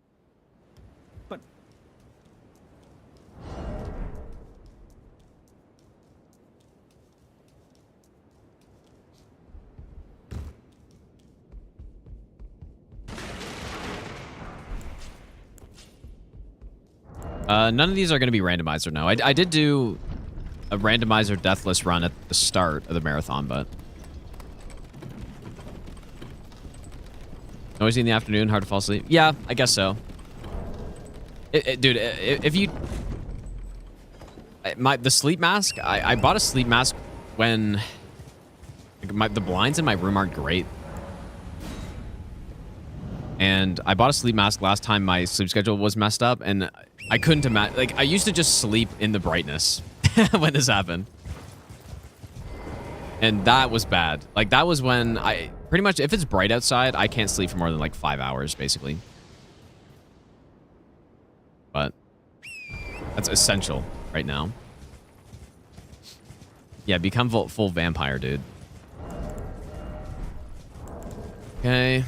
[SPEAKER 1] None of these are going to be randomizer now. I did do a randomizer deathless run at the start of the marathon, but... Noisy in the afternoon, hard to fall asleep. Yeah, I guess so. Dude, if you... The sleep mask, I bought a sleep mask when... the blinds in my room aren't great. And I bought a sleep mask last time my sleep schedule was messed up, and I couldn't imagine... Like, I used to just sleep in the brightness when this happened. And that was bad. Like, that was when I... Pretty much, if it's bright outside, I can't sleep for more than, like, 5 hours, basically. But that's essential right now. Yeah, become full vampire, dude. Okay.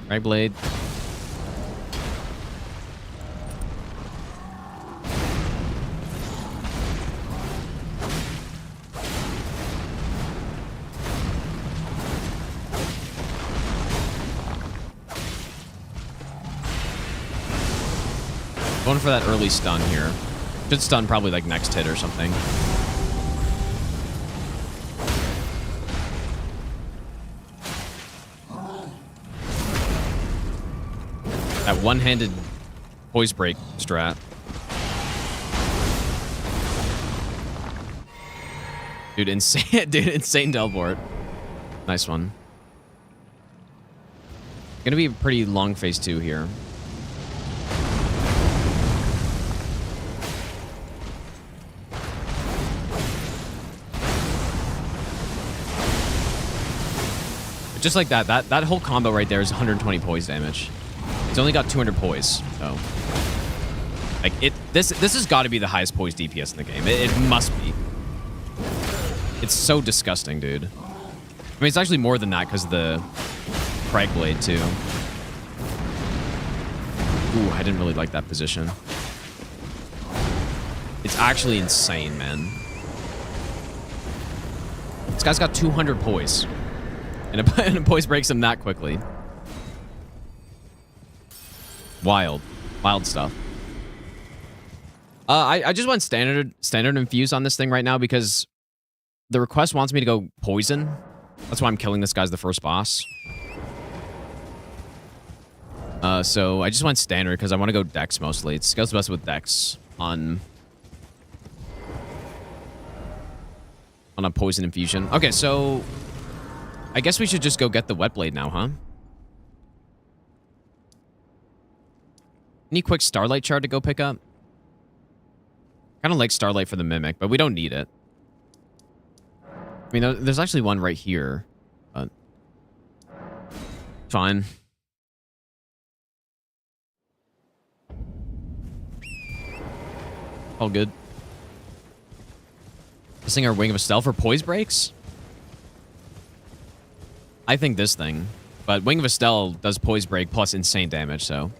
[SPEAKER 1] Right blade. Going for that early stun here. Should stun probably like next hit or something. That one-handed poise break strat. Dude, insane. Dude, insane teleport. Nice one. Gonna be a pretty long phase 2 here. But just like that whole combo right there is 120 poise damage. It's only got 200 poise, so... Like, this has got to be the highest poise DPS in the game. It must be. It's so disgusting, dude. I mean, it's actually more than that because of the Frag Blade, too. Ooh, I didn't really like that position. It's actually insane, man. This guy's got 200 poise. And a poise breaks him that quickly. Wild stuff. I just went standard infuse on this thing right now because the request wants me to go poison. That's why I'm killing this guy as the first boss. So I just went standard because I want to go Dex mostly. It scales best with Dex on a poison infusion. Okay, so I guess we should just go get the wet blade now, huh? Any quick Starlight shard to go pick up? Kind of like Starlight for the Mimic, but we don't need it. I mean, there's actually one right here, but fine. All good. Missing our Wing of Estelle for Poise breaks? I think this thing. But Wing of Estelle does Poise break plus insane damage, so...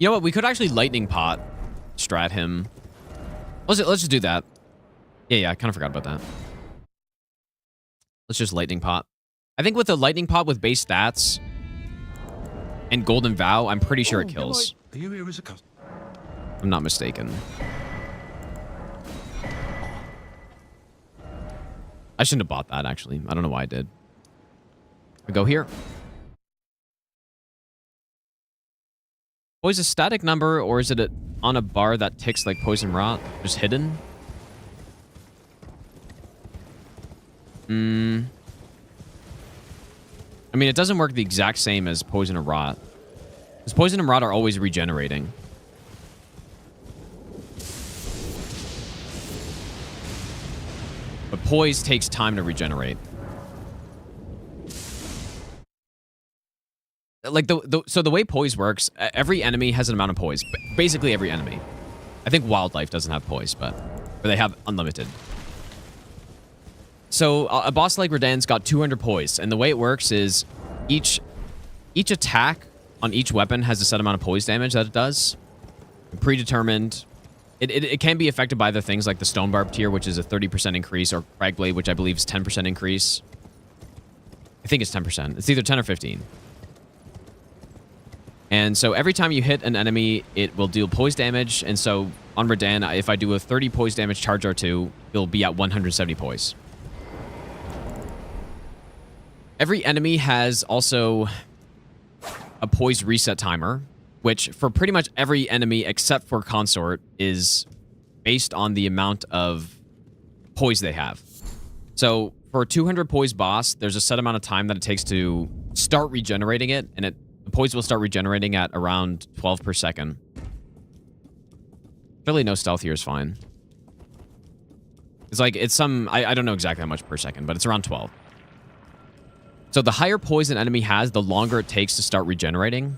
[SPEAKER 1] You know what? We could actually Lightning Pot strat him. Let's just do that. Yeah, I kind of forgot about that. Let's just Lightning Pot. I think with a Lightning Pot with base stats and Golden Vow, I'm pretty sure it kills.
[SPEAKER 4] Are you here as a customer?
[SPEAKER 1] I'm not mistaken. I shouldn't have bought that, actually. I don't know why I did. We go here. Poise a static number, or is it on a bar that ticks like Poison Rot? Just hidden? I mean, it doesn't work the exact same as Poison or Rot. Because Poison and Rot are always regenerating. But Poise takes time to regenerate. Like, so the way Poise works, every enemy has an amount of Poise. Basically every enemy. I think Wildlife doesn't have Poise, but... Or they have unlimited. So, a boss like Radagon's got 200 Poise, and the way it works is each attack on each weapon has a set amount of Poise damage that it does. Predetermined. It can be affected by other things like the Stone Barb tier, which is a 30% increase, or Crag Blade, which I believe is 10% increase. I think it's 10%. It's either 10 or 15. And so every time you hit an enemy, it will deal Poise damage. And so on Radagon, if I do a 30 Poise damage charge R2, it'll be at 170 Poise. Every enemy has also a Poise reset timer, which for pretty much every enemy except for Consort is based on the amount of Poise they have. So for a 200 Poise boss, there's a set amount of time that it takes to start regenerating it, and the Poise will start regenerating at around 12 per second. Really, no stealth here is fine. It's like, it's some... I don't know exactly how much per second, but it's around 12. So the higher Poise an enemy has, the longer it takes to start regenerating.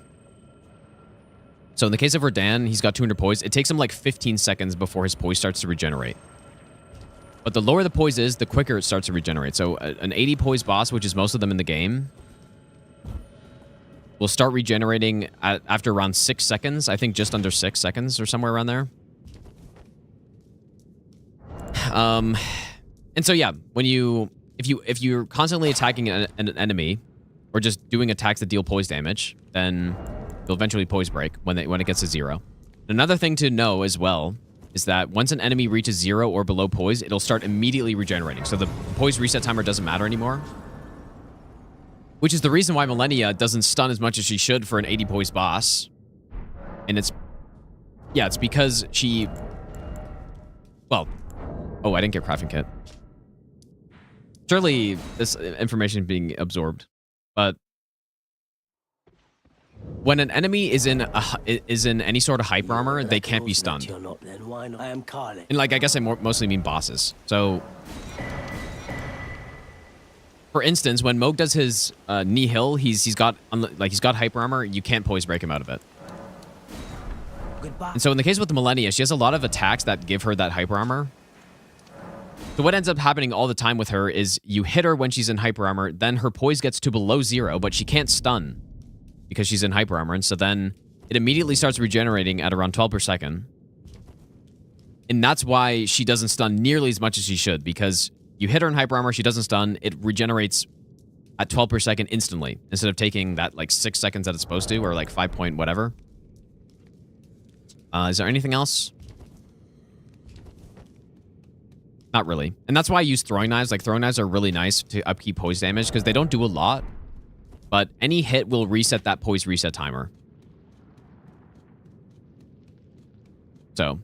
[SPEAKER 1] So in the case of Radagon, he's got 200 Poise. It takes him like 15 seconds before his Poise starts to regenerate. But the lower the Poise is, the quicker it starts to regenerate. So an 80 Poise boss, which is most of them in the game, will start regenerating after around 6 seconds. I think just under 6 seconds or somewhere around there. And so yeah, when if you're constantly attacking an enemy or just doing attacks that deal Poise damage, then you'll eventually Poise break when it gets to 0. Another thing to know as well is that once an enemy reaches 0 or below Poise, it'll start immediately regenerating. So the Poise reset timer doesn't matter anymore. Which is the reason why Malenia doesn't stun as much as she should for an 80 Poise boss. And it's because she... Well... Oh, I didn't get crafting kit. Surely this information is being absorbed. But when an enemy is in any sort of hyper armor, they can't be stunned. And like, I guess I mostly mean bosses. So... For instance, when Moog does his Nihil, he's got hyper armor. You can't Poise break him out of it. And so in the case with the Malenia, she has a lot of attacks that give her that hyper armor. So what ends up happening all the time with her is you hit her when she's in hyper armor, then her Poise gets to below 0, but she can't stun because she's in hyper armor. And so then it immediately starts regenerating at around 12 per second. And that's why she doesn't stun nearly as much as she should, because you hit her in hyper armor, she doesn't stun, it regenerates at 12 per second instantly, instead of taking that like 6 seconds that it's supposed to, or like 5 point whatever. Is there anything else? Not really. And that's why I use throwing knives. Like, throwing knives are really nice to upkeep Poise damage, because they don't do a lot, but any hit will reset that Poise reset timer. So...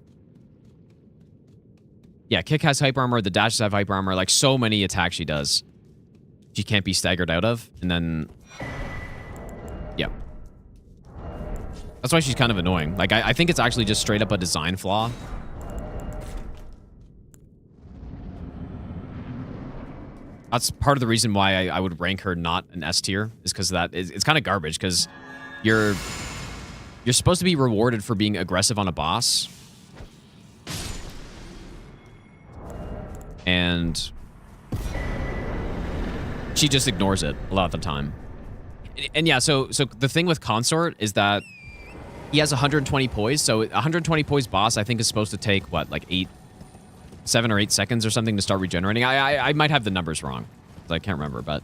[SPEAKER 1] Yeah, kick has hyper armor, the dashes have hyper armor, like so many attacks she does. She can't be staggered out of, and then... Yeah. That's why she's kind of annoying. Like, I think it's actually just straight up a design flaw. That's part of the reason why I would rank her not an S tier, is because that it's kind of garbage, because you're supposed to be rewarded for being aggressive on a boss. And she just ignores it a lot of the time. And yeah, so the thing with Consort is that he has 120 poise. So 120 poise boss, I think, is supposed to take, what, like 7 or 8 seconds or something to start regenerating. I might have the numbers wrong. I can't remember, but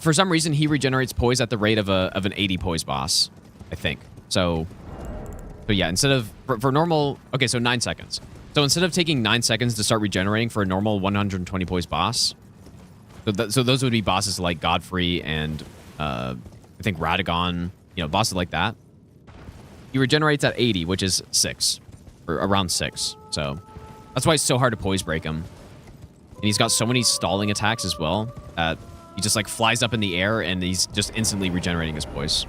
[SPEAKER 1] for some reason, he regenerates poise at the rate of an 80 poise boss, I think. So yeah, instead of... For normal... Okay, so 9 seconds. So instead of taking 9 seconds to start regenerating for a normal 120 poise boss, so those would be bosses like Godfrey and I think Radagon, you know, bosses like that. He regenerates at 80, which is 6, or around 6. So that's why it's so hard to poise break him. And he's got so many stalling attacks as well that he just like flies up in the air and he's just instantly regenerating his poise.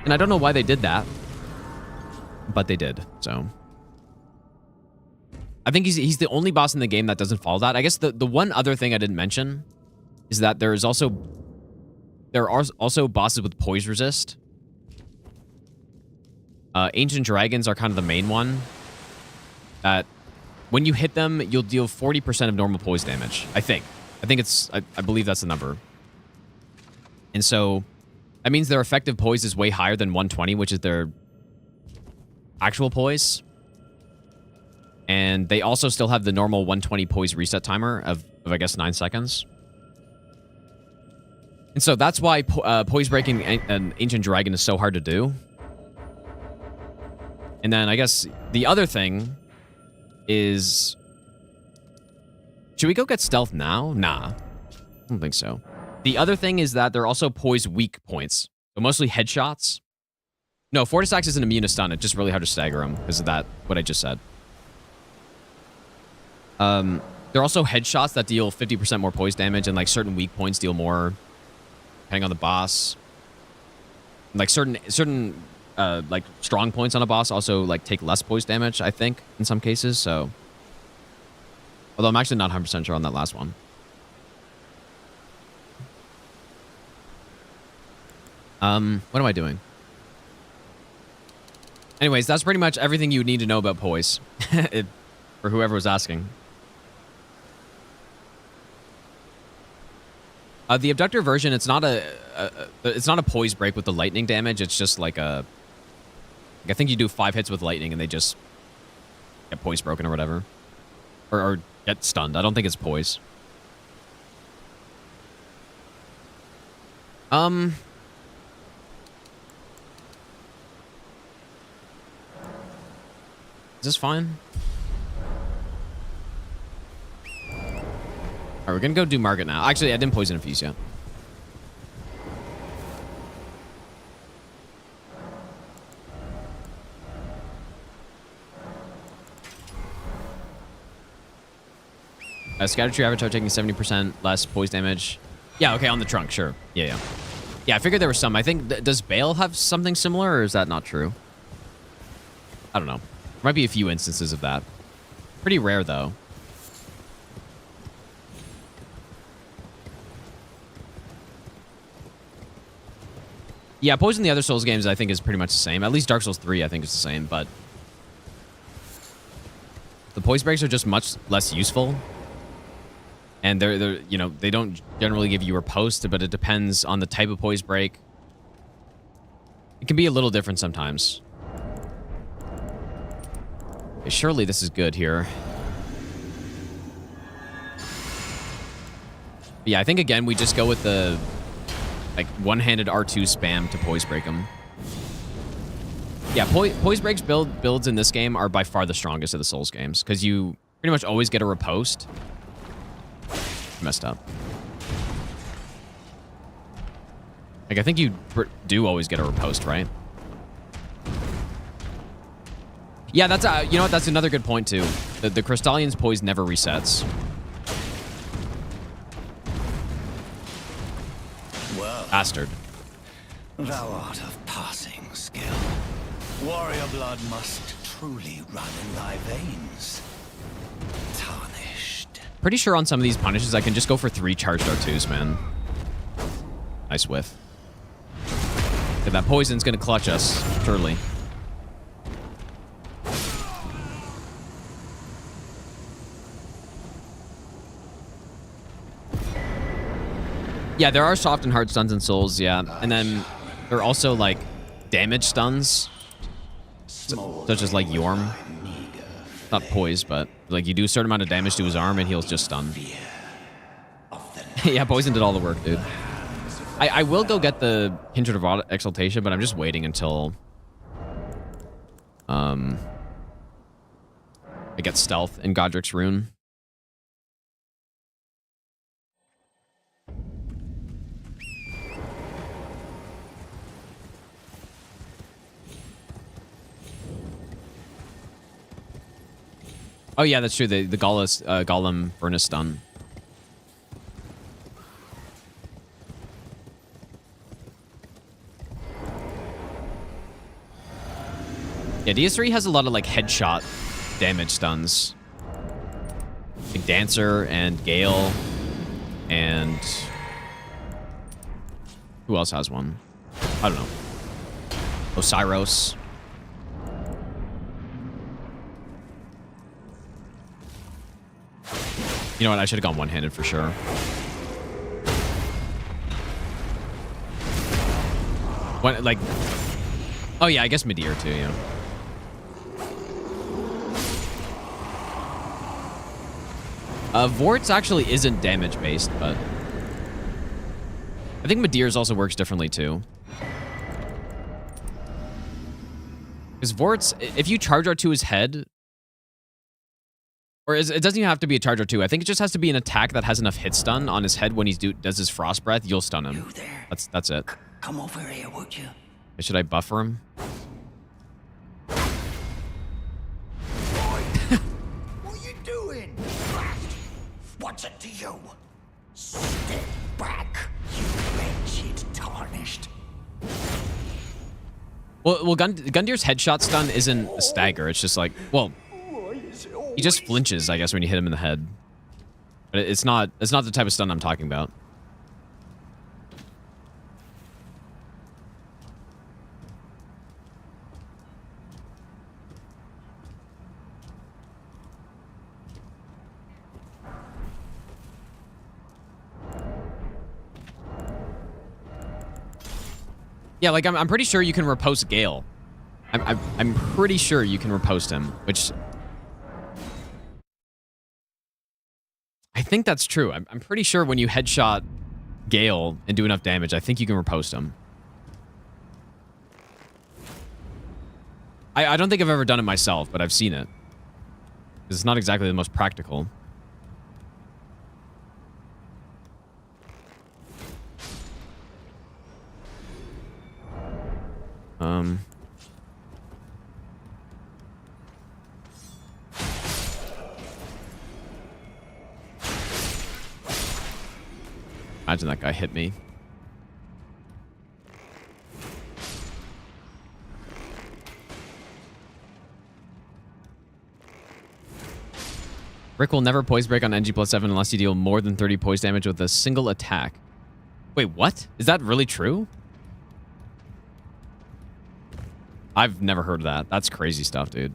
[SPEAKER 1] And I don't know why they did that, but they did. So I think he's the only boss in the game that doesn't follow that. I guess the one other thing I didn't mention is that there are also bosses with poise resist. Ancient dragons are kind of the main one. That when you hit them, you'll deal 40% of normal poise damage. I think it's I believe that's the number. And so that means their effective poise is way higher than 120, which is their actual poise. And they also still have the normal 120 poise reset timer of I guess 9 seconds. And so that's why poise breaking an ancient dragon is so hard to do. And then I guess the other thing is... Should we go get stealth now? Nah. I don't think so. The other thing is that they're also poise weak points. So mostly headshots. No, Fortisax isn't immune to stun. It's just really hard to stagger him because of that, what I just said. There are also headshots that deal 50% more poise damage, and like certain weak points deal more, depending on the boss. Like certain like strong points on a boss also like take less poise damage, I think, in some cases. So, although I'm actually not 100% sure on that last one. What am I doing? Anyways, that's pretty much everything you need to know about poise, for whoever was asking. The abductor version, it's not a poise break with the lightning damage. It's just like a... I think you do 5 hits with lightning and they just get poise broken or whatever. Or get stunned. I don't think it's poise. Is this fine? Alright, we're gonna go do Morgott now. Actually, I didn't poison infuse yet. Scatter Tree Avatar taking 70% less poise damage. Yeah, okay, on the trunk, sure. Yeah. Yeah, I figured there was some. I think, does Bale have something similar, or is that not true? I don't know. There might be a few instances of that. Pretty rare, though. Yeah, poison in the other Souls games, I think, is pretty much the same. At least Dark Souls 3, I think, is the same, but... The poise breaks are just much less useful. And they're you know, they don't generally give you riposte, but it depends on the type of poise break. It can be a little different sometimes. Okay, surely this is good here. But yeah, I think, again, we just go with the... like, one-handed R2 spam to poise break them. Yeah, poise breaks builds in this game are by far the strongest of the Souls games, because you pretty much always get a riposte. Messed up. Like, I think you do always get a riposte, right? Yeah, that's you know what? That's another good point too. The Crystallion's poise never resets.
[SPEAKER 7] Well,
[SPEAKER 1] Bastard.
[SPEAKER 7] thou art of passing skill. Warrior blood must truly run in thy veins. Tarnished.
[SPEAKER 1] Pretty sure on some of these punishes I can just go for 3 charged R2s, man. Nice whiff. Okay, that poison's gonna clutch us, surely. Yeah, there are soft and hard stuns in Souls, yeah. And then there are also, like, damage stuns. Such as, like, Yorm. Not Poise, but, like, you do a certain amount of damage to his arm and he'll just stun. Yeah, Poison did all the work, dude. I will go get the Kindred of Exaltation, but I'm just waiting until... I get Stealth in Godric's Rune. Oh yeah, that's true. The Golem Furnace stun. Yeah, DS3 has a lot of like headshot damage stuns. Like Dancer and Gale and who else has one? I don't know. Osiros. You know what? I should have gone one-handed for sure. What, like... Oh, yeah, I guess Midir too, yeah. Vort's actually isn't damage-based, but... I think Midir's also works differently, too. Because Vort's... If you charge R2 his head... Or it doesn't even have to be a charge R2. I think it just has to be an attack that has enough hit stun on his head when he does his Frost Breath. You'll stun him.
[SPEAKER 7] You there?
[SPEAKER 1] That's it.
[SPEAKER 7] Come over here, would you?
[SPEAKER 1] Should I buffer him?
[SPEAKER 7] What are you doing? What's it to you? Step back, you wretched tarnished.
[SPEAKER 1] Well, Gundir's headshot stun isn't a stagger. It's just like, well, he just flinches, I guess, when you hit him in the head. But it's not the type of stun I'm talking about. Yeah, like I'm pretty sure you can riposte Gale. I'm pretty sure you can riposte him, which I think that's true. I'm pretty sure when you headshot Gale and do enough damage, I think you can riposte him. I don't think I've ever done it myself, but I've seen it. It's not exactly the most practical. Imagine that guy hit me. Rick will never poise break on NG +7 unless you deal more than 30 poise damage with a single attack. Wait, what? Is that really true? I've never heard of that. That's crazy stuff, dude.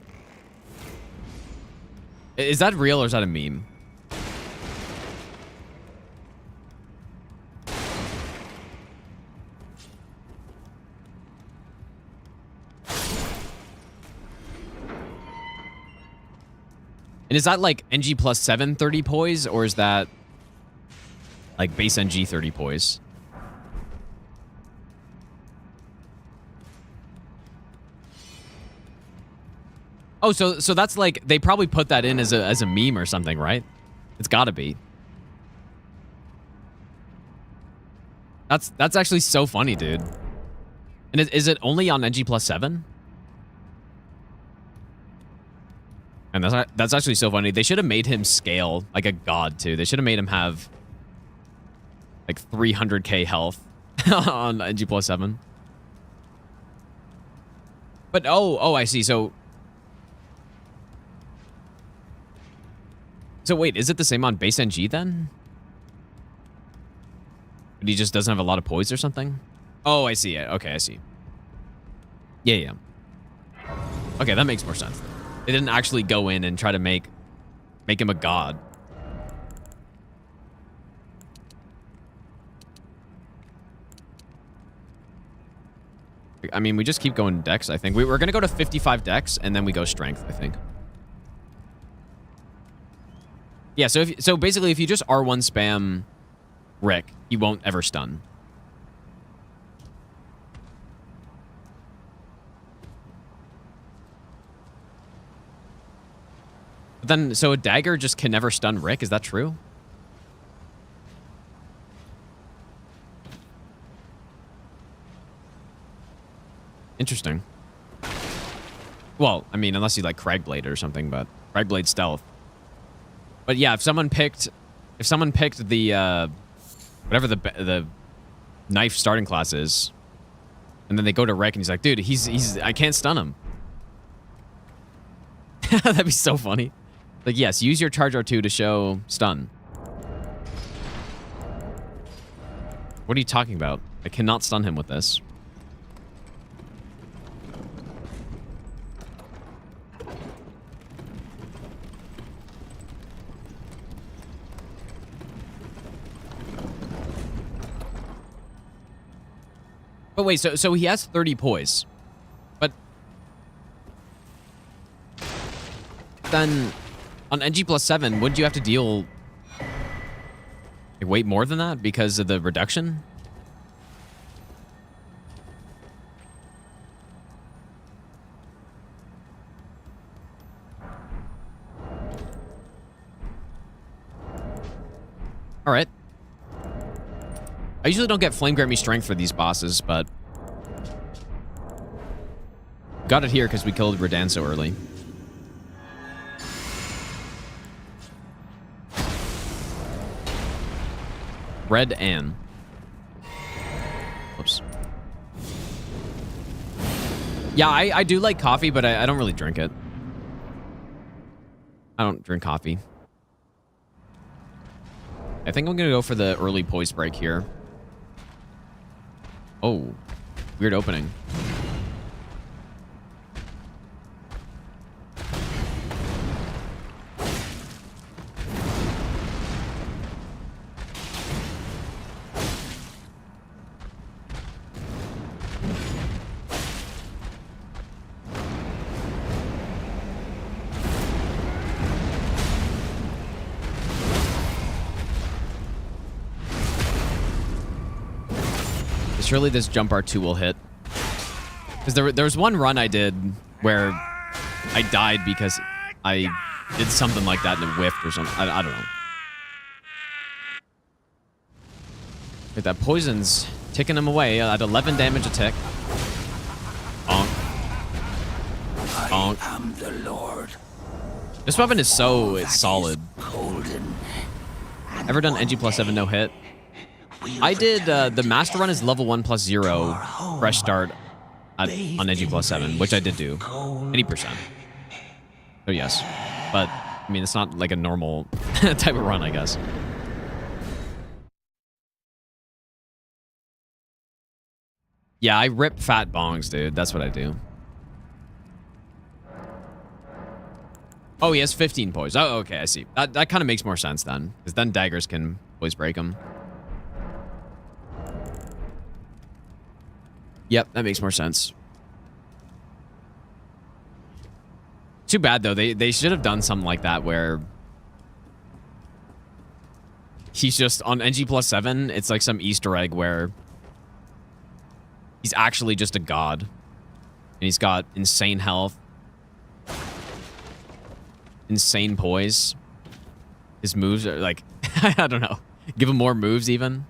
[SPEAKER 1] Is that real or is that a meme? And is that like NG +7 30 poise, or is that like base NG 30 poise? Oh, so that's like they probably put that in as a meme or something, right? It's got to be. That's actually so funny, dude. And is it only on NG +7? And that's actually so funny. They should have made him scale like a god too. They should have made him have like 300k health on NG plus 7. But oh, I see. So wait, is it the same on base NG then? But he just doesn't have a lot of poise or something? Oh, I see it. Okay, I see. Yeah. Okay, that makes more sense. They didn't actually go in and try to make him a god. I mean, we just keep going dex, I think. We're going to go to 55 dex, and then we go strength, I think. Yeah, so basically, if you just R1 spam Rick, he won't ever stun. But then, so a dagger just can never stun Rick? Is that true? Interesting. Well, I mean, unless you like Cragblade or something, but Cragblade stealth. But yeah, if someone picked the whatever the knife starting class is, and then they go to Rick and he's like, dude, he's I can't stun him. That'd be so funny. Like, yes, use your charge R2 to show stun. What are you talking about? I cannot stun him with this. But wait, so he has 30 poise. But then on NG plus 7, wouldn't you have to deal like, way more than that because of the reduction? All right. I usually don't get Flame Grant Me Strength for these bosses, but got it here because we killed Radagon so early. Red Ann. Whoops. Yeah, I do like coffee, but I don't really drink it. I don't drink coffee. I think I'm going to go for the early poise break here. Oh, weird opening. Surely this jump R2 will hit. Because there was one run I did where I died because I did something like that and it whiffed or something. I don't know. Wait, that poison's ticking him away at 11 damage a tick. Bonk. Bonk.
[SPEAKER 7] I am the Lord.
[SPEAKER 1] This weapon is so solid. Ever done NG plus 7 no hit? I did, the master run is level 1 plus 0, fresh start on NG plus 7, which I did do, 80%. So yes, but, I mean, it's not like a normal type of run, I guess. Yeah, I rip fat bongs, dude. That's what I do. Oh, he has 15 poise. Oh, okay, I see. That kind of makes more sense then, because then daggers can poise break him. Yep, that makes more sense. Too bad, though. They should have done something like that where he's just on NG plus 7. It's like some Easter egg where he's actually just a god. And he's got insane health. Insane poise. His moves are like, I don't know. Give him more moves even.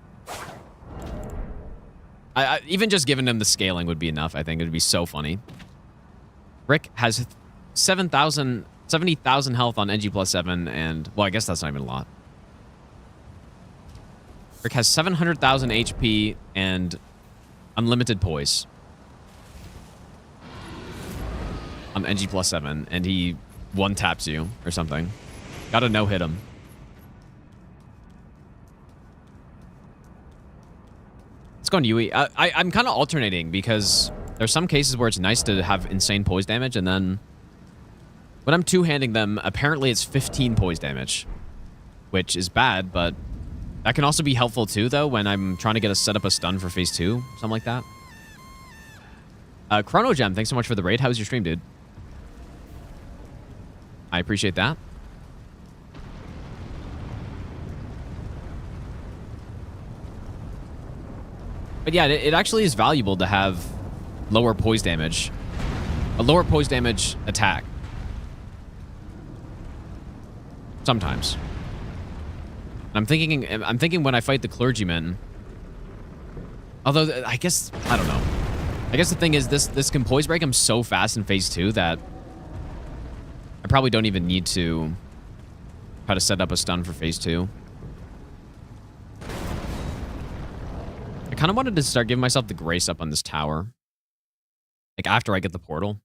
[SPEAKER 1] Even just giving him the scaling would be enough, I think. It would be so funny. Rick has 7,000 70,000 health on NG plus 7, and, well, I guess that's not even a lot. Rick has 700,000 HP and unlimited poise on NG plus 7, and he one-taps you or something. Gotta no-hit him. Let's go on Yui. I'm kind of alternating because there's some cases where it's nice to have insane poise damage, and then when I'm two-handing them, apparently it's 15 poise damage, which is bad, but that can also be helpful too, though, when I'm trying to set up a stun for phase 2, something like that. Chrono Gem, thanks so much for the raid. How's your stream, dude? I appreciate that. But yeah, it actually is valuable to have lower poise damage. A lower poise damage attack. Sometimes. I'm thinking when I fight the clergyman. Although, I guess, I don't know. I guess the thing is, this can poise break him so fast in phase 2 that I probably don't even need to try to set up a stun for phase 2. I kind of wanted to start giving myself the grace up on this tower. Like, after I get the portal.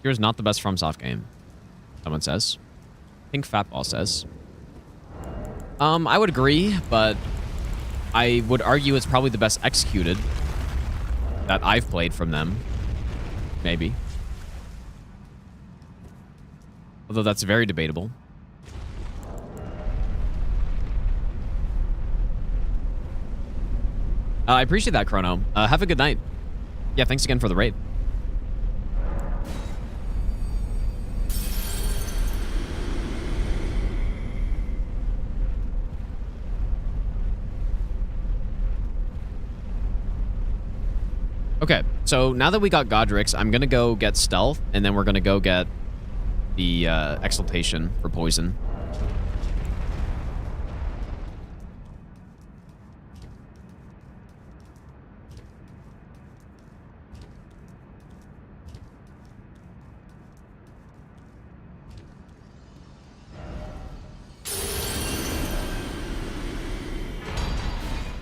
[SPEAKER 1] Here's not the best FromSoft game, someone says. I think Fatball says. I would agree, but I would argue it's probably the best executed that I've played from them. Maybe. Although that's very debatable. I appreciate that, Chrono. Have a good night. Yeah, thanks again for the raid. Okay, so now that we got Godric's, I'm going to go get Stealth, and then we're going to go get the Exaltation for Poison.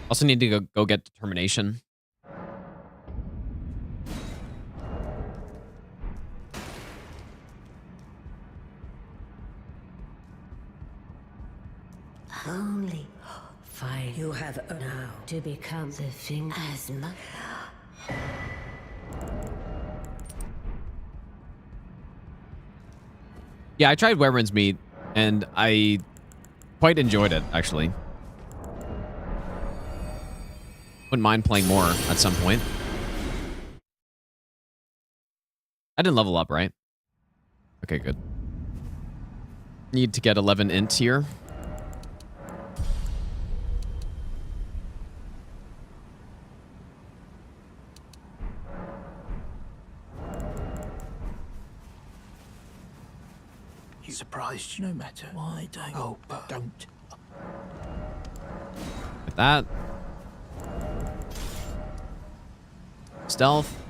[SPEAKER 1] Also need to go get Determination.
[SPEAKER 6] Only fine. You have now to become the thing as much.
[SPEAKER 1] Yeah, I tried Werewin's Meat, and I quite enjoyed it, actually. Wouldn't mind playing more at some point. I didn't level up, right? Okay, good. Need to get 11 int here.
[SPEAKER 7] You surprised you no matter. Why don't you? Oh, don't.
[SPEAKER 1] Get that. Stealth.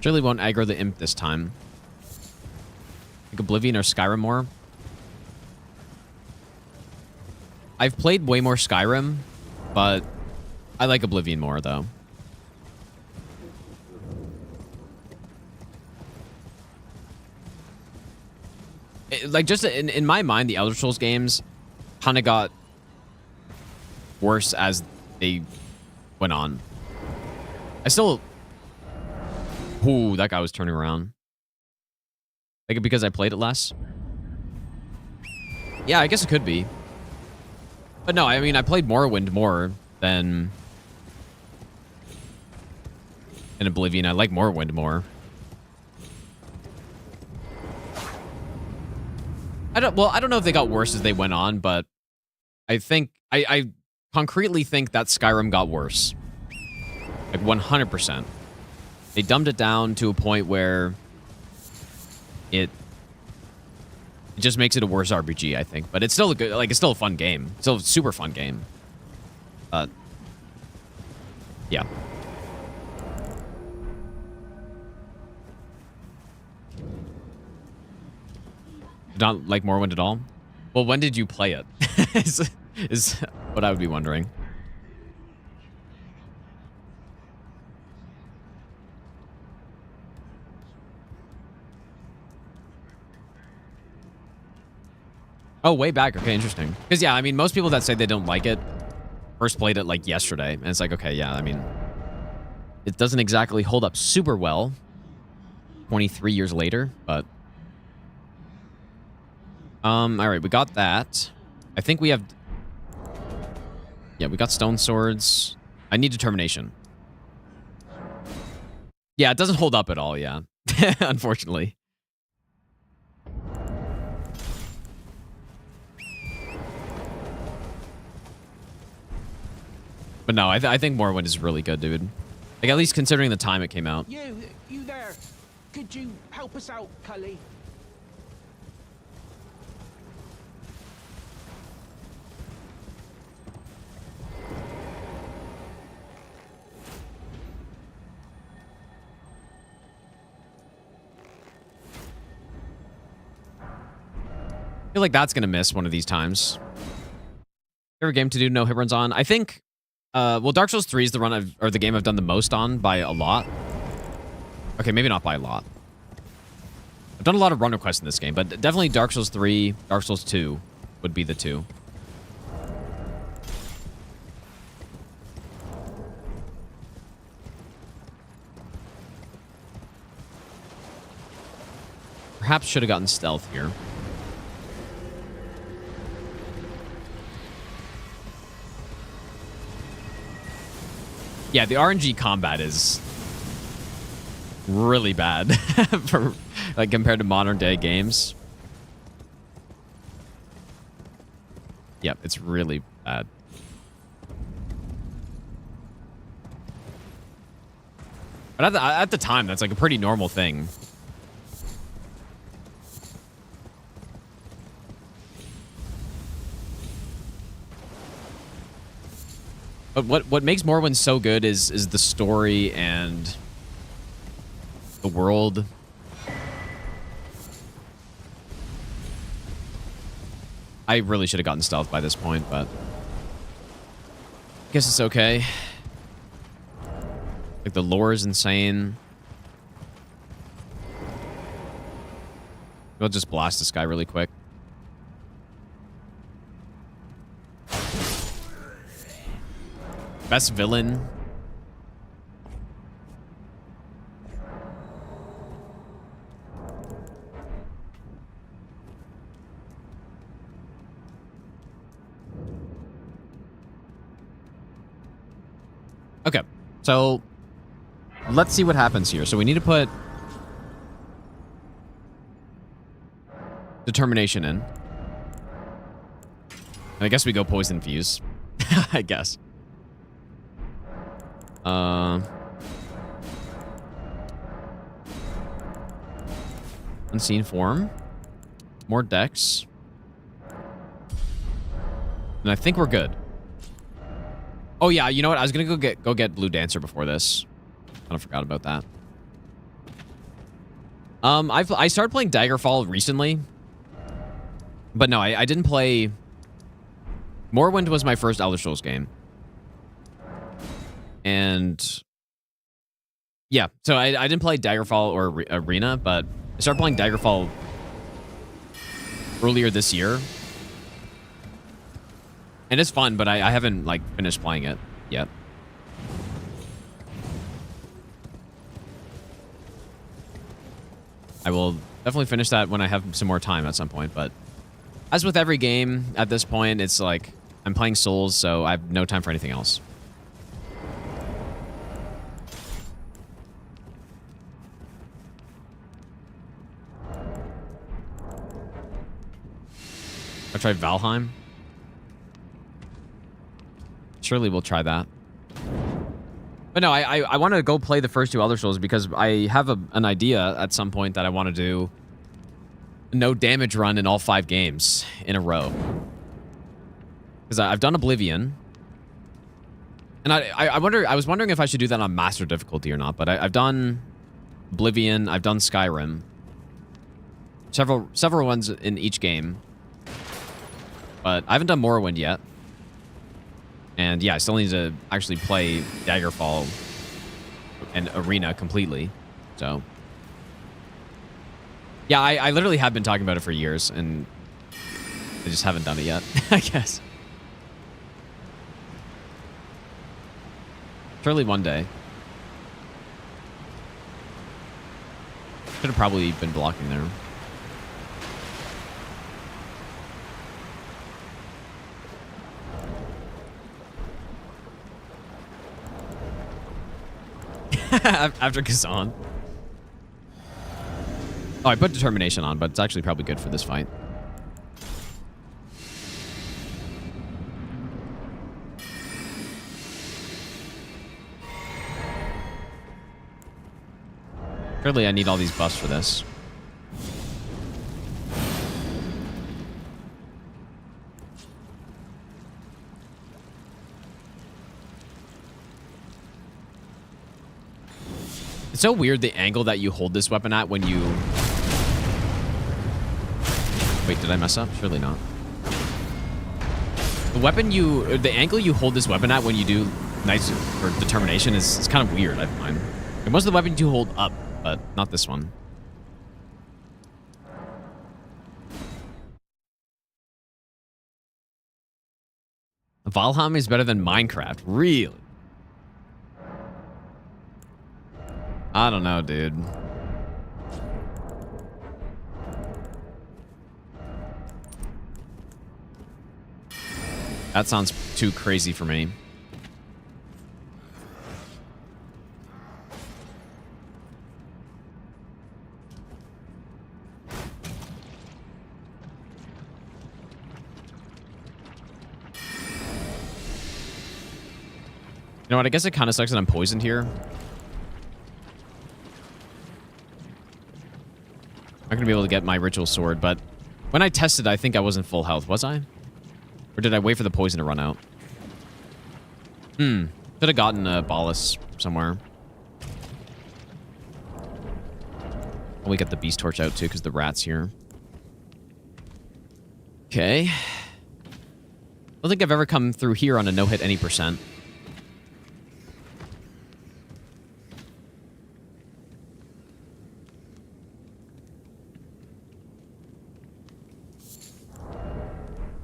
[SPEAKER 1] Surely won't aggro the imp this time. Like Oblivion or Skyrim more. I've played way more Skyrim, but I like Oblivion more, though. Like, just in my mind, the Elder Scrolls games kind of got worse as they went on. I still... Ooh, that guy was turning around. Like, because I played it less? Yeah, I guess it could be. But no, I mean, I played Morrowind more than in Oblivion. I like Morrowind more. I don't know if they got worse as they went on, but I think I concretely think that Skyrim got worse. Like 100%. They dumbed it down to a point where it just makes it a worse RPG, I think. But it's still a good, like, it's still a fun game. It's still a super fun game. Yeah. Not like Morrowind at all? Well, when did you play it? is what I would be wondering. Oh, way back. Okay, interesting. Because, yeah, I mean, most people that say they don't like it first played it, like, yesterday. And it's like, okay, yeah, I mean, it doesn't exactly hold up super well 23 years later, but... all right, we got that. I think we have... Yeah, we got stone swords. I need determination. Yeah, it doesn't hold up at all, yeah. Unfortunately. But no, I think Morrowind is really good, dude. Like, at least considering the time it came out.
[SPEAKER 8] You there. Could you help us out, Cully?
[SPEAKER 1] I feel like that's going to miss one of these times. Favorite game to do no hit runs on? I think, well, Dark Souls 3 is the run or the game I've done the most on by a lot. Okay, maybe not by a lot. I've done a lot of run requests in this game, but definitely Dark Souls 3, Dark Souls 2 would be the two. Perhaps should have gotten stealth here. Yeah, the RNG combat is really bad for, like, compared to modern day games. Yep, it's really bad. But at the time, that's like a pretty normal thing. But what makes Morrowind so good is the story and the world. I really should have gotten stealth by this point, but I guess it's okay. Like, the lore is insane. We'll just blast this guy really quick. Best villain. Okay, so let's see what happens here. So we need to put determination in. And I guess we go poison fuse. I guess. Unseen form. More dex. And I think we're good. Oh yeah, you know what? I was gonna go get Blue Dancer before this. I forgot about that. I started playing Daggerfall recently. But no, I didn't play... Morrowind was my first Elder Scrolls game. And yeah, so I didn't play Daggerfall or Arena, but I started playing Daggerfall earlier this year. And it's fun, but I haven't, like, finished playing it yet. I will Definitely finish that when I have some more time at some point, but as with every game at this point, it's like I'm playing Souls, so I have no time for anything else. I tried Valheim. Surely we'll try that. But no, I want to go play the first 2 Elder Scrolls because I have an idea at some point that I want to do no damage run in all 5 games in a row. Because I've done Oblivion. And I was wondering if I should do that on master difficulty or not, but I've done Oblivion, I've done Skyrim. Several ones in each game. But I haven't done Morrowind yet. And yeah, I still need to actually play Daggerfall and Arena completely. So yeah, I literally have been talking about it for years, and I just haven't done it yet, I guess. Surely one day. Should have probably been blocking there. After Kazan. Oh, I put determination on, but it's actually probably good for this fight. Surely I need all these buffs for this. It's so weird the angle that you hold this weapon at when you... Wait, did I mess up? Surely not. The angle you hold this weapon at when you do Knights or Determination is kind of weird, I find. And most of the weapons you hold up, but not this one. Valheim is better than Minecraft. Really? I don't know, dude. That sounds too crazy for me. You know what? I guess it kind of sucks that I'm poisoned here. I'm not going to be able to get my ritual sword, but when I tested, I think I wasn't full health, was I? Or did I wait for the poison to run out? Could have gotten a Bolus somewhere. We got the beast torch out too, because the rat's here. Okay. I don't think I've ever come through here on a no-hit any %.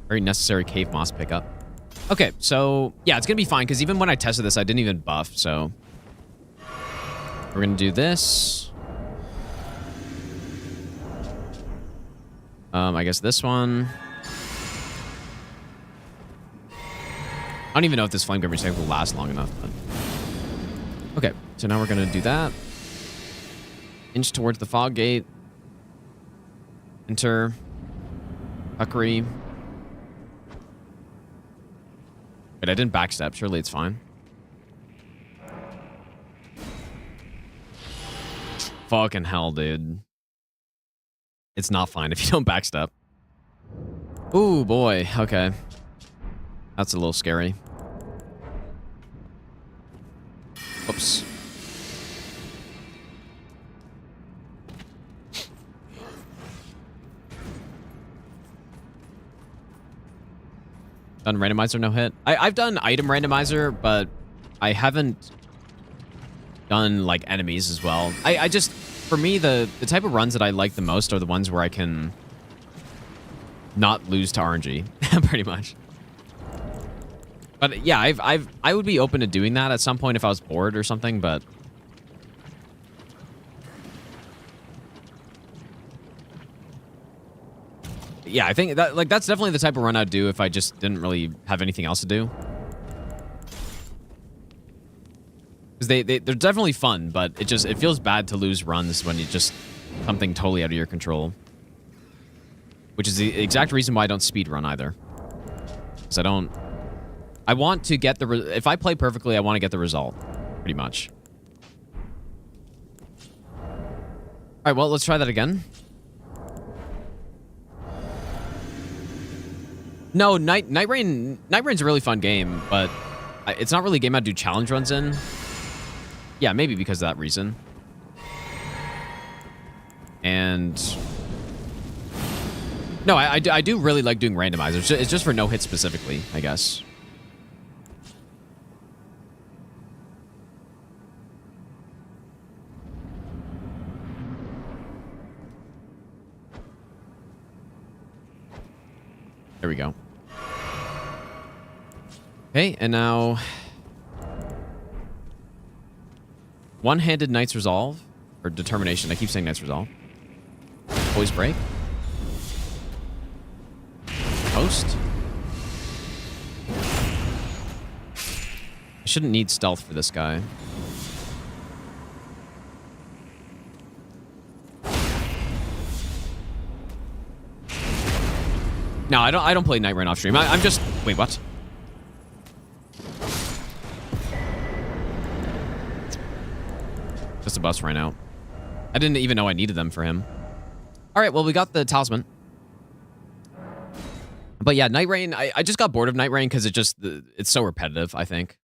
[SPEAKER 1] Very necessary cave moss pickup. Okay, so yeah, it's gonna be fine because even when I tested this, I didn't even buff. So we're gonna do this. I guess this one. I don't even know if this flame grimmer tank will last long enough. But... Okay, so now we're gonna do that. Inch towards the fog gate. Enter. Huckery. Wait, I didn't backstep. Surely it's fine. Fucking hell, dude. It's not fine if you don't backstep. Ooh, boy. Okay. That's a little scary. Whoops. Done randomizer, no hit. I've done item randomizer, but I haven't done like enemies as well. I just, for me, the type of runs that I like the most are the ones where I can not lose to RNG, pretty much. But yeah, I would be open to doing that at some point if I was bored or something, but Yeah, I think that that's definitely the type of run I'd do if I just didn't really have anything else to do. Because they're definitely fun, but it feels bad to lose runs when you just something totally out of your control. Which is the exact reason why I don't speedrun either. Because I want to get if I play perfectly, I want to get the result. Pretty much. Alright, well, let's try that again. No, Night Rain's a really fun game, but it's not really a game I'd do challenge runs in. Yeah, maybe because of that reason. And... No, I do really like doing randomizers. It's just for no hit specifically, I guess. There we go. Okay, and now... One-handed Knight's Resolve. Or Determination. I keep saying Knight's Resolve. Poise Break. Post. I shouldn't need stealth for this guy. No, I don't play Night Rain off stream. I'm just... Wait, what? Just a bus right now. I didn't even know I needed them for him. Alright, well, we got the talisman. But yeah, Night Rain, I just got bored of Night Rain because it's so repetitive, I think.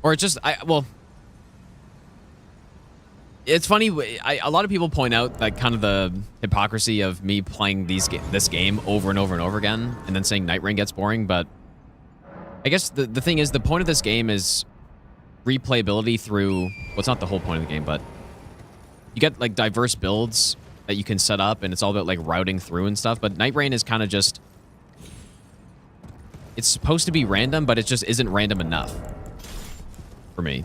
[SPEAKER 1] Or it's just, well... It's funny, a lot of people point out that kind of the hypocrisy of me playing this game over and over and over again, and then saying Night Rain gets boring, but I guess the thing is, the point of this game is replayability through, well, it's not the whole point of the game, but you get, like, diverse builds that you can set up, and it's all about, like, routing through and stuff, but Night Rain is kind of just, it's supposed to be random, but it just isn't random enough for me.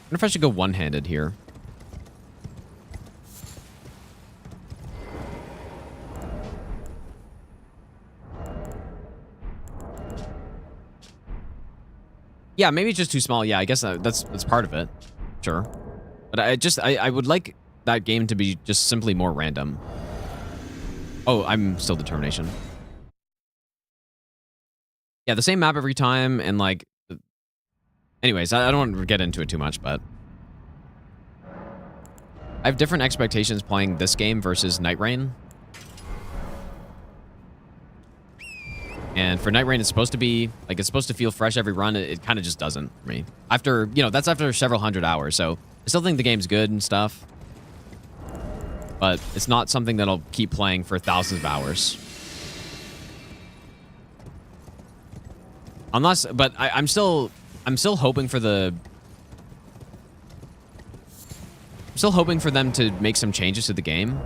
[SPEAKER 1] I wonder if I should go one-handed here. Yeah, maybe it's just too small. Yeah, I guess that's part of it. Sure. But I would like that game to be just simply more random. Oh, I'm still Determination. Yeah, the same map every time, and like... Anyways, I don't want to get into it too much, but... I have different expectations playing this game versus Night Rain. And for Night Rain, it's supposed to be... Like, it's supposed to feel fresh every run. It kind of just doesn't for me. After, you know, that's after several hundred hours, so... I still think the game's good and stuff. But it's not something that I'll keep playing for thousands of hours. Unless... But I'm still hoping for the... I'm still hoping for them to make some changes to the game.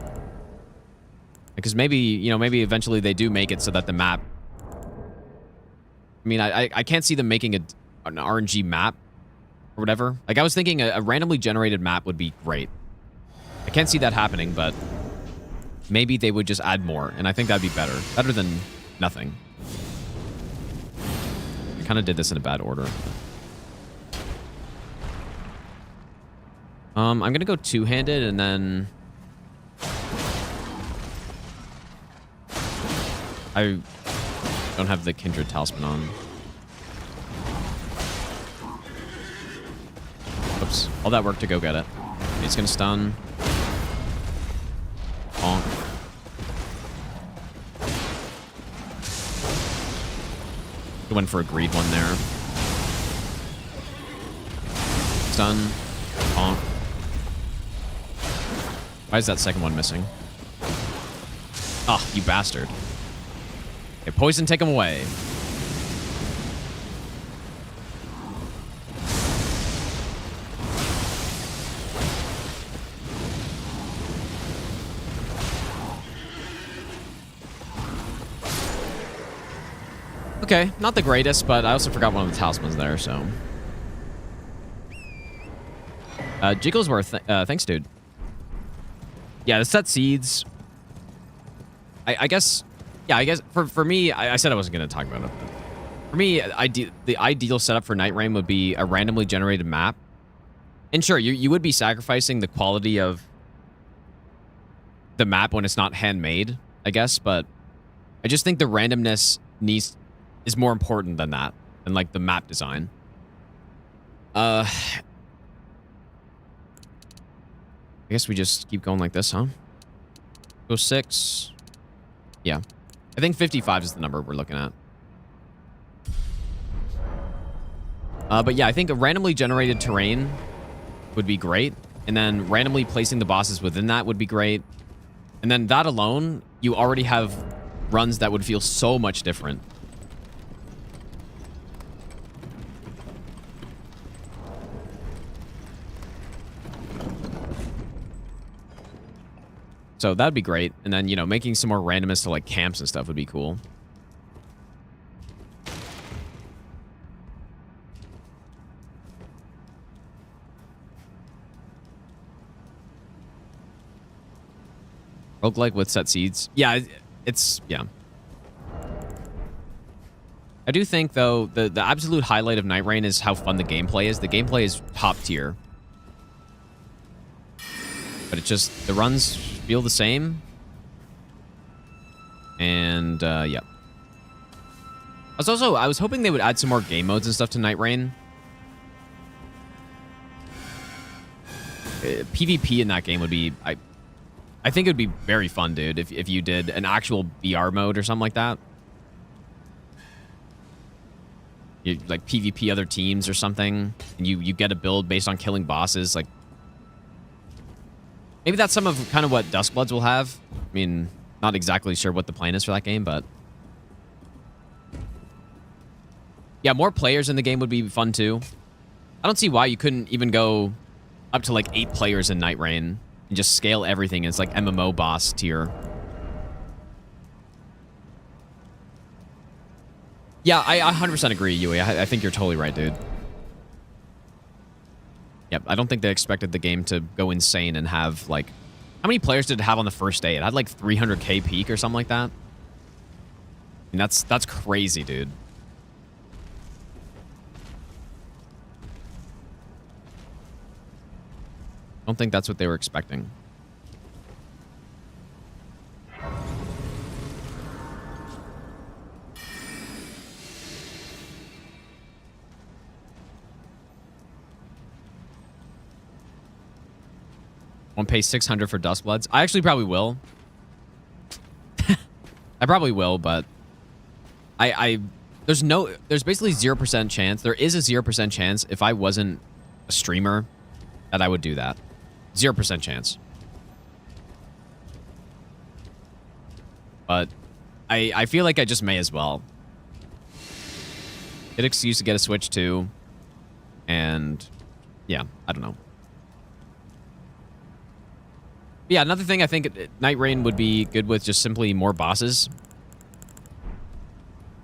[SPEAKER 1] Because maybe, you know, maybe eventually they do make it so that the map... I mean, I can't see them making an RNG map or whatever. Like, I was thinking a randomly generated map would be great. I can't see that happening, but maybe they would just add more, and I think that'd be better. Better than nothing. I kind of did this in a bad order. I'm going to go two-handed, and then... I don't have the Kindred Talisman on. Oops. All that work to go get it. He's going to stun. Bonk. He went for a greed one there. Stun. Bonk. Why is that second one missing? Ah, you bastard. Okay, poison, take him away. Okay, not the greatest, but I also forgot one of the talismans there, so. Jigglesworth, thanks, dude. Yeah, the set seeds. I guess, yeah, I guess for me, I said I wasn't going to talk about it. For me, the ideal setup for Night Rain would be a randomly generated map. And sure, you would be sacrificing the quality of the map when it's not handmade, I guess, but I just think the randomness is more important than that, than like the map design. I guess we just keep going like this, huh? Go 6. Yeah. I think 55 is the number we're looking at. But yeah, I think a randomly generated terrain would be great. And then randomly placing the bosses within that would be great. And then that alone, you already have runs that would feel so much different. So that'd be great. And then, you know, making some more randomness to like camps and stuff would be cool. Roguelike with set seeds. Yeah, yeah. I do think, though, the absolute highlight of Night Rain is how fun the gameplay is. The gameplay is top tier. But it just, the runs feel the same. And, yeah. I was hoping they would add some more game modes and stuff to Night Rain. PvP in that game would be, I think it would be very fun, dude, if you did an actual BR mode or something like that. You, like PvP other teams or something, and you get a build based on killing bosses. Like, maybe that's some of kind of what Duskbloods will have. I mean, not exactly sure what the plan is for that game, but yeah, more players in the game would be fun too. I don't see why you couldn't even go up to like 8 players in Night Rain and just scale everything. It's like MMO boss tier. Yeah, I 100% agree, Yui. I think you're totally right, dude. Yep, I don't think they expected the game to go insane and have, like... How many players did it have on the first day? It had, like, 300k peak or something like that. I mean, that's crazy, dude. I don't think that's what they were expecting. Won't pay 600 for Duskbloods. I actually probably will. I probably will, but there's basically 0% chance. There is a 0% chance if I wasn't a streamer that I would do that. 0% chance. But I feel like I just may as well. Good excuse to get a Switch too. And yeah, I don't know. Yeah, another thing I think Night Rain would be good with just simply more bosses.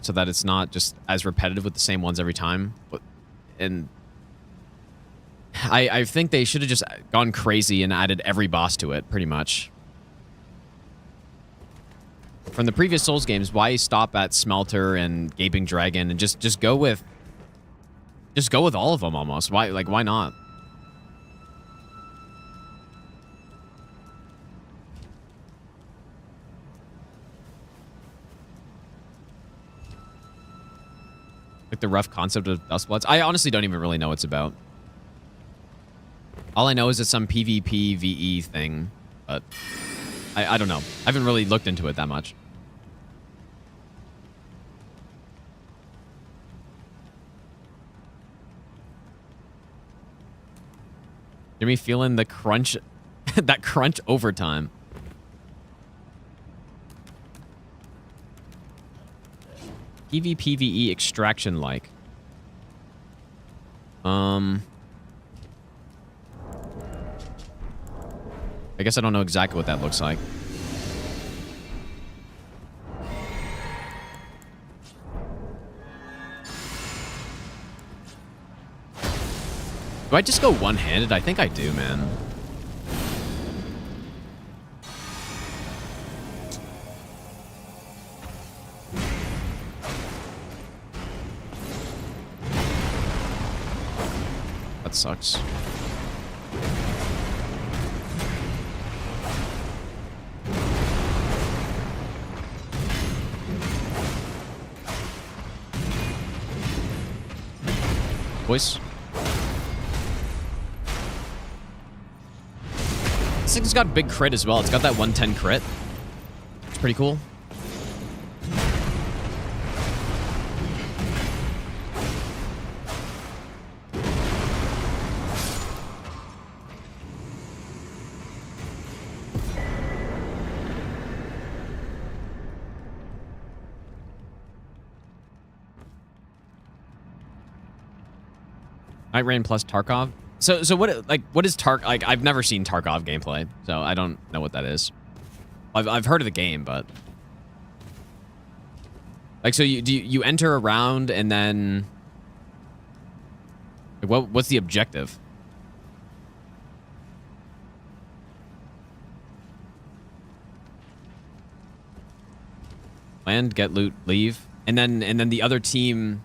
[SPEAKER 1] So that it's not just as repetitive with the same ones every time. And I think they should have just gone crazy and added every boss to it, pretty much. From the previous Souls games, why stop at Smelter and Gaping Dragon and just go with all of them almost? Why not? Like the rough concept of Duskbloods. I honestly don't even really know what it's about. All I know is it's some PvP VE thing, but I don't know. I haven't really looked into it that much. You're me feeling the crunch, that crunch overtime. PvPvE extraction like. I guess I don't know exactly what that looks like. Do I just go one-handed? I think I do, man. That sucks. Poise. This thing's got big crit as well. It's got that 110 crit. It's pretty cool. Night Rain plus Tarkov. So what is like I've never seen Tarkov gameplay, so I don't know what that is. I've heard of the game, but like, so you enter a round and then like, what's the objective? Land, get loot, leave, and then the other team.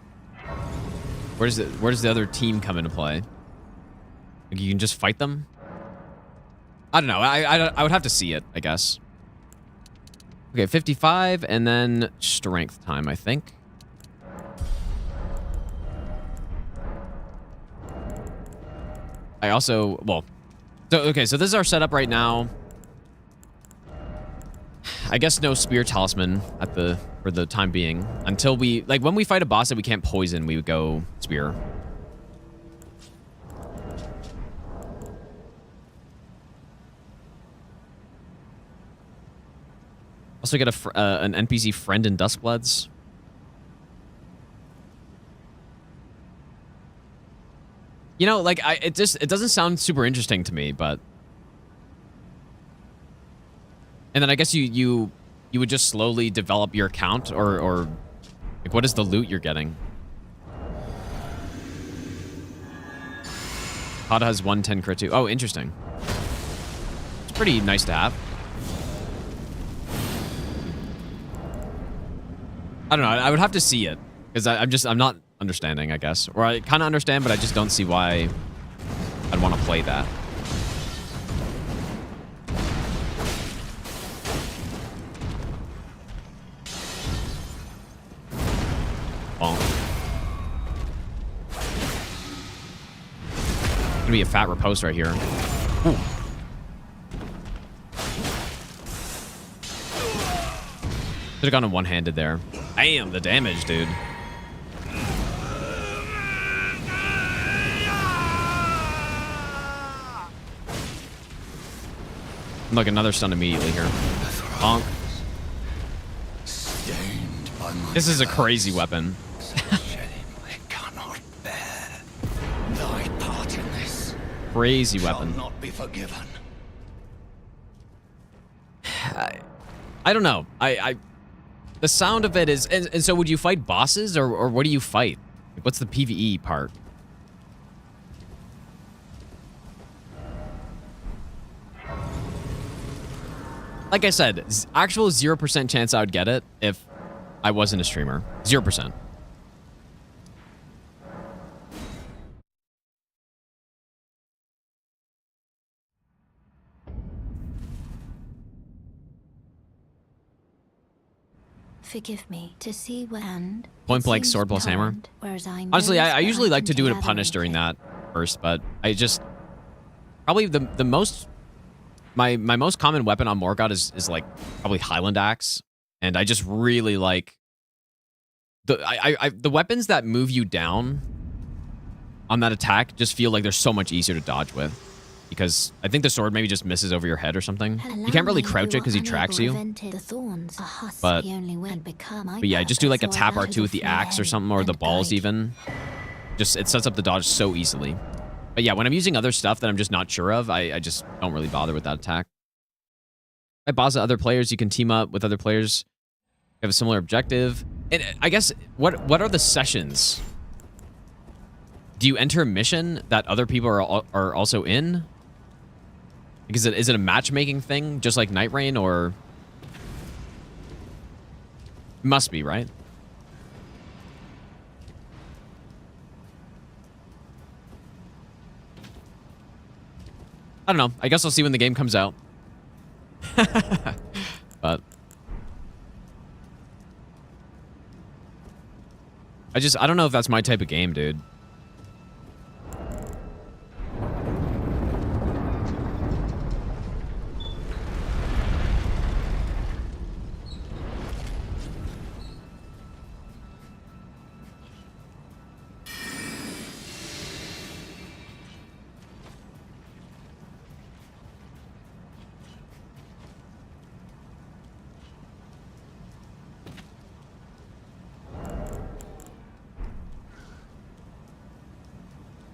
[SPEAKER 1] Where does the other team come into play? Like, you can just fight them? I don't know. I would have to see it, I guess. Okay, 55 and then strength time, I think. I also, well, so okay, so this is our setup right now. I guess no spear talisman for the time being until we, like, when we fight a boss that we can't poison, we would go spear. Also get an NPC friend in Duskbloods. You know, like, it doesn't sound super interesting to me, but. And then I guess you would just slowly develop your account, or like, what is the loot you're getting? Hada has 110 crit too. Oh, interesting. It's pretty nice to have. I don't know. I would have to see it because I'm not understanding, I guess, or I kind of understand, but I just don't see why I'd want to play that. Gonna be a fat riposte right here. Ooh. Should have gone one-handed there. Damn, the damage, dude. Look, another stun immediately here. Bonk. This is a crazy weapon. Crazy weapon.
[SPEAKER 7] Shall not be forgiven.
[SPEAKER 1] I don't know. The sound of it is, and so would you fight bosses, or what do you fight? Like, what's the PvE part? Like I said, actual 0% chance I would get it if I wasn't a streamer. 0%.
[SPEAKER 3] Forgive me to see and
[SPEAKER 1] Point blank sword plus hammer. Honestly, I usually like to do it a punish during that first, but I just probably the most my most common weapon on Morgott is like probably Highland Axe, and I just really like the weapons that move you down on that attack just feel like they're so much easier to dodge with. Because I think the sword maybe just misses over your head or something. You can't really crouch it because he tracks you. But yeah, just do like a tap R2 with the axe or something, or the balls even. Just, it sets up the dodge so easily. But yeah, when I'm using other stuff that I'm just not sure of, I just don't really bother with that attack. I boss other players, you can team up with other players. You have a similar objective. And I guess, what are the sessions? Do you enter a mission that other people are also in? Like, is it a matchmaking thing, just like Night Rain, or must be, right? I don't know. I guess I'll see when the game comes out. But I don't know if that's my type of game, dude.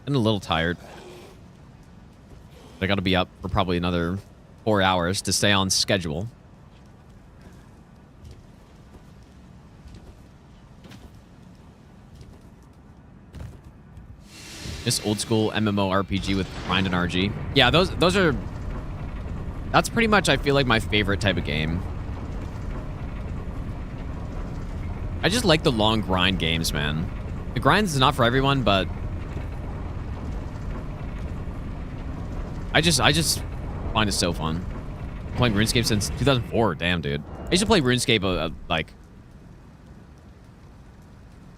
[SPEAKER 1] I'm a little tired. I gotta be up for probably another 4 hours to stay on schedule. Just old school MMORPG with grind and RG. Yeah, those are... That's pretty much, I feel like, my favorite type of game. I just like the long grind games, man. The grind is not for everyone, but I just find it so fun. I'm playing RuneScape since 2004. Damn, dude. I used to play RuneScape like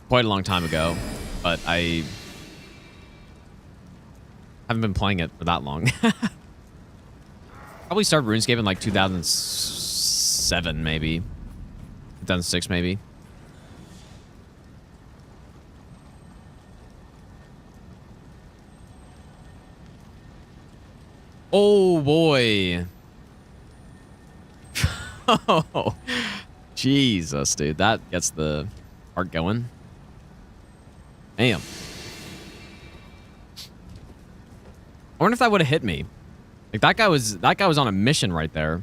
[SPEAKER 1] quite a long time ago, but I haven't been playing it for that long. Probably started RuneScape in like 2007, maybe 2006, maybe. Oh, boy. Oh, Jesus, dude. That gets the heart going. Damn. I wonder if that would have hit me. Like, that guy was on a mission right there.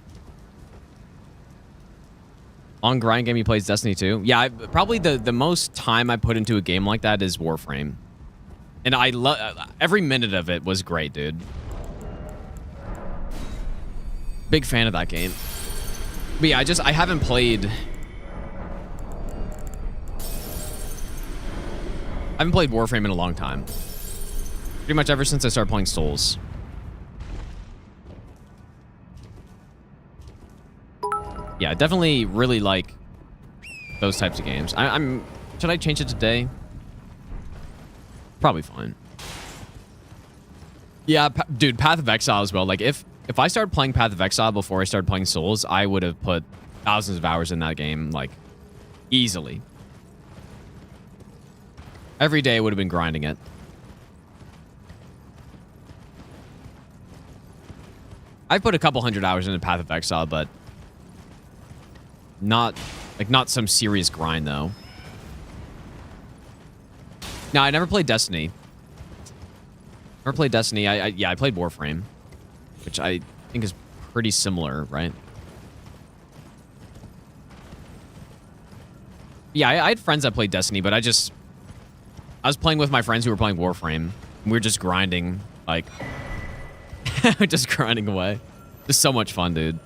[SPEAKER 1] On grind game, he plays Destiny 2. Yeah, probably the most time I put into a game like that is Warframe. And I love... every minute of it was great, dude. Big fan of that game. But yeah, I haven't played... I haven't played Warframe in a long time. Pretty much ever since I started playing Souls. Yeah, definitely really like those types of games. Should I change it today? Probably fine. Yeah, dude, Path of Exile as well. Like, if I started playing Path of Exile before I started playing Souls, I would have put thousands of hours in that game, like, easily. Every day I would have been grinding it. I've put a couple hundred hours into Path of Exile, but not some serious grind, though. No, I never played Destiny. Never played Destiny. I played Warframe, which I think is pretty similar, right? Yeah, I had friends that played Destiny, but I was playing with my friends who were playing Warframe. We were just grinding, like, just grinding away. Just so much fun, dude.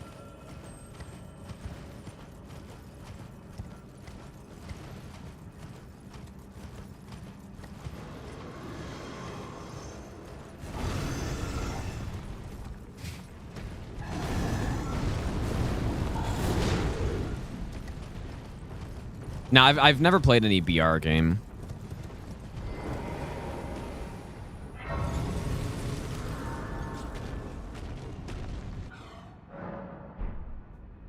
[SPEAKER 1] Now, I've never played any BR game.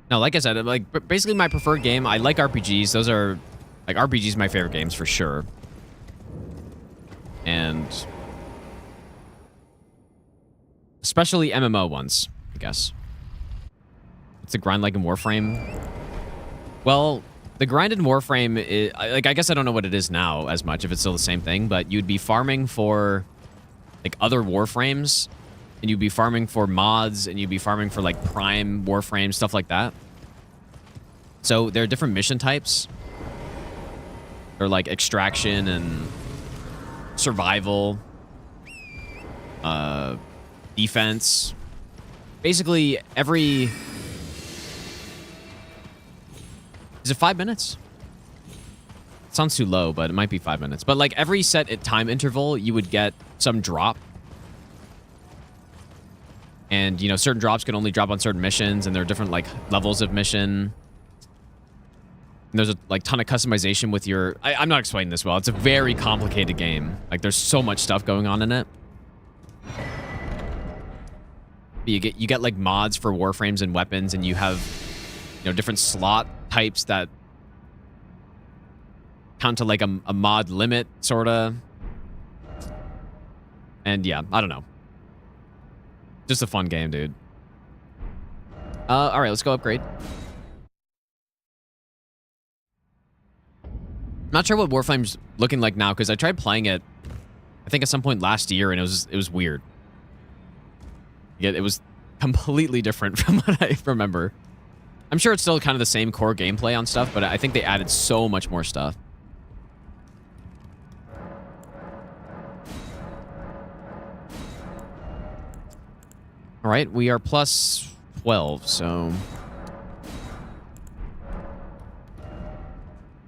[SPEAKER 1] No, like I said, like basically my preferred game. I like RPGs. Those are like RPGs, my favorite games for sure. And especially MMO ones, I guess. What's the grind like in Warframe? Well, the grind in Warframe is, like, I guess I don't know what it is now as much, if it's still the same thing, but you'd be farming for like other Warframes, and you'd be farming for mods, and you'd be farming for like Prime Warframe, stuff like that. So there are different mission types. Or like extraction and survival, defense. Basically, every... Is it 5 minutes? It sounds too low, but it might be 5 minutes. But like every set time interval, you would get some drop. And, you know, certain drops can only drop on certain missions, and there are different, like, levels of mission. And there's a, like, ton of customization with your... I'm not explaining this well. It's a very complicated game. Like, there's so much stuff going on in it. You get like mods for warframes and weapons, and you have, you know, different slot types that count to like a mod limit, sorta. And yeah, I don't know. Just a fun game, dude. All right, let's go upgrade. Not sure what Warframe's looking like now, because I tried playing it, I think at some point last year, and it was weird. Yeah, it was completely different from what I remember. I'm sure it's still kind of the same core gameplay on stuff, but I think they added so much more stuff. All right, we are plus 12, so...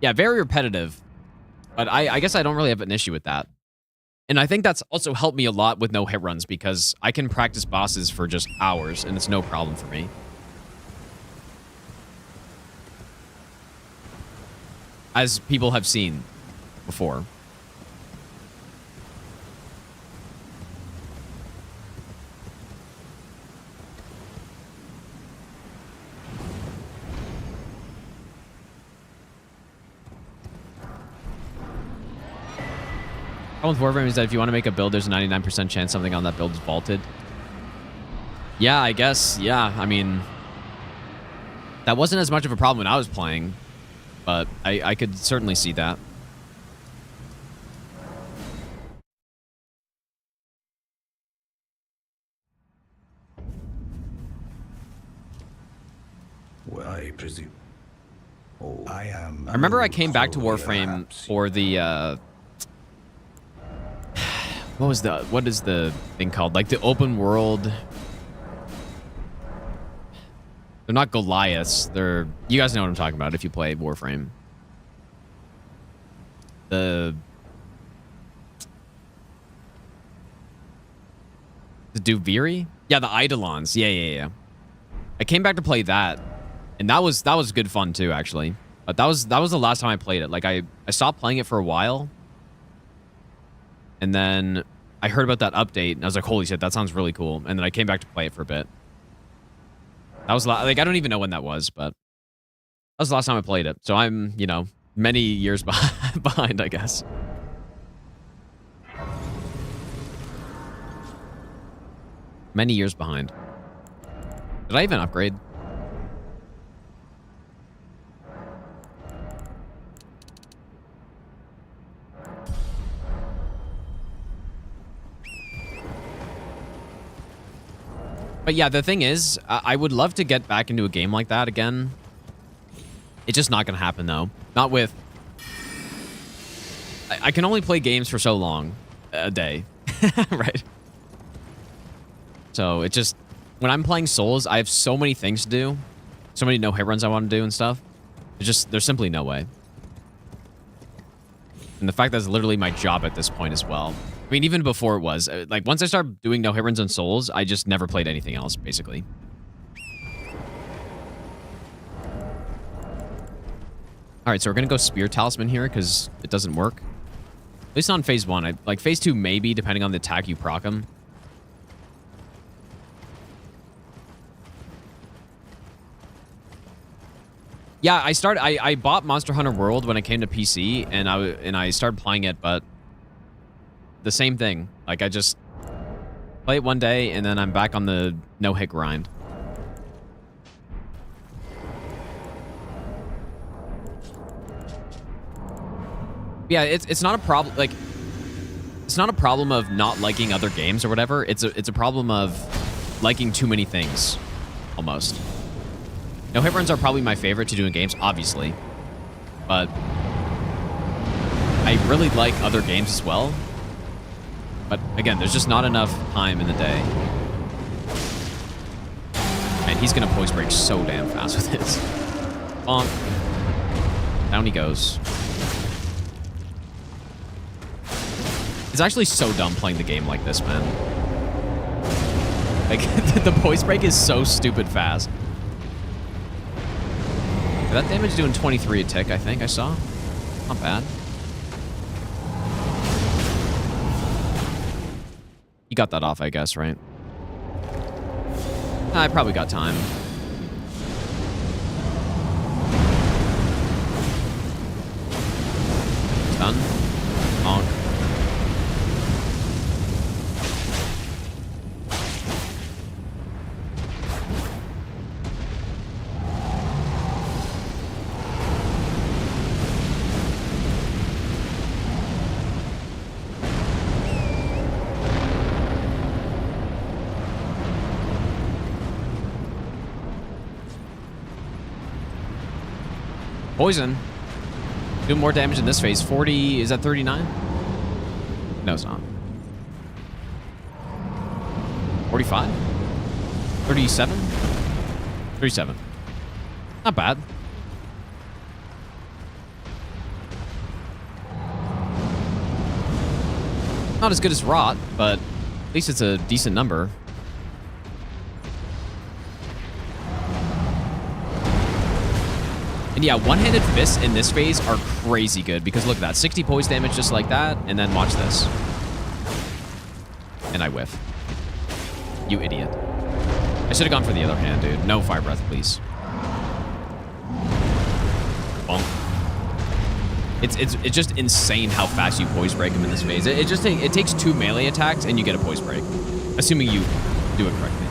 [SPEAKER 1] Yeah, very repetitive, but I guess I don't really have an issue with that. And I think that's also helped me a lot with no hit runs, because I can practice bosses for just hours, and it's no problem for me. As people have seen before. Problem with Warframe is that if you want to make a build, there's a 99% chance something on that build is vaulted. Yeah, I guess. Yeah, I mean... That wasn't as much of a problem when I was playing, but I could certainly see that.
[SPEAKER 4] Well, I presume. Oh, I
[SPEAKER 1] remember I came back to Warframe for the... What is the thing called? Like the open world. They're not Goliaths. They're... You guys know what I'm talking about if you play Warframe. The Duviri? Yeah, the Eidolons. Yeah. I came back to play that, and that was good fun too, actually. But that was the last time I played it. Like I stopped playing it for a while. And then I heard about that update, and I was like, holy shit, that sounds really cool. And then I came back to play it for a bit. That was, like, I don't even know when that was, but that was the last time I played it. So I'm, you know, many years behind, I guess. Many years behind. Did I even upgrade? But yeah, the thing is, I would love to get back into a game like that again. It's just not going to happen, though. Not with... I can only play games for so long a day, right? So it just... When I'm playing Souls, I have so many things to do. So many no-hit runs I want to do and stuff. There's simply no way. And the fact that it's literally my job at this point as well. I mean, even before it was. Like, once I started doing no-hit runs on Souls, I just never played anything else, basically. Alright, so we're gonna go Spear Talisman here, because it doesn't work. At least on Phase 1. Like, Phase 2 maybe, depending on the attack you proc him. Yeah, I bought Monster Hunter World when it came to PC, and I started playing it, but the same thing. Like, I just play it one day, and then I'm back on the no-hit grind. Yeah, it's not a problem. Like, it's not a problem of not liking other games or whatever. It's a problem of liking too many things, almost. No-hit runs are probably my favorite to do in games, obviously. But I really like other games as well. But again, there's just not enough time in the day. And he's gonna poise break so damn fast with this. Bonk. Down he goes. It's actually so dumb playing the game like this, man. Like, the poise break is so stupid fast. That damage doing 23 a tick, I think I saw. Not bad. You got that off, I guess, right? I probably got time. Done. Honk. Poison. Doing more damage in this phase. 40, is that 39? No, it's not. 45? 37? 37. Not bad. Not as good as Rot, but at least it's a decent number. And yeah, one-handed fists in this phase are crazy good because look at that. 60 poise damage just like that, and then watch this. And I whiff. You idiot. I should have gone for the other hand, dude. No fire breath, please. Bonk. It's just insane how fast you poise break him in this phase. It takes 2 melee attacks and you get a poise break. Assuming you do it correctly.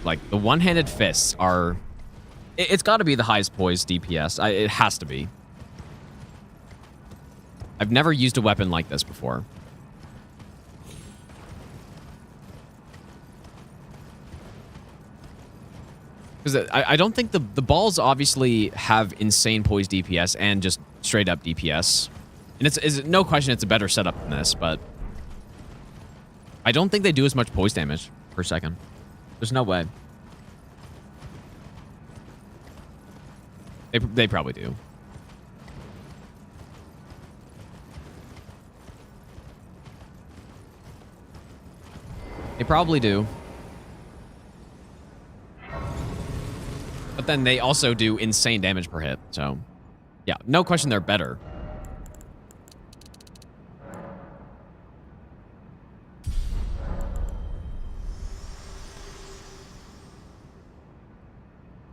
[SPEAKER 1] Like, the one-handed fists are... It's got to be the highest poise DPS. It has to be. I've never used a weapon like this before. Because I don't think the balls obviously have insane poise DPS and just straight-up DPS. And it's no question it's a better setup than this, but... I don't think they do as much poise damage per second. There's no way. They probably do. They probably do. But then they also do insane damage per hit, so... Yeah, no question they're better.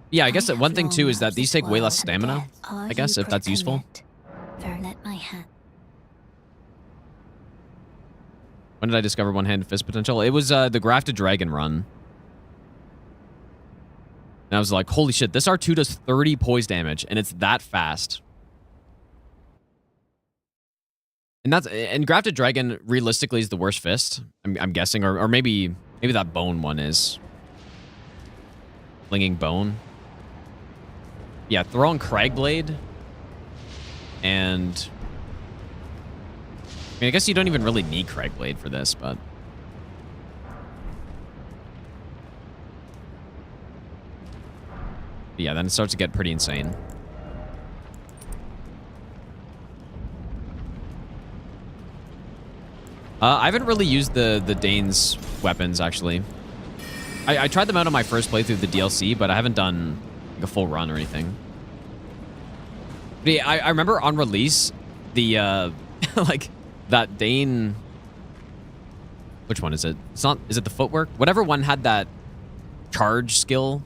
[SPEAKER 1] Yeah, I guess that one thing too is that these take way less stamina. I guess if that's useful. When did I discover one-handed fist potential? It was the Grafted Dragon run. And I was like, holy shit, this R2 does 30 poise damage, and it's that fast. And Grafted Dragon realistically is the worst fist, I'm guessing, or maybe that bone one is. Flinging bone. Yeah, throwing Cragblade. And... I mean, I guess you don't even really need Cragblade for this, but... Yeah, then it starts to get pretty insane. I haven't really used the Dane's weapons, actually. I tried them out on my first playthrough of the DLC, but I haven't done like a full run or anything. But yeah, I remember on release, the, like, that Dane... Which one is it? It's not... Is it the footwork? Whatever one had that charge skill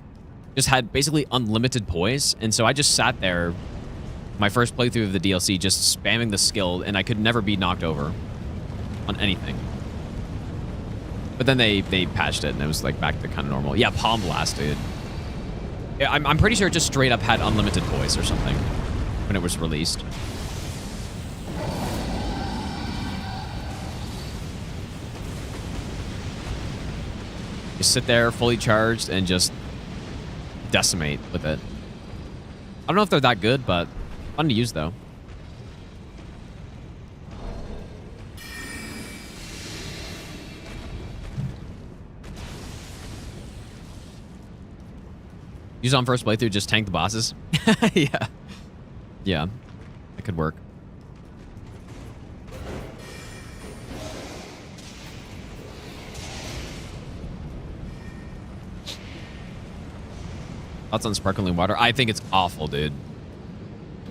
[SPEAKER 1] just had basically unlimited poise. And so I just sat there, my first playthrough of the DLC, just spamming the skill, and I could never be knocked over on anything. But then they patched it, and it was like back to kind of normal. Yeah, Palm Blast, dude. Yeah, I'm pretty sure it just straight up had unlimited poise or something when it was released. You sit there fully charged and just decimate with it. don't know if they're that good, but fun to use though. Use on first playthrough, just tank the bosses. Yeah. Yeah. That could work. Thoughts on sparkling water? I think it's awful, dude.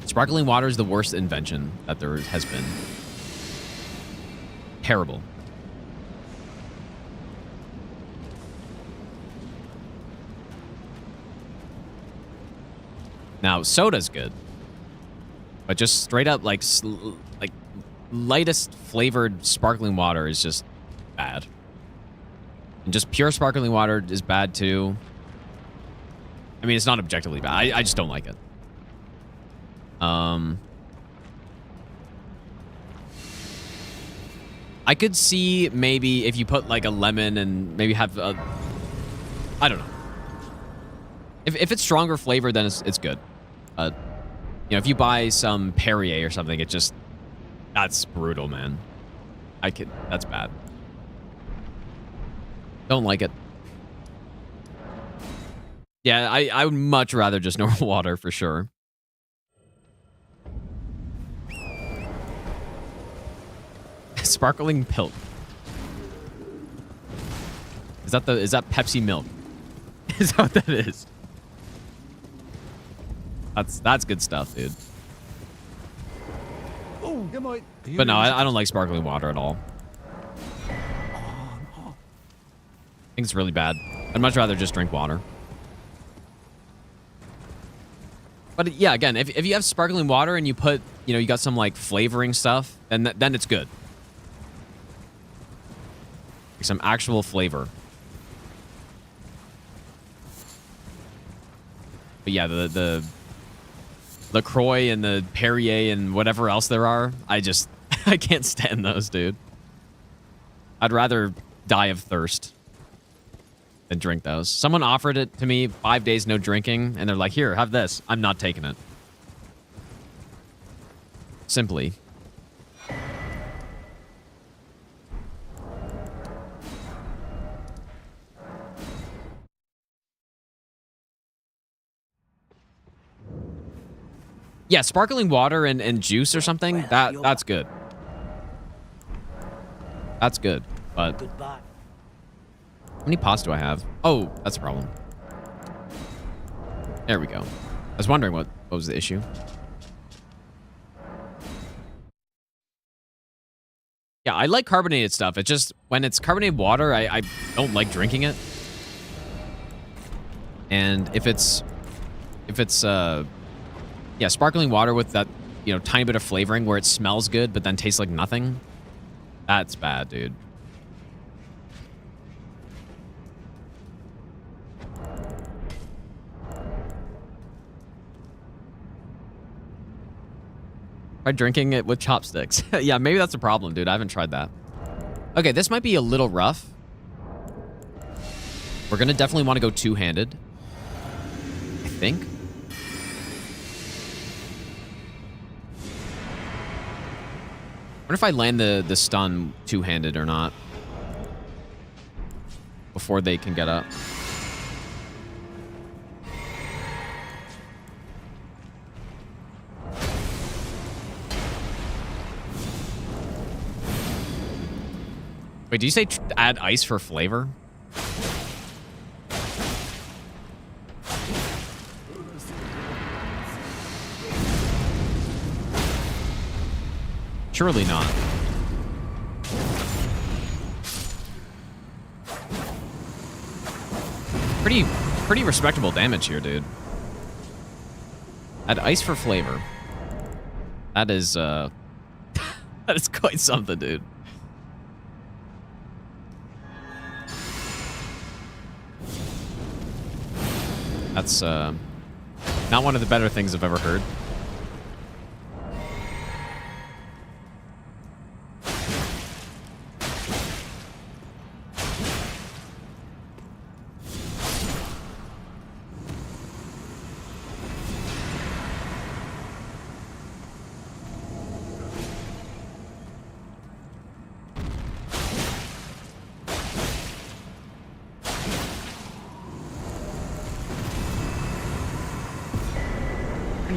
[SPEAKER 1] Sparkling water is the worst invention that there has been. Terrible. Now, soda's good. But just straight up, like lightest flavored sparkling water is just bad. And just pure sparkling water is bad, too. I mean, it's not objectively bad. I just don't like it. I could see maybe if you put like a lemon and maybe have a... I don't know. If it's stronger flavor, then it's good. You know, if you buy some Perrier or something, it just... That's brutal, man. That's bad. Don't like it. Yeah, I would much rather just normal water for sure. Sparkling milk. Is that Pepsi milk? Is that what that is? That's good stuff, dude.
[SPEAKER 4] Oh,
[SPEAKER 1] But no, I don't like sparkling water at all. I think it's really bad. I'd much rather just drink water. But yeah, again, if you have sparkling water and you put, you know, you got some like flavoring stuff, then it's good. Like some actual flavor. But yeah, the LaCroix and the Perrier and whatever else there are, I can't stand those, dude. I'd rather die of thirst than drink those. Someone offered it to me, 5 days no drinking, and they're like, here, have this. I'm not taking it. Simply. Yeah, sparkling water and juice or something, that's good. That's good, but...
[SPEAKER 9] Goodbye.
[SPEAKER 1] How many pots do I have? Oh, that's a problem. There we go. I was wondering what was the issue. Yeah, I like carbonated stuff. It's just when it's carbonated water, I don't like drinking it. And if it's yeah, sparkling water with that, you know, tiny bit of flavoring where it smells good but then tastes like nothing, that's bad, dude. Try drinking it with chopsticks. Yeah, maybe that's a problem, dude. I haven't tried that. Okay, this might be a little rough. We're gonna definitely want to go two-handed, I think. I wonder if I land the stun two-handed or not before they can get up. Wait, did you say add ice for flavor? Surely not. Pretty respectable damage here, dude. Add ice for flavor. That is that is quite something, dude. That's not one of the better things I've ever heard.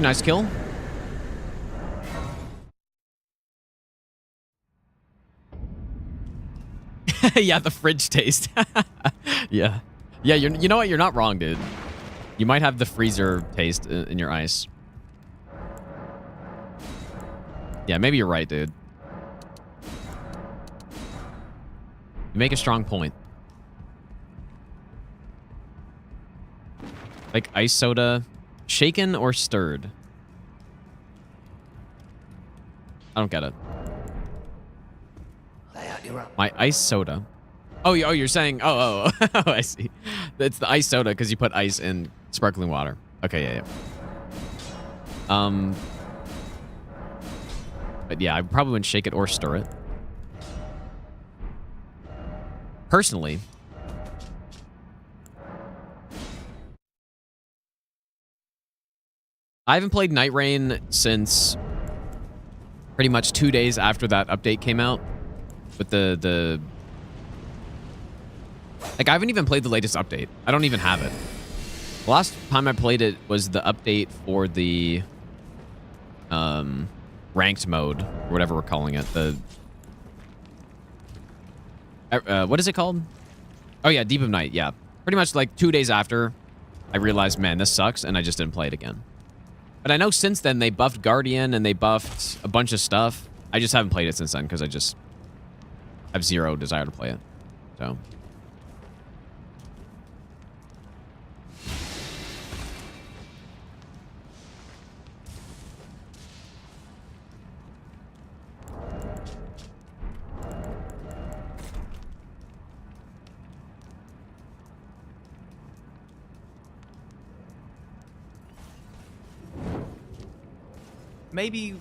[SPEAKER 1] nice kill. Yeah, the fridge taste. Yeah. Yeah, you know what? You're not wrong, dude. You might have the freezer taste in your ice. Yeah, maybe you're right, dude. You make a strong point. Like ice soda, shaken or stirred? I don't get it. My ice soda. Oh, you're saying, oh, I see. It's the ice soda because you put ice in sparkling water. Okay, yeah. But yeah, I probably wouldn't shake it or stir it. Personally, I haven't played Night Rain since pretty much 2 days after that update came out. With the like, I haven't even played the latest update. I don't even have it. The last time I played it was the update for the ranked mode, or whatever we're calling it. The what is it called? Oh yeah, Deep of Night. Yeah, pretty much like 2 days after I realized, man, this sucks, and I just didn't play it again. But I know since then they buffed Guardian and they buffed a bunch of stuff. I just haven't played it since then because I just have zero desire to play it. So.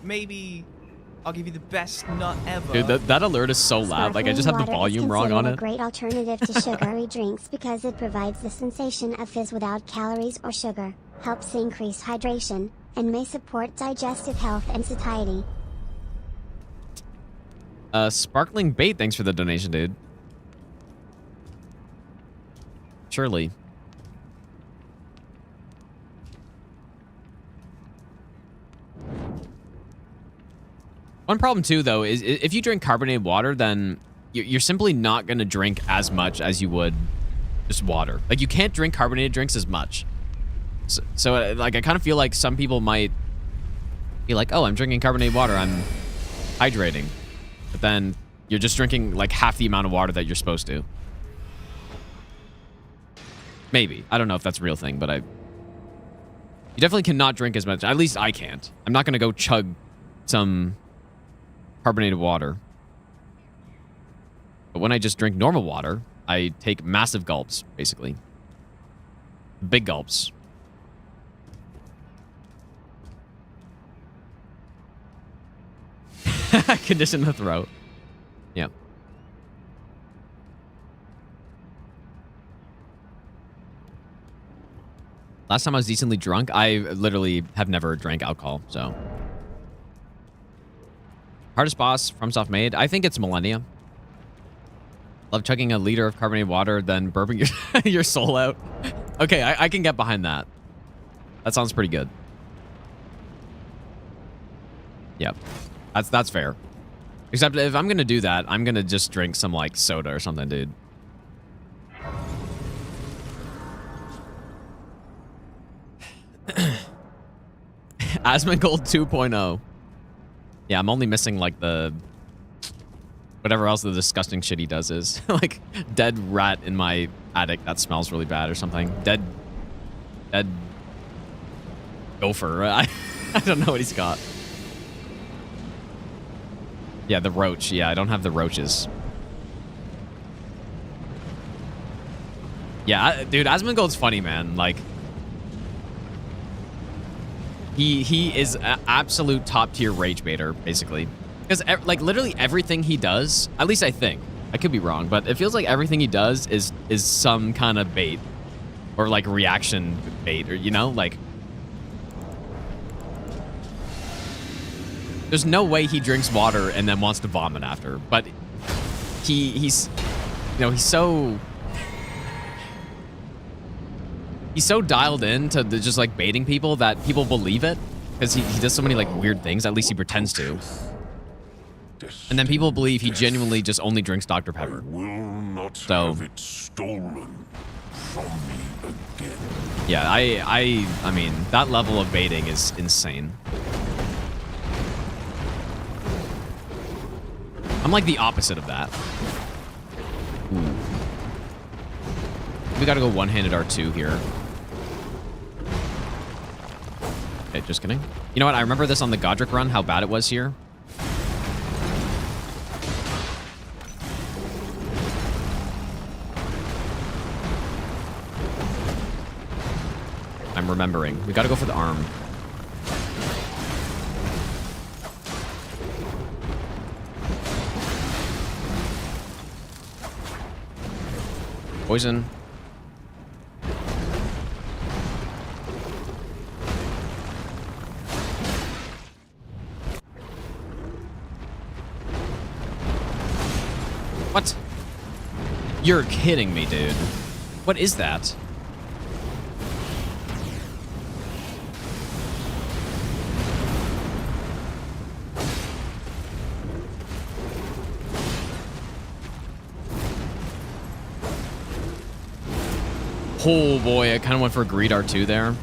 [SPEAKER 2] Maybe I'll give you the best nut ever.
[SPEAKER 1] Dude, that alert is so loud. Like, I just have the volume wrong on it.
[SPEAKER 11] A great alternative to sugary drinks because it provides the sensation of fizz without calories or sugar, helps increase hydration, and may support digestive health and satiety.
[SPEAKER 1] Sparkling Bait, thanks for the donation, dude. Surely. One problem, too, though, is if you drink carbonated water, then you're simply not going to drink as much as you would just water. Like, you can't drink carbonated drinks as much. So like, I kind of feel like some people might be like, oh, I'm drinking carbonated water, I'm hydrating. But then you're just drinking, like, half the amount of water that you're supposed to. Maybe. I don't know if that's a real thing, but you definitely cannot drink as much. At least I can't. I'm not going to go chug some carbonated water. But when I just drink normal water, I take massive gulps, basically. Big gulps. Condition the throat. Yeah. Last time I was decently drunk, I literally have never drank alcohol, so. Hardest boss FromSoft made? I think it's Malenia. Love chugging a liter of carbonated water, then burping your soul out. Okay, I can get behind that. That sounds pretty good. Yep. That's fair. Except if I'm gonna do that, I'm gonna just drink some, like, soda or something, dude. Asmongold 2.0. Yeah, I'm only missing, like, the... whatever else the disgusting shit he does is. Like, dead rat in my attic that smells really bad or something. Dead gopher. I don't know what he's got. Yeah, the roach. Yeah, I don't have the roaches. Yeah, dude, Asmongold's funny, man. Like, he is an absolute top tier rage baiter, basically. Because, like, literally everything he does, at least I think, I could be wrong, but it feels like everything he does is some kind of bait. Or, like, reaction bait, or, you know, like... There's no way he drinks water and then wants to vomit after, but he's, you know, he's so dialed in to just, like, baiting people that people believe it. because he does so many like weird things. At least he pretends to. And then people believe he genuinely just only drinks Dr. Pepper. So
[SPEAKER 12] have it stolen from me again.
[SPEAKER 1] yeah, I mean, that level of baiting is insane. I'm like the opposite of that. Ooh. We gotta go one-handed R2 here. Okay, just kidding. You know what? I remember this on the Godric run, how bad it was here. I'm remembering. We gotta go for the arm. Poison. What? You're kidding me, dude. What is that? Oh boy, I kind of went for a greed R2 there.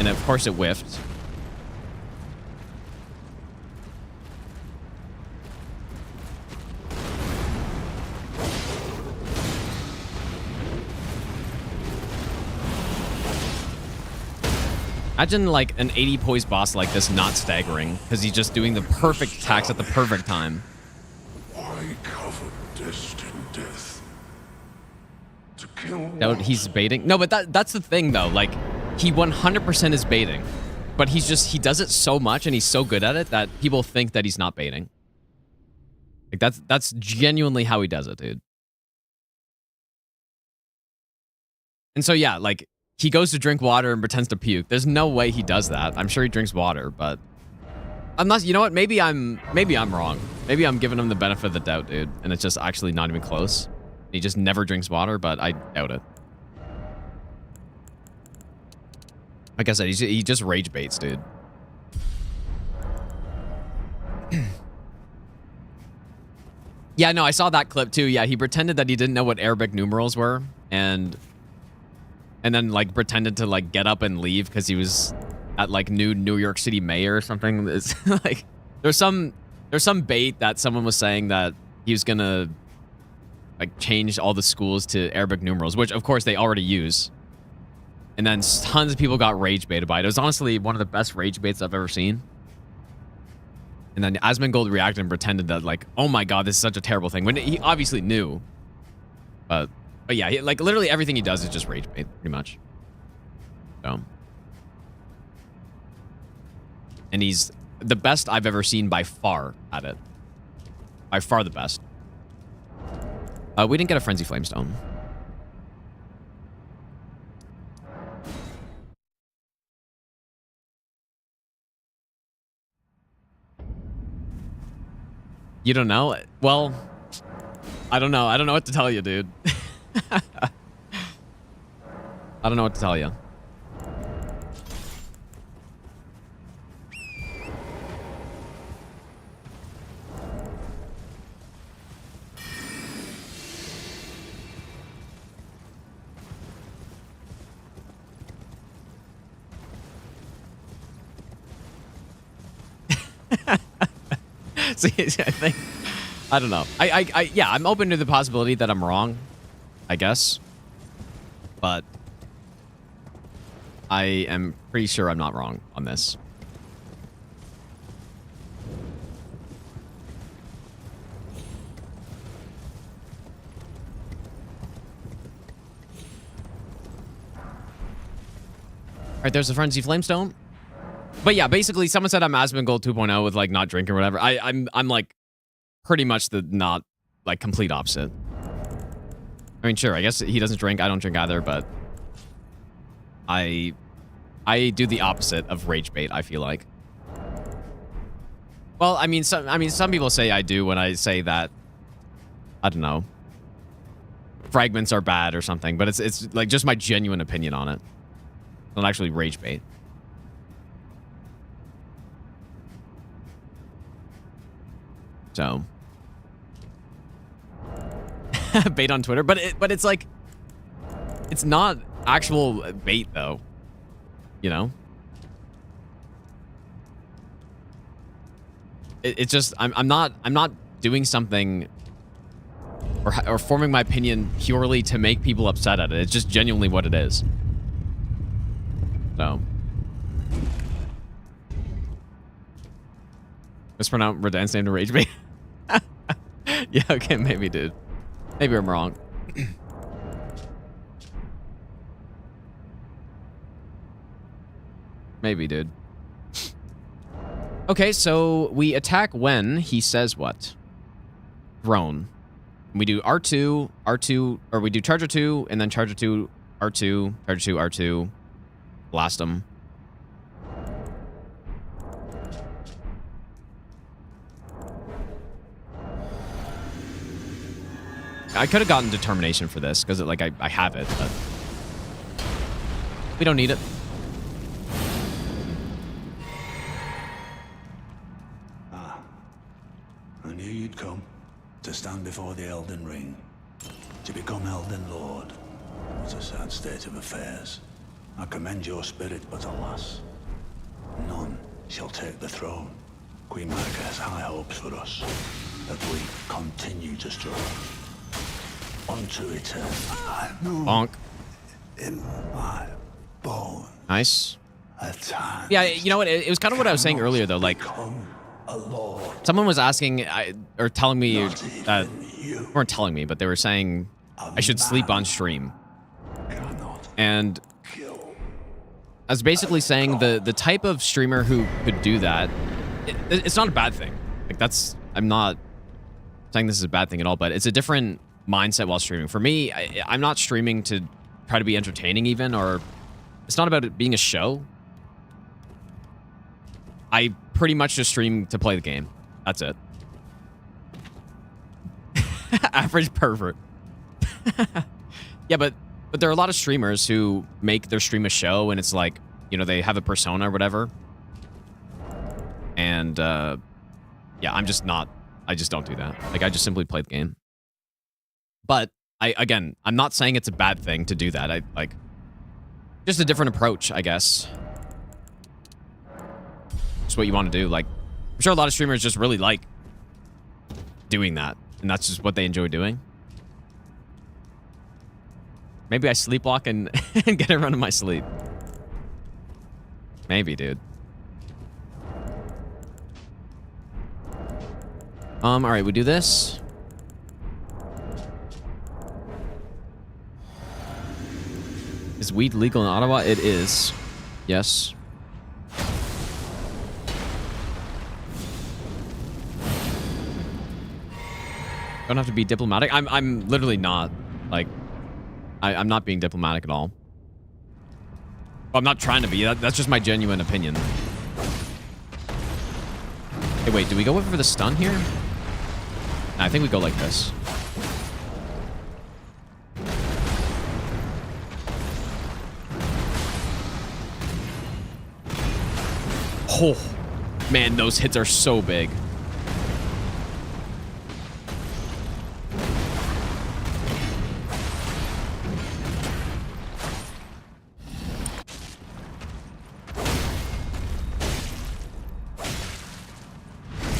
[SPEAKER 1] And of course it whiffed. Imagine like an 80 poise boss like this not staggering because he's just doing the perfect attacks at the perfect time.
[SPEAKER 12] Why cover destined death? To kill
[SPEAKER 1] No, he's baiting. No, but that's the thing though. Like he 100% is baiting, but he does it so much and he's so good at it that people think that he's not baiting. Like that's genuinely how he does it, dude. And so yeah, like he goes to drink water and pretends to puke. There's no way he does that. I'm sure he drinks water, but I'm not. You know what? Maybe I'm wrong. Maybe I'm giving him the benefit of the doubt, dude, and it's just actually not even close. He just never drinks water, but I doubt it. Like I said, he just rage baits, dude. Yeah, no, I saw that clip too. Yeah, he pretended that he didn't know what Arabic numerals were, and then like pretended to like get up and leave because he was at like New York City mayor or something. It's like there's some bait that someone was saying that he was gonna like change all the schools to Arabic numerals, which of course they already use. And then tons of people got rage baited by it. It was honestly one of the best rage baits I've ever seen. And then Asmongold reacted and pretended that like, oh my god, this is such a terrible thing, when he obviously knew. But yeah, like literally everything he does is just rage bait, pretty much. So, and he's the best I've ever seen by far at it. By far the best. We didn't get a Frenzy Flamestone. You don't know? Well, I don't know. I don't know what to tell you, dude. I don't know what to tell you. See, I don't know. Yeah, I'm open to the possibility that I'm wrong, I guess. But I am pretty sure I'm not wrong on this. All right, there's a Frenzy Flamestone. But yeah, basically, someone said I'm Asmongold 2.0 with like not drinking or whatever. I'm like pretty much the not like complete opposite. I mean, sure, I guess he doesn't drink. I don't drink either, but I do the opposite of rage bait, I feel like. Well, I mean, some people say I do when I say that. I don't know. fragments are bad or something, but it's like just my genuine opinion on it. Not actually rage bait. So bait on Twitter, but it's like it's not actual bait though, you know. It's just I'm not doing something or forming my opinion purely to make people upset at it. It's just genuinely what it is. So mispronounce Radagon's name to rage bait. Yeah, okay, maybe, dude. Maybe I'm wrong. Maybe, dude. Okay, so we attack when he says what? Throne. We do R2, or we do Charger 2, and then Charger 2, R2, Charger 2, R2. Blast him. I could have gotten determination for this, because like I have it, but we don't need it.
[SPEAKER 4] I knew you'd come to stand before the Elden Ring, to become Elden Lord. What a sad state of affairs. I commend your spirit, but alas, none shall take the throne. Queen Maliketh has high hopes for us, that we continue to struggle. Unto eternity.
[SPEAKER 1] Bonk.
[SPEAKER 4] In my bone.
[SPEAKER 1] Nice.
[SPEAKER 4] A time.
[SPEAKER 1] Yeah, you know what? It was kind of what I was saying earlier, though. Like, someone was asking, or telling me, weren't telling me, but they were saying I should sleep on stream. And I was basically saying the type of streamer who could do that, it's not a bad thing. Like, that's, I'm not saying this is a bad thing at all, but it's a different mindset while streaming. For me, I'm not streaming to try to be entertaining even, or it's not about it being a show. I pretty much just stream to play the game. That's it. Average pervert. Yeah, but there are a lot of streamers who make their stream a show, and it's like, you know, they have a persona or whatever. And yeah, I just don't do that. Like, I just simply play the game. But again, I'm not saying it's a bad thing to do that. I like just a different approach, I guess. Just what you want to do. Like, I'm sure a lot of streamers just really like doing that, and that's just what they enjoy doing. Maybe I sleepwalk and, and get a run in my sleep. Maybe, dude. All right, we do this. Is weed legal in Ottawa? It is. Yes. Don't have to be diplomatic. I'm literally not. Like, I'm not being diplomatic at all. I'm not trying to be. That's just my genuine opinion. Hey, wait, do we go for the stun here? Nah, I think we go like this. Oh, man, those hits are so big.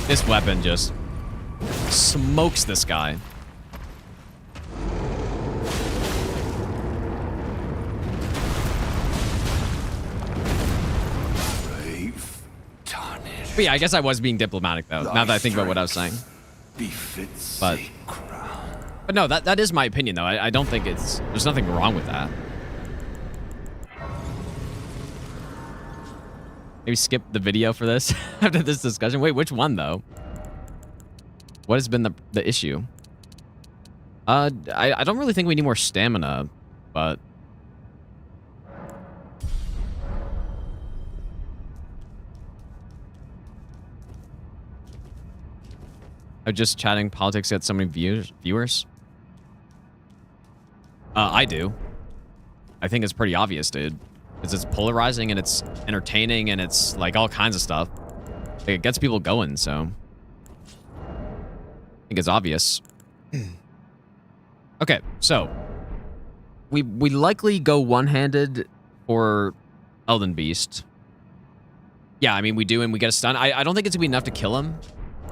[SPEAKER 1] This weapon just smokes this guy. But yeah, I guess I was being diplomatic though, now that I think about what I was saying. But no, that is my opinion though. I don't think there's nothing wrong with that. Maybe skip the video for this after this discussion. Wait, which one though? What has been the issue? I don't really think we need more stamina, but I'm just chatting politics, get so many viewers. I do. I think it's pretty obvious, dude. Because it's polarizing and it's entertaining and it's like all kinds of stuff. Like, it gets people going, so I think it's obvious. Okay, so we likely go one-handed for Elden Beast. Yeah, I mean, we do, and we get a stun. I don't think it's gonna be enough to kill him,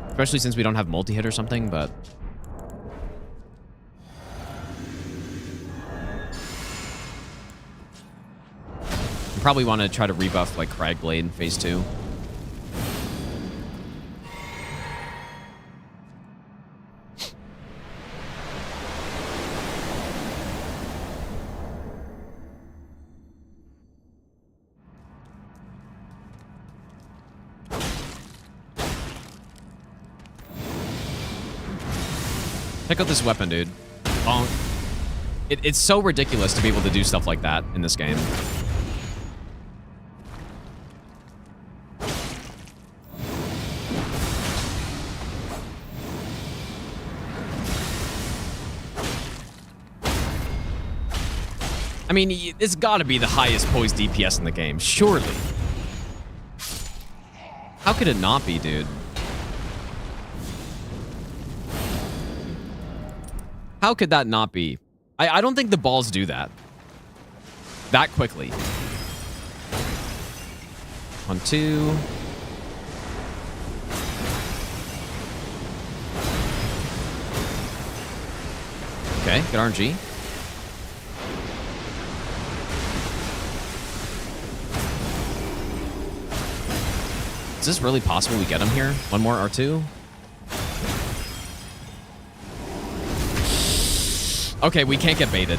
[SPEAKER 1] especially since we don't have multi-hit or something, but we probably want to try to rebuff like Cragblade in phase 2. Check out this weapon, dude. Bonk. It's so ridiculous to be able to do stuff like that in this game. I mean, it's got to be the highest Poise DPS in the game, surely. How could it not be, dude? How could that not be? I don't think the balls do that. That quickly. 1, 2. Okay, good RNG. Is this really possible we get him here? One more R2? Okay, we can't get baited.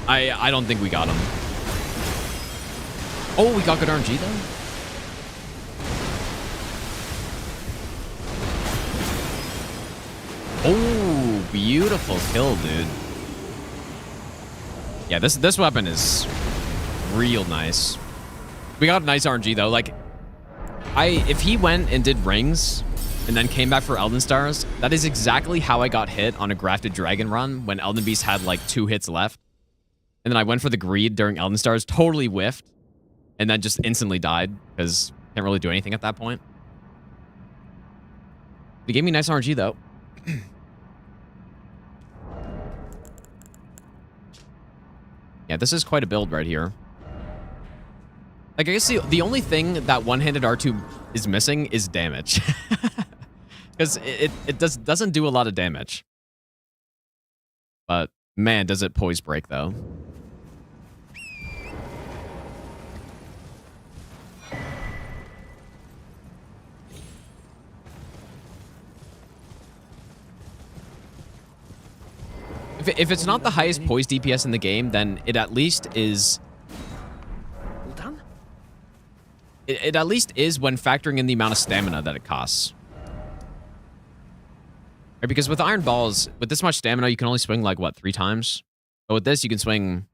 [SPEAKER 1] I don't think we got him. Oh, we got good RNG though? Oh, beautiful kill, dude. Yeah, this weapon is real nice. We got nice RNG though. Like, if he went and did rings and then came back for Elden Stars, that is exactly how I got hit on a Grafted Dragon run when Elden Beast had like 2 hits left. And then I went for the Greed during Elden Stars, totally whiffed, and then just instantly died because can't really do anything at that point. He gave me nice RNG though. Yeah, this is quite a build right here. Like, I guess the only thing that one-handed R2 is missing is damage. Because it doesn't do a lot of damage. But, man, does it Poise break, though. If it's not the highest Poise DPS in the game, then it at least is... It at least is when factoring in the amount of stamina that it costs. Right, because with Iron Balls, with this much stamina, you can only swing like, what, 3 times? But with this, you can swing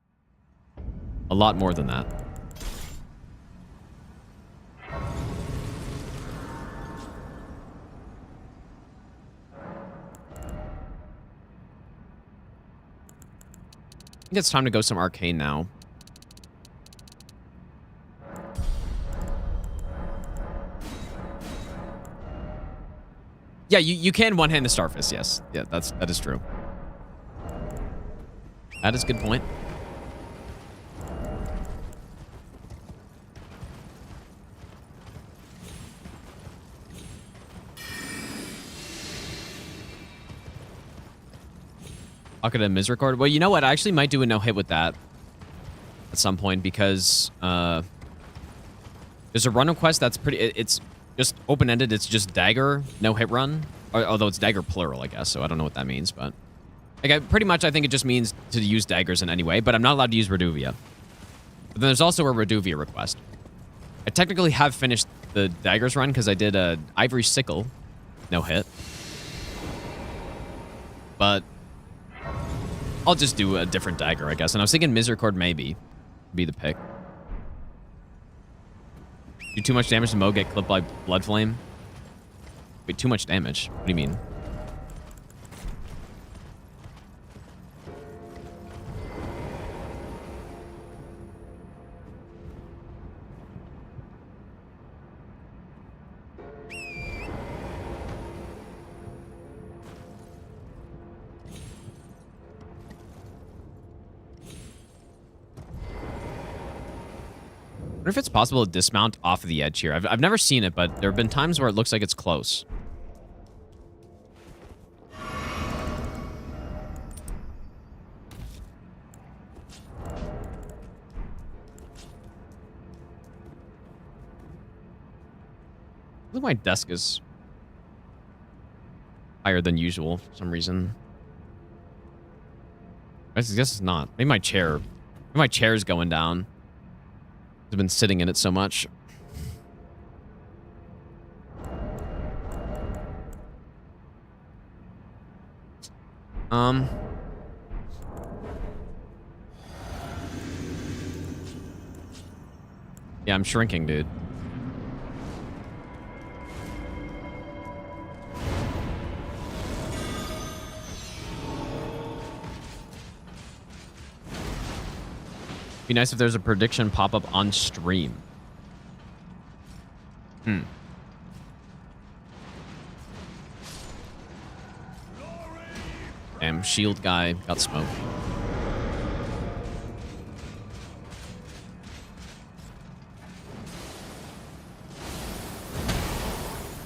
[SPEAKER 1] a lot more than that. I think it's time to go some Arcane now. Yeah, you can one-hand the Starfist, yes. Yeah, that is true. That is a good point. Pocket of Misericord. Well, you know what? I actually might do a no-hit with that at some point because there's a run request that's pretty... It's just open-ended. It's just dagger, no-hit run. Although it's dagger plural, I guess, so I don't know what that means, but... Like, pretty much, I think it just means to use daggers in any way, but I'm not allowed to use Reduvia. But then there's also a Reduvia request. I technically have finished the daggers run because I did a Ivory Sickle no-hit. But I'll just do a different dagger, I guess. And I was thinking Misericord maybe be the pick. Do too much damage to Mo, get clipped by Blood Flame. Wait, too much damage? What do you mean? wonder if it's possible to dismount off of the edge here. I've never seen it, but there have been times where it looks like it's close. Look, my desk is higher than usual for some reason. I guess it's not. Maybe my chair. Maybe my chair's going down. I've been sitting in it so much. Yeah, I'm shrinking, dude. Be nice if there's a prediction pop-up on stream. Damn, shield guy got smoked.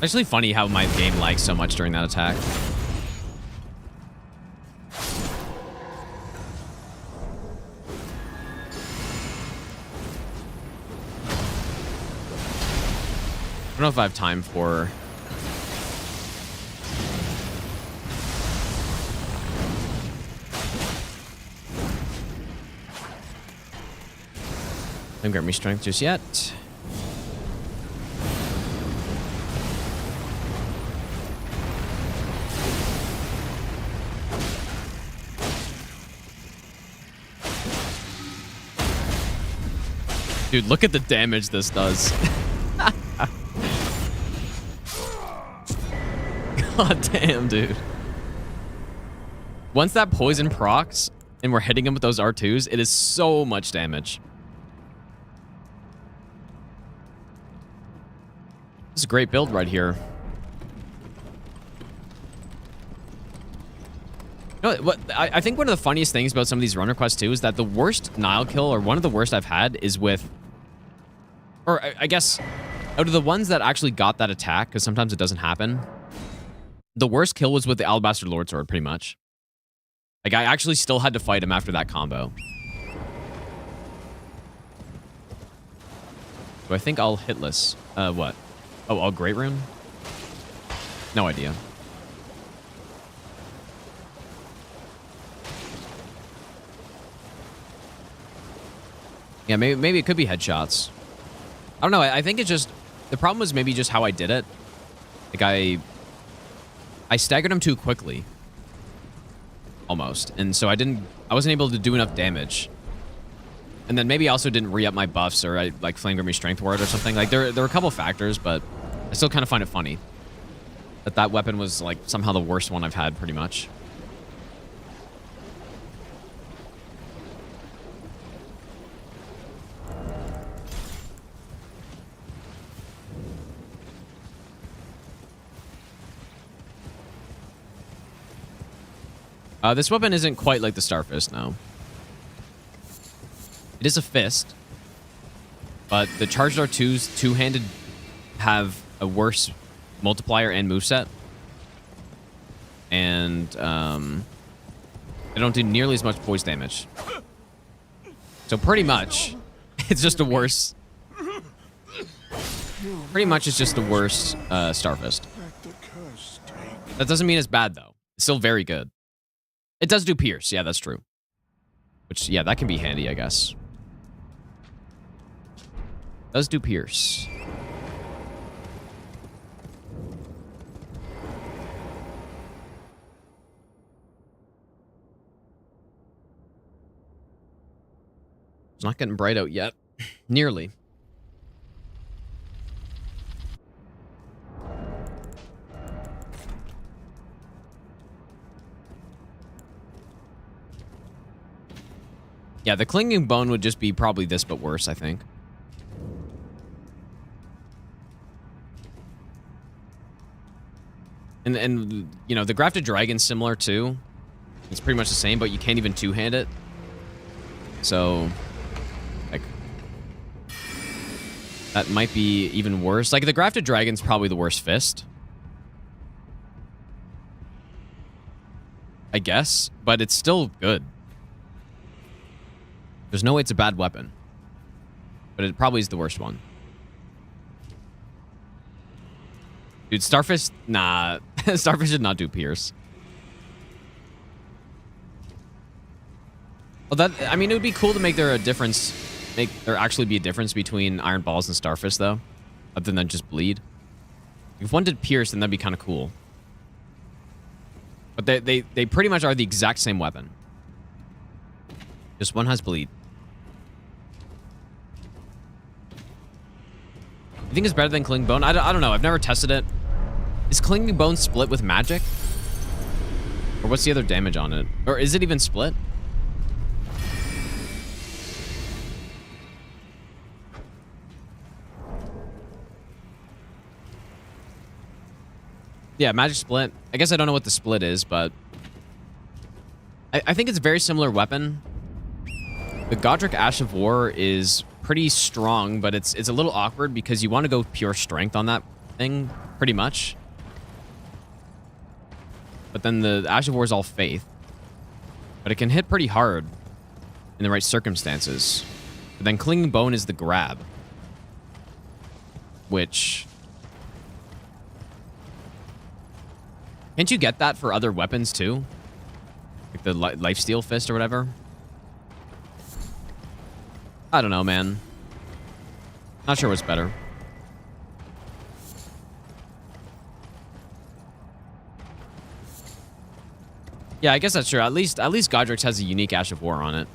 [SPEAKER 1] Actually funny how my game lags so much during that attack. I don't know if I have time for... Don't grant me strength just yet. Dude, look at the damage this does. God damn, dude. Once that poison procs and we're hitting him with those R2s, it is so much damage. This is a great build right here. You know what? I think one of the funniest things about some of these run requests too is that the worst Nile kill, or one of the worst I've had, is with, or I guess out of the ones that actually got that attack, because sometimes it doesn't happen. The worst kill was with the Alabaster Lord Sword, pretty much. Like, I actually still had to fight him after that combo. Do I think I'll hitless? What? Oh, I'll Great Rune? No idea. Yeah, maybe it could be headshots. I don't know. I think it's just... The problem was maybe just how I did it. Like, I staggered him too quickly. Almost. And so I wasn't able to do enough damage. And then maybe I also didn't re-up my buffs, or I like Flame Grimmy Strength Ward or something. Like there were a couple factors, but I still kind of find it funny that weapon was like somehow the worst one I've had pretty much. This weapon isn't quite like the Starfist, no. It is a fist, but the Charged R2s two-handed have a worse multiplier and moveset. And they don't do nearly as much poise damage. So pretty much, it's just a worse... Pretty much it's just a worse Starfist. That doesn't mean it's bad, though. It's still very good. It does do pierce. Yeah, that's true. Which, yeah, that can be handy, I guess. Does do pierce. It's not getting bright out yet. Nearly. Yeah, the Clinging Bone would just be probably this, but worse, I think. And you know, the Grafted Dragon's similar, too. It's pretty much the same, but you can't even two-hand it. So, like... that might be even worse. Like, the Grafted Dragon's probably the worst fist, I guess, but it's still good. There's no way it's a bad weapon, but it probably is the worst one. Dude, Starfish, nah. Starfish did not do Pierce. Well, that, I mean, it would be cool to make there a difference, make there actually be a difference between Iron Balls and Starfish, though, other than just bleed. If one did Pierce, then that'd be kind of cool. But they pretty much are the exact same weapon. Just one has bleed. You think it's better than Clinging Bone? I don't know. I've never tested it. Is Clinging Bone split with magic? Or what's the other damage on it? Or is it even split? Yeah, magic split. I guess I don't know what the split is, but I think it's a very similar weapon. The Godric Ash of War is pretty strong, but it's a little awkward because you want to go pure strength on that thing, pretty much. But then the Ash of War is all faith. But it can hit pretty hard in the right circumstances. But then Clinging Bone is the grab, which... Can't you get that for other weapons too? Like the Lifesteal Fist or whatever? I don't know, man. Not sure what's better. Yeah, I guess that's true. At least Godric's has a unique Ash of War on it.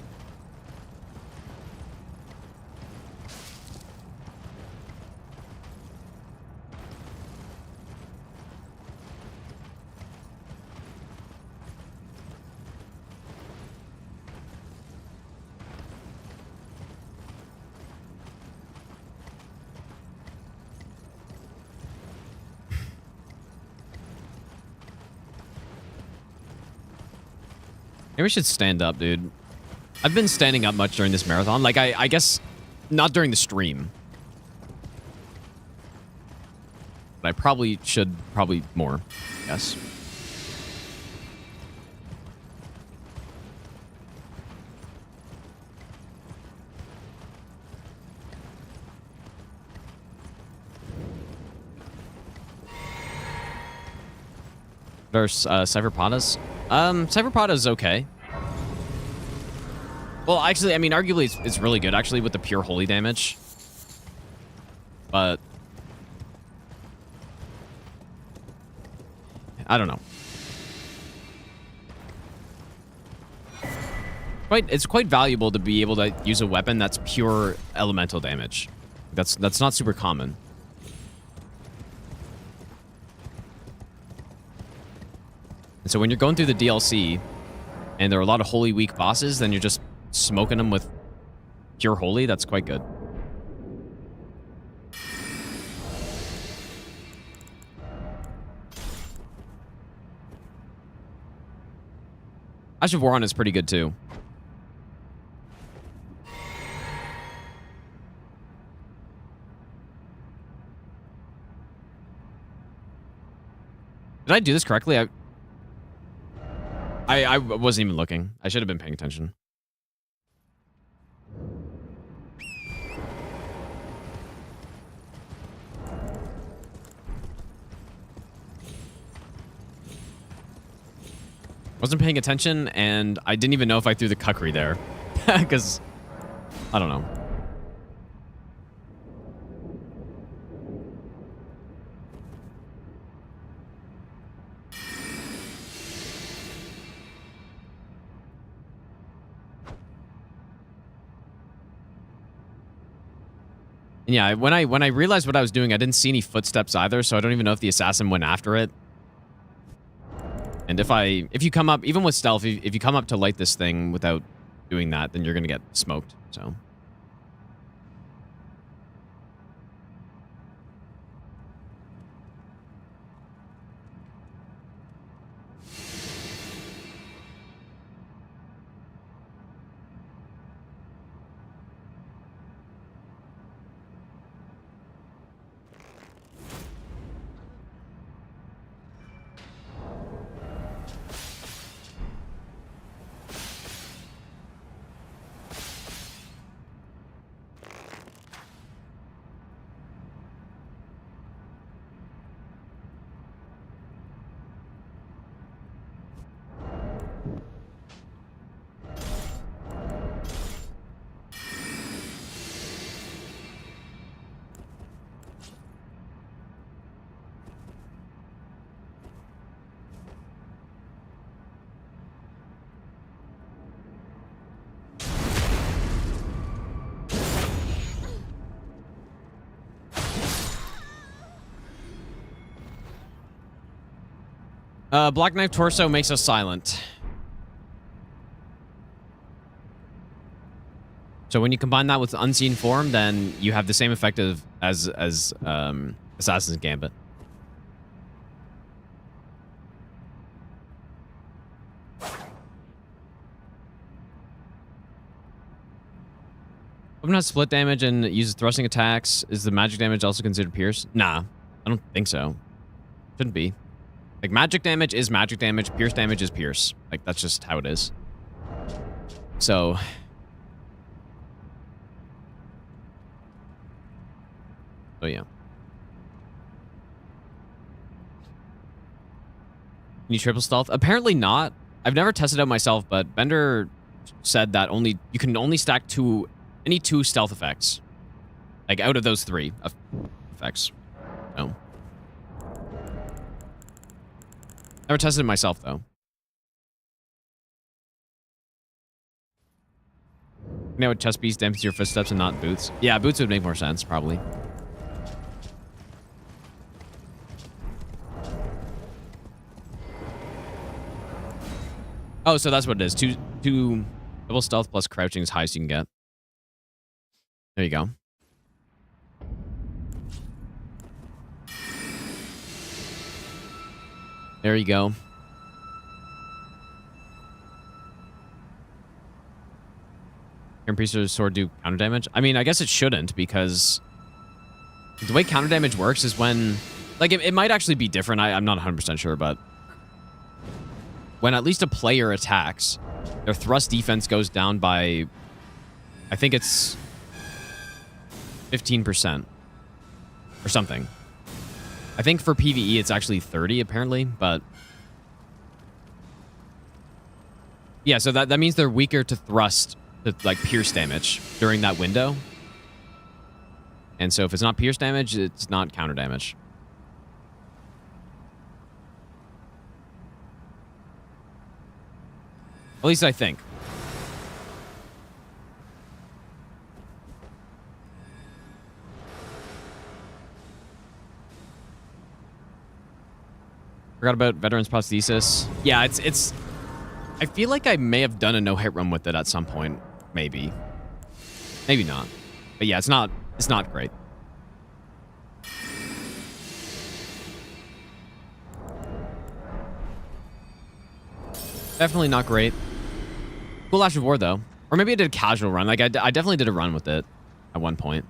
[SPEAKER 1] Maybe we should stand up, dude. I've been standing up much during this marathon. Like, I guess not during the stream. But I probably should, more, yes. Versus Cypherpodas. Cypherpoda's okay. Well, actually, I mean, arguably it's really good, actually, with the pure holy damage. But I don't know. It's quite valuable to be able to use a weapon that's pure elemental damage. That's not super common. And so when you're going through the DLC and there are a lot of holy weak bosses, then you're just smoking them with pure holy. That's quite good. Ash of War on is pretty good too. Did I do this correctly? I wasn't even looking. I should have been paying attention. Wasn't paying attention, and I didn't even know if I threw the Kukri there. Because, I don't know. And yeah, when I realized what I was doing, I didn't see any footsteps either, so I don't even know if the assassin went after it. And if you come up, even with stealth, if you come up to light this thing without doing that, then you're gonna get smoked, so. Black Knife Torso makes us silent. So when you combine that with Unseen Form, then you have the same effect as Assassin's Gambit. Weapon has split damage and uses thrusting attacks. Is the magic damage also considered pierce? Nah, I don't think so. Shouldn't be. Like, magic damage is magic damage. Pierce damage is pierce. Like, that's just how it is. So... Oh, yeah. Can you triple stealth? Apparently not. I've never tested it out myself, but Bender said that you can only stack any two stealth effects. Like, out of those three effects. No. Never tested it myself, though. You know what, chest piece dampens your footsteps and not boots? Yeah, boots would make more sense, probably. Oh, so that's what it is. Two double stealth plus crouching is highest you can get. There you go. There you go. Can Priest's sword do counter damage? I mean, I guess it shouldn't, because the way counter damage works is when... Like, it might actually be different. I'm not 100% sure, but... When at least a player attacks, their thrust defense goes down by... I think it's... 15%. Or something. I think for PvE it's actually 30, apparently, but... Yeah, so that means they're weaker to thrust, to, like, pierce damage during that window. And so if it's not pierce damage, it's not counter damage. At least I think. Forgot about Veteran's Prosthesis. Yeah, it's... I feel like I may have done a no-hit run with it at some point. Maybe. Maybe not. But yeah, it's not great. Definitely not great. Cool Ash of War, though. Or maybe I did a casual run. Like, I definitely did a run with it at one point.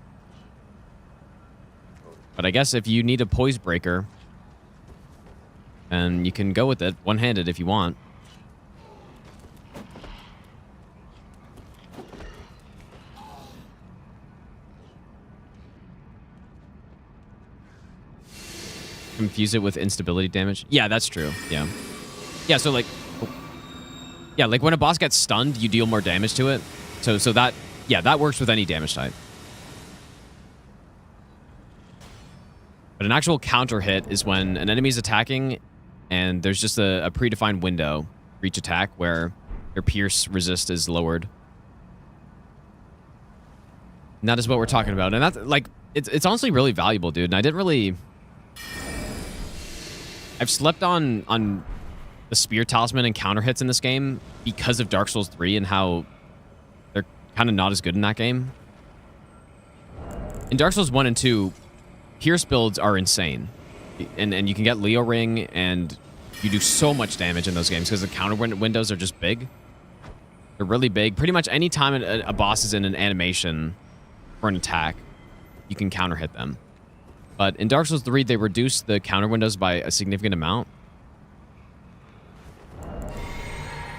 [SPEAKER 1] But I guess if you need a Poise Breaker, then you can go with it one-handed if you want. Confuse it with instability damage. Yeah, that's true. Yeah. Yeah, so like... Yeah, like when a boss gets stunned, you deal more damage to it. So that... Yeah, that works with any damage type. But an actual counter hit is when an enemy's attacking and there's just a predefined window for each attack where your pierce resist is lowered. And that is what we're talking about. And that's, like, it's honestly really valuable, dude. And I didn't really... I've slept on the Spear Talisman and counter hits in this game because of Dark Souls 3 and how they're kind of not as good in that game. In Dark Souls 1 and 2, Pierce builds are insane. And you can get Leo Ring, and you do so much damage in those games because the counter windows are just big. They're really big. Pretty much any time a boss is in an animation for an attack, you can counter hit them. But in Dark Souls 3, they reduced the counter windows by a significant amount.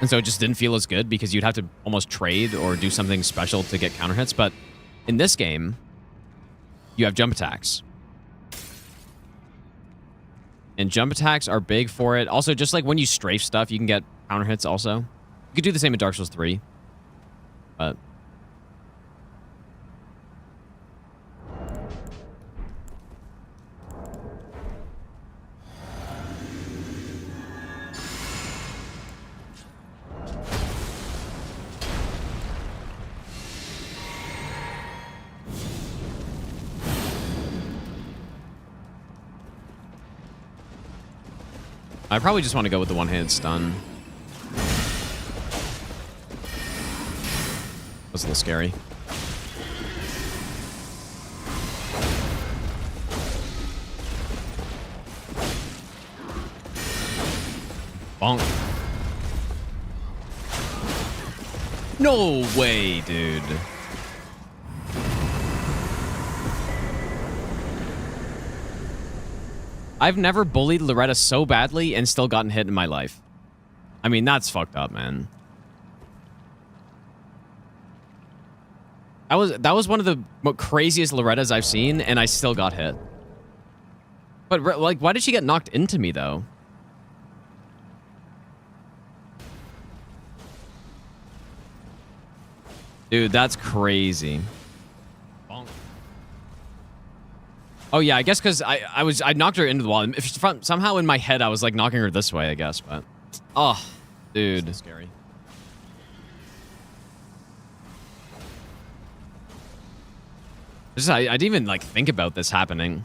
[SPEAKER 1] And so it just didn't feel as good because you'd have to almost trade or do something special to get counter hits. But in this game, you have jump attacks. And jump attacks are big for it. Also, just like when you strafe stuff, you can get counter hits also. You could do the same in Dark Souls 3. But... I probably just want to go with the one-handed stun. That's a little scary. Bonk. No way, dude. I've never bullied Loretta so badly and still gotten hit in my life. I mean, that's fucked up, man. That was one of the craziest Lorettas I've seen, and I still got hit. But, like, why did she get knocked into me, though? Dude, that's crazy. Bonk. Oh yeah, I guess because I knocked her into the wall. Somehow in my head I was like knocking her this way, I guess, but oh, dude, that's scary. I didn't even like think about this happening.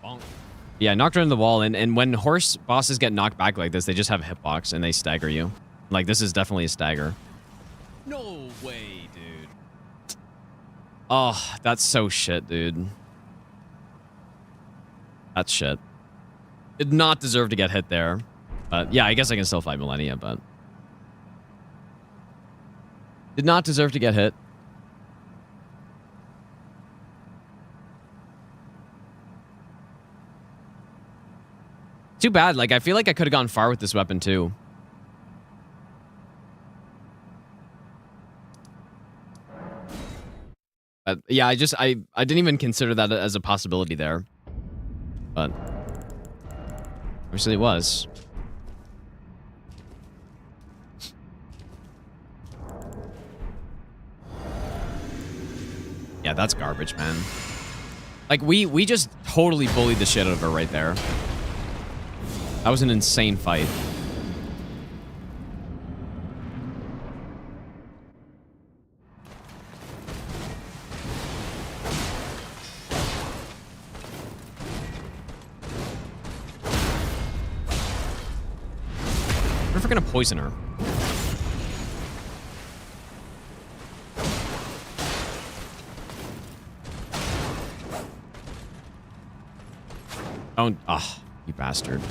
[SPEAKER 1] Bonk. Yeah, I knocked her in the wall, and when horse bosses get knocked back like this, they just have a hitbox and they stagger you. Like this is definitely a stagger. No way, dude. Oh, that's so shit, dude. That's shit. Did not deserve to get hit there. But yeah, I guess I can still fight Malenia, but did not deserve to get hit. Too bad. Like, I feel like I could have gone far with this weapon, too. Yeah, I didn't even consider that as a possibility there. But obviously it was. Yeah, that's garbage, man. Like, we just totally bullied the shit out of her right there. That was an insane fight. We're gonna poison her. Oh, ah, you bastard.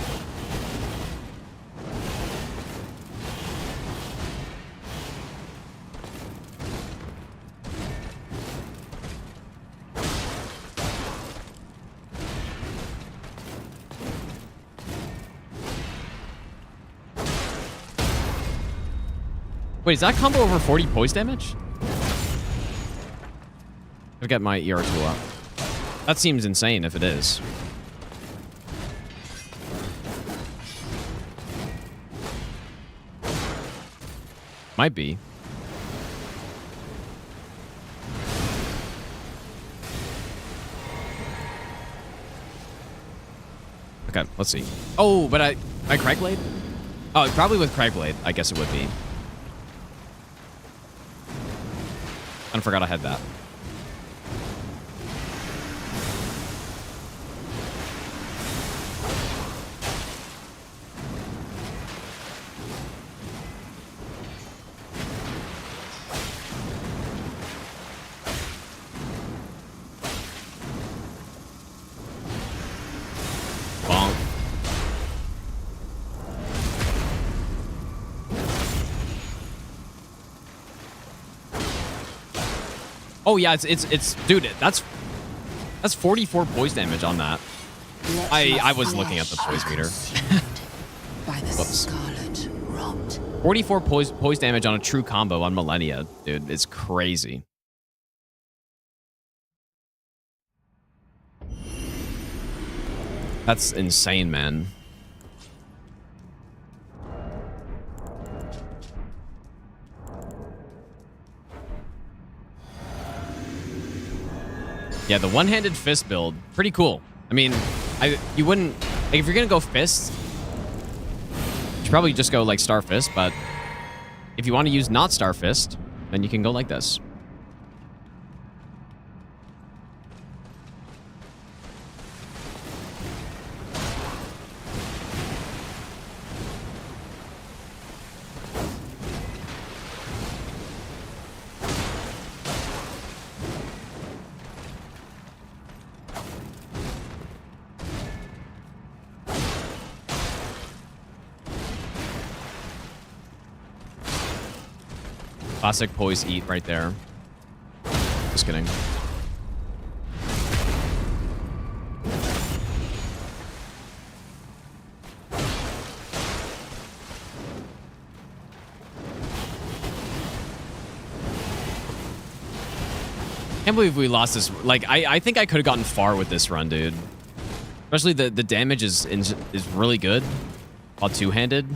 [SPEAKER 1] Wait, is that combo over 40 poise damage? I've got my ER tool up. That seems insane if it is. Might be. Okay, let's see. Oh, but my Craigblade? Oh, probably with Craigblade, I guess it would be. I forgot I had that. Bonk. Oh yeah, it's dude, that's 44 poise damage on that. I was looking at the poise meter.
[SPEAKER 6] By the scarlet rot.
[SPEAKER 1] 44 poise damage on a true combo on Malenia, dude. It's crazy. That's insane, man. Yeah, the one-handed fist build, pretty cool. I mean, you wouldn't, like, if you're gonna go fist, you should probably just go like Star Fist, but if you want to use not Star Fist, then you can go like this. Classic Poise eat right there. Just kidding. Can't believe we lost this. Like, I think I could have gotten far with this run, dude. Especially the damage is really good. While two-handed.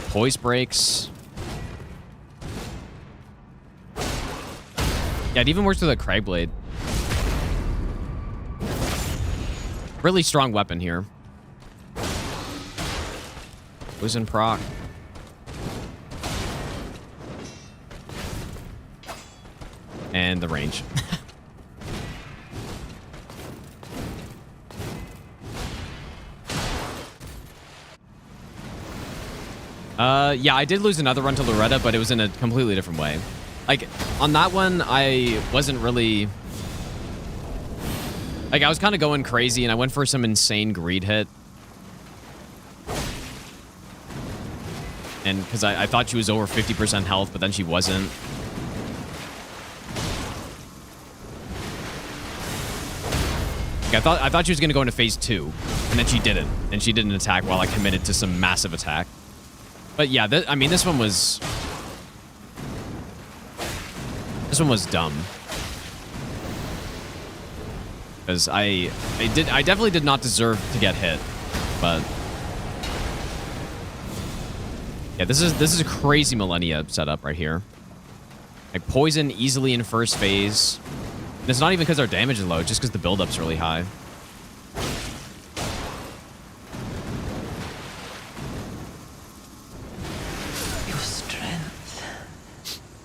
[SPEAKER 1] Poise breaks. Yeah, it even works with a Crag Blade. Really strong weapon here. Poison proc. And the range. Yeah, I did lose another run to Loretta, but it was in a completely different way. Like, on that one, I wasn't really... Like, I was kind of going crazy, and I went for some insane greed hit. And because I thought she was over 50% health, but then she wasn't. Like, I thought she was going to go into phase 2, and then she didn't. And she didn't attack while I committed to some massive attack. But yeah, I mean, this one was... This one was dumb. Because I definitely did not deserve to get hit. But... Yeah, this is a crazy Malenia setup right here. Like, poison easily in first phase. And it's not even because our damage is low, just because the build-up's really high.
[SPEAKER 10] Your strength.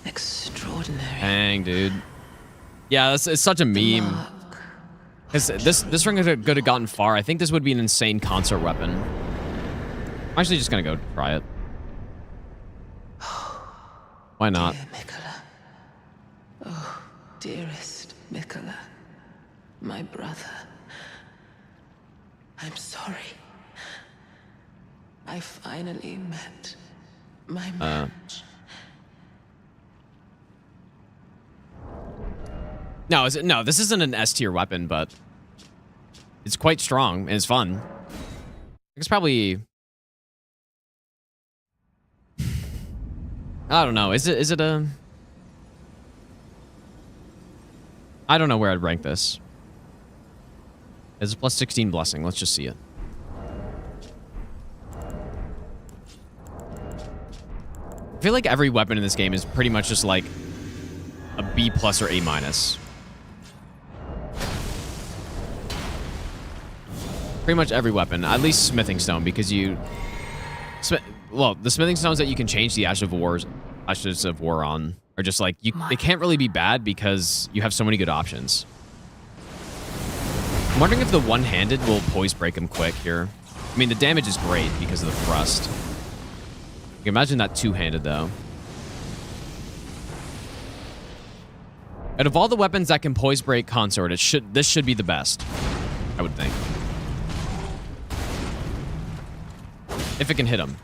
[SPEAKER 10] Extraordinary.
[SPEAKER 1] Dang, dude. Yeah, it's such a meme. Because this ring could have gotten far. I think this would be an insane consort weapon. I'm actually just going to go try it. Why not?
[SPEAKER 10] Dear Mikola. Oh, dearest Mikola. My brother. I'm sorry. I finally met my match.
[SPEAKER 1] No, this isn't an S tier weapon, but it's quite strong and it's fun. It's probably... I don't know. Is it a... I don't know where I'd rank this. It's a plus 16 blessing. Let's just see it. I feel like every weapon in this game is pretty much just like a B plus or A minus. Pretty much every weapon, at least Smithing Stone, because you... Well, the Smithing Stones that you can change the Ashes of War on are just like, they can't really be bad because you have so many good options. I'm wondering if the one-handed will poise break him quick here. I mean, the damage is great because of the thrust. You can imagine that two-handed, though. Out of all the weapons that can poise break consort, this should be the best, I would think. If it can hit him.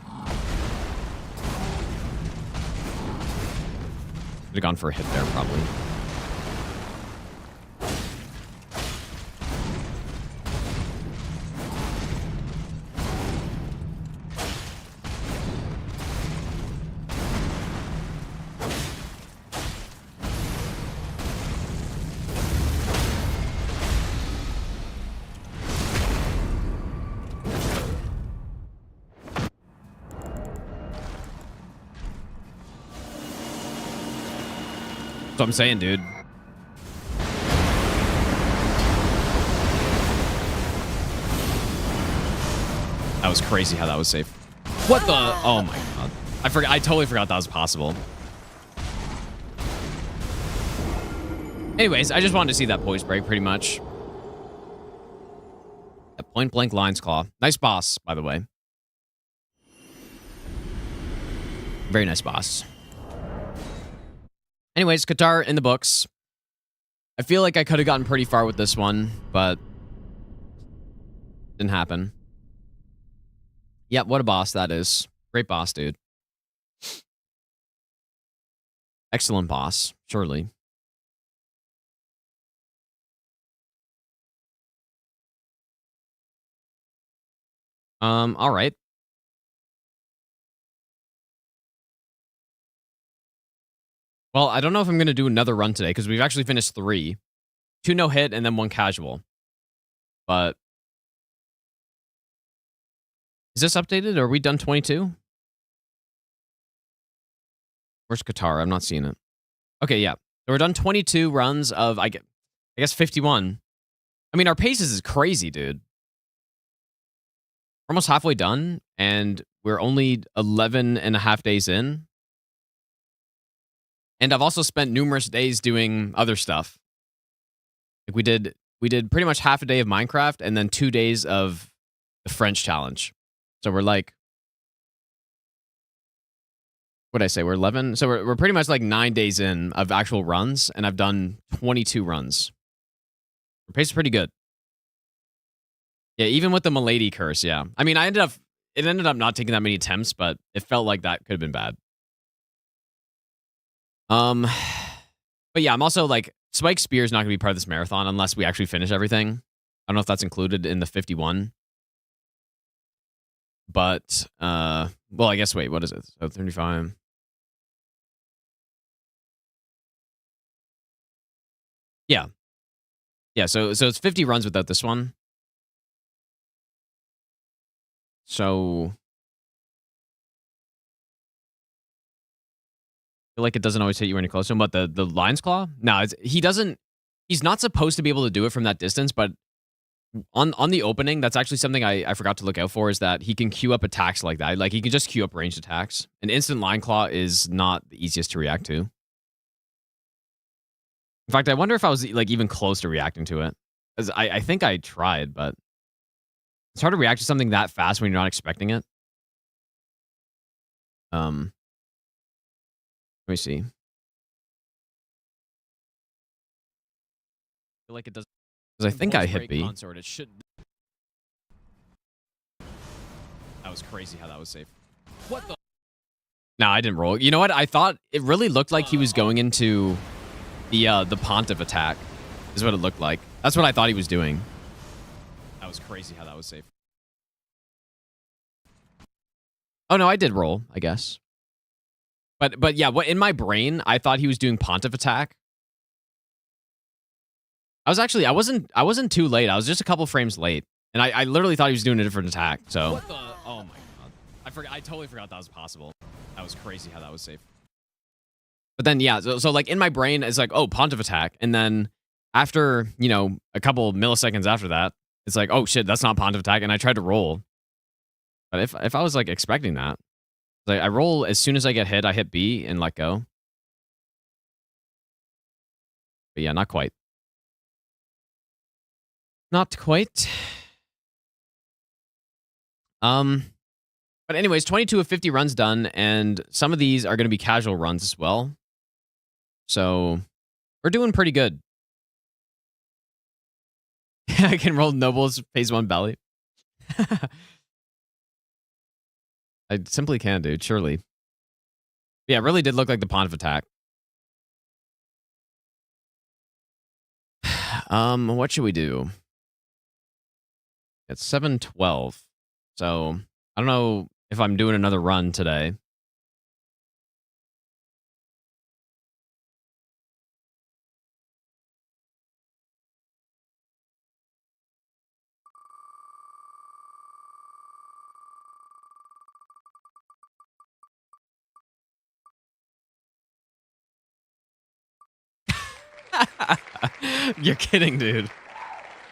[SPEAKER 1] Would have gone for a hit there, probably. That's what I'm saying, dude. That was crazy how that was safe. What the? Oh my god. I totally forgot that was possible. Anyways, I just wanted to see that poise break pretty much. A point blank Lion's Claw. Nice boss, by the way. Very nice boss. Anyways, Katar in the books. I feel like I could have gotten pretty far with this one, but didn't happen. Yeah, what a boss that is. Great boss, dude. Excellent boss, surely. All right. Well, I don't know if I'm going to do another run today because we've actually finished 3. 2 no hit and then 1 casual. But is this updated? Are we done 22? Where's Katar? I'm not seeing it. Okay, yeah. So we're done 22 runs of, I guess, 51. I mean, our pace is crazy, dude. We're almost halfway done, and we're only 11 and a half days in. And I've also spent numerous days doing other stuff. Like we did pretty much half a day of Minecraft and then 2 days of the French challenge. So we're like, what'd I say? We're 11. So we're pretty much like 9 days in of actual runs, and I've done 22 runs. Our pace is pretty good. Yeah, even with the Milady curse, yeah. I mean, it ended up not taking that many attempts, but it felt like that could have been bad. But yeah, I'm also like, Spike Spear is not going to be part of this marathon unless we actually finish everything. I don't know if that's included in the 51. But, well, I guess, wait, what is it? So 35. Yeah. Yeah, so it's 50 runs without this one. So I feel like it doesn't always hit you when you're close to him, but the Lion's Claw? No, he's not supposed to be able to do it from that distance, but on the opening, that's actually something I forgot to look out for, is that he can queue up attacks like that. Like, he can just queue up ranged attacks. An instant Lion Claw is not the easiest to react to. In fact, I wonder if I was like even close to reacting to it. Because I think I tried, but it's hard to react to something that fast when you're not expecting it. Let me see. I feel like it does, because I think I hit B. Consort, it should. That was crazy how that was safe. What the? No, I didn't roll. You know what? I thought it really looked like he was going into the Pontiff attack. Is what it looked like. That's what I thought he was doing. That was crazy how that was safe. Oh no, I did roll, I guess. But yeah, what in my brain, I thought he was doing Pontiff attack. I wasn't too late. I was just a couple frames late. And I literally thought he was doing a different attack. So what the, oh my god. I totally forgot that was possible. That was crazy how that was safe. But then yeah, so like in my brain it's like, oh, Pontiff attack. And then after, you know, a couple milliseconds after that, it's like, oh shit, that's not Pontiff attack. And I tried to roll. But if I was like expecting that, like I roll as soon as I get hit, I hit B and let go. But yeah, not quite. Not quite. But anyways, 22 of 50 runs done, and some of these are going to be casual runs as well. So we're doing pretty good. I can roll Noble's phase 1 belly. I simply can, dude. Surely. Yeah, it really did look like the Pontiff attack. What should we do? It's 7:12. So I don't know if I'm doing another run today. You're kidding, dude.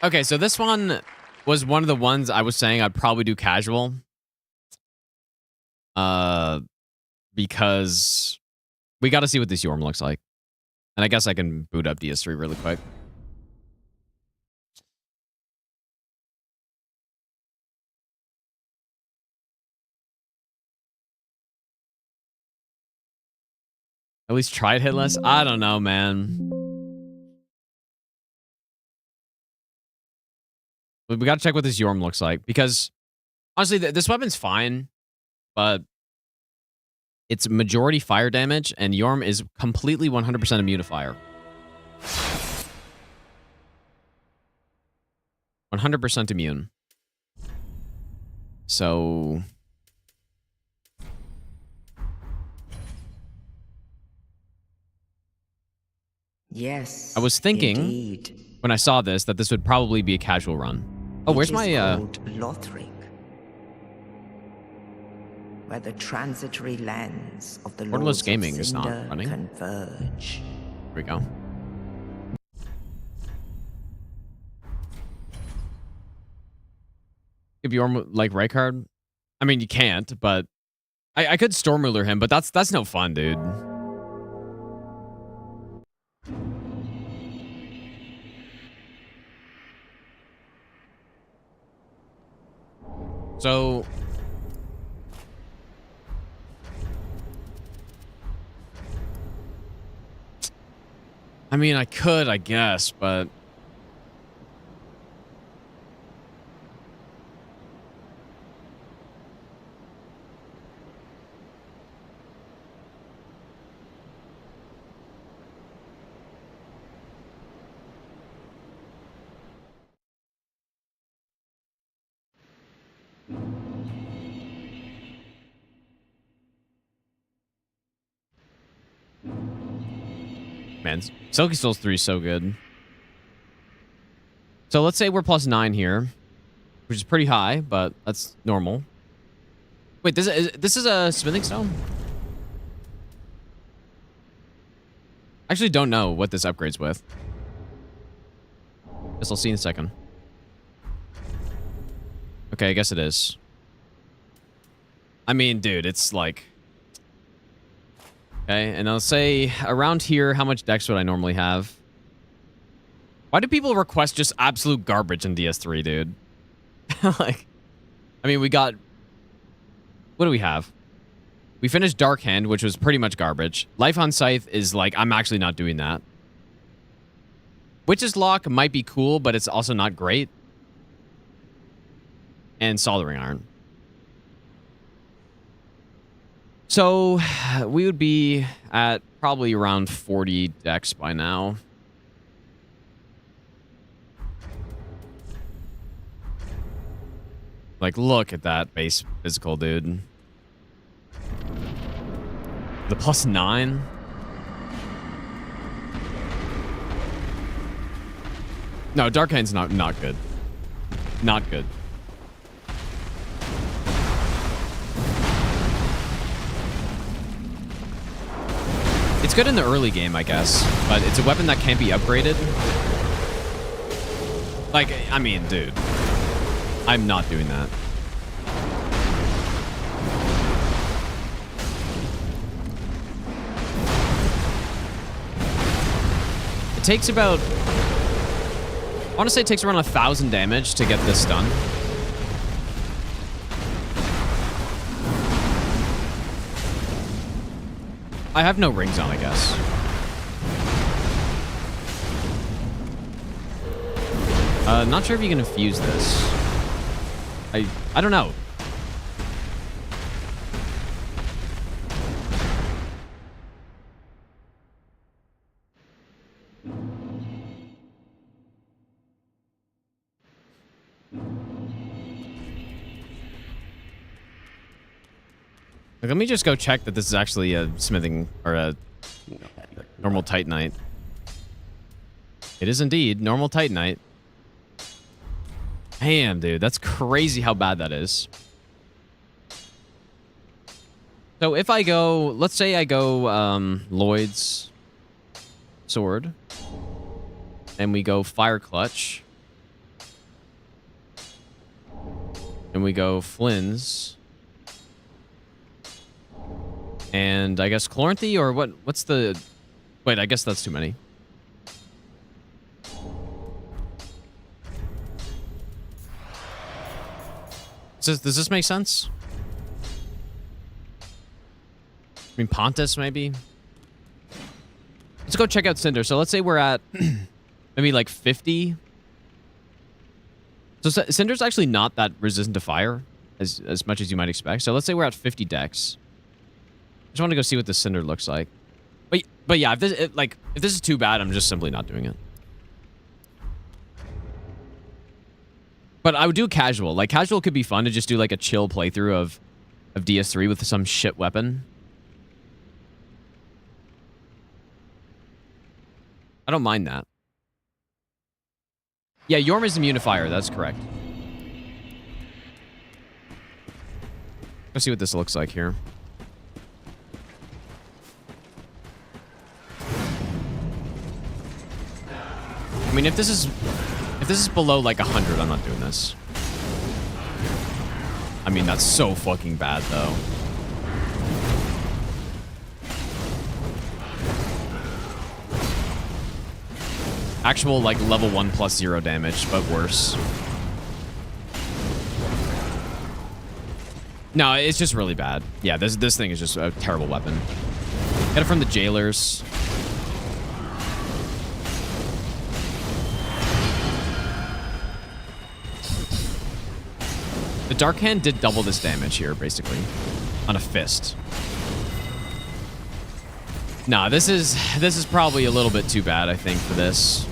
[SPEAKER 1] Okay, so this one was one of the ones I was saying I'd probably do casual. Because we got to see what this Yorm looks like. And I guess I can boot up DS3 really quick. At least try it hitless? I don't know, man. We got to check what this Yorm looks like. Because, honestly, this weapon's fine. But it's majority fire damage, and Yorm is completely 100% immune to fire. 100% immune. So...
[SPEAKER 13] Yes.
[SPEAKER 1] I was thinking,
[SPEAKER 13] indeed.
[SPEAKER 1] when I saw this, that this would probably be a casual run. Oh, where's my,
[SPEAKER 13] Lothric, where the transitory lands of the
[SPEAKER 1] Borderless
[SPEAKER 13] Lords
[SPEAKER 1] Gaming
[SPEAKER 13] of
[SPEAKER 1] is not
[SPEAKER 13] Cinder
[SPEAKER 1] running.
[SPEAKER 13] converge.
[SPEAKER 1] Here we go. If you're like Rykard, I mean, you can't, but I could Stormruler him, but that's no fun, dude. So... I mean, I could, I guess, but... Man, Silky Souls 3 is so good. So let's say we're +9 here, which is pretty high, but that's normal. Wait, this is a smithing stone? I actually don't know what this upgrades with. Guess I'll see in a second. Okay, I guess it is. I mean, dude, it's like... Okay, and I'll say around here, how much dex would I normally have? Why do people request just absolute garbage in DS3, dude? Like, I mean, we got... What do we have? We finished Dark Hand, which was pretty much garbage. Life on Scythe is like, I'm actually not doing that. Witch's Lock might be cool, but it's also not great. And Soldering Iron. So, we would be at probably around 40 dex by now. Like, look at that base physical, dude. The +9? No, Dark Hand's not good. Not good. It's good in the early game, I guess, but it's a weapon that can't be upgraded. Like, I mean, dude. I'm not doing that. It takes about... I want to say it takes around 1,000 damage to get this done. I have no rings on, I guess. Not sure if you can infuse this. I don't know. Like, let me just go check that this is actually a smithing or a normal Titanite. It is indeed normal Titanite. Damn, dude, that's crazy how bad that is. So if I go, let's say I go Lloyd's sword, and we go Fire Clutch, and we go Flynn's, and I guess Chloranthy, or what's the... Wait, I guess that's too many. Does this make sense? I mean, Pontus, maybe? Let's go check out Cinder. So let's say we're at maybe like 50. So Cinder's actually not that resistant to fire as much as you might expect. So let's say we're at 50 dex. just want to go see what the Cinder looks like. But yeah, if this is too bad, I'm just simply not doing it. But I would do casual. Like, casual could be fun to just do like a chill playthrough of DS3 with some shit weapon. I don't mind that. Yeah, Yorm is immune to fire. That's correct. Let's see what this looks like here. I mean, if this is below like 100, I'm not doing this. I mean, that's so fucking bad, though. Actual, like, level 1 plus 0 damage, but worse. No, it's just really bad. Yeah, this thing is just a terrible weapon. Get it from the jailers. The Dark Hand did double this damage here, basically, on a fist. Nah, this is probably a little bit too bad, I think, for this.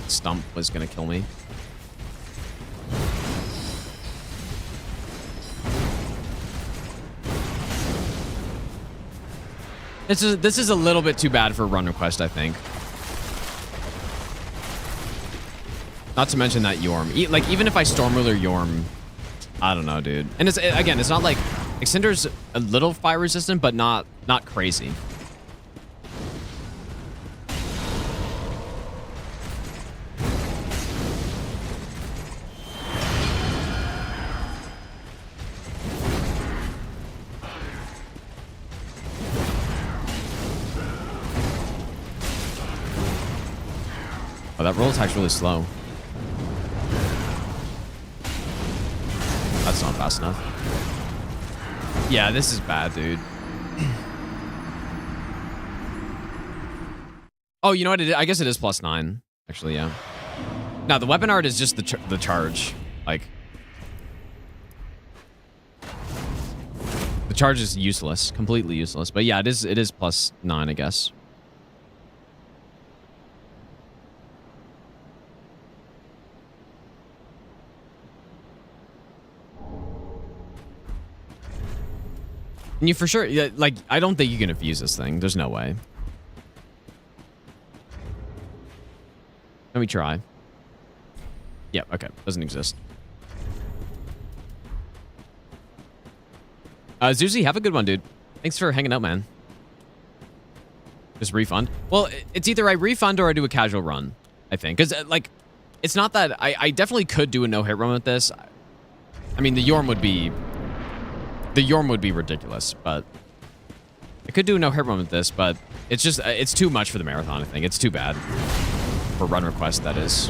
[SPEAKER 1] Stump was gonna kill me. This is a little bit too bad for a run request, I think. Not to mention that Yorm. Like, even if I Storm Ruler Yorm, I don't know, dude. And again, it's not like Cinder's a little fire resistant, but not crazy. Oh, that roll attack's really slow. That's not fast enough. Yeah, this is bad, dude. Oh, you know what? I guess it is +9. Actually, yeah. No, the weapon art is just the charge. Like, the charge is useless, completely useless. But yeah, it is +9, I guess. And you for sure, yeah, like, I don't think you can infuse this thing. There's no way. Let me try. Yeah, okay. Doesn't exist. Zuzi, have a good one, dude. Thanks for hanging out, man. Just refund? Well, it's either I refund or I do a casual run, I think. Because, like, it's not that... I definitely could do a no-hit run with this. I mean, the Yorm would be... The Yorm would be ridiculous, but I could do a no-hit run with this, but it's just, it's too much for the marathon, I think. It's too bad. For run request, that is.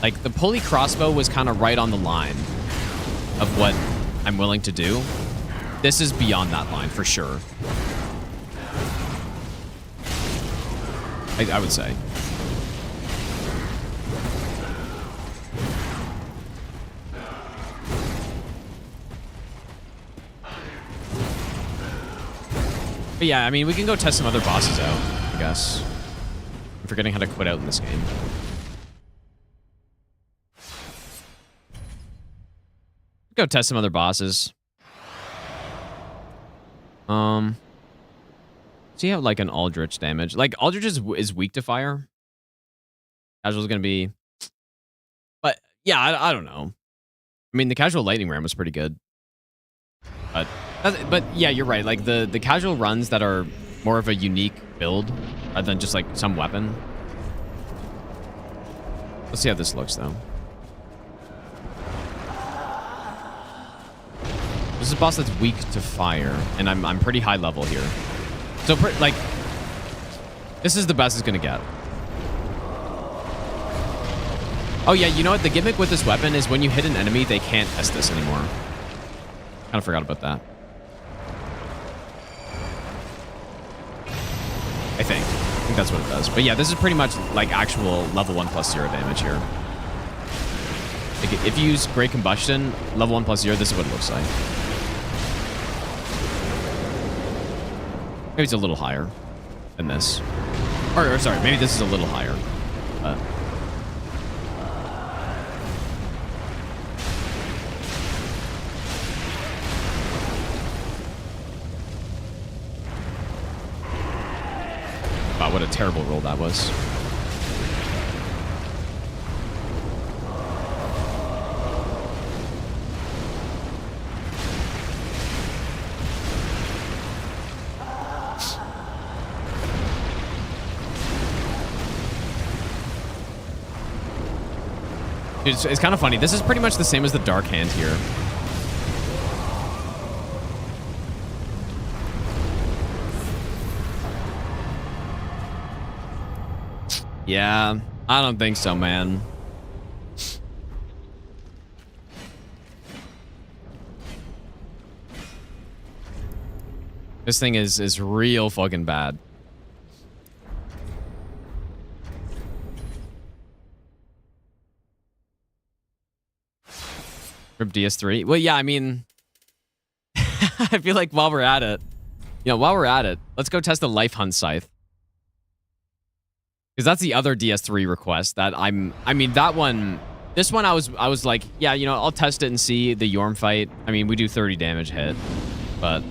[SPEAKER 1] Like, the pulley crossbow was kind of right on the line of what I'm willing to do. This is beyond that line, for sure. I would say. But yeah, I mean, we can go test some other bosses out, I guess. I'm forgetting how to quit out in this game. Go test some other bosses. So you have like an Aldrich damage. Like, Aldrich is weak to fire. Casual's gonna be... But yeah, I don't know. I mean, the casual lightning ram was pretty good. But yeah, you're right. Like, the casual runs that are more of a unique build rather than just like some weapon. Let's see how this looks, though. This is a boss that's weak to fire, and I'm pretty high level here. So, like, this is the best it's gonna get. Oh yeah, you know what? The gimmick with this weapon is when you hit an enemy, they can't Estus anymore. Kind of forgot about that. I think that's what it does. But yeah, this is pretty much like actual level 1 plus 0 damage here. Like if you use Great Combustion, level 1 plus 0, this is what it looks like. Maybe it's a little higher than this. Or sorry, maybe this is a little higher. Wow, what a terrible roll that was. Dude, it's kind of funny. This is pretty much the same as the Dark Hand here. Yeah, I don't think so, man. This thing is real fucking bad. Rip DS3. Well, yeah, I mean, I feel like while we're at it, let's go test the Life Hunt Scythe. Because that's the other DS3 request that I mean, that one, this one I was like, yeah, you know, I'll test it and see the Yorm fight. I mean, we do 30 damage hit, but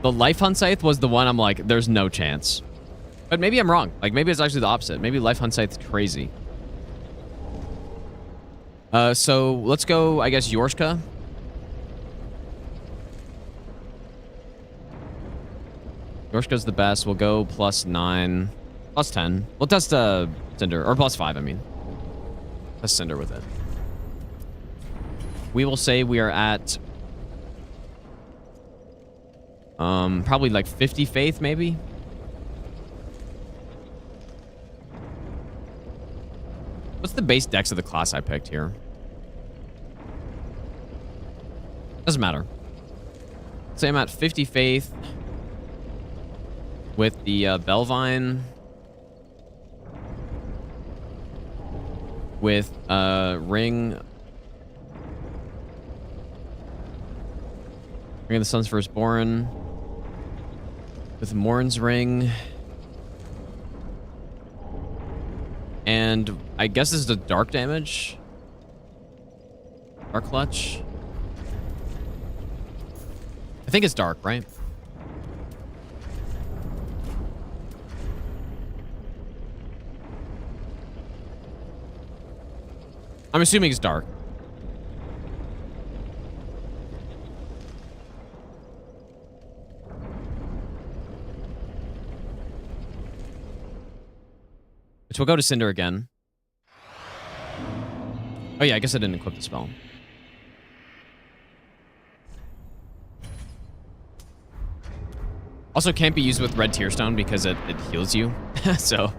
[SPEAKER 1] the Life Hunt Scythe was the one I'm like, there's no chance. But maybe I'm wrong. Like, maybe it's actually the opposite. Maybe Life Hunt Scythe's crazy. So let's go, I guess, Yorshka. Yorshka's the best. We'll go +9, +10. We'll test Cinder, or +5, I mean. Test Cinder with it. We will say we are at probably like 50 faith, maybe. What's the base dex of the class I picked here? Doesn't matter. Say I'm at 50 faith with the Belvine, with Ring of the Sun's Firstborn, with Morn's Ring, and I guess this is the dark damage. Dark Clutch. I think it's dark, right? I'm assuming it's dark. So we'll go to Cinder again. Oh yeah, I guess I didn't equip the spell. Also can't be used with Red Tearstone because it heals you. So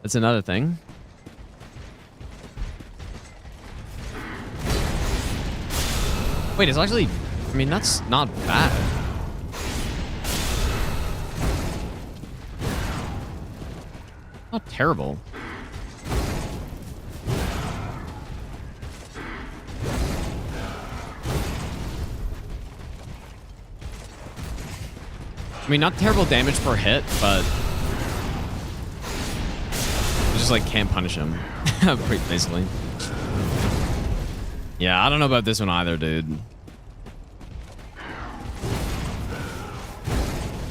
[SPEAKER 1] that's another thing. Wait, it's actually, I mean, that's not bad. Not terrible. I mean, not terrible damage per hit, but you just like can't punish him, basically. Yeah, I don't know about this one either, dude.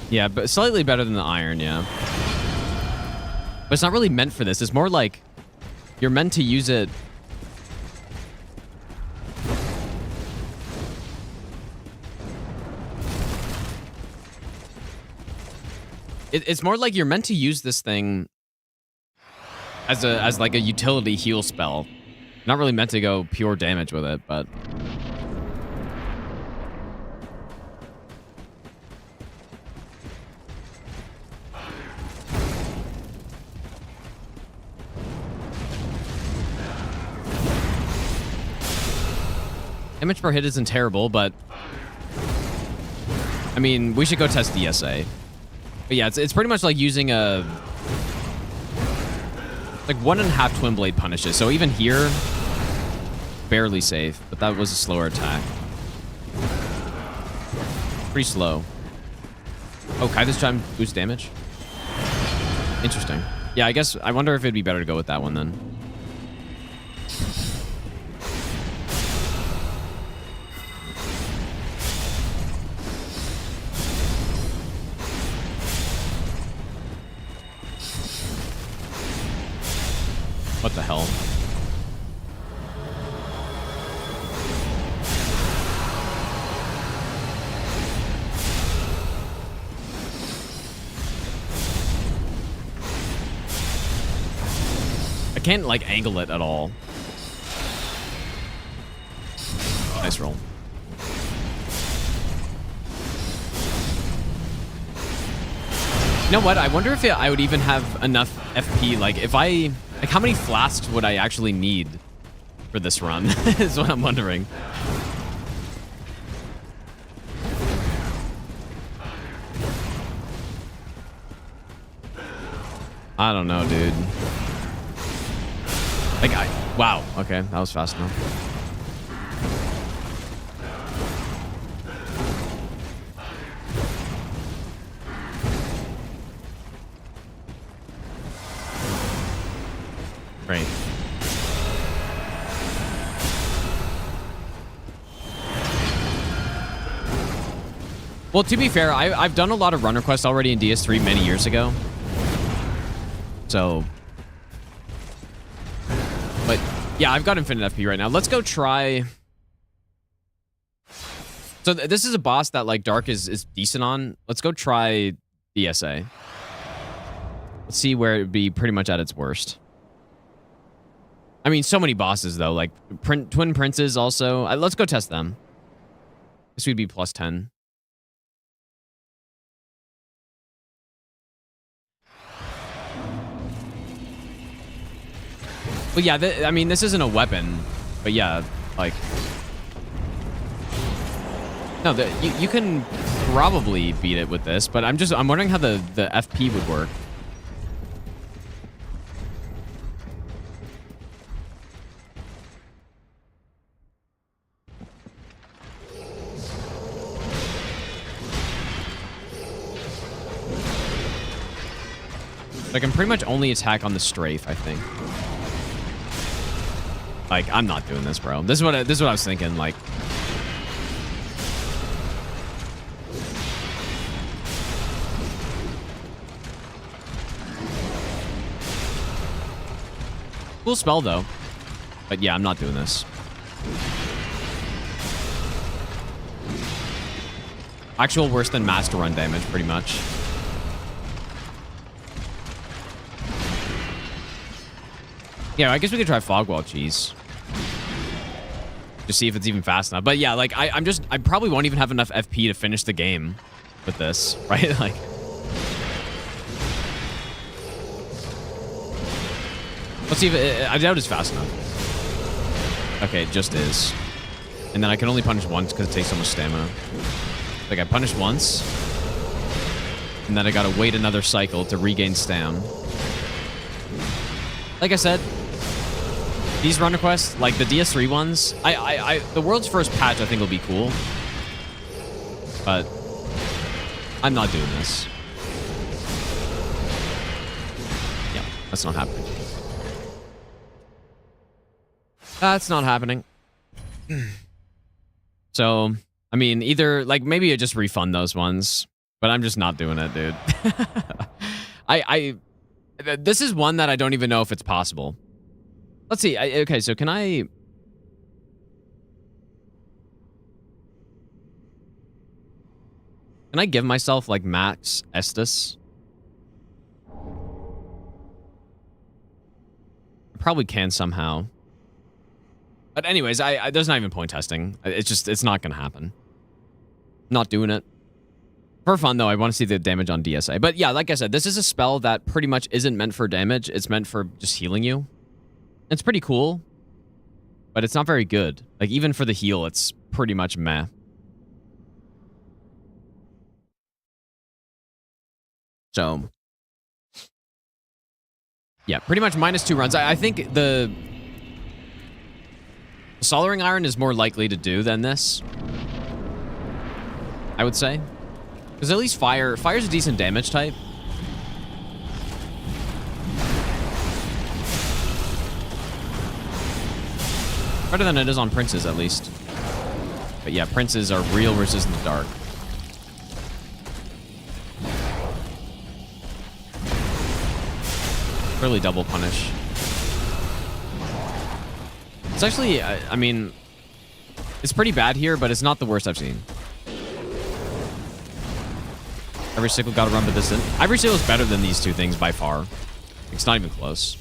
[SPEAKER 1] Yeah, but slightly better than the iron, yeah. But it's not really meant for this. It's more like you're meant to use it. It's more like you're meant to use this thing as like a utility heal spell. Not really meant to go pure damage with it, but Damage per hit isn't terrible, but I mean, we should go test DSA. But yeah, it's pretty much like using a like 1.5 twin blade punishes. So even here, barely safe, but that was a slower attack. Pretty slow. Oh, Kai this time boost damage? Interesting. Yeah, I guess, I wonder if it'd be better to go with that one then. What the hell? I can't, like, angle it at all. Nice roll. You know what? I wonder if I would even have enough FP. Like, if I... Like, how many flasks would I actually need for this run? Is what I'm wondering. I don't know, dude. Like, wow. Okay, that was fast enough. Great. Well, to be fair, I've done a lot of runner quests already in DS3 many years ago. So... But, yeah, I've got infinite FP right now. Let's go try... So this is a boss that, like, Dark is decent on. Let's go try DSA. Let's see where it would be pretty much at its worst. I mean, so many bosses, though. Like, Twin Princes also. Let's go test them. This would be plus 10. But yeah, I mean, this isn't a weapon. But yeah, like... No, you can probably beat it with this. But I'm wondering how the FP would work. Like, I can pretty much only attack on the strafe, I think. Like, I'm not doing this, bro. This is what I was thinking, like... Cool spell, though. But yeah, I'm not doing this. Actual worse than master run damage, pretty much. Yeah, I guess we could try Fogwall Cheese. Just see if it's even fast enough. But yeah, like, I probably won't even have enough FP to finish the game with this, right? Like... Let's see if I doubt it's fast enough. Okay, it just is. And then I can only punish once because it takes so much stamina. Like, I punished once. And then I gotta wait another cycle to regain stam. Like I said, these runner quests, like the DS3 ones, the world's first patch I think will be cool. But I'm not doing this. Yeah, that's not happening. That's not happening. So, I mean, either, like, maybe I just refund those ones, but I'm just not doing it, dude. This is one that I don't even know if it's possible. Let's see. Okay, so can I give myself, like, max Estus? I probably can somehow. But anyways, there's not even point testing. It's not going to happen. Not doing it. For fun, though, I want to see the damage on DSA. But yeah, like I said, this is a spell that pretty much isn't meant for damage. It's meant for just healing you. It's pretty cool. but it's not very good. Like, even for the heal, it's pretty much meh. So, yeah, pretty much -2 runs. I think the Soldering Iron is more likely to do than this, I would say. Because at least Fire's a decent damage type. Better than it is on Princes, at least. But yeah, Princes are real resistant to dark. Really double punish. It's actually, I mean, it's pretty bad here, but it's not the worst I've seen. Every sickle got to run, but this didn't. Ivory Seal is better than these two things by far. It's not even close.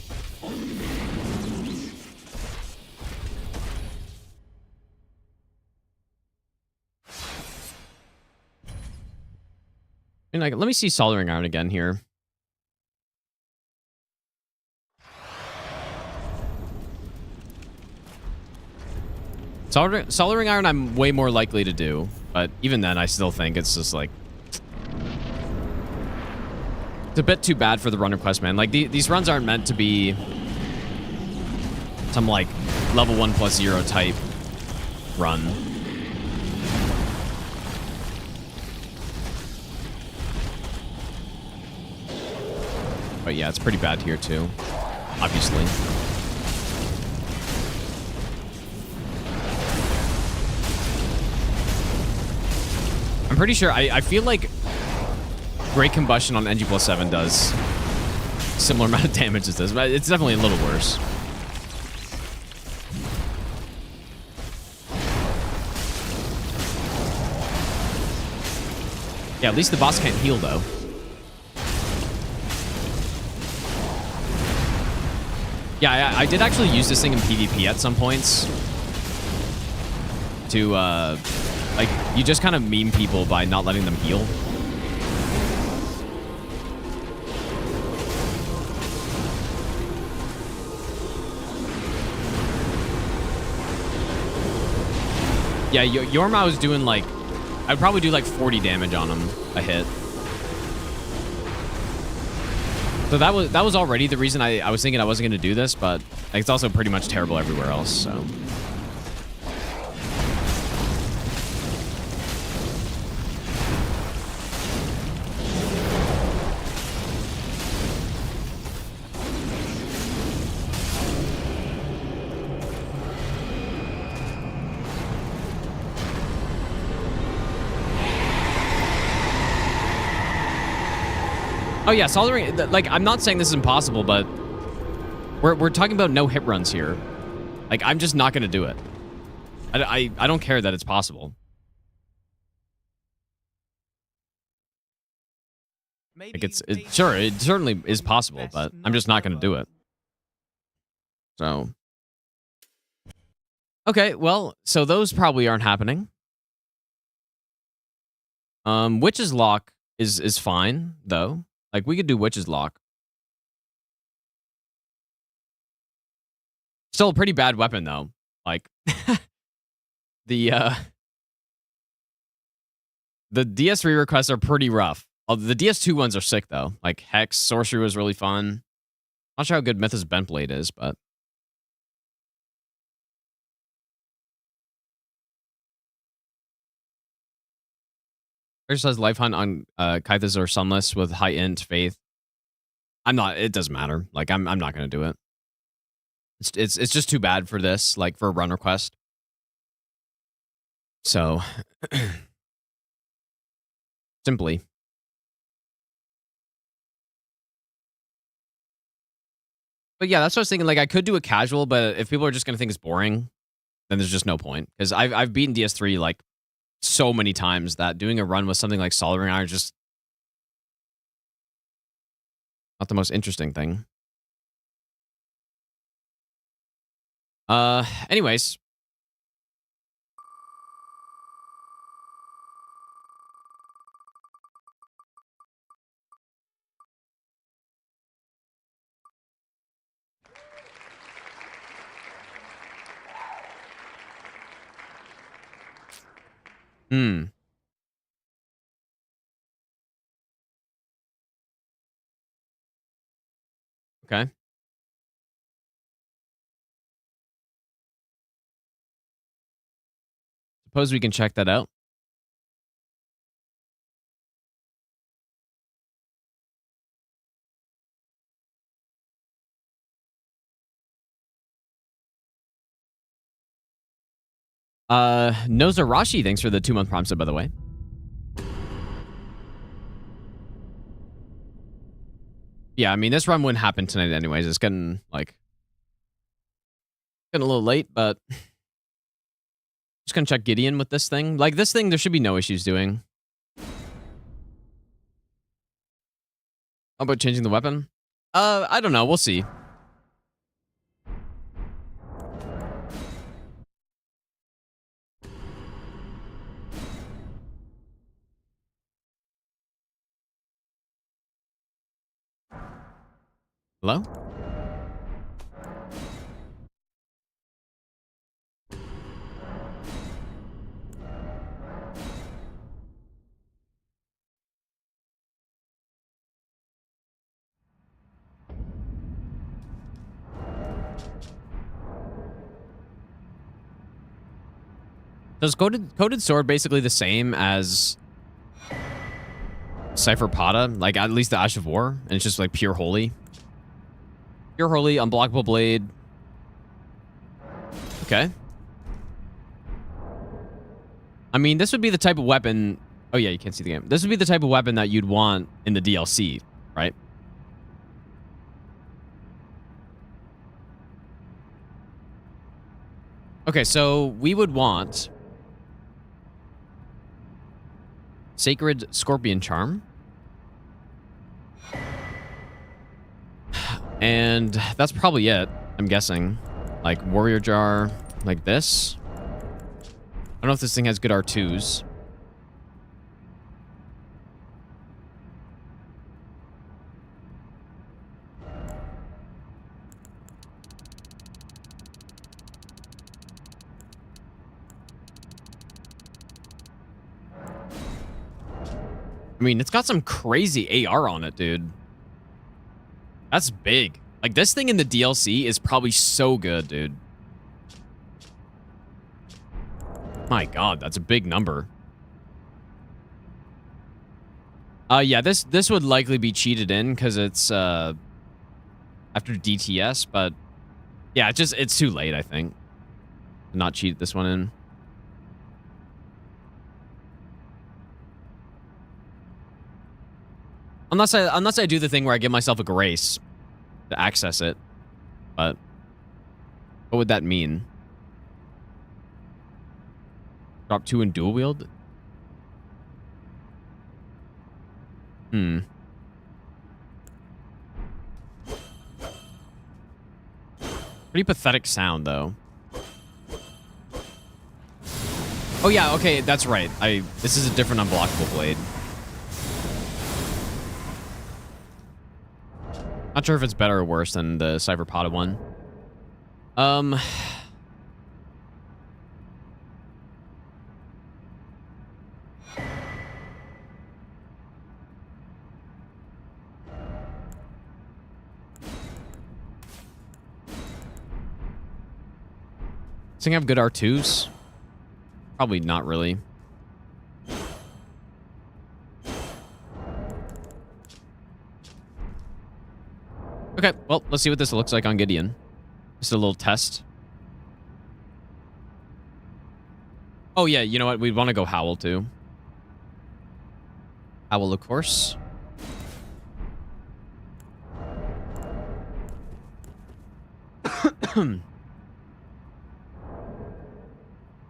[SPEAKER 1] And like, let me see Soldering Iron again here. Soldering Iron I'm way more likely to do, but even then I still think it's just like, it's a bit too bad for the runner quest, man. Like, these runs aren't meant to be some like level 1+0 type run. But yeah, it's pretty bad here too, obviously. I'm pretty sure, I feel like Great Combustion on NG+7 does similar amount of damage as this, but it's definitely a little worse. Yeah, at least the boss can't heal, though. Yeah, I did actually use this thing in PvP at some points to, like, you just kind of meme people by not letting them heal. Yeah, Yorma was doing, like, I'd probably do, like, 40 damage on him a hit. So that was already the reason I was thinking I wasn't going to do this, but it's also pretty much terrible everywhere else, so... Oh yeah, soldering, like, I'm not saying this is impossible, but we're talking about no hit runs here. Like, I'm just not going to do it. I don't care that it's possible. Like, sure, it certainly is possible, but I'm just not going to do it. So. Okay, well, so those probably aren't happening. Witch's Lock is fine, though. Like, we could do Witch's Lock. Still a pretty bad weapon, though. Like, the DS3 requests are pretty rough. The DS2 ones are sick, though. Like, Hex, Sorcery was really fun. Not sure how good Mythos Bentblade is, but... Exercise Life Hunt on Kythas or Sunless with high int faith. It doesn't matter. Like, I'm not gonna do it. It's just too bad for this, like, for a run request. So simply. But yeah, that's what I was thinking. Like, I could do a casual, but if people are just gonna think it's boring, then there's just no point. Because I've beaten DS3 like so many times that doing a run with something like Soldering Iron is just not the most interesting thing. Anyways. Hmm. Okay. Suppose we can check that out. Nozarashi, thanks for the 2-month Prime sub, by the way. Yeah, I mean, this run wouldn't happen tonight anyways. It's getting, like, getting a little late, but just gonna check Gideon with this thing. Like, this thing, there should be no issues doing. How about changing the weapon? I don't know. We'll see. Hello? Does Coated Sword basically the same as Cypher Pata? Like, at least the Ash of War? And it's just, like, pure holy? Pure holy, unblockable blade. Okay. I mean, this would be the type of weapon... Oh, yeah, you can't see the game. This would be the type of weapon that you'd want in the DLC, right? Okay, so we would want... Sacred Scorpion Charm. And that's probably it, I'm guessing. Like, Warrior Jar, like this. I don't know if this thing has good R2s. I mean, it's got some crazy AR on it, dude. That's big. Like, this thing in the DLC is probably so good, dude. My god, that's a big number. Yeah, this would likely be cheated in because it's after DTS, but yeah, it's too late, I think. To not cheat this one in. Unless I do the thing where I give myself a grace to access it. But what would that mean? Drop 2 in dual wield? Pretty pathetic sound, though. Oh yeah, okay, that's right. This is a different unblockable blade. Not sure if it's better or worse than the Cypher Pata one. Does it have good R2s? Probably not really. Okay, well, let's see what this looks like on Gideon. Just a little test. Oh, yeah, you know what? We'd want to go Howl, too. Howl, of course.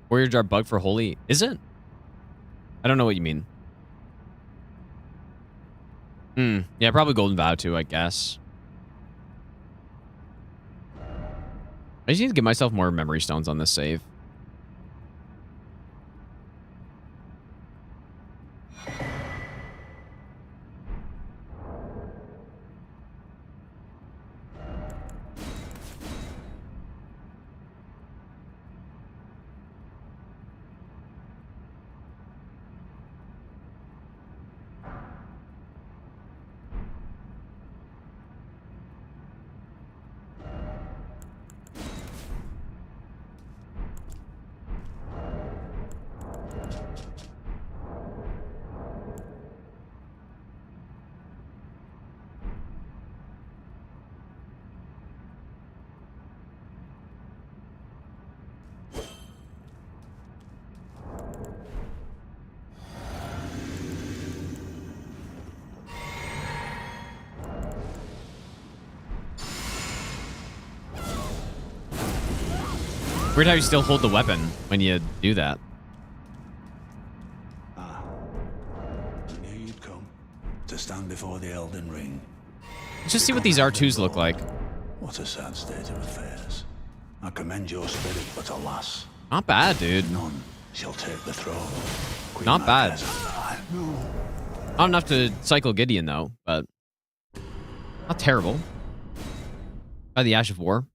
[SPEAKER 1] Warrior Jar bug for Holy? Is it? I don't know what you mean. Yeah, probably Golden Vow, too, I guess. I just need to give myself more memory stones on this save. Weird how you still hold the weapon when you do that.
[SPEAKER 4] I knew you'd come to stand before the Elden Ring.
[SPEAKER 1] Let's just see what these R2s look like.
[SPEAKER 4] What a sad state of affairs. I commend your spirit, but alas,
[SPEAKER 1] Not bad, dude.
[SPEAKER 4] none shall take the throne. Queen
[SPEAKER 1] Not bad.
[SPEAKER 4] Maliketh.
[SPEAKER 1] Not enough to cycle Gideon, though, but not terrible. By the Ash of War.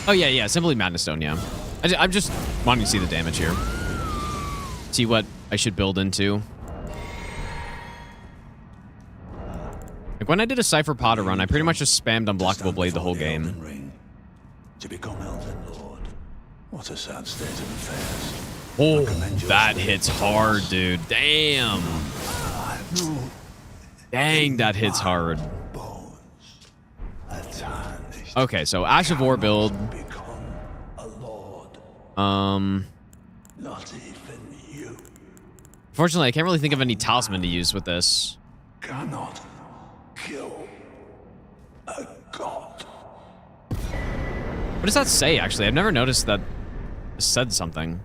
[SPEAKER 1] Oh, yeah, Simply Madness Stone, yeah. I'm just wanting to see the damage here. See what I should build into. Like, when I did a Cypher Potter run, I pretty much just spammed Unblockable Blade the whole game.
[SPEAKER 4] Ring, to become Elden Lord. What a sad state of affairs.
[SPEAKER 1] Oh, that hits hard, dude. Damn. Dang, that hits hard. Okay, so Ash of War build.
[SPEAKER 4] Not even you
[SPEAKER 1] Fortunately, I can't really think of any talisman to use with this.
[SPEAKER 4] cannot kill a god.
[SPEAKER 1] What does that say, actually? I've never noticed that it said something.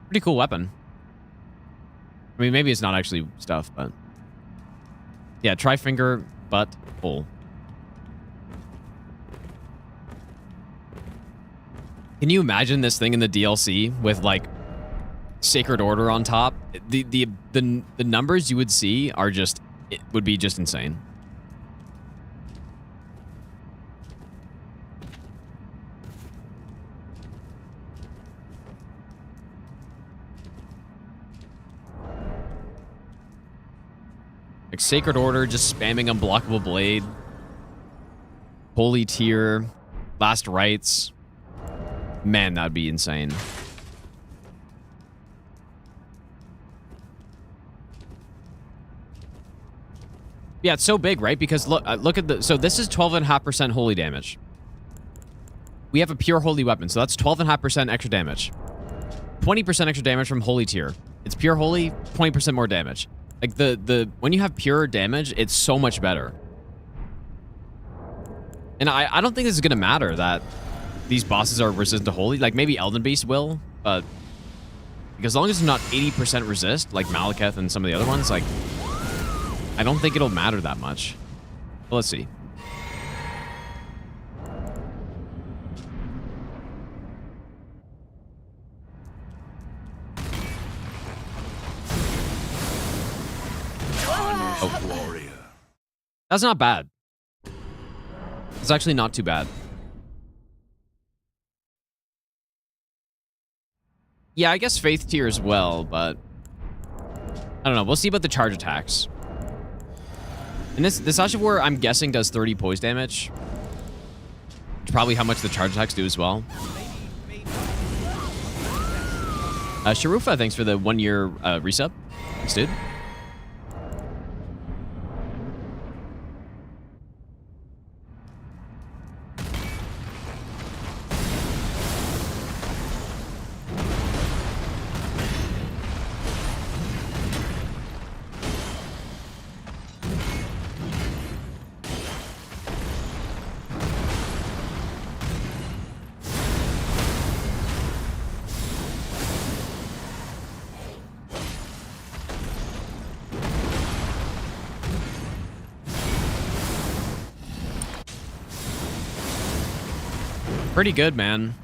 [SPEAKER 1] Pretty cool weapon. I mean, maybe it's not actually stuff, but... Yeah, Trifinger, but full. Can you imagine this thing in the DLC with, like, Sacred Order on top? The numbers you would see are just... It would be just insane. Like Sacred Order, just spamming Unblockable Blade. Holy Tier. Last Rites. Man, that'd be insane. Yeah, it's so big, right? Because look at the... So this is 12.5% holy damage. We have a pure holy weapon, so that's 12.5% extra damage. 20% extra damage from holy tier. It's pure holy, 20% more damage. Like, when you have pure damage, it's so much better. And I don't think this is going to matter that these bosses are resistant to holy. Like, maybe Elden Beast will, but... Because as long as it's not 80% resist, like Maliketh and some of the other ones, like... I don't think it'll matter that much. But let's see. Oh.
[SPEAKER 12] Warrior.
[SPEAKER 1] That's not bad. It's actually not too bad. Yeah, I guess Faith tier as well, but... I don't know. We'll see about the charge attacks. And this Ash of War, I'm guessing, does 30 poise damage. Which is probably how much the charge attacks do as well. Sharufa, thanks for the 1-year resub. Thanks, dude. Pretty good, man.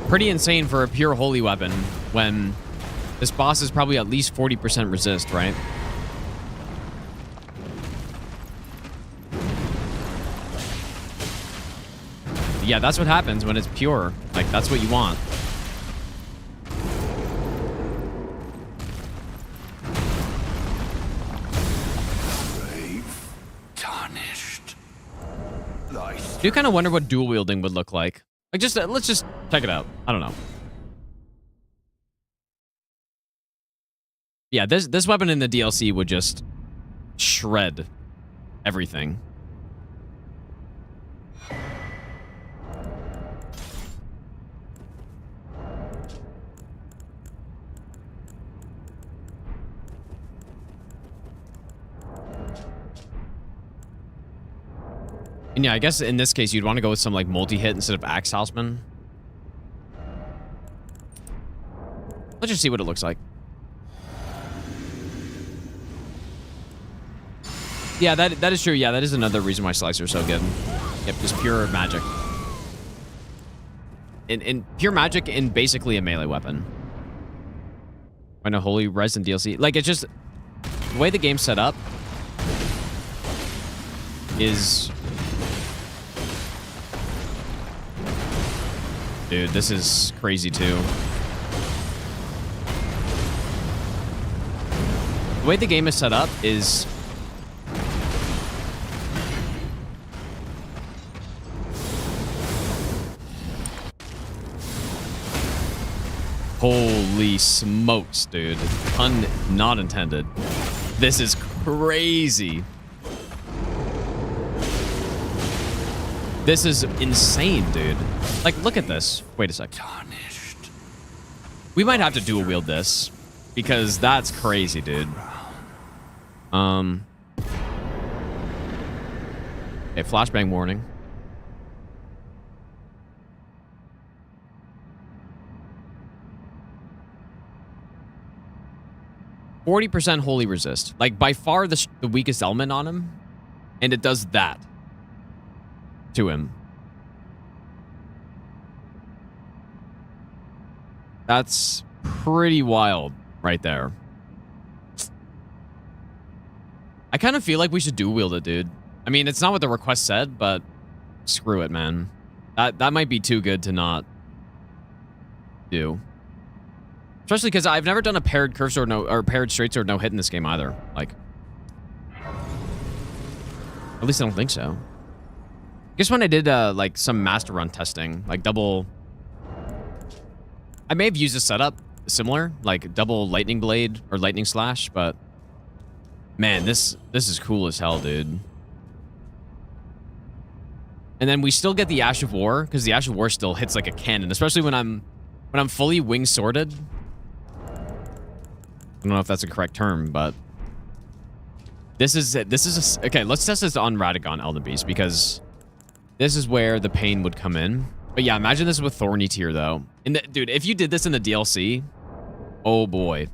[SPEAKER 1] Pretty insane for a pure holy weapon when this boss is probably at least 40% resist, right? Yeah, that's what happens when it's pure. Like, that's what you want.
[SPEAKER 12] Brave, tarnished. Thy
[SPEAKER 1] do kind of wonder what dual wielding would look like. Like, just let's just check it out. I don't know. Yeah, this weapon in the DLC would just shred everything. And yeah, I guess in this case, you'd want to go with some like multi-hit instead of Axe Houseman. Let's just see what it looks like. Yeah, that is true. Yeah, that is another reason why Slicer is so good. Yep, just pure magic. In pure magic in basically a melee weapon. I know Holy Res in DLC. Like, it's just... The way the game's set up is... Dude, this is crazy too. The way the game is set up is... Holy smokes, dude. Pun not intended. This is crazy. This is insane, dude. Like, look at this. Wait a sec.
[SPEAKER 7] Tarnished.
[SPEAKER 1] We might have to dual wield this because that's crazy, dude. Okay, flashbang warning. %, holy resist. Like, by far the weakest element on him. And it does that to him. That's pretty wild right there. I kind of feel like we should dual wield it, dude. I mean, it's not what the request said, but screw it, man. That might be too good to not do. Especially because I've never done a paired curve sword or paired straight sword no hit in this game either. Like, at least I don't think so. I guess when I did like some master run testing, like double, I may have used a setup similar, like double lightning blade or lightning slash, but man, this is cool as hell, dude. And then we still get the Ash of War because the Ash of War still hits like a cannon, especially when I'm fully wing sworded. I don't know if that's a correct term, but this is okay. Let's test this on Radagon Elden Beast because this is where the pain would come in. But yeah, imagine this with Thorny Tear though. Dude, if you did this in the DLC, oh boy,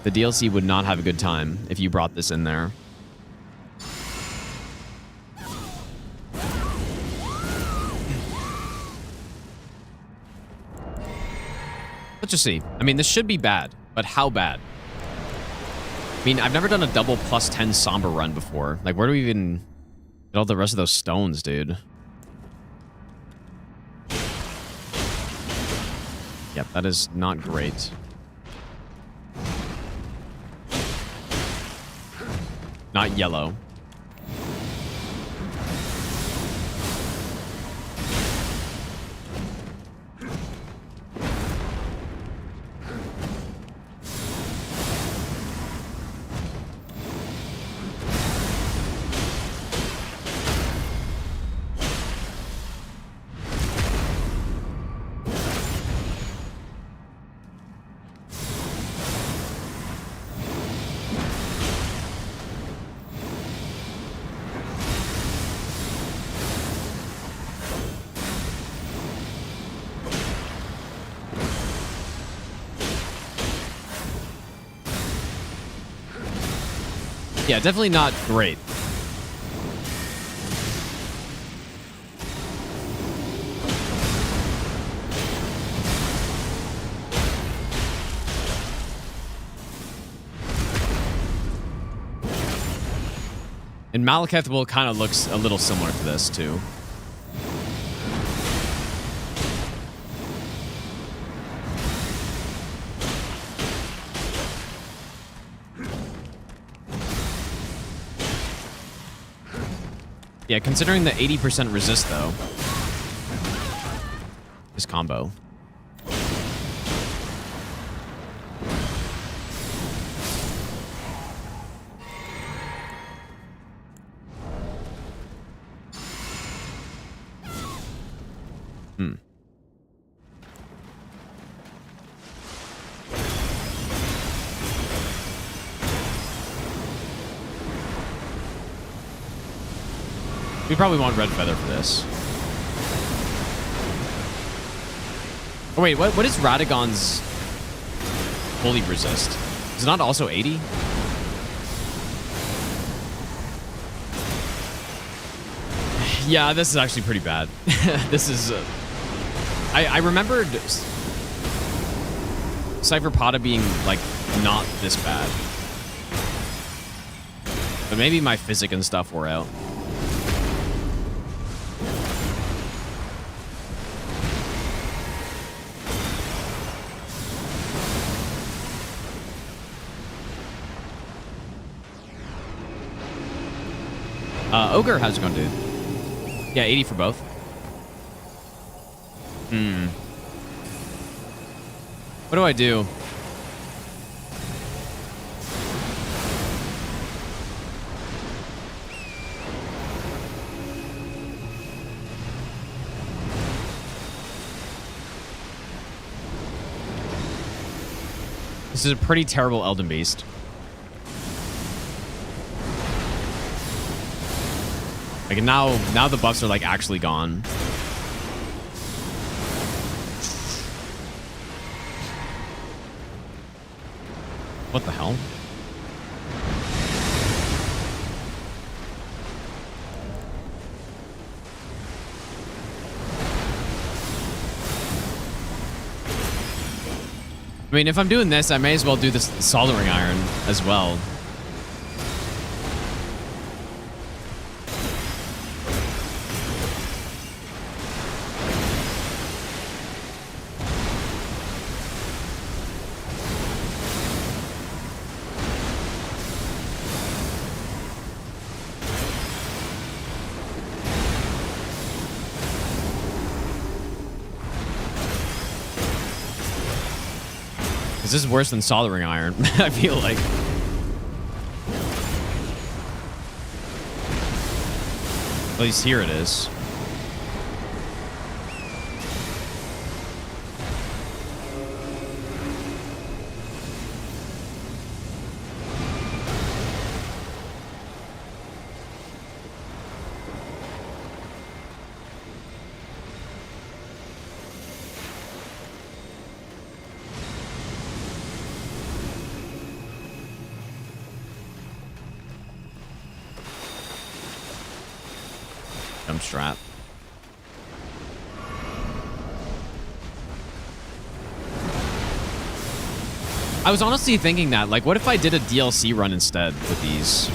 [SPEAKER 1] the DLC would not have a good time if you brought this in there. Let's just see. I mean, this should be bad, but how bad? I mean, I've never done a double +10 Somber run before. Like, where do we even get all the rest of those stones, dude? Yep, that is not great. Not yellow. Yeah, definitely not great. And Maliketh will kind of looks a little similar to this too. Yeah, considering the 80% resist, though. This combo. Hmm. We probably want red feather for this. Oh wait, what is Radagon's holy resist? Is it not also 80? Yeah, this is actually pretty bad. This is... I remembered Cypherpoda being, like, not this bad. But maybe my physic and stuff were out. Ogre, how's it going, dude? Yeah, 80 for both. Hmm. What do I do? This is a pretty terrible Elden Beast. Like now the buffs are like actually gone. What the hell? I mean, if I'm doing this, I may as well do this soldering iron as well. This is worse than soldering iron, I feel like. At least here it is. Strat. I was honestly thinking that, like, what if I did a DLC run instead with these?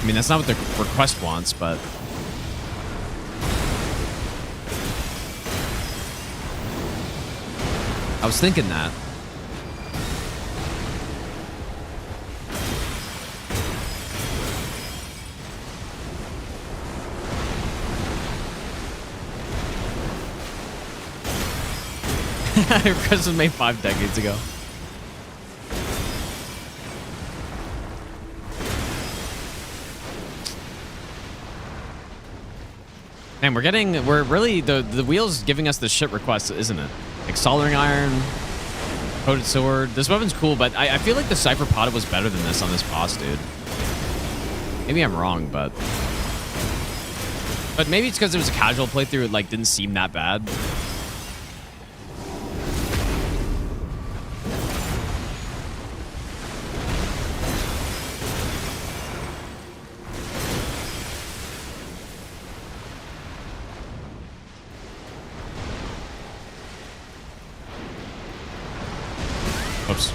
[SPEAKER 1] I mean, that's not what the request wants, but... I was thinking that. Request was made 5 decades ago. Man, we're really, the wheel's giving us the shit requests, isn't it? Like soldering iron, coated sword. This weapon's cool, but I feel like the Cypherpoda was better than this on this boss, dude. Maybe I'm wrong, but maybe it's because it was a casual playthrough, it like didn't seem that bad. Oops.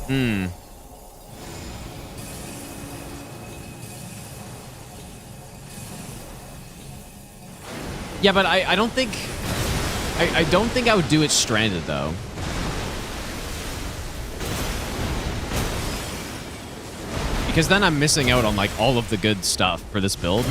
[SPEAKER 1] Hmm. Yeah, but I don't think... I don't think I would do it stranded, though. Because then I'm missing out on, like, all of the good stuff for this build.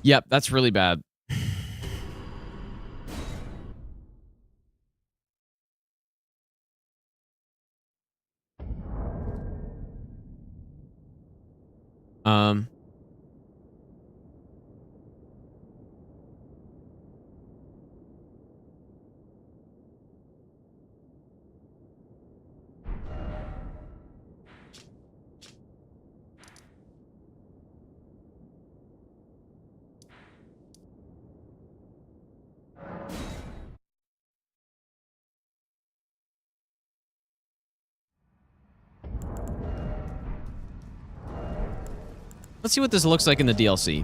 [SPEAKER 1] Yep, that's really bad. Um... Let's see what this looks like in the DLC.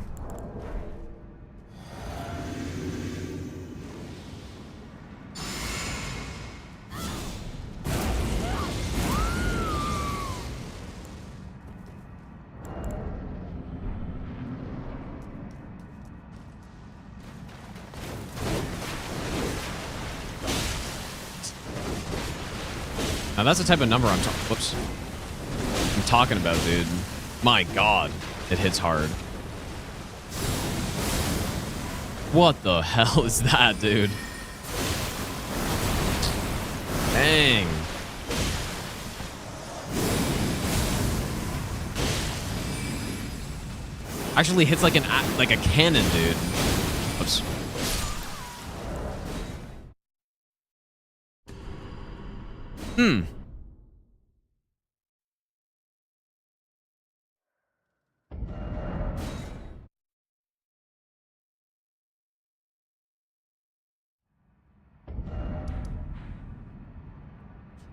[SPEAKER 1] Now that's the type of number I'm talking about, dude. My God, it hits hard. What the hell is that, dude? Dang. Actually hits like a cannon, dude. Oops. Hmm.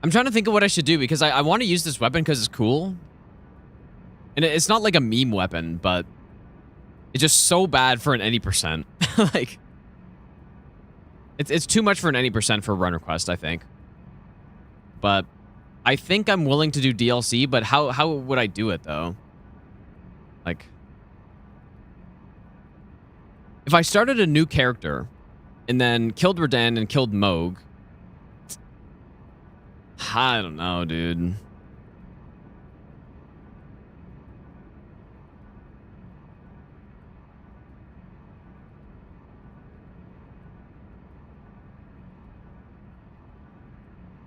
[SPEAKER 1] I'm trying to think of what I should do because I want to use this weapon because it's cool. And it's not like a meme weapon, but it's just so bad for an any percent. Like, it's too much for an any percent for Runner Quest, I think. But I think I'm willing to do DLC, but how would I do it, though? Like, if I started a new character and then killed Radagon and killed Moog, I don't know, dude.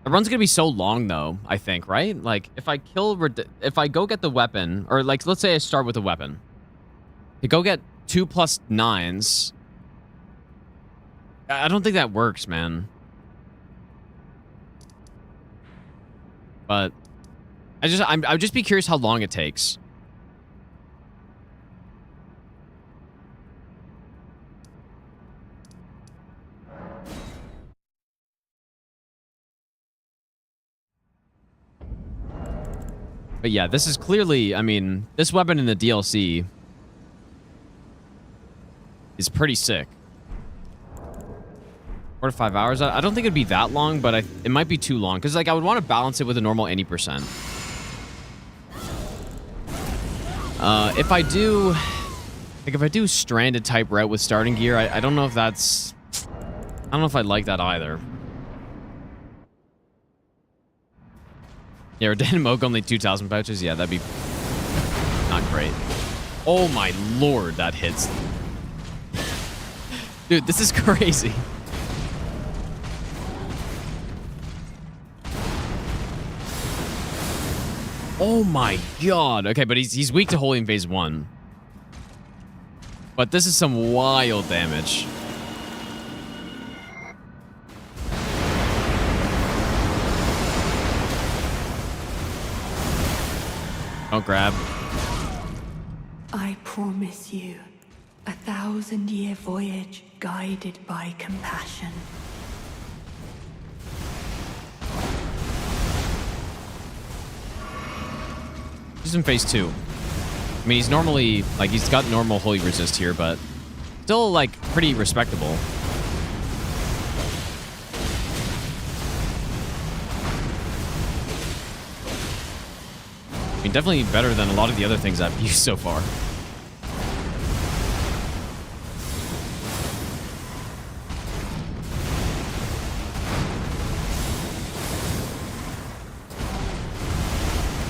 [SPEAKER 1] The run's gonna be so long, though, I think, right? Like, if I go get the weapon, or like, let's say I start with a weapon. To go get 2 plus 9s. I don't think that works, man. But I'd just be curious how long it takes. But yeah, this is clearly, I mean, this weapon in the DLC is pretty sick. 4 to 5 hours. I don't think it'd be that long, but it might be too long because, like, I would want to balance it with a normal 80%. If I do, like, if I do stranded type route with starting gear, I don't know if that's, I don't know if I'd like that either. Yeah, Radagon and Moog only 2,000 pouches. Yeah, that'd be not great. Oh my lord, that hits. Dude, this is crazy. Oh my god. Okay, but he's weak to Holy in phase 1. But this is some wild damage. Don't grab.
[SPEAKER 6] I promise you,
[SPEAKER 10] A 1,000-year voyage guided by compassion.
[SPEAKER 1] He's in phase 2. I mean, he's normally, like, he's got normal holy resist here, but still, like, pretty respectable. I mean, definitely better than a lot of the other things I've used so far.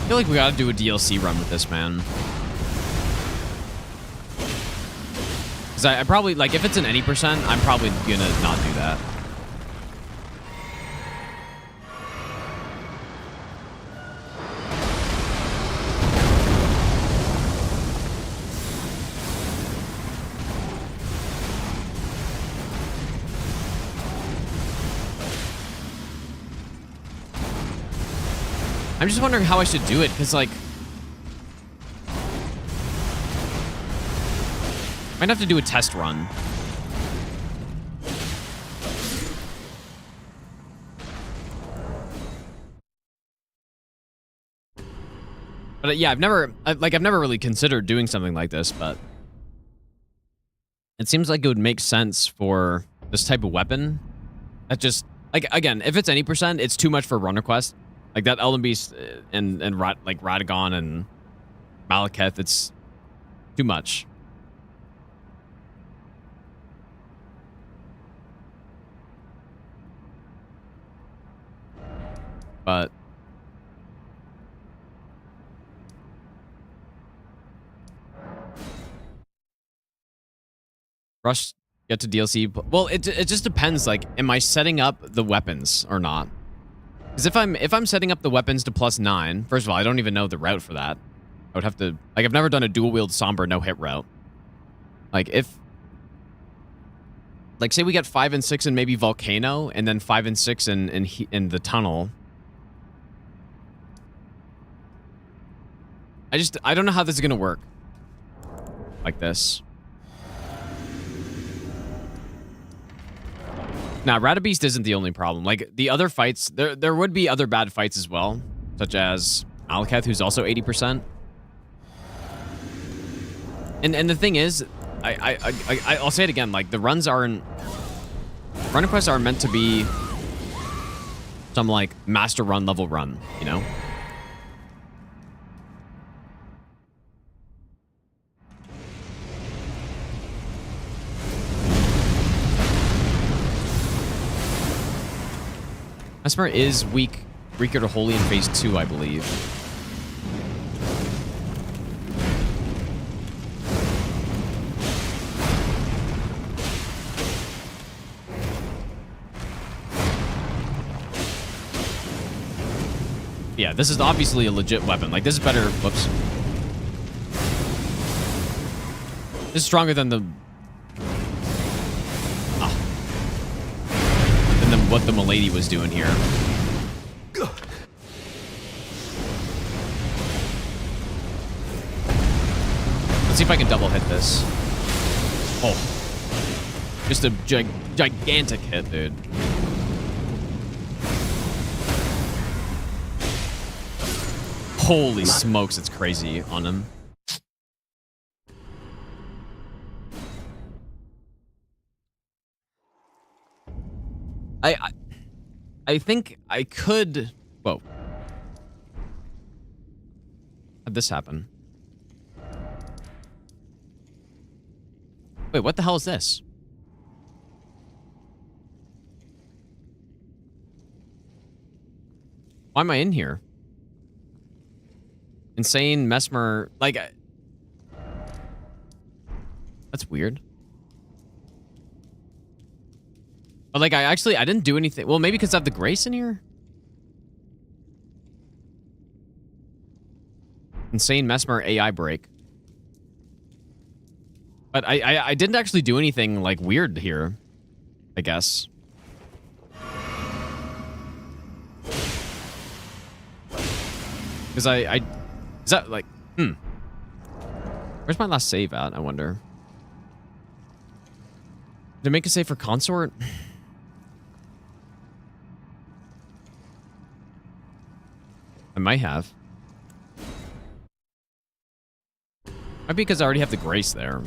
[SPEAKER 1] I feel like we gotta do a DLC run with this, man. Because I probably, like, if it's an any percent, I'm probably gonna not do that. I'm just wondering how I should do it, because, like, might have to do a test run. But yeah, I've never really considered doing something like this, but it seems like it would make sense for this type of weapon. That just, like, again, if it's any percent, it's too much for Runner Quest. Like that Elden Beast and like Radagon and Maliketh, it's too much. But rush get to DLC. Well, it just depends. Like, am I setting up the weapons or not? Because if I'm setting up the weapons to +9, first of all, I don't even know the route for that. I would have to, like, I've never done a dual wield somber no hit route. Like, if, like, say we get 5 and 6 in maybe Volcano, and then 5 and 6 in the tunnel. I don't know how this is gonna work. Like this. Now, Radabeast isn't the only problem. Like, the other fights, there would be other bad fights as well, such as Maliketh, who's also 80%. And the thing is, I'll say it again, like, the runs aren't... Run quests are meant to be some, like, master run level run, you know? Mesmer is weaker to Holy in phase 2, I believe. Yeah, this is obviously a legit weapon. Like, this is better. Whoops. This is stronger than the... what the Milady was doing here. Let's see if I can double hit this. Oh. Just a gigantic hit, dude. Holy smokes, it's crazy on him. I think I could... Whoa. How'd this happen? Wait, what the hell is this? Why am I in here? Insane Mesmer... Like... That's weird. But, like, I didn't do anything. Well, maybe because I have the Grace in here? Insane Mesmer AI break. But I didn't actually do anything, like, weird here, I guess. Because is that, like, Where's my last save at, I wonder? Did it make a save for consort? I might have. Might be because I already have the grace there.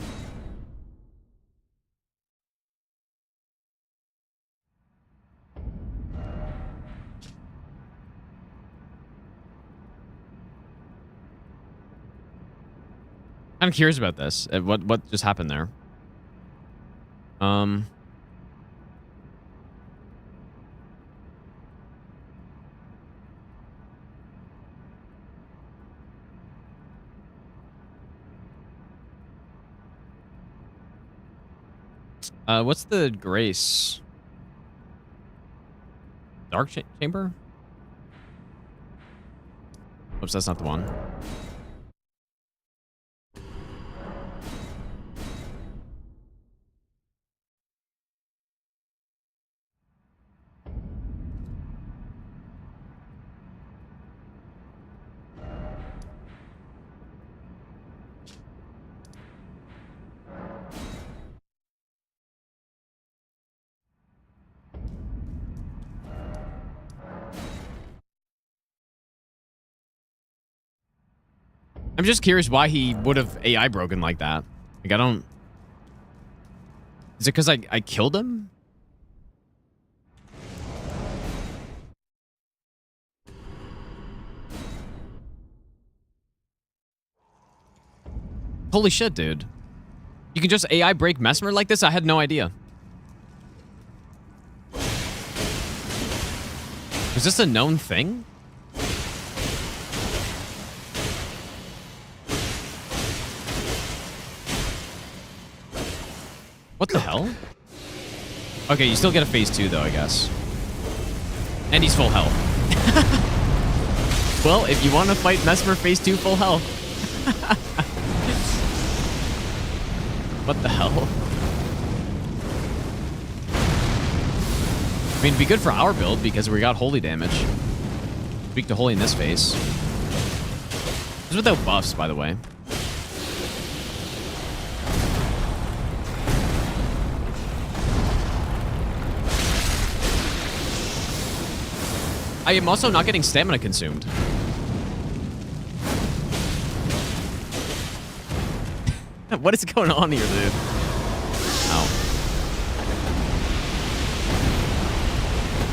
[SPEAKER 1] I'm curious about this. What just happened there? What's the grace? Dark chamber? Oops, that's not the one. I'm just curious why he would have AI broken like that. Like, I don't... Is it because I killed him? Holy shit, dude. You can just AI break Mesmer like this? I had no idea. Is this a known thing? What the hell? Okay, you still get a phase 2 though, I guess. And he's full health. Well, if you want to fight Mesmer phase 2 full health. What the hell? I mean, it'd be good for our build because we got holy damage. Speak to holy in this phase. This is without buffs, by the way. I am also not getting stamina consumed. What is going on here, dude? Ow.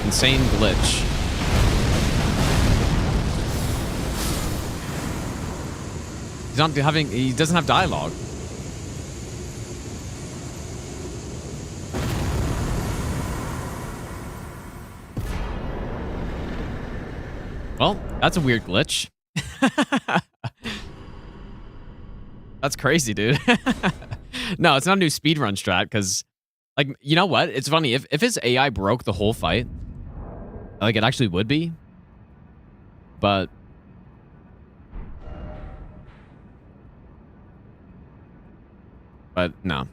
[SPEAKER 1] Insane glitch. He's not having... He doesn't have dialogue. Well, that's a weird glitch. That's crazy, dude. No, it's not a new speedrun strat, because, like, you know what? It's funny. If his AI broke the whole fight, like, it actually would be. But... no.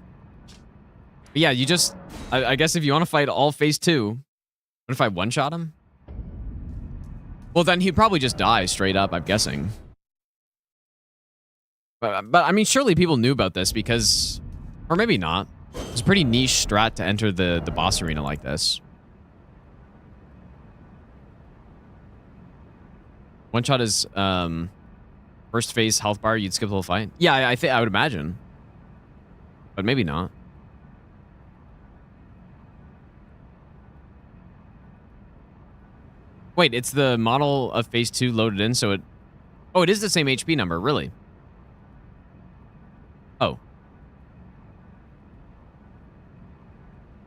[SPEAKER 1] But yeah, you just... I guess if you want to fight all phase 2, what if I one-shot him? Well, then he'd probably just die straight up, I'm guessing. But I mean, surely people knew about this because... Or maybe not. It's a pretty niche strat to enter the boss arena like this. One shot is first phase health bar, you'd skip the whole fight. Yeah, I think I would imagine. But maybe not. Wait, it's the model of phase 2 loaded in, so it... Oh, it is the same HP number, really? Oh.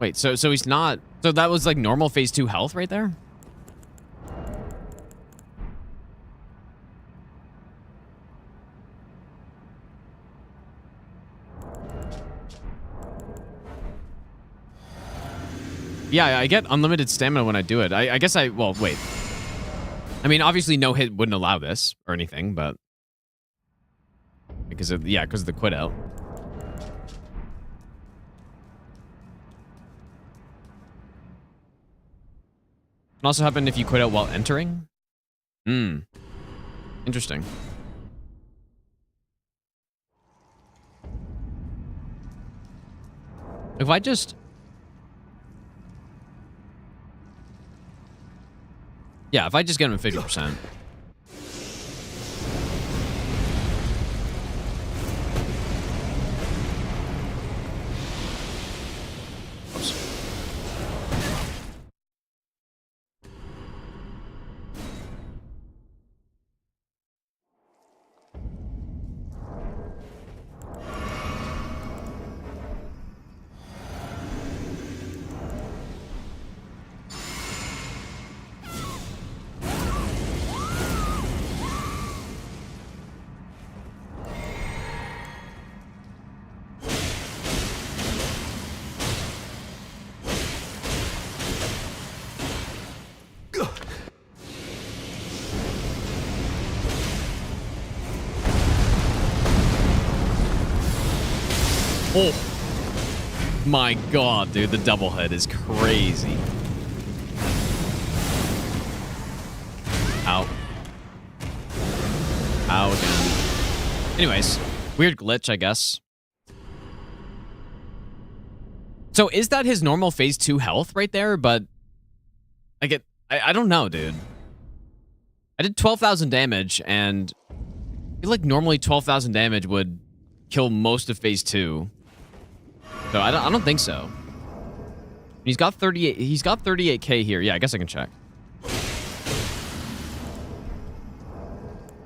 [SPEAKER 1] Wait, so he's not... So that was like normal phase 2 health right there? Yeah, I get unlimited stamina when I do it. I guess well, wait. I mean, obviously no hit wouldn't allow this or anything, but... Because of the quit out. Can also happen if you quit out while entering? Interesting. If I just... Yeah, if I just get him at 50%. Oh my god, dude, the double hit is crazy. Ow. Ow again. Anyways, weird glitch, I guess. So is that his normal phase 2 health right there? But I don't know, dude. I did 12,000 damage, and I feel like normally 12,000 damage would kill most of phase 2. So I don't think so. He's got 38. He's got 38k here. Yeah, I guess I can check.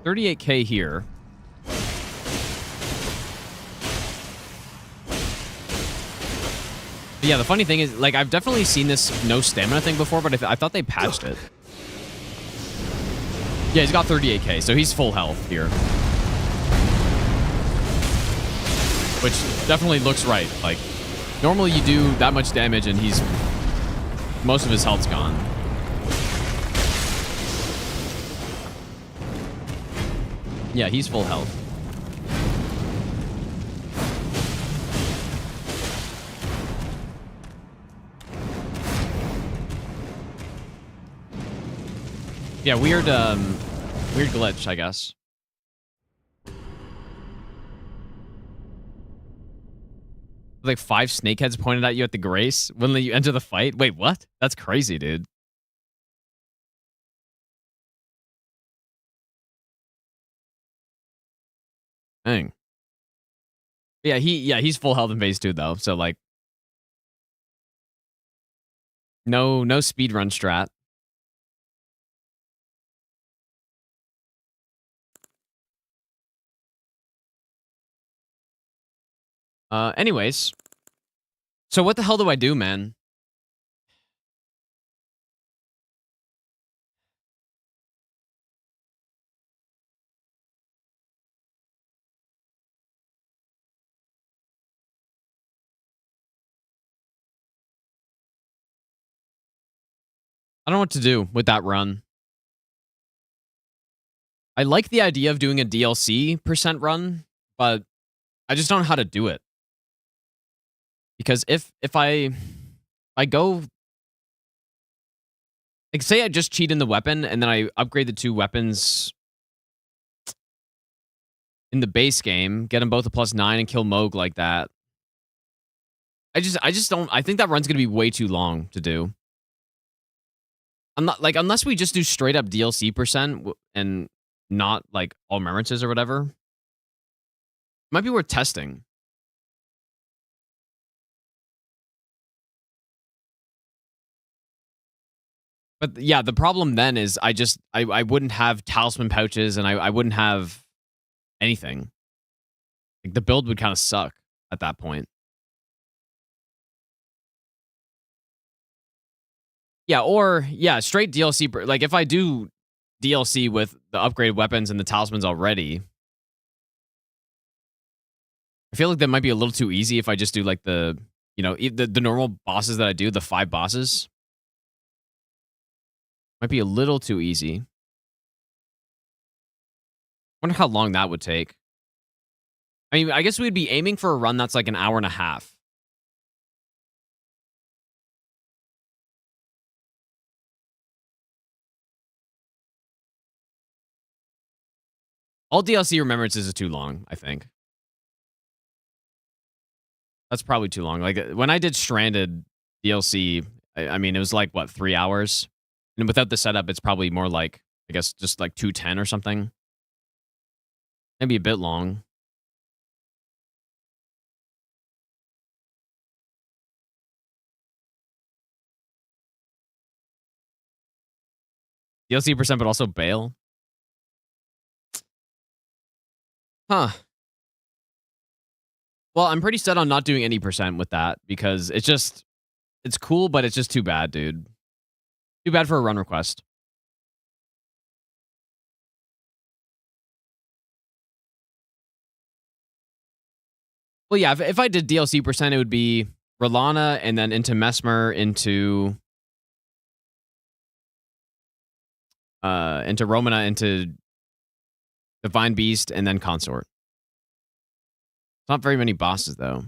[SPEAKER 1] 38k here. But yeah, the funny thing is, like, I've definitely seen this no stamina thing before, but I thought they patched it. Yeah, he's got 38k, so he's full health here. Which definitely looks right. Like, normally you do that much damage and most of his health's gone. Yeah, he's full health. Yeah, weird glitch, I guess. Like 5 snakeheads pointed at you at the Grace when you enter the fight. Wait, what? That's crazy, dude. Dang. Yeah, he's full health in phase 2 though. So like, no speedrun strat. Anyways. So what the hell do I do, man? I don't know what to do with that run. I like the idea of doing a DLC % run, but I just don't know how to do it. Because if I go, like, say I just cheat in the weapon and then I upgrade the 2 weapons in the base game, get them both a +9 and kill Moog like that. I just don't. I think that run's gonna be way too long to do. I'm not like, unless we just do straight up DLC % and not like all remembrances or whatever. Might be worth testing. But yeah, the problem then is I wouldn't have talisman pouches and I wouldn't have anything. Like, the build would kind of suck at that point. Yeah, or yeah, straight DLC. Like, if I do DLC with the upgraded weapons and the talismans already, I feel like that might be a little too easy if I just do like the normal bosses that I do, the 5 bosses. Might be a little too easy. Wonder how long that would take. I mean, I guess we'd be aiming for a run that's like an hour and a half. All DLC remembrances is too long, I think. That's probably too long. Like, when I did Stranded DLC, I mean, it was like, what, 3 hours? And without the setup, it's probably more like, I guess, just like 210 or something. Maybe a bit long. DLC percent, but also bail. Huh. Well, I'm pretty set on not doing any percent with that because it's cool, but it's just too bad, dude. Too bad for a run request. Well, yeah, if I did DLC percent, it would be Rolana and then into Mesmer, into Romana, into Divine Beast, and then Consort. Not very many bosses, though.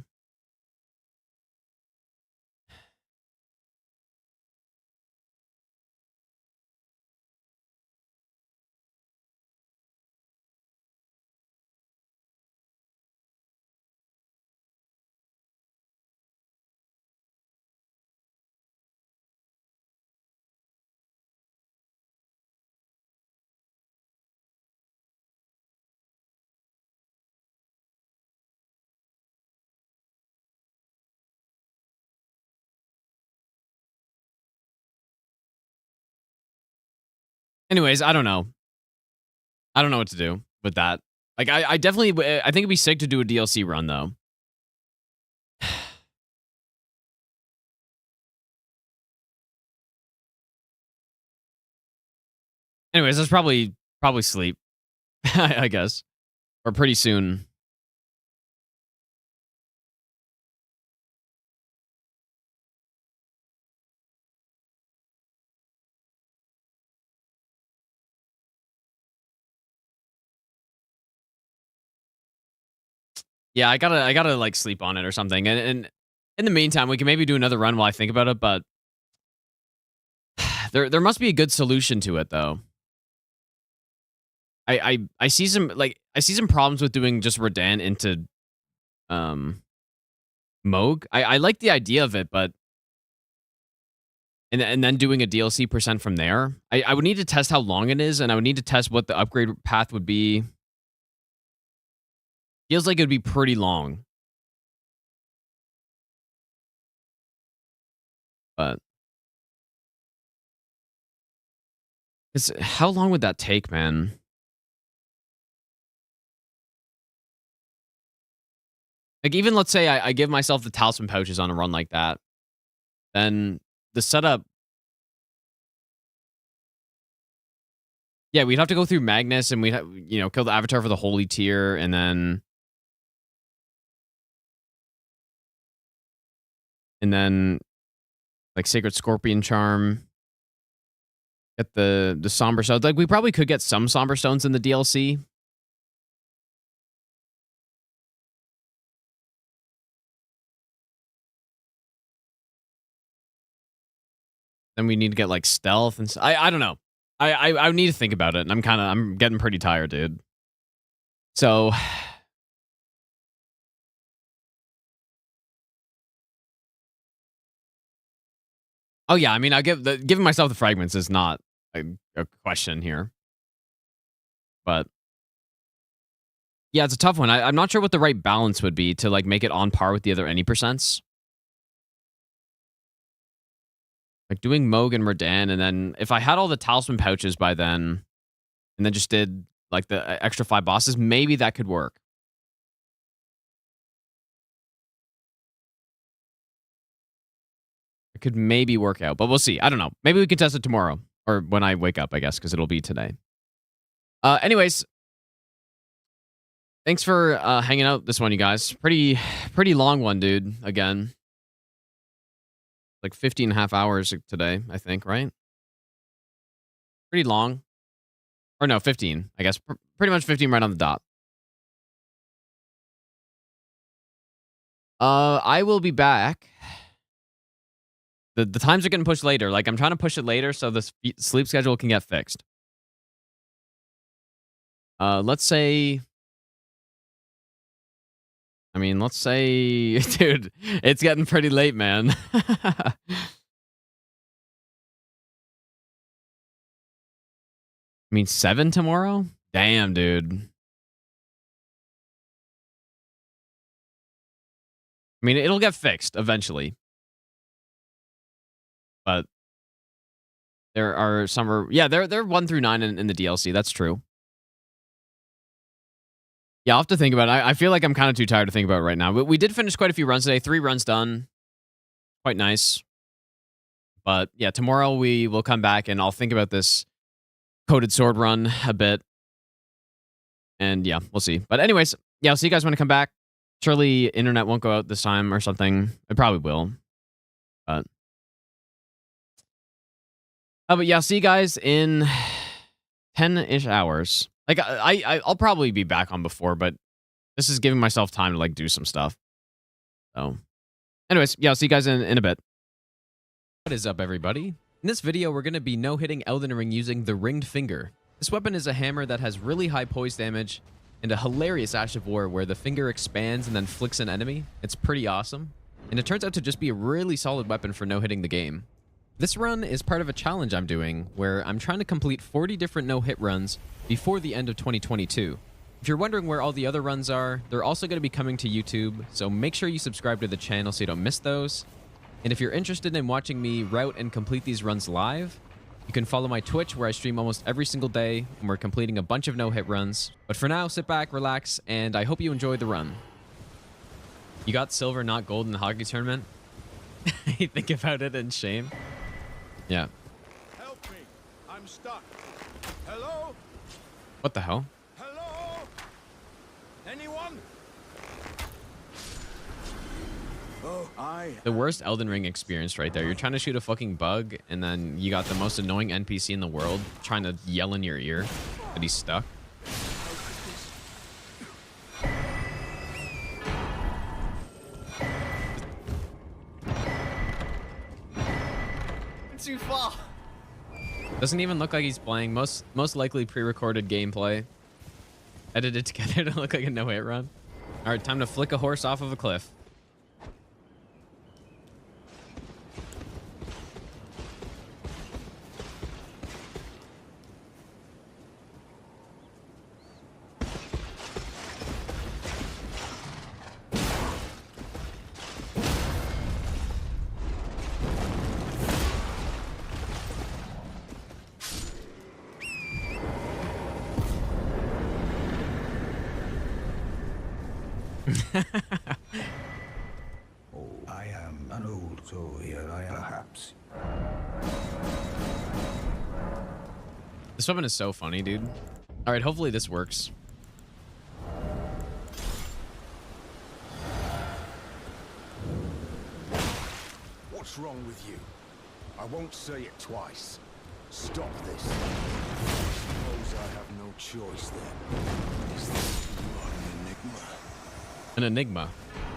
[SPEAKER 1] Anyways, I don't know. I don't know what to do with that. Like, I definitely, I think it'd be sick to do a DLC run, though. Anyways, let's probably sleep, I guess. Or pretty soon. Yeah, I gotta like sleep on it or something. And in the meantime, we can maybe do another run while I think about it, but there must be a good solution to it, though. I see some problems with doing just Radan into Moog. I like the idea of it, but and then doing a DLC percent from there. I would need to test how long it is, and I would need to test what the upgrade path would be. Feels like it would be pretty long. But how long would that take, man? Like, even let's say I give myself the talisman pouches on a run like that, then the setup. Yeah, we'd have to go through Magnus, and we'd have, kill the avatar for the holy tier, and then like Sacred Scorpion Charm. Get the Somber Stones. Like, we probably could get some Somber Stones in the DLC. Then we need to get like stealth and I don't know. I need to think about it, and I'm getting pretty tired, dude. So oh yeah, I mean, giving myself the fragments is not a question here. But yeah, it's a tough one. I'm not sure what the right balance would be to like make it on par with the other any percents. Like doing Moog and Radan, and then if I had all the talisman pouches by then, and then just did like the extra 5 bosses, maybe that could work. It could maybe work out, but we'll see. I don't know. Maybe we can test it tomorrow, or when I wake up, I guess, because it'll be today. Anyways, thanks for hanging out this one, you guys. Pretty long one, dude. Again. Like 15 and a half hours today, I think, right? Pretty long. Or no, 15, I guess. Pretty much 15 right on the dot. I will be back. The times are getting pushed later. Like, I'm trying to push it later so the sleep schedule can get fixed. Let's say... I mean, let's say... Dude, it's getting pretty late, man. I mean, 7 tomorrow? Damn, dude. I mean, it'll get fixed eventually. But there are some... Yeah, they're 1 through 9 in the DLC. That's true. Yeah, I'll have to think about it. I feel like I'm kind of too tired to think about it right now. But we did finish quite a few runs today. 3 runs done. Quite nice. But yeah, tomorrow we will come back and I'll think about this Coated Sword run a bit. And yeah, we'll see. But anyways, yeah, I'll see you guys when I come back. Surely internet won't go out this time or something. It probably will. But yeah, I'll see you guys in 10-ish hours. Like, I'll probably be back on before, but this is giving myself time to, like, do some stuff. So, anyways, yeah, I'll see you guys in a bit. What is up, everybody? In this video, we're going to be no-hitting Elden Ring using the Ringed Finger. This weapon is a hammer that has really high poise damage and a hilarious Ash of War where the finger expands and then flicks an enemy. It's pretty awesome. And it turns out to just be a really solid weapon for no-hitting the game. This run is part of a challenge I'm doing where I'm trying to complete 40 different no-hit runs before the end of 2022. If you're wondering where all the other runs are, they're also going to be coming to YouTube, so make sure you subscribe to the channel so you don't miss those. And if you're interested in watching me route and complete these runs live, you can follow my Twitch where I stream almost every single day and we're completing a bunch of no-hit runs. But for now, sit back, relax, and I hope you enjoy the run. You got silver, not gold in the hockey tournament? You think about it in shame? Yeah.
[SPEAKER 5] Help me. I'm stuck. Hello?
[SPEAKER 1] What the hell?
[SPEAKER 5] Hello? Anyone? Oh,
[SPEAKER 1] the worst Elden Ring experience right there. You're trying to shoot a fucking bug, and then you got the most annoying NPC in the world trying to yell in your ear that he's stuck.
[SPEAKER 2] Too far.
[SPEAKER 1] Doesn't even look like he's playing. Most likely pre-recorded gameplay. Edited together to look like a no-hit run. All right, time to flick a horse off of a cliff.
[SPEAKER 12] I am an old soul here, perhaps.
[SPEAKER 1] This weapon is so funny, dude. All right, hopefully this works.
[SPEAKER 12] What's wrong with you? I won't say it twice. Stop this. Suppose I have no choice then. Is this an enigma?
[SPEAKER 1] An enigma.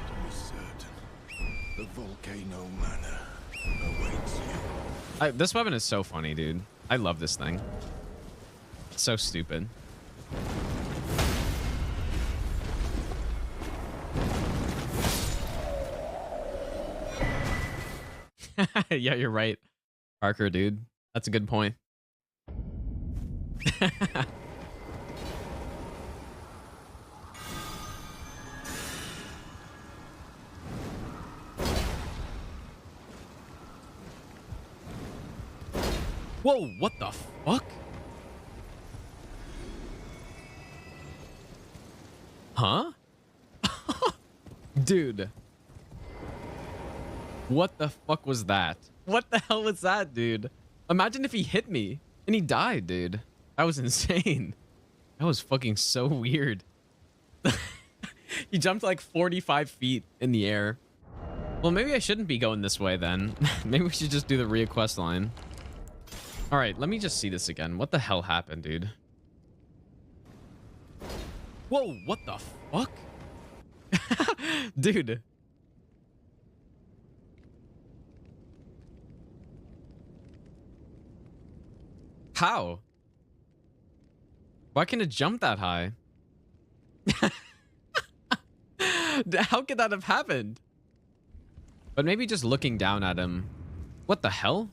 [SPEAKER 12] To be certain, the Volcano Manor awaits you.
[SPEAKER 1] This weapon is so funny, dude. I love this thing. It's so stupid. Yeah, you're right, Parker, dude. That's a good point. Whoa, what the fuck? Huh? Dude. What the fuck was that? What the hell was that, dude? Imagine if he hit me and he died, dude. That was insane. That was fucking so weird. He jumped like 45 feet in the air. Well, maybe I shouldn't be going this way then. Maybe we should just do the Rhea quest line. All right, let me just see this again. What the hell happened, dude? Whoa, what the fuck? Dude. How? Why can it jump that high? How could that have happened? But maybe just looking down at him. What the hell?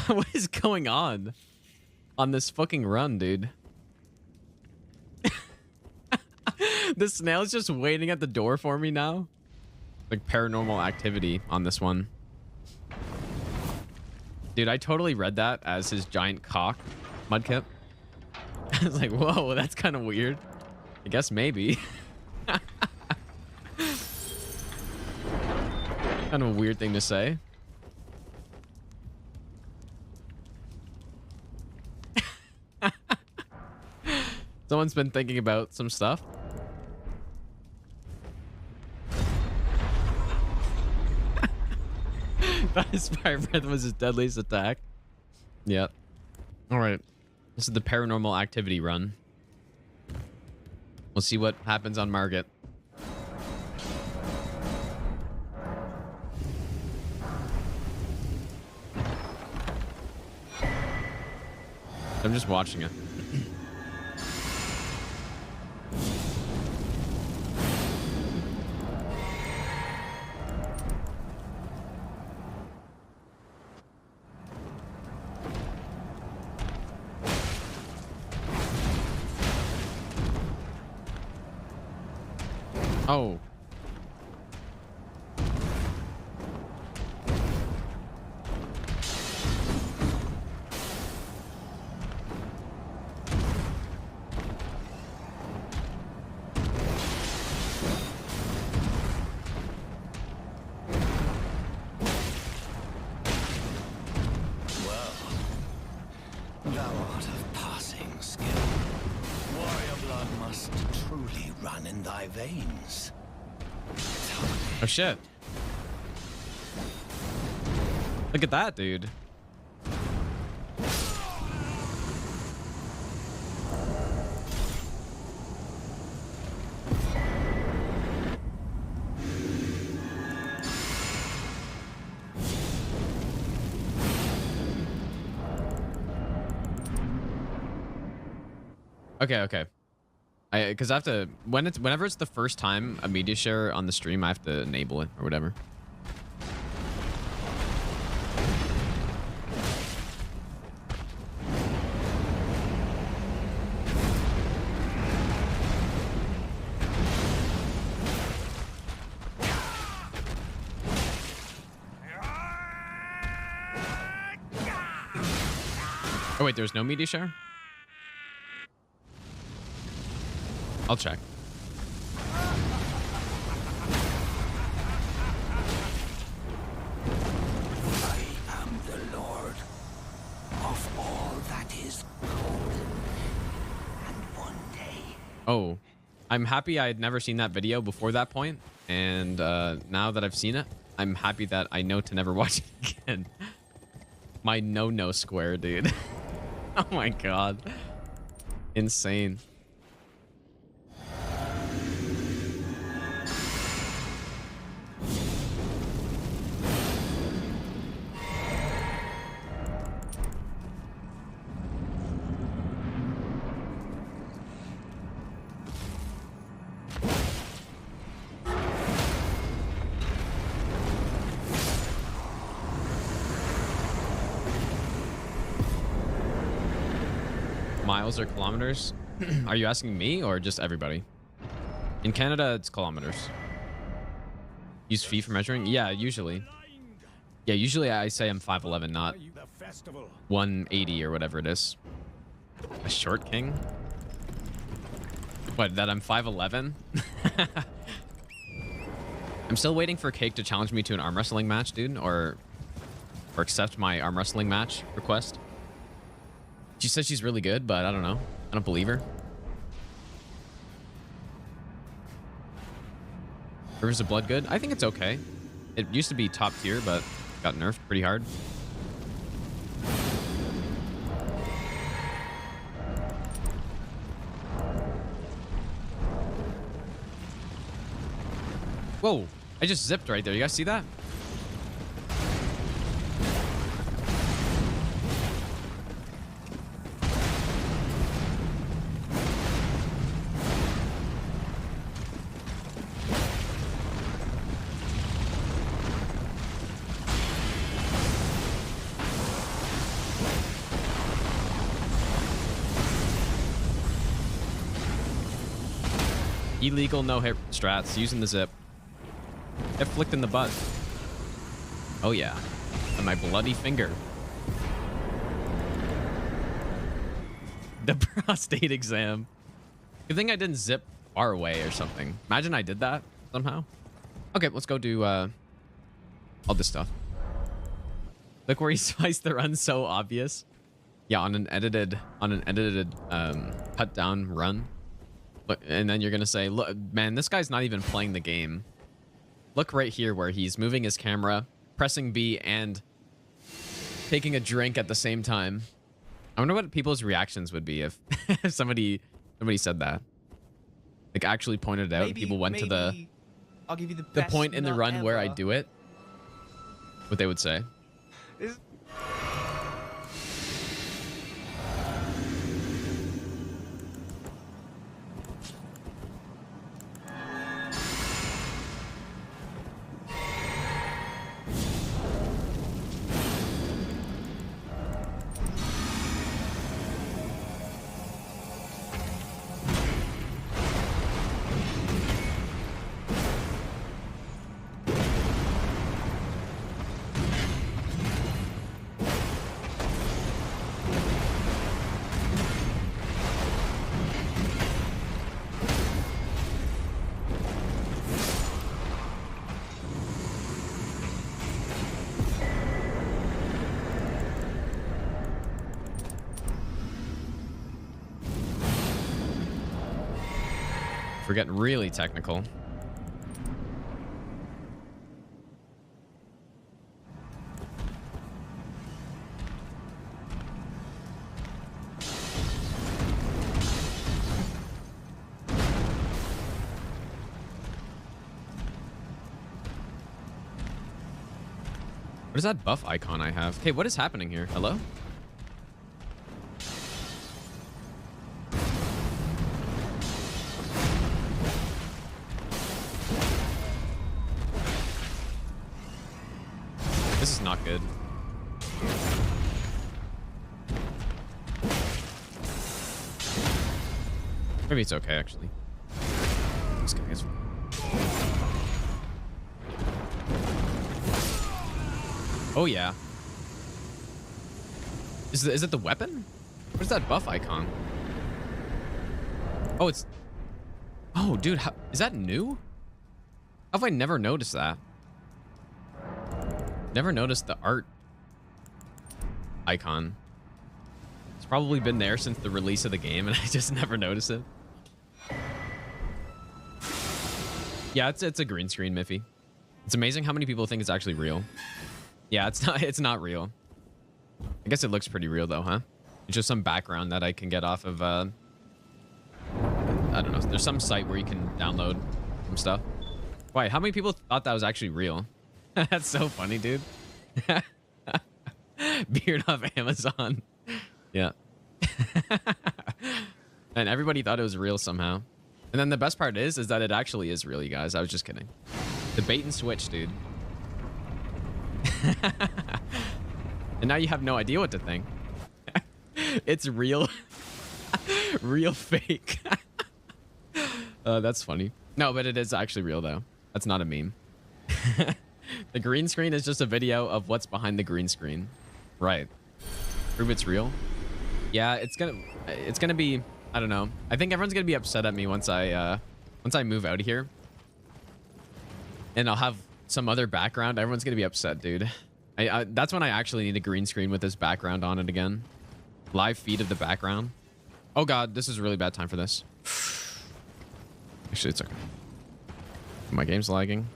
[SPEAKER 1] What is going on this fucking run, dude? The snail's just waiting at the door for me now. Like paranormal activity on this one. Dude, I totally read that as his giant cock, Mudkip. I was like, whoa, that's kind of weird. I guess maybe. Kind of a weird thing to say. Someone's been thinking about some stuff. That inspired breath was his deadliest attack. Yep. All right. This is the paranormal activity run. We'll see what happens on Morgott. I'm just watching it. Oh.
[SPEAKER 7] Thou art of passing skill. Warrior blood must truly run in thy veins.
[SPEAKER 1] Oh shit. Look at that, dude. Okay. Because I have to whenever it's the first time a media share on the stream, I have to enable it or whatever. Oh wait, there's no media share? I'll check.
[SPEAKER 7] I am the Lord of all that is golden. And one day...
[SPEAKER 1] Oh, I'm happy I had never seen that video before that point, and now that I've seen it, I'm happy that I know to never watch it again. My no square, dude. Oh my god. Insane. Miles or kilometers? Are you asking me or just everybody? In Canada, it's kilometers. Use feet for measuring? Yeah, usually. Yeah, usually I say I'm 5'11", not 180 or whatever it is. A short king? What, that I'm 5'11"? I'm still waiting for Cake to challenge me to an arm wrestling match, dude, or accept my arm wrestling match request. She says she's really good, but I don't know. I don't believe her. Rivers of Blood good? I think it's okay. It used to be top tier, but got nerfed pretty hard. Whoa, I just zipped right there. You guys see that? Illegal no-hit strats using the zip. Get flicked in the butt. Oh yeah. And my bloody finger. The prostate exam. Good thing I didn't zip far away or something. Imagine I did that somehow. Okay, let's go do all this stuff. Look where he spiced the run, so obvious. Yeah, on an edited cut down run. Look, and then you're gonna say, look, man, this guy's not even playing the game. Look right here where he's moving his camera, pressing B, and taking a drink at the same time. I wonder what people's reactions would be if, if somebody said that. Like actually pointed it out. People went to the
[SPEAKER 2] I'll give you the
[SPEAKER 1] point in the run where I do it. What they would say. We're getting really technical. What is that buff icon I have? Okay, what is happening here? Hello? This is not good. Maybe it's okay, actually. This guy is... Oh, yeah. Is it the weapon? What is that buff icon? Oh, it's... Oh, dude, how... is that new? How have I never noticed that? Never noticed the art icon. It's probably been there since the release of the game, and I just never noticed it. Yeah, it's a green screen, Miffy. It's amazing how many people think it's actually real. Yeah, it's not real. I guess it looks pretty real though, huh? It's just some background that I can get off of I don't know. There's some site where you can download some stuff. Why? How many people thought that was actually real? That's so funny, dude. Beard off Amazon. Yeah. And everybody thought it was real somehow. And then the best part is that it actually is real, you guys. I was just kidding. The bait and switch, dude. And now you have no idea what to think. It's real. Real fake. That's funny. No, but it is actually real, though. That's not a meme. The green screen is just a video of what's behind the green screen. Right. Prove it's real. Yeah, it's gonna be, I don't know. I think everyone's gonna be upset at me once I move out of here. And I'll have some other background. Everyone's gonna be upset, dude. That's when I actually need a green screen with this background on it again. Live feed of the background. Oh god, this is a really bad time for this. Actually, it's okay. My game's lagging.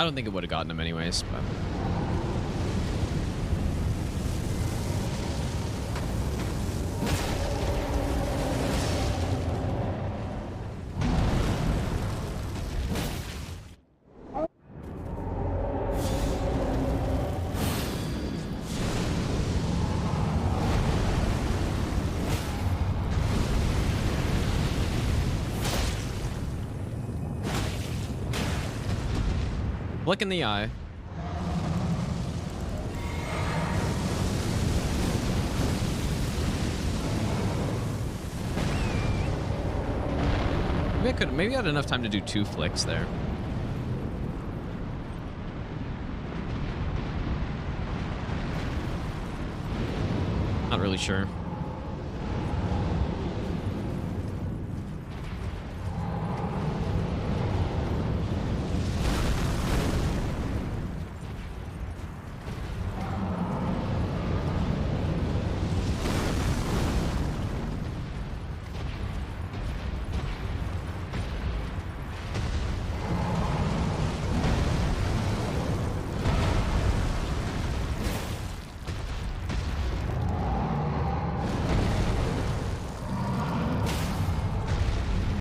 [SPEAKER 1] I don't think it would have gotten him anyways, but... Flick in the eye. Maybe I had enough time to do 2 flicks there. Not really sure.